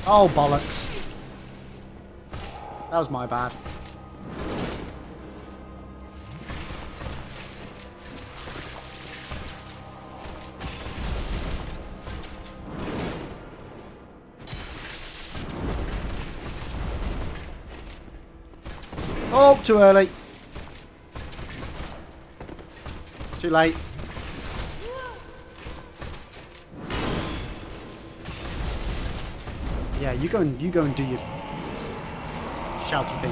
Oh, bollocks. That was my bad. Oh, too early. Too late. Yeah, you go and do your shouty thing.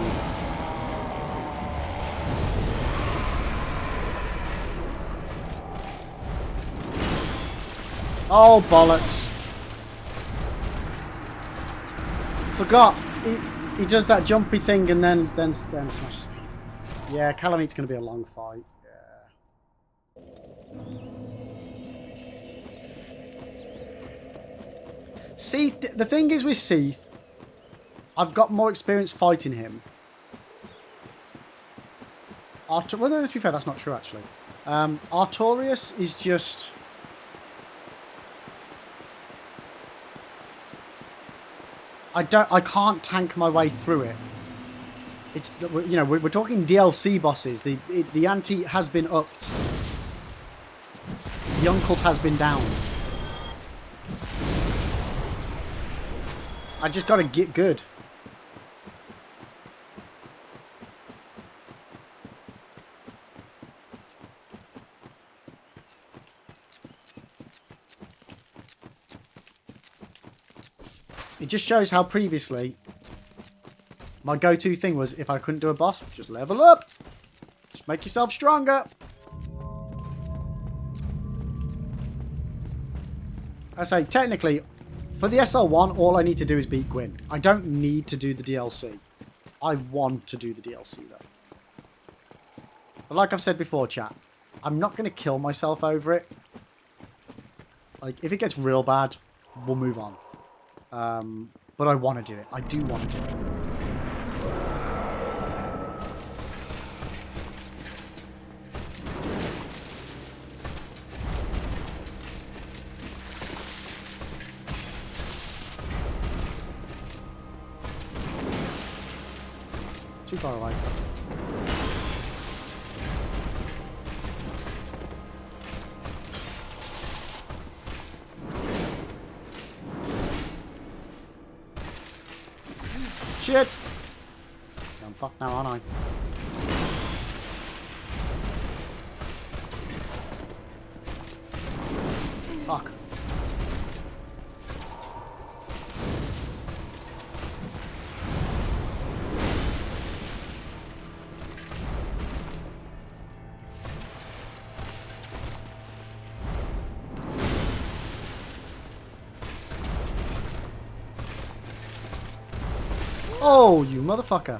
Oh, bollocks. Forgot. He does that jumpy thing and then smashes me. Yeah, Calamite's going to be a long fight. Seath, the thing is with Seath, I've got more experience fighting him. Well, no, to be fair, that's not true, actually. Artorias is just... I can't tank my way through it. It's, you know, we're talking DLC bosses. The ante has been upped. The uncult has been down. I just gotta get good. It just shows how previously my go-to thing was, if I couldn't do a boss, just level up. Just make yourself stronger. I say, technically, for the SL1, all I need to do is beat Gwyn. I don't need to do the DLC. I want to do the DLC, though. But like I've said before, chat, I'm not going to kill myself over it. Like, if it gets real bad, we'll move on. But I want to do it. I do want to do it. Too far away. Shit! I'm fucked now, aren't I? Fuck. Oh, you motherfucker.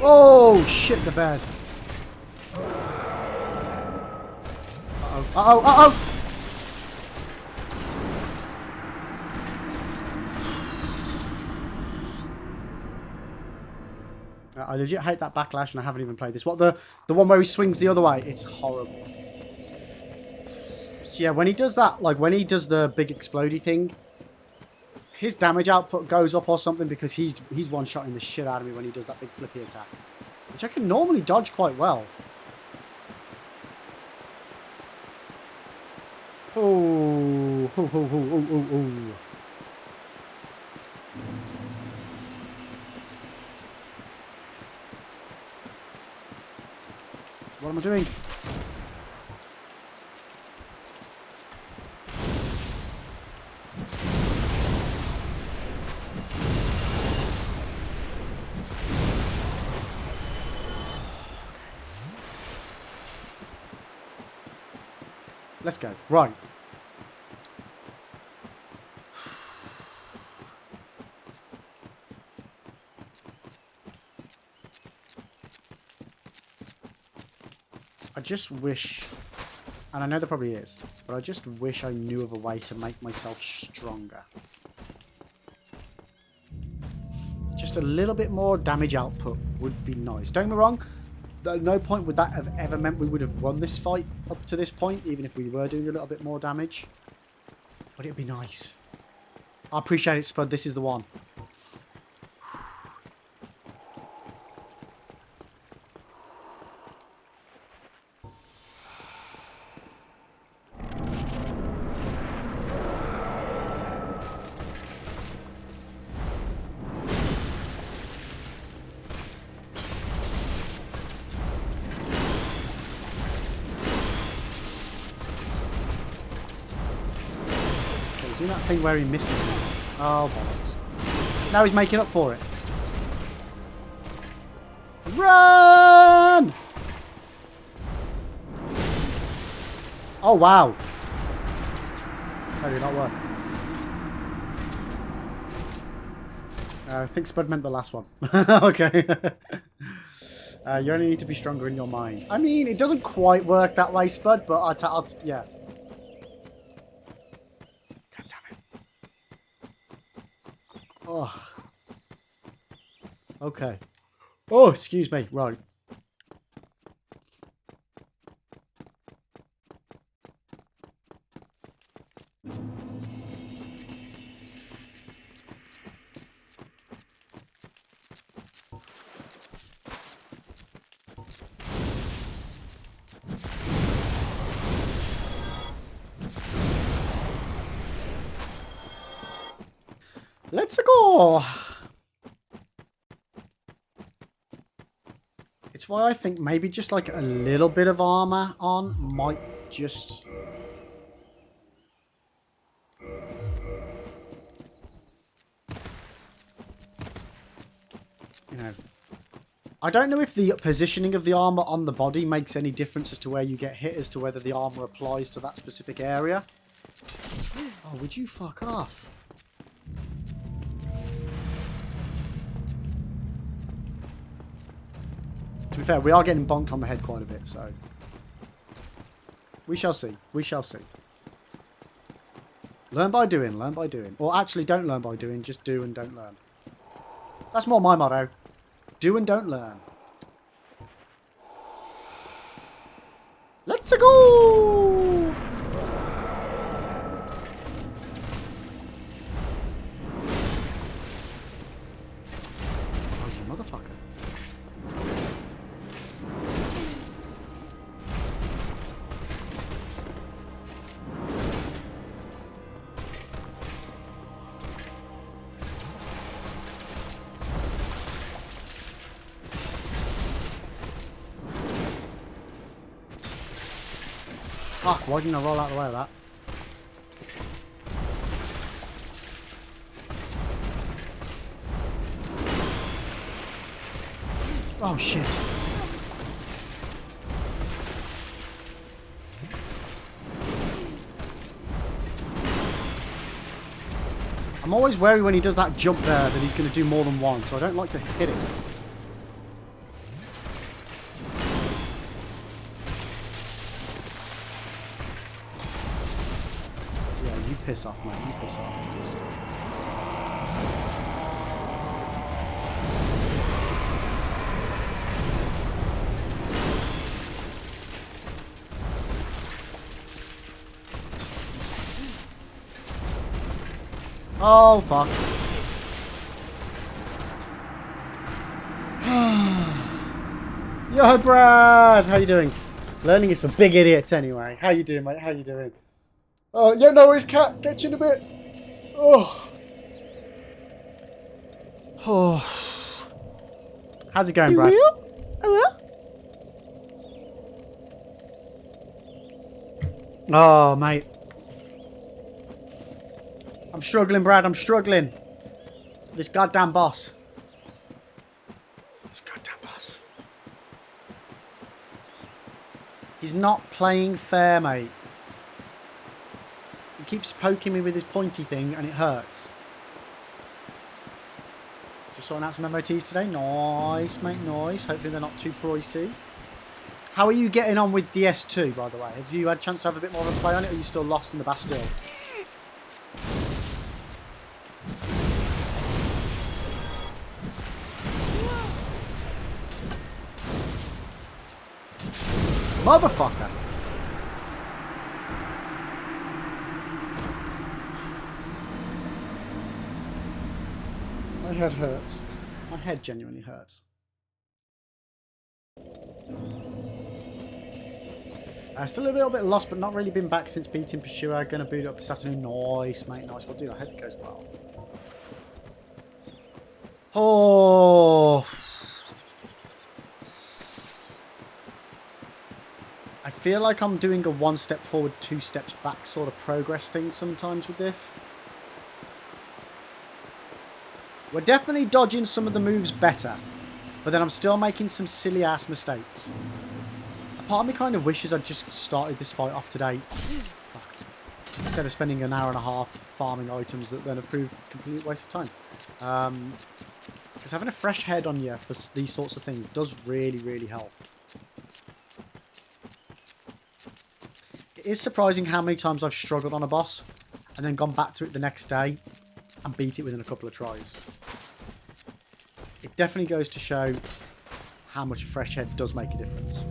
Oh, shit the bed. Uh-oh, uh-oh, uh-oh! I legit hate that backlash and I haven't even played this. What, the one where he swings the other way? It's horrible. So yeah, when he does that, like when he does the big explodey thing, his damage output goes up or something because he's one-shotting the shit out of me when he does that big flippy attack. Which I can normally dodge quite well. Oh, oh, oh, oh, oh, oh, oh. What am I doing? Let's go. Right. I just wish, and I know there probably is, but I just wish I knew of a way to make myself stronger. Just a little bit more damage output would be nice. Don't get me wrong, at no point would that have ever meant we would have won this fight up to this point, even if we were doing a little bit more damage. But it'd be nice. I appreciate it, Spud. This is the one. Doing that thing where he misses me. Oh, bollocks. Now he's making up for it. Run! Oh, wow. That did not work. I think Spud meant the last one. Okay. You only need to be stronger in your mind. I mean, it doesn't quite work that way, Spud, but yeah. God damn it. Oh. Okay. Oh, excuse me. Right. Let's go. It's why I think maybe just like a little bit of armor on might just... You know... I don't know if the positioning of the armor on the body makes any difference as to where you get hit, as to whether the armor applies to that specific area. Oh, would you fuck off? To be fair, we are getting bonked on the head quite a bit, so... We shall see. We shall see. Learn by doing, learn by doing. Or actually, don't learn by doing, just do and don't learn. That's more my motto. Do and don't learn. Let's go! Oh, you motherfucker. Fuck, why didn't I roll out of the way of that? Oh, shit. I'm always wary when he does that jump there that he's going to do more than one, so I don't like to hit him. Piss off, man. You piss off. Oh, fuck. Yo, Brad! How you doing? Learning is for big idiots anyway. How you doing, mate? How you doing? Oh, yeah, no worries, cat. Catch you in a bit. Oh. Oh. How's it going, Brad? Oh, mate. I'm struggling, Brad. I'm struggling. This goddamn boss. This goddamn boss. He's not playing fair, mate. He keeps poking me with his pointy thing and it hurts. Just sorting out some MOTs today. Nice, mate, nice. Hopefully they're not too pricey. How are you getting on with DS2, by the way? Have you had a chance to have a bit more of a play on it, or are you still lost in the Bastille? Motherfucker! My head hurts. My head genuinely hurts. Still a little bit lost, but not really been back since beating Pursuer. Gonna boot it up this afternoon. Nice, mate, nice. We'll do that. I hope it goes well. Oh. I feel like I'm doing a 1 step forward, 2 steps back sort of progress thing sometimes with this. We're definitely dodging some of the moves better. But then I'm still making some silly ass mistakes. A part of me kind of wishes I'd just started this fight off today. Fuck. Instead of spending an hour and a half farming items that then have proved a complete waste of time. Because having a fresh head on you for these sorts of things does really, really help. It is surprising how many times I've struggled on a boss and then gone back to it the next day and beat it within a couple of tries. It definitely goes to show how much a fresh head does make a difference.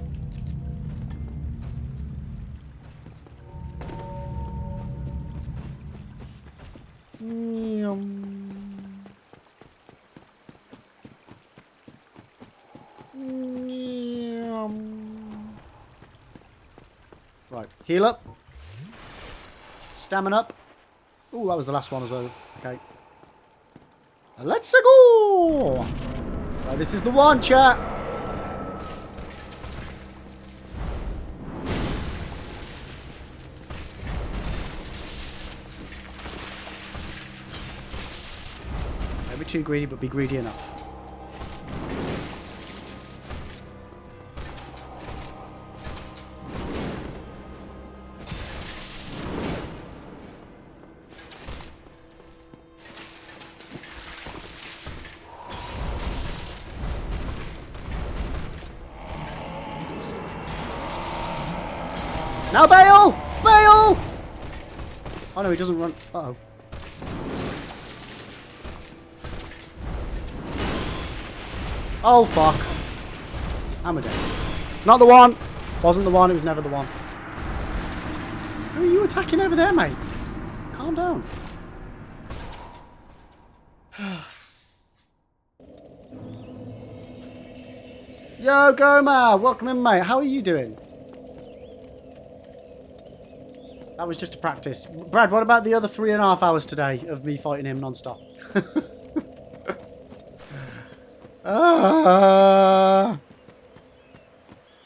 Right, heal up. Stamina up. Oh, that was the last one as well. Okay. Let's go! Right, this is the one, chat. Don't be too greedy, but be greedy enough. Now bail! Bail! Oh no, he doesn't run. Uh-oh. Oh fuck. I'm a dead. It's not the one. Wasn't the one, it was never the one. Who are you attacking over there, mate? Calm down. Yo, Goma! Welcome in, mate. How are you doing? That was just a practice. Brad, what about the other 3.5 hours today of me fighting him non-stop?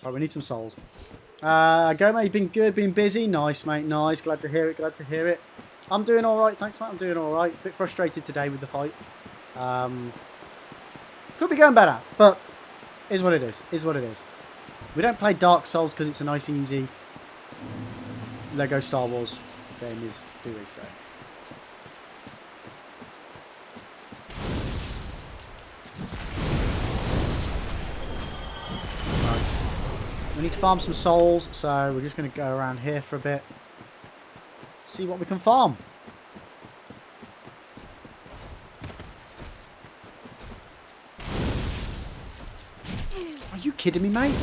Right, we need some souls. Go, mate. You've been good, been busy. Nice, mate. Nice. Glad to hear it. Glad to hear it. I'm doing all right. Thanks, mate. I'm doing all right. Bit frustrated today with the fight. Could be going better, but is what it is. Is what it is. We don't play Dark Souls because it's a nice, easy Lego Star Wars game, is do we say? Right. We need to farm some souls, so we're just going to go around here for a bit. See what we can farm. Are you kidding me, mate?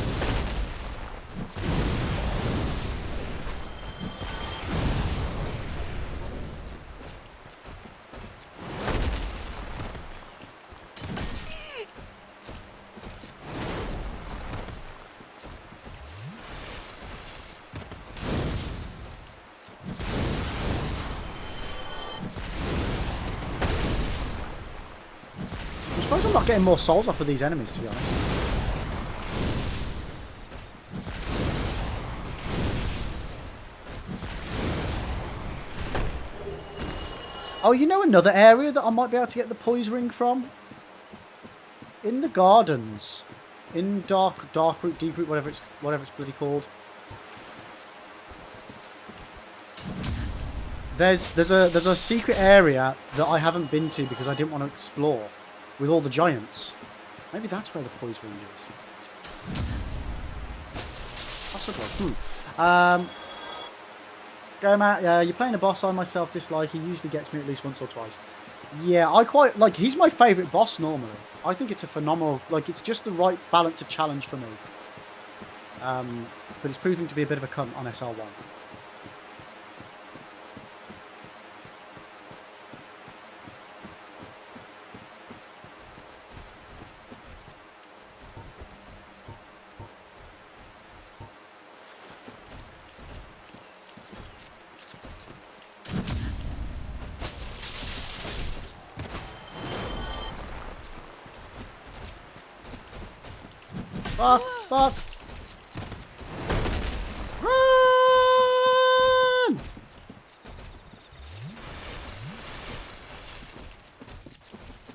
I suppose I'm not getting more souls off of these enemies, to be honest. Oh, you know another area that I might be able to get the poise ring from? In the gardens. In dark root, deep root, whatever it's bloody called. There's a secret area that I haven't been to because I didn't want to explore with all the giants. Maybe that's where the poise ring is. Possibly. Go, Matt. Yeah, you're playing a boss I myself dislike. He usually gets me at least once or twice. Yeah, I quite like. He's my favourite boss normally. I think it's a phenomenal. Like, it's just the right balance of challenge for me. But it's proving to be a bit of a cunt on SL1. Fuck! Fuck! Run!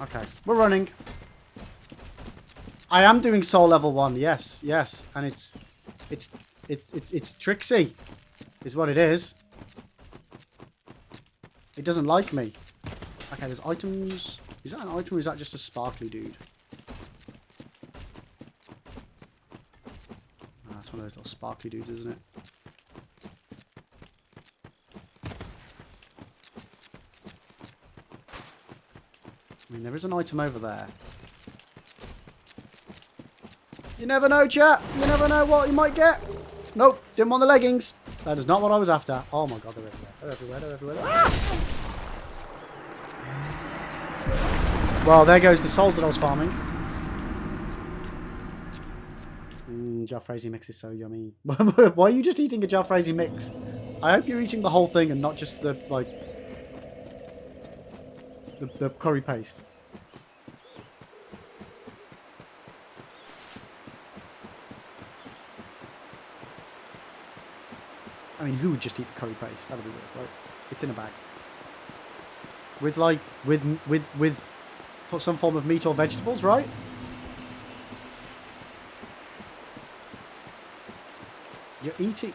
Okay. We're running. I am doing soul level 1. Yes, yes. And it's tricksy. Is what it is. It doesn't like me. Okay, there's items. Is that an item or is that just a sparkly dude? Oh, that's one of those little sparkly dudes, isn't it? I mean, there is an item over there. You never know, chat. You never know what you might get. Nope, didn't want the leggings. That is not what I was after. Oh my god, they're everywhere. They're everywhere, they're everywhere. Ah! Well, there goes the souls that I was farming. Jalfrezi mix is so yummy. Why are you just eating a Jalfrezi mix? I hope you're eating the whole thing and not just the, like... The curry paste. I mean, who would just eat the curry paste? That would be weird, right? It's in a bag. With, like, with for some form of meat or vegetables, right? You're eating...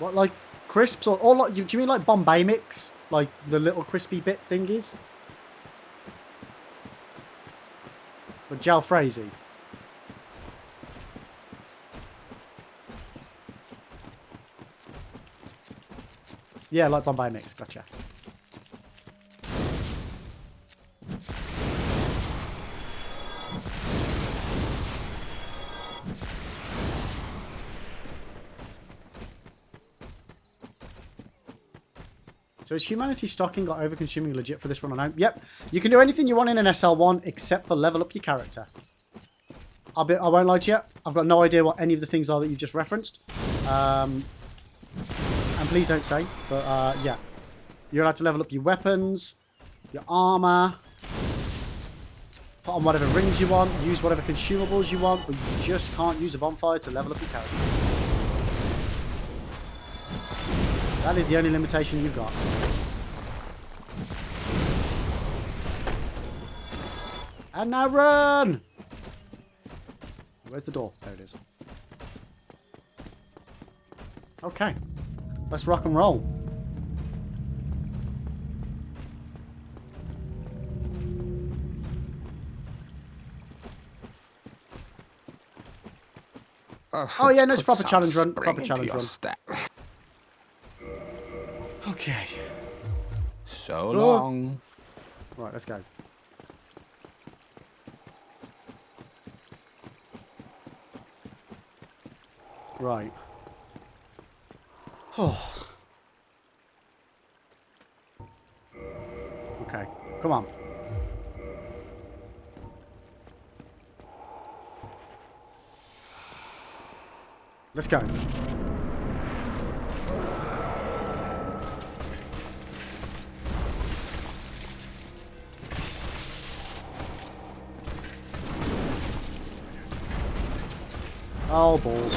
What, like, crisps or like, do you mean like Bombay mix? Like, the little crispy bit thingies? But Jalfrezi. Yeah, like Bombay mix. Gotcha. So is humanity stocking got over-consuming legit for this run on home? Yep. You can do anything you want in an SL1 except for level up your character. I won't lie to you. I've got no idea what any of the things are that you've just referenced. And please don't say. But yeah. You're allowed to level up your weapons, your armor, put on whatever rings you want, use whatever consumables you want, but you just can't use a bonfire to level up your character. That is the only limitation you've got. And now run! Where's the door? There it is. Okay. Let's rock and roll. Oh yeah, no, it's proper challenge run. Proper challenge run. Okay. So long. Right, let's go. Right. Oh. Okay, come on. Let's go. Oh, balls.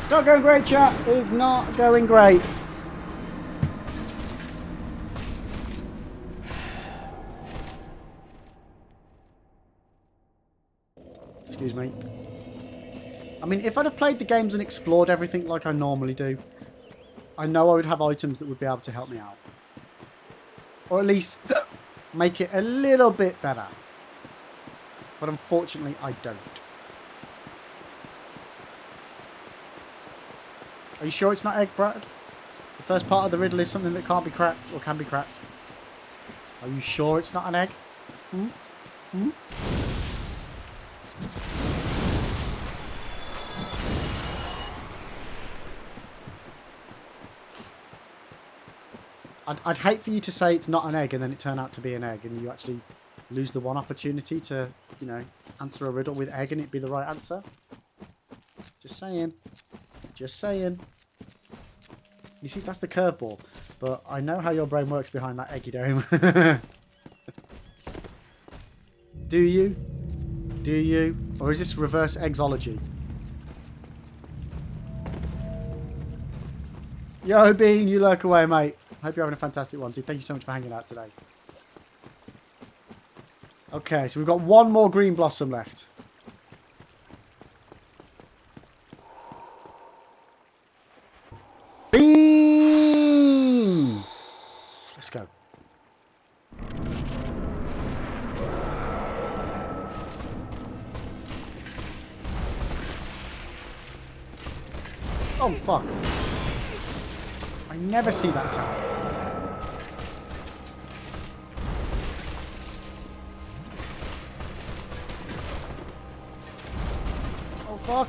It's not going great, chat. It is not going great. Excuse me. I mean, if I'd have played the games and explored everything like I normally do, I know I would have items that would be able to help me out. Or at least make it a little bit better. But unfortunately, I don't. Are you sure it's not egg, Brad? The first part of the riddle is something that can't be cracked or can be cracked. Are you sure it's not an egg? Hmm? Hmm? I'd hate for you to say it's not an egg and then it turn out to be an egg and you actually lose the one opportunity to, you know, answer a riddle with egg and it be the right answer. Just saying. Just saying. You see, that's the curveball. But I know how your brain works behind that eggy dome. Do you? Do you? Or is this reverse exology? Yo, Bean, you lurk away, mate. Hope you're having a fantastic one, too. Thank you so much for hanging out today. Okay, so we've got one more green blossom left. Beans! Let's go. Oh, fuck. I never see that attack. Oh, fuck.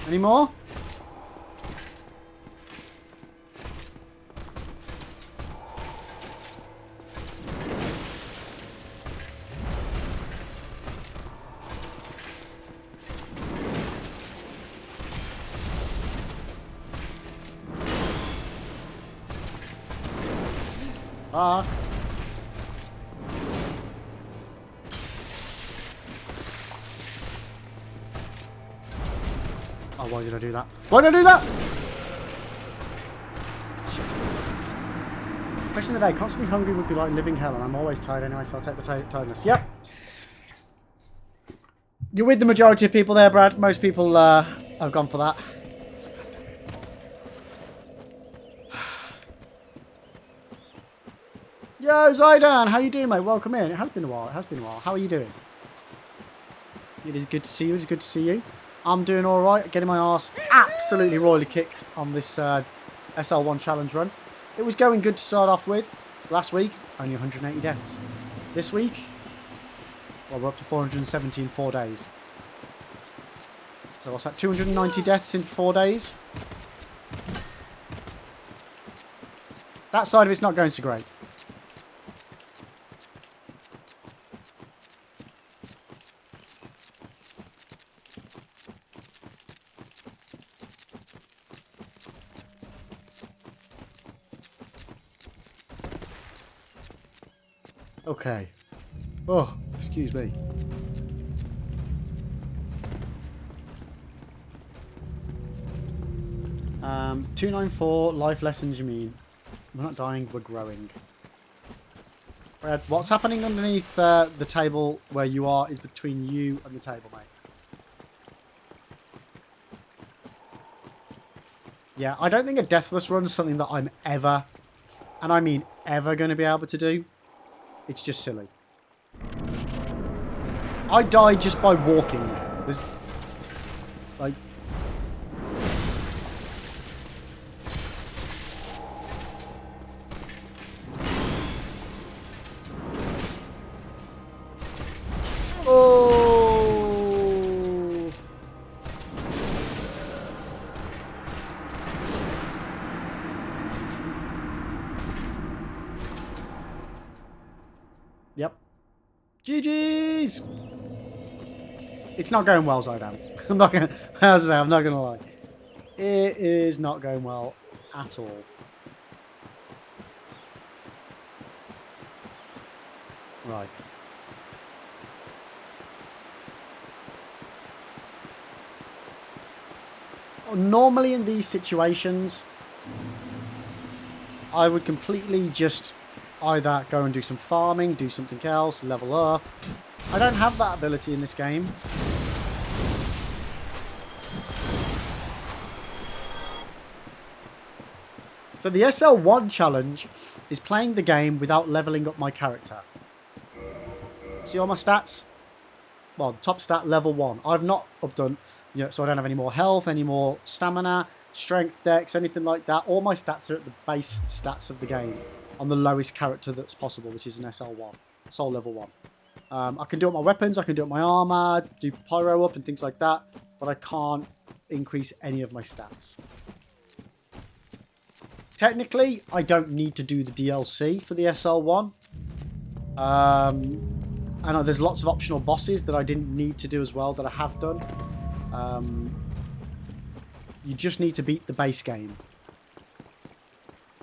Any more? Fuck. Oh, why did I do that? Why did I do that? Shit. Question of the day. Constantly hungry would be like living hell, and I'm always tired anyway, so I'll take the tiredness. Yep. You're with the majority of people there, Brad. Most people have gone for that. Yo, Zaidan, how you doing, mate? Welcome in. It has been a while. It has been a while. How are you doing? It is good to see you. It's good to see you. I'm doing all right. Getting my arse absolutely royally kicked on this SL1 challenge run. It was going good to start off with. Last week, only 180 deaths. This week, well, we're up to 470 in 4 days. So what's that? 290 deaths in 4 days. That side of it's not going so great. Okay. Oh, excuse me. Um, 294 life lessons, you mean? We're not dying, we're growing. Red, what's happening underneath the table where you are is between you and the table, mate. Yeah, I don't think a deathless run is something that I'm ever, and I mean ever, going to be able to do. It's just silly. I died just by walking. There's, like... Oh! Yep. GG's! It's not going well, Zidane. I'm not gonna, as I say, I'm not gonna lie. It is not going well at all. Right. Normally in these situations, I would completely just either go and do some farming, do something else, level up. I don't have that ability in this game. So the SL1 challenge is playing the game without leveling up my character. See all my stats? Well, the top stat, level 1. I've not updone, you know, so I don't have any more health, any more stamina, strength, dex, anything like that. All my stats are at the base stats of the game on the lowest character that's possible, which is an SL1, soul level 1. I can do up my weapons, I can do up my armor, do pyro up and things like that, but I can't increase any of my stats. Technically, I don't need to do the DLC for the SL1. I know there's lots of optional bosses that I didn't need to do as well that I have done. You just need to beat the base game.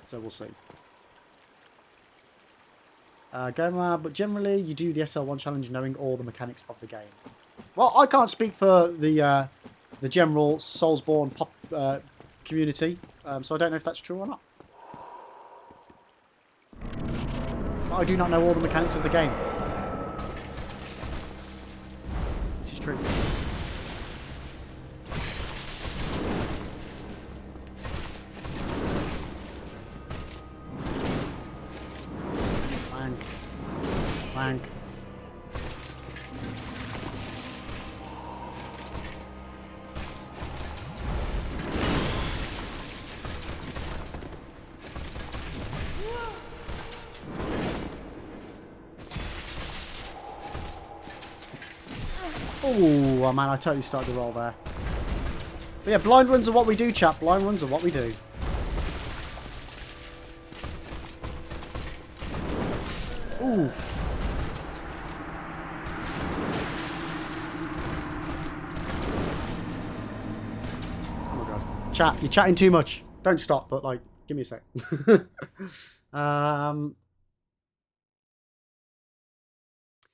So we'll see. But generally you do the SL1 challenge knowing all the mechanics of the game. Well, I can't speak for the general Soulsborne pop community, so I don't know if that's true or not. But I do not know all the mechanics of the game. This is true. Clank. Clank. Oh man, I totally started to roll there. But yeah, blind runs are what we do, chap. Blind runs are what we do. Ooh. Oh my god. Chat, you're chatting too much. Don't stop, but like, give me a sec.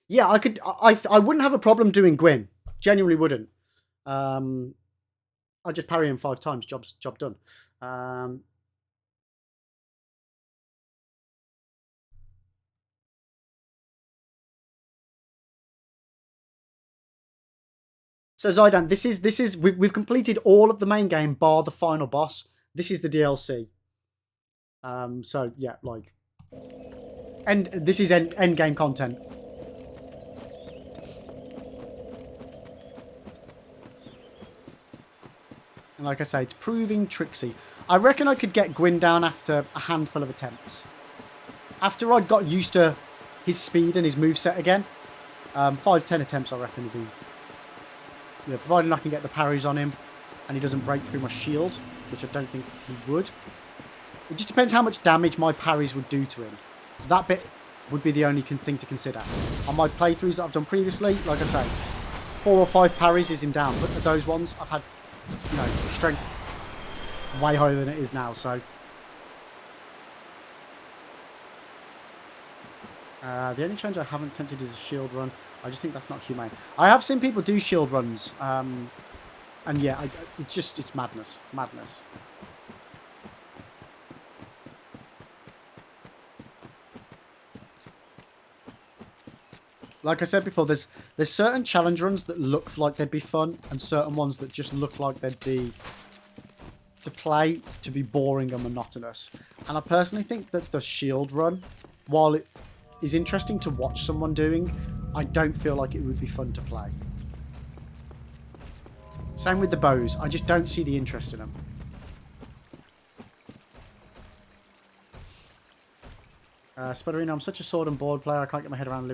Yeah, I wouldn't have a problem doing Gwyn. Genuinely wouldn't. I just parry him 5 times. Job done. So Zydan, this is we've completed all of the main game bar the final boss. This is the DLC. So yeah, like, and this is end game content. And like I say, it's proving tricksy. I reckon I could get Gwyn down after a handful of attempts. After I'd got used to his speed and his moveset again, 5-10 attempts I reckon would be... You know, providing I can get the parries on him and he doesn't break through my shield, which I don't think he would. It just depends how much damage my parries would do to him. That bit would be the only thing to consider. On my playthroughs that I've done previously, like I say, 4 or 5 parries is him down. But those ones, I've had, you know, strength way higher than it is now, so... the only challenge I haven't attempted is a shield run. I just think that's not humane. I have seen people do shield runs, and yeah, it's madness. Madness. Like I said before, there's certain challenge runs that look like they'd be fun, and certain ones that just look like they'd be to be boring and monotonous. And I personally think that the shield run, while it is interesting to watch someone doing, I don't feel like it would be fun to play. Same with the bows. I just don't see the interest in them. Spudderino, I'm such a sword and board player, I can't get my head around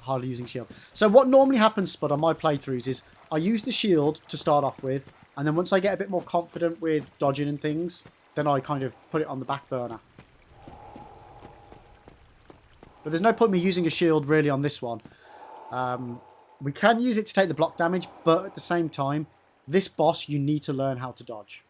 hardly using shield. So what normally happens, Spud, on my playthroughs is I use the shield to start off with, and then once I get a bit more confident with dodging and things, then I kind of put it on the back burner. But there's no point me using a shield really on this one. We can use it to take the block damage, but at the same time, this boss, you need to learn how to dodge.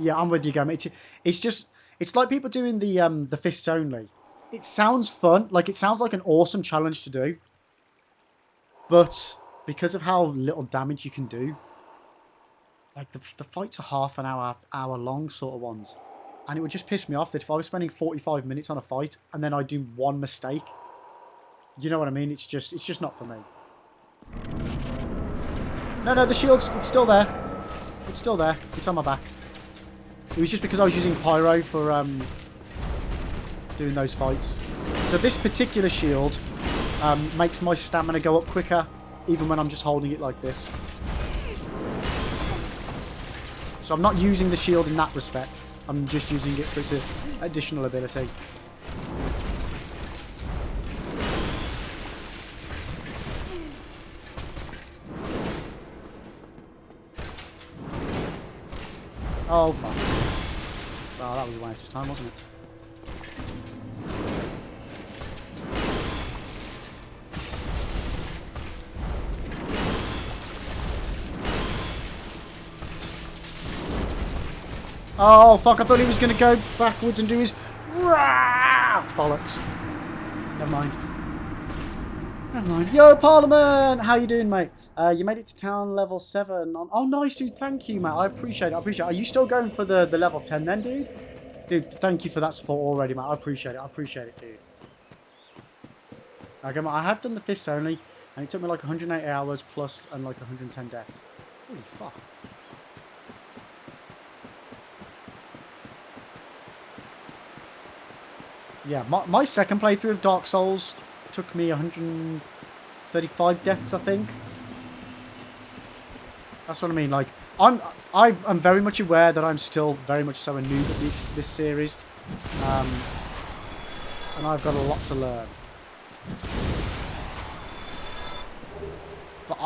Yeah, I'm with you, Gam. It's like people doing the fists only. It sounds fun, like it sounds like an awesome challenge to do, but because of how little damage you can do, like the fights are half an hour long sort of ones. And it would just piss me off that if I was spending 45 minutes on a fight and then I do one mistake, you know what I mean? It's just not for me. No, the shield's it's still there. It's still there. It's on my back. It was just because I was using pyro for doing those fights. So this particular shield makes my stamina go up quicker, even when I'm just holding it like this. So I'm not using the shield in that respect. I'm just using it for its additional ability. Oh, fuck. Oh, that was a waste of time, wasn't it? Oh, fuck, I thought he was going to go backwards and do his Rah! Bollocks. Never mind. Never mind. Yo, Parliament! How you doing, mate? You made it to town level 7. Oh, nice, dude. Thank you, mate. I appreciate it. I appreciate it. Are you still going for the level 10 then, dude? Dude, thank you for that support already, mate. I appreciate it. I appreciate it, dude. Okay, mate, I have done the fists only, and it took me like 180 hours plus and like 110 deaths. Holy fuck. Yeah, my second playthrough of Dark Souls took me 135 deaths, I think. That's what I mean. Like, I'm very much aware that I'm still very much so a noob at this series, and I've got a lot to learn. But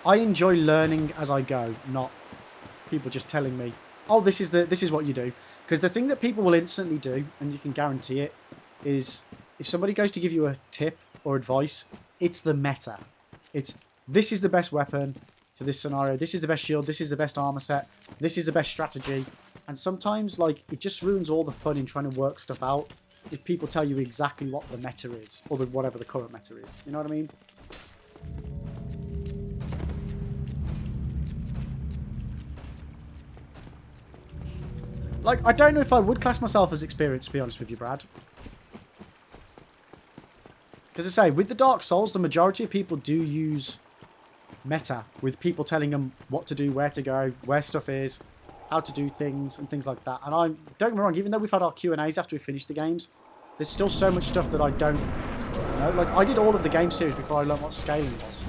I enjoy learning as I go, not people just telling me, oh, this is what you do. Because the thing that people will instantly do, and you can guarantee it, is if somebody goes to give you a tip or advice, it's the meta. It's, this is the best weapon for this scenario, this is the best shield, this is the best armor set, this is the best strategy. And sometimes, like, it just ruins all the fun in trying to work stuff out if people tell you exactly what the meta is, or whatever the current meta is. You know what I mean? Like, I don't know if I would class myself as experienced, to be honest with you, Brad. Because I say, with the Dark Souls, the majority of people do use meta, with people telling them what to do, where to go, where stuff is, how to do things, and things like that. And don't get me wrong, even though we've had our Q&As after we finished the games, there's still so much stuff that I don't know. Like, I did all of the game series before I learned what scaling was.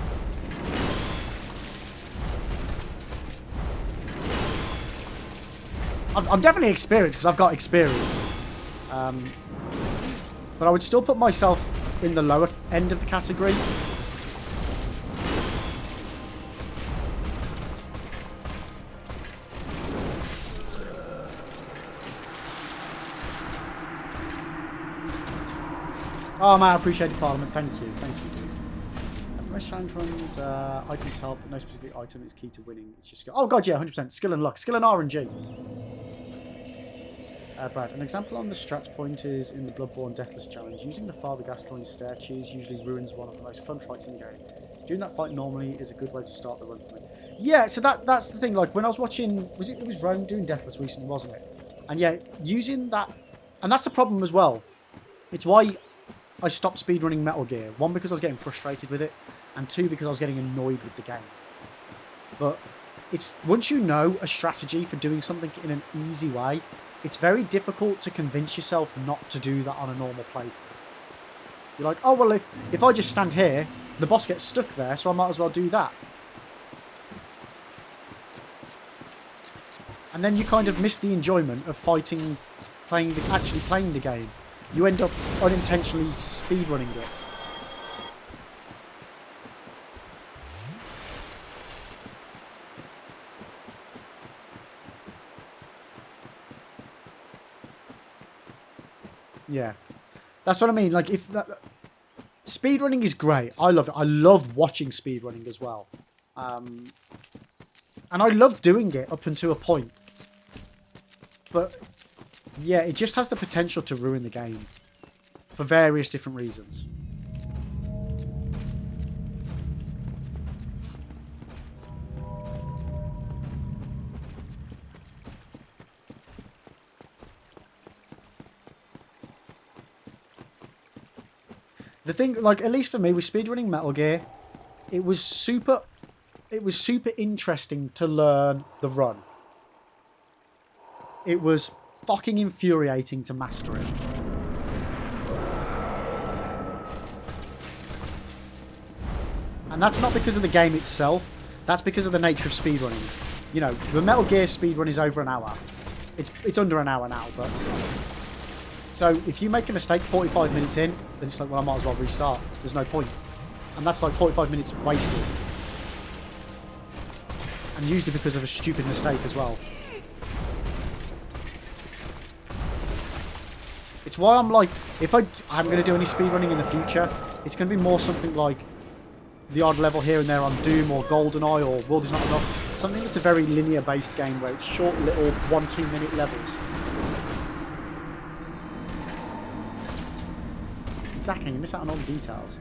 I'm definitely experienced because I've got experience. But I would still put myself in the lower end of the category. Oh man, I appreciate it, Parliament. Thank you. Thank you, dude. For most challenge runs, items help, but no specific item is key to winning. It's just skill. Oh god, yeah, 100%. Skill and luck. Skill and RNG. Brad, an example on the strats point is in the Bloodborne Deathless Challenge. Using the Father Gascoigne stair cheese usually ruins one of the most fun fights in the game. Doing that fight normally is a good way to start the run for me. Yeah, so that's the thing. Like, when I was watching... It was Rome doing Deathless recently, wasn't it? And yeah, using that... And that's the problem as well. It's why I stopped speedrunning Metal Gear. One, because I was getting frustrated with it. And two, because I was getting annoyed with the game. But it's... Once you know a strategy for doing something in an easy way... It's very difficult to convince yourself not to do that on a normal playthrough. You're like, oh, well, if I just stand here, the boss gets stuck there, so I might as well do that. And then you kind of miss the enjoyment of fighting, actually playing the game. You end up unintentionally speedrunning it. Yeah, that's what I mean. Like, if that speedrunning is great, I love it. I love watching speedrunning as well, and I love doing it up until a point. But yeah, it just has the potential to ruin the game for various different reasons. The thing, like, at least for me, with speedrunning Metal Gear, it was super interesting to learn the run. It was fucking infuriating to master it. And that's not because of the game itself, that's because of the nature of speedrunning. You know, the Metal Gear speedrun is over an hour. It's under an hour now, but... So, if you make a mistake 45 minutes in, then it's like, well, I might as well restart. There's no point. And that's like 45 minutes wasted. And usually because of a stupid mistake as well. It's why I'm like, if I'm going to do any speedrunning in the future, it's going to be more something like the odd level here and there on Doom or GoldenEye or World Is Not Enough. Something that's a very linear-based game where it's short, little 1-2 minute levels. Exactly, you miss out on all the details.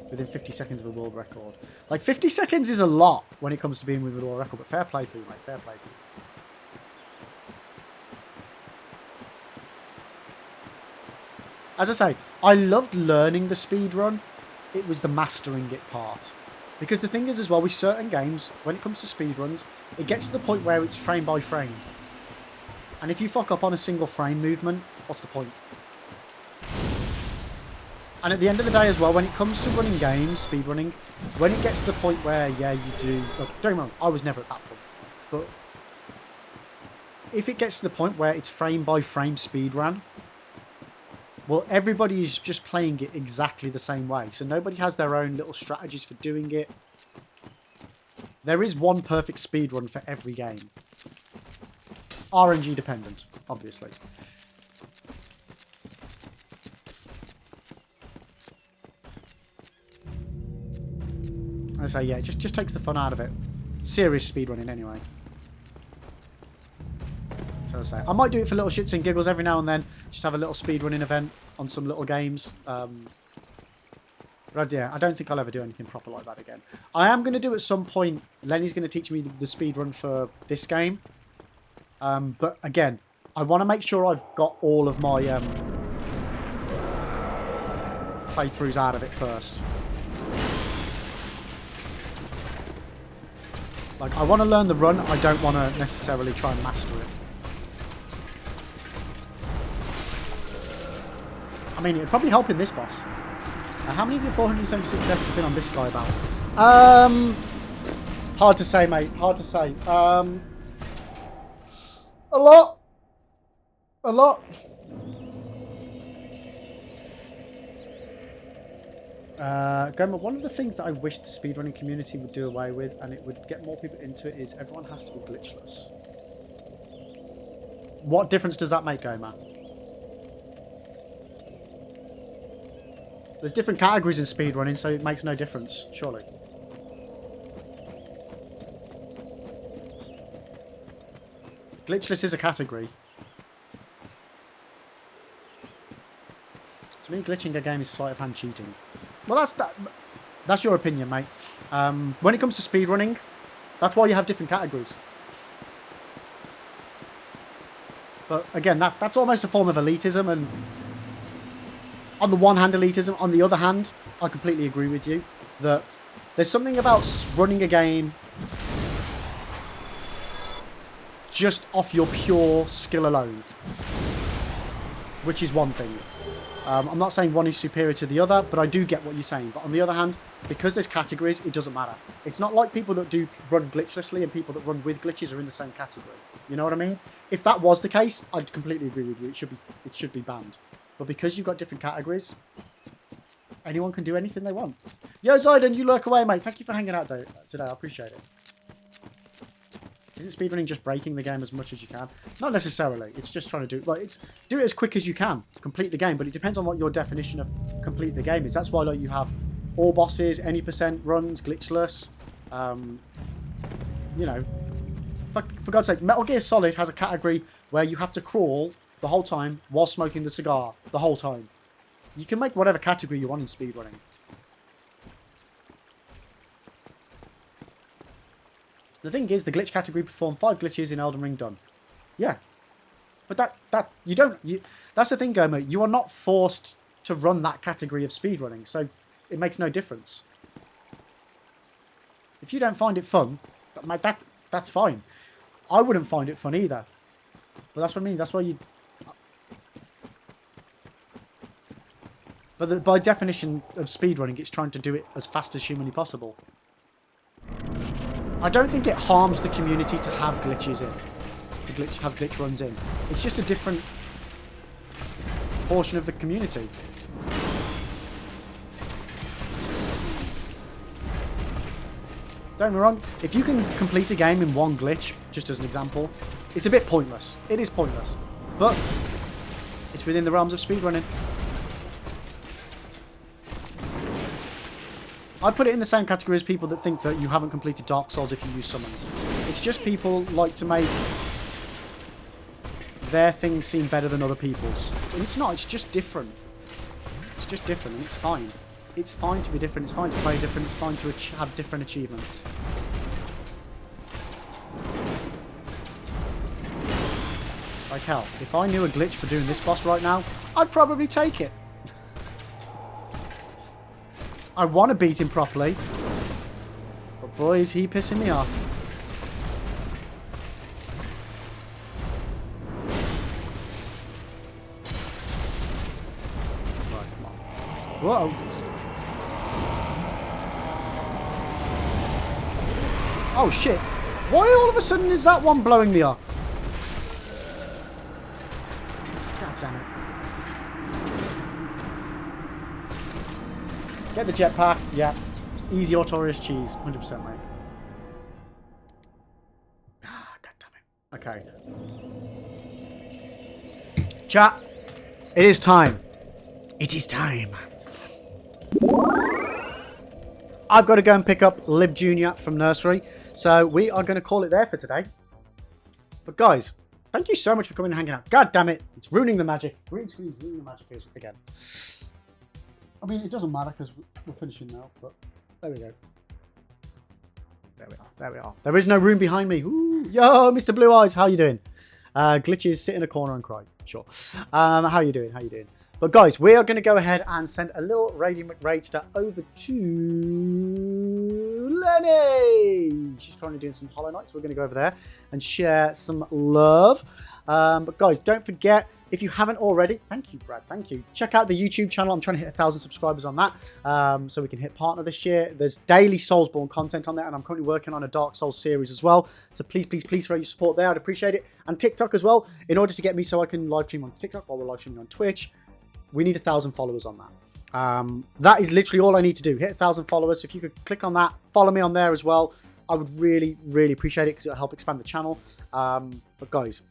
Within 50 seconds of a world record. Like, 50 seconds is a lot when it comes to being with a world record, but fair play for you, mate. Fair play to you. As I say, I loved learning the speed run. It was the mastering it part. Because the thing is as well, with certain games, when it comes to speed runs, it gets to the point where it's frame by frame. And if you fuck up on a single frame movement, what's the point? And at the end of the day as well, when it comes to running games, speed running, when it gets to the point where, yeah, you do... Look, don't get me wrong, I was never at that point. But if it gets to the point where it's frame by frame speed run, well, everybody is just playing it exactly the same way. So nobody has their own little strategies for doing it. There is one perfect speed run for every game. RNG dependent, obviously. I say, yeah, it just takes the fun out of it. Serious speedrunning, anyway. So I say, I might do it for little shits and giggles every now and then. Just have a little speedrunning event on some little games. But yeah, I don't think I'll ever do anything proper like that again. I am going to do at some point. Lenny's going to teach me the speedrun for this game. But again, I want to make sure I've got all of my playthroughs out of it first. Like, I want to learn the run, I don't want to necessarily try and master it. I mean, it would probably help in this boss. How many of your 476 deaths have been on this guy about? Hard to say, mate. Hard to say. A lot. A lot. One of the things that I wish the speedrunning community would do away with, and it would get more people into it, is everyone has to be glitchless. What difference does that make, Goma? There's different categories in speedrunning, so it makes no difference, surely. Glitchless is a category. To me, glitching a game is sleight of hand cheating. Well, that's your opinion, mate. When it comes to speedrunning, that's why you have different categories. But again, that's almost a form of elitism, and on the one hand, elitism. On the other hand, I completely agree with you that there's something about running a game just off your pure skill alone, which is one thing. I'm not saying one is superior to the other, but I do get what you're saying. But on the other hand, because there's categories, it doesn't matter. It's not like people that do run glitchlessly and people that run with glitches are in the same category. You know what I mean? If that was the case, I'd completely agree with you. It should be banned. But because you've got different categories, anyone can do anything they want. Yo, Zyden, you lurk away, mate. Thank you for hanging out today. I appreciate it. Isn't speedrunning just breaking the game as much as you can? Not necessarily. It's just trying to do it as quick as you can. Complete the game. But it depends on what your definition of complete the game is. That's why you have all bosses, any percent runs, glitchless. You know, for God's sake, Metal Gear Solid has a category where you have to crawl the whole time while smoking the cigar the whole time. You can make whatever category you want in speedrunning. The thing is, the glitch category performed 5 glitches in Elden Ring done. Yeah. But that's the thing, Goma. You are not forced to run that category of speedrunning, so it makes no difference. If you don't find it fun, that's fine. I wouldn't find it fun either. But that's what I mean. That's why you... But by definition of speedrunning, it's trying to do it as fast as humanly possible. I don't think it harms the community to have glitches in. Have glitch runs in. It's just a different portion of the community. Don't get me wrong, if you can complete a game in one glitch, just as an example, it's a bit pointless. It is pointless. But it's within the realms of speedrunning. I put it in the same category as people that think that you haven't completed Dark Souls if you use summons. It's just people like to make their things seem better than other people's. And it's not, it's just different. It's just different and it's fine. It's fine to be different, it's fine to play different, it's fine to have different achievements. Like hell, if I knew a glitch for doing this boss right now, I'd probably take it. I want to beat him properly. But boy, is he pissing me off. Right, come on. Whoa. Oh shit. Why all of a sudden is that one blowing me up? God damn it. Get the jetpack. Yeah. It's easy Artorias cheese. 100%, mate. Ah, God damn it. Okay. Chat. It is time. It is time. I've got to go and pick up Lib Jr. from nursery. So we are going to call it there for today. But guys, thank you so much for coming and hanging out. God damn it. It's ruining the magic. Green screen's ruining the magic again. I mean, it doesn't matter because we're finishing now, but there we go. There we are. There we are. There is no room behind me. Ooh. Yo, Mr. Blue Eyes, how you doing? Glitches, sit in a corner and cry. Sure. How you doing? How you doing? But guys, we are going to go ahead and send a little Radiant McRaidster over to Lenny. She's currently doing some Hollow Knight, so we're going to go over there and share some love. But guys, don't forget, if you haven't already, thank you, Brad, thank you. Check out the YouTube channel. I'm trying to hit 1,000 subscribers on that, so we can hit partner this year. There's daily Soulsborne content on there, and I'm currently working on a Dark Souls series as well. So please, please, please throw your support there. I'd appreciate it. And TikTok as well, in order to get me so I can live stream on TikTok while we're live streaming on Twitch. We need 1,000 followers on that. That is literally all I need to do. Hit 1,000 followers. So if you could click on that, follow me on there as well, I would really, really appreciate it because it'll help expand the channel. But guys,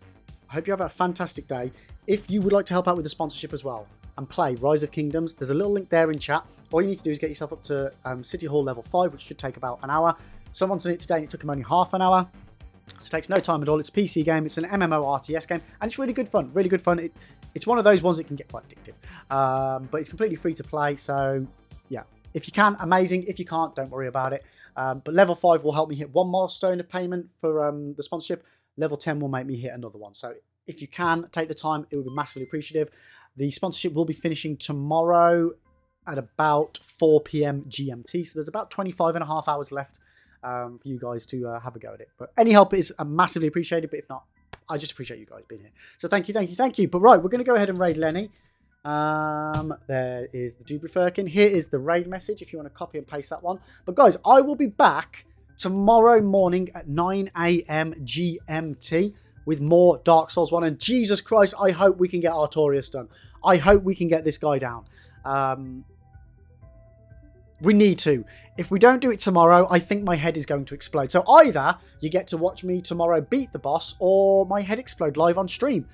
I hope you have a fantastic day. If you would like to help out with the sponsorship as well and play Rise of Kingdoms, there's a little link there in chat. All you need to do is get yourself up to City Hall level 5, which should take about an hour. Someone's done it today and it took them only half an hour. So it takes no time at all. It's a PC game. It's an MMO RTS game. And it's really good fun. Really good fun. It's one of those ones that can get quite addictive. But it's completely free to play. So, yeah. If you can, amazing. If you can't, don't worry about it. But level 5 will help me hit one milestone of payment for the sponsorship. Level 10 will make me hit another one. So, if you can, take the time. It would be massively appreciative. The sponsorship will be finishing tomorrow at about 4 p.m. GMT. So, there's about 25 and a half hours left for you guys to have a go at it. But any help is massively appreciated. But if not, I just appreciate you guys being here. So thank you, thank you, thank you. But right, we're going to go ahead and raid Lenny. There is the Dubry Firkin. Here is the raid message if you want to copy and paste that one. But guys, I will be back tomorrow morning at 9 a.m. GMT with more Dark Souls 1. And Jesus Christ, I hope we can get Artorias done. I hope we can get this guy down. We need to. If we don't do it tomorrow, I think my head is going to explode. So either you get to watch me tomorrow beat the boss, or my head explode live on stream.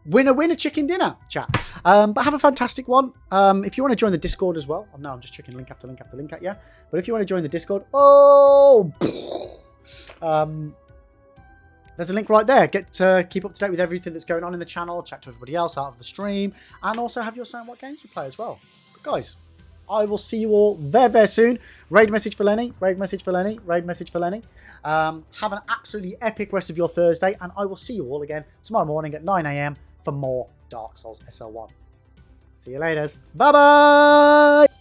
Winner, winner, chicken dinner, chat. But have a fantastic one. If you want to join the Discord as well, no, I'm just checking link after link after link at you. But if you want to join the Discord, there's a link right there. Get to keep up to date with everything that's going on in the channel, chat to everybody else out of the stream, and also have your say on what games you play as well. But guys, I will see you all very, very soon. Raid message for Lenny. Raid message for Lenny. Raid message for Lenny. Have an absolutely epic rest of your Thursday. And I will see you all again tomorrow morning at 9 a.m. for more Dark Souls SL1. See you later. Bye-bye.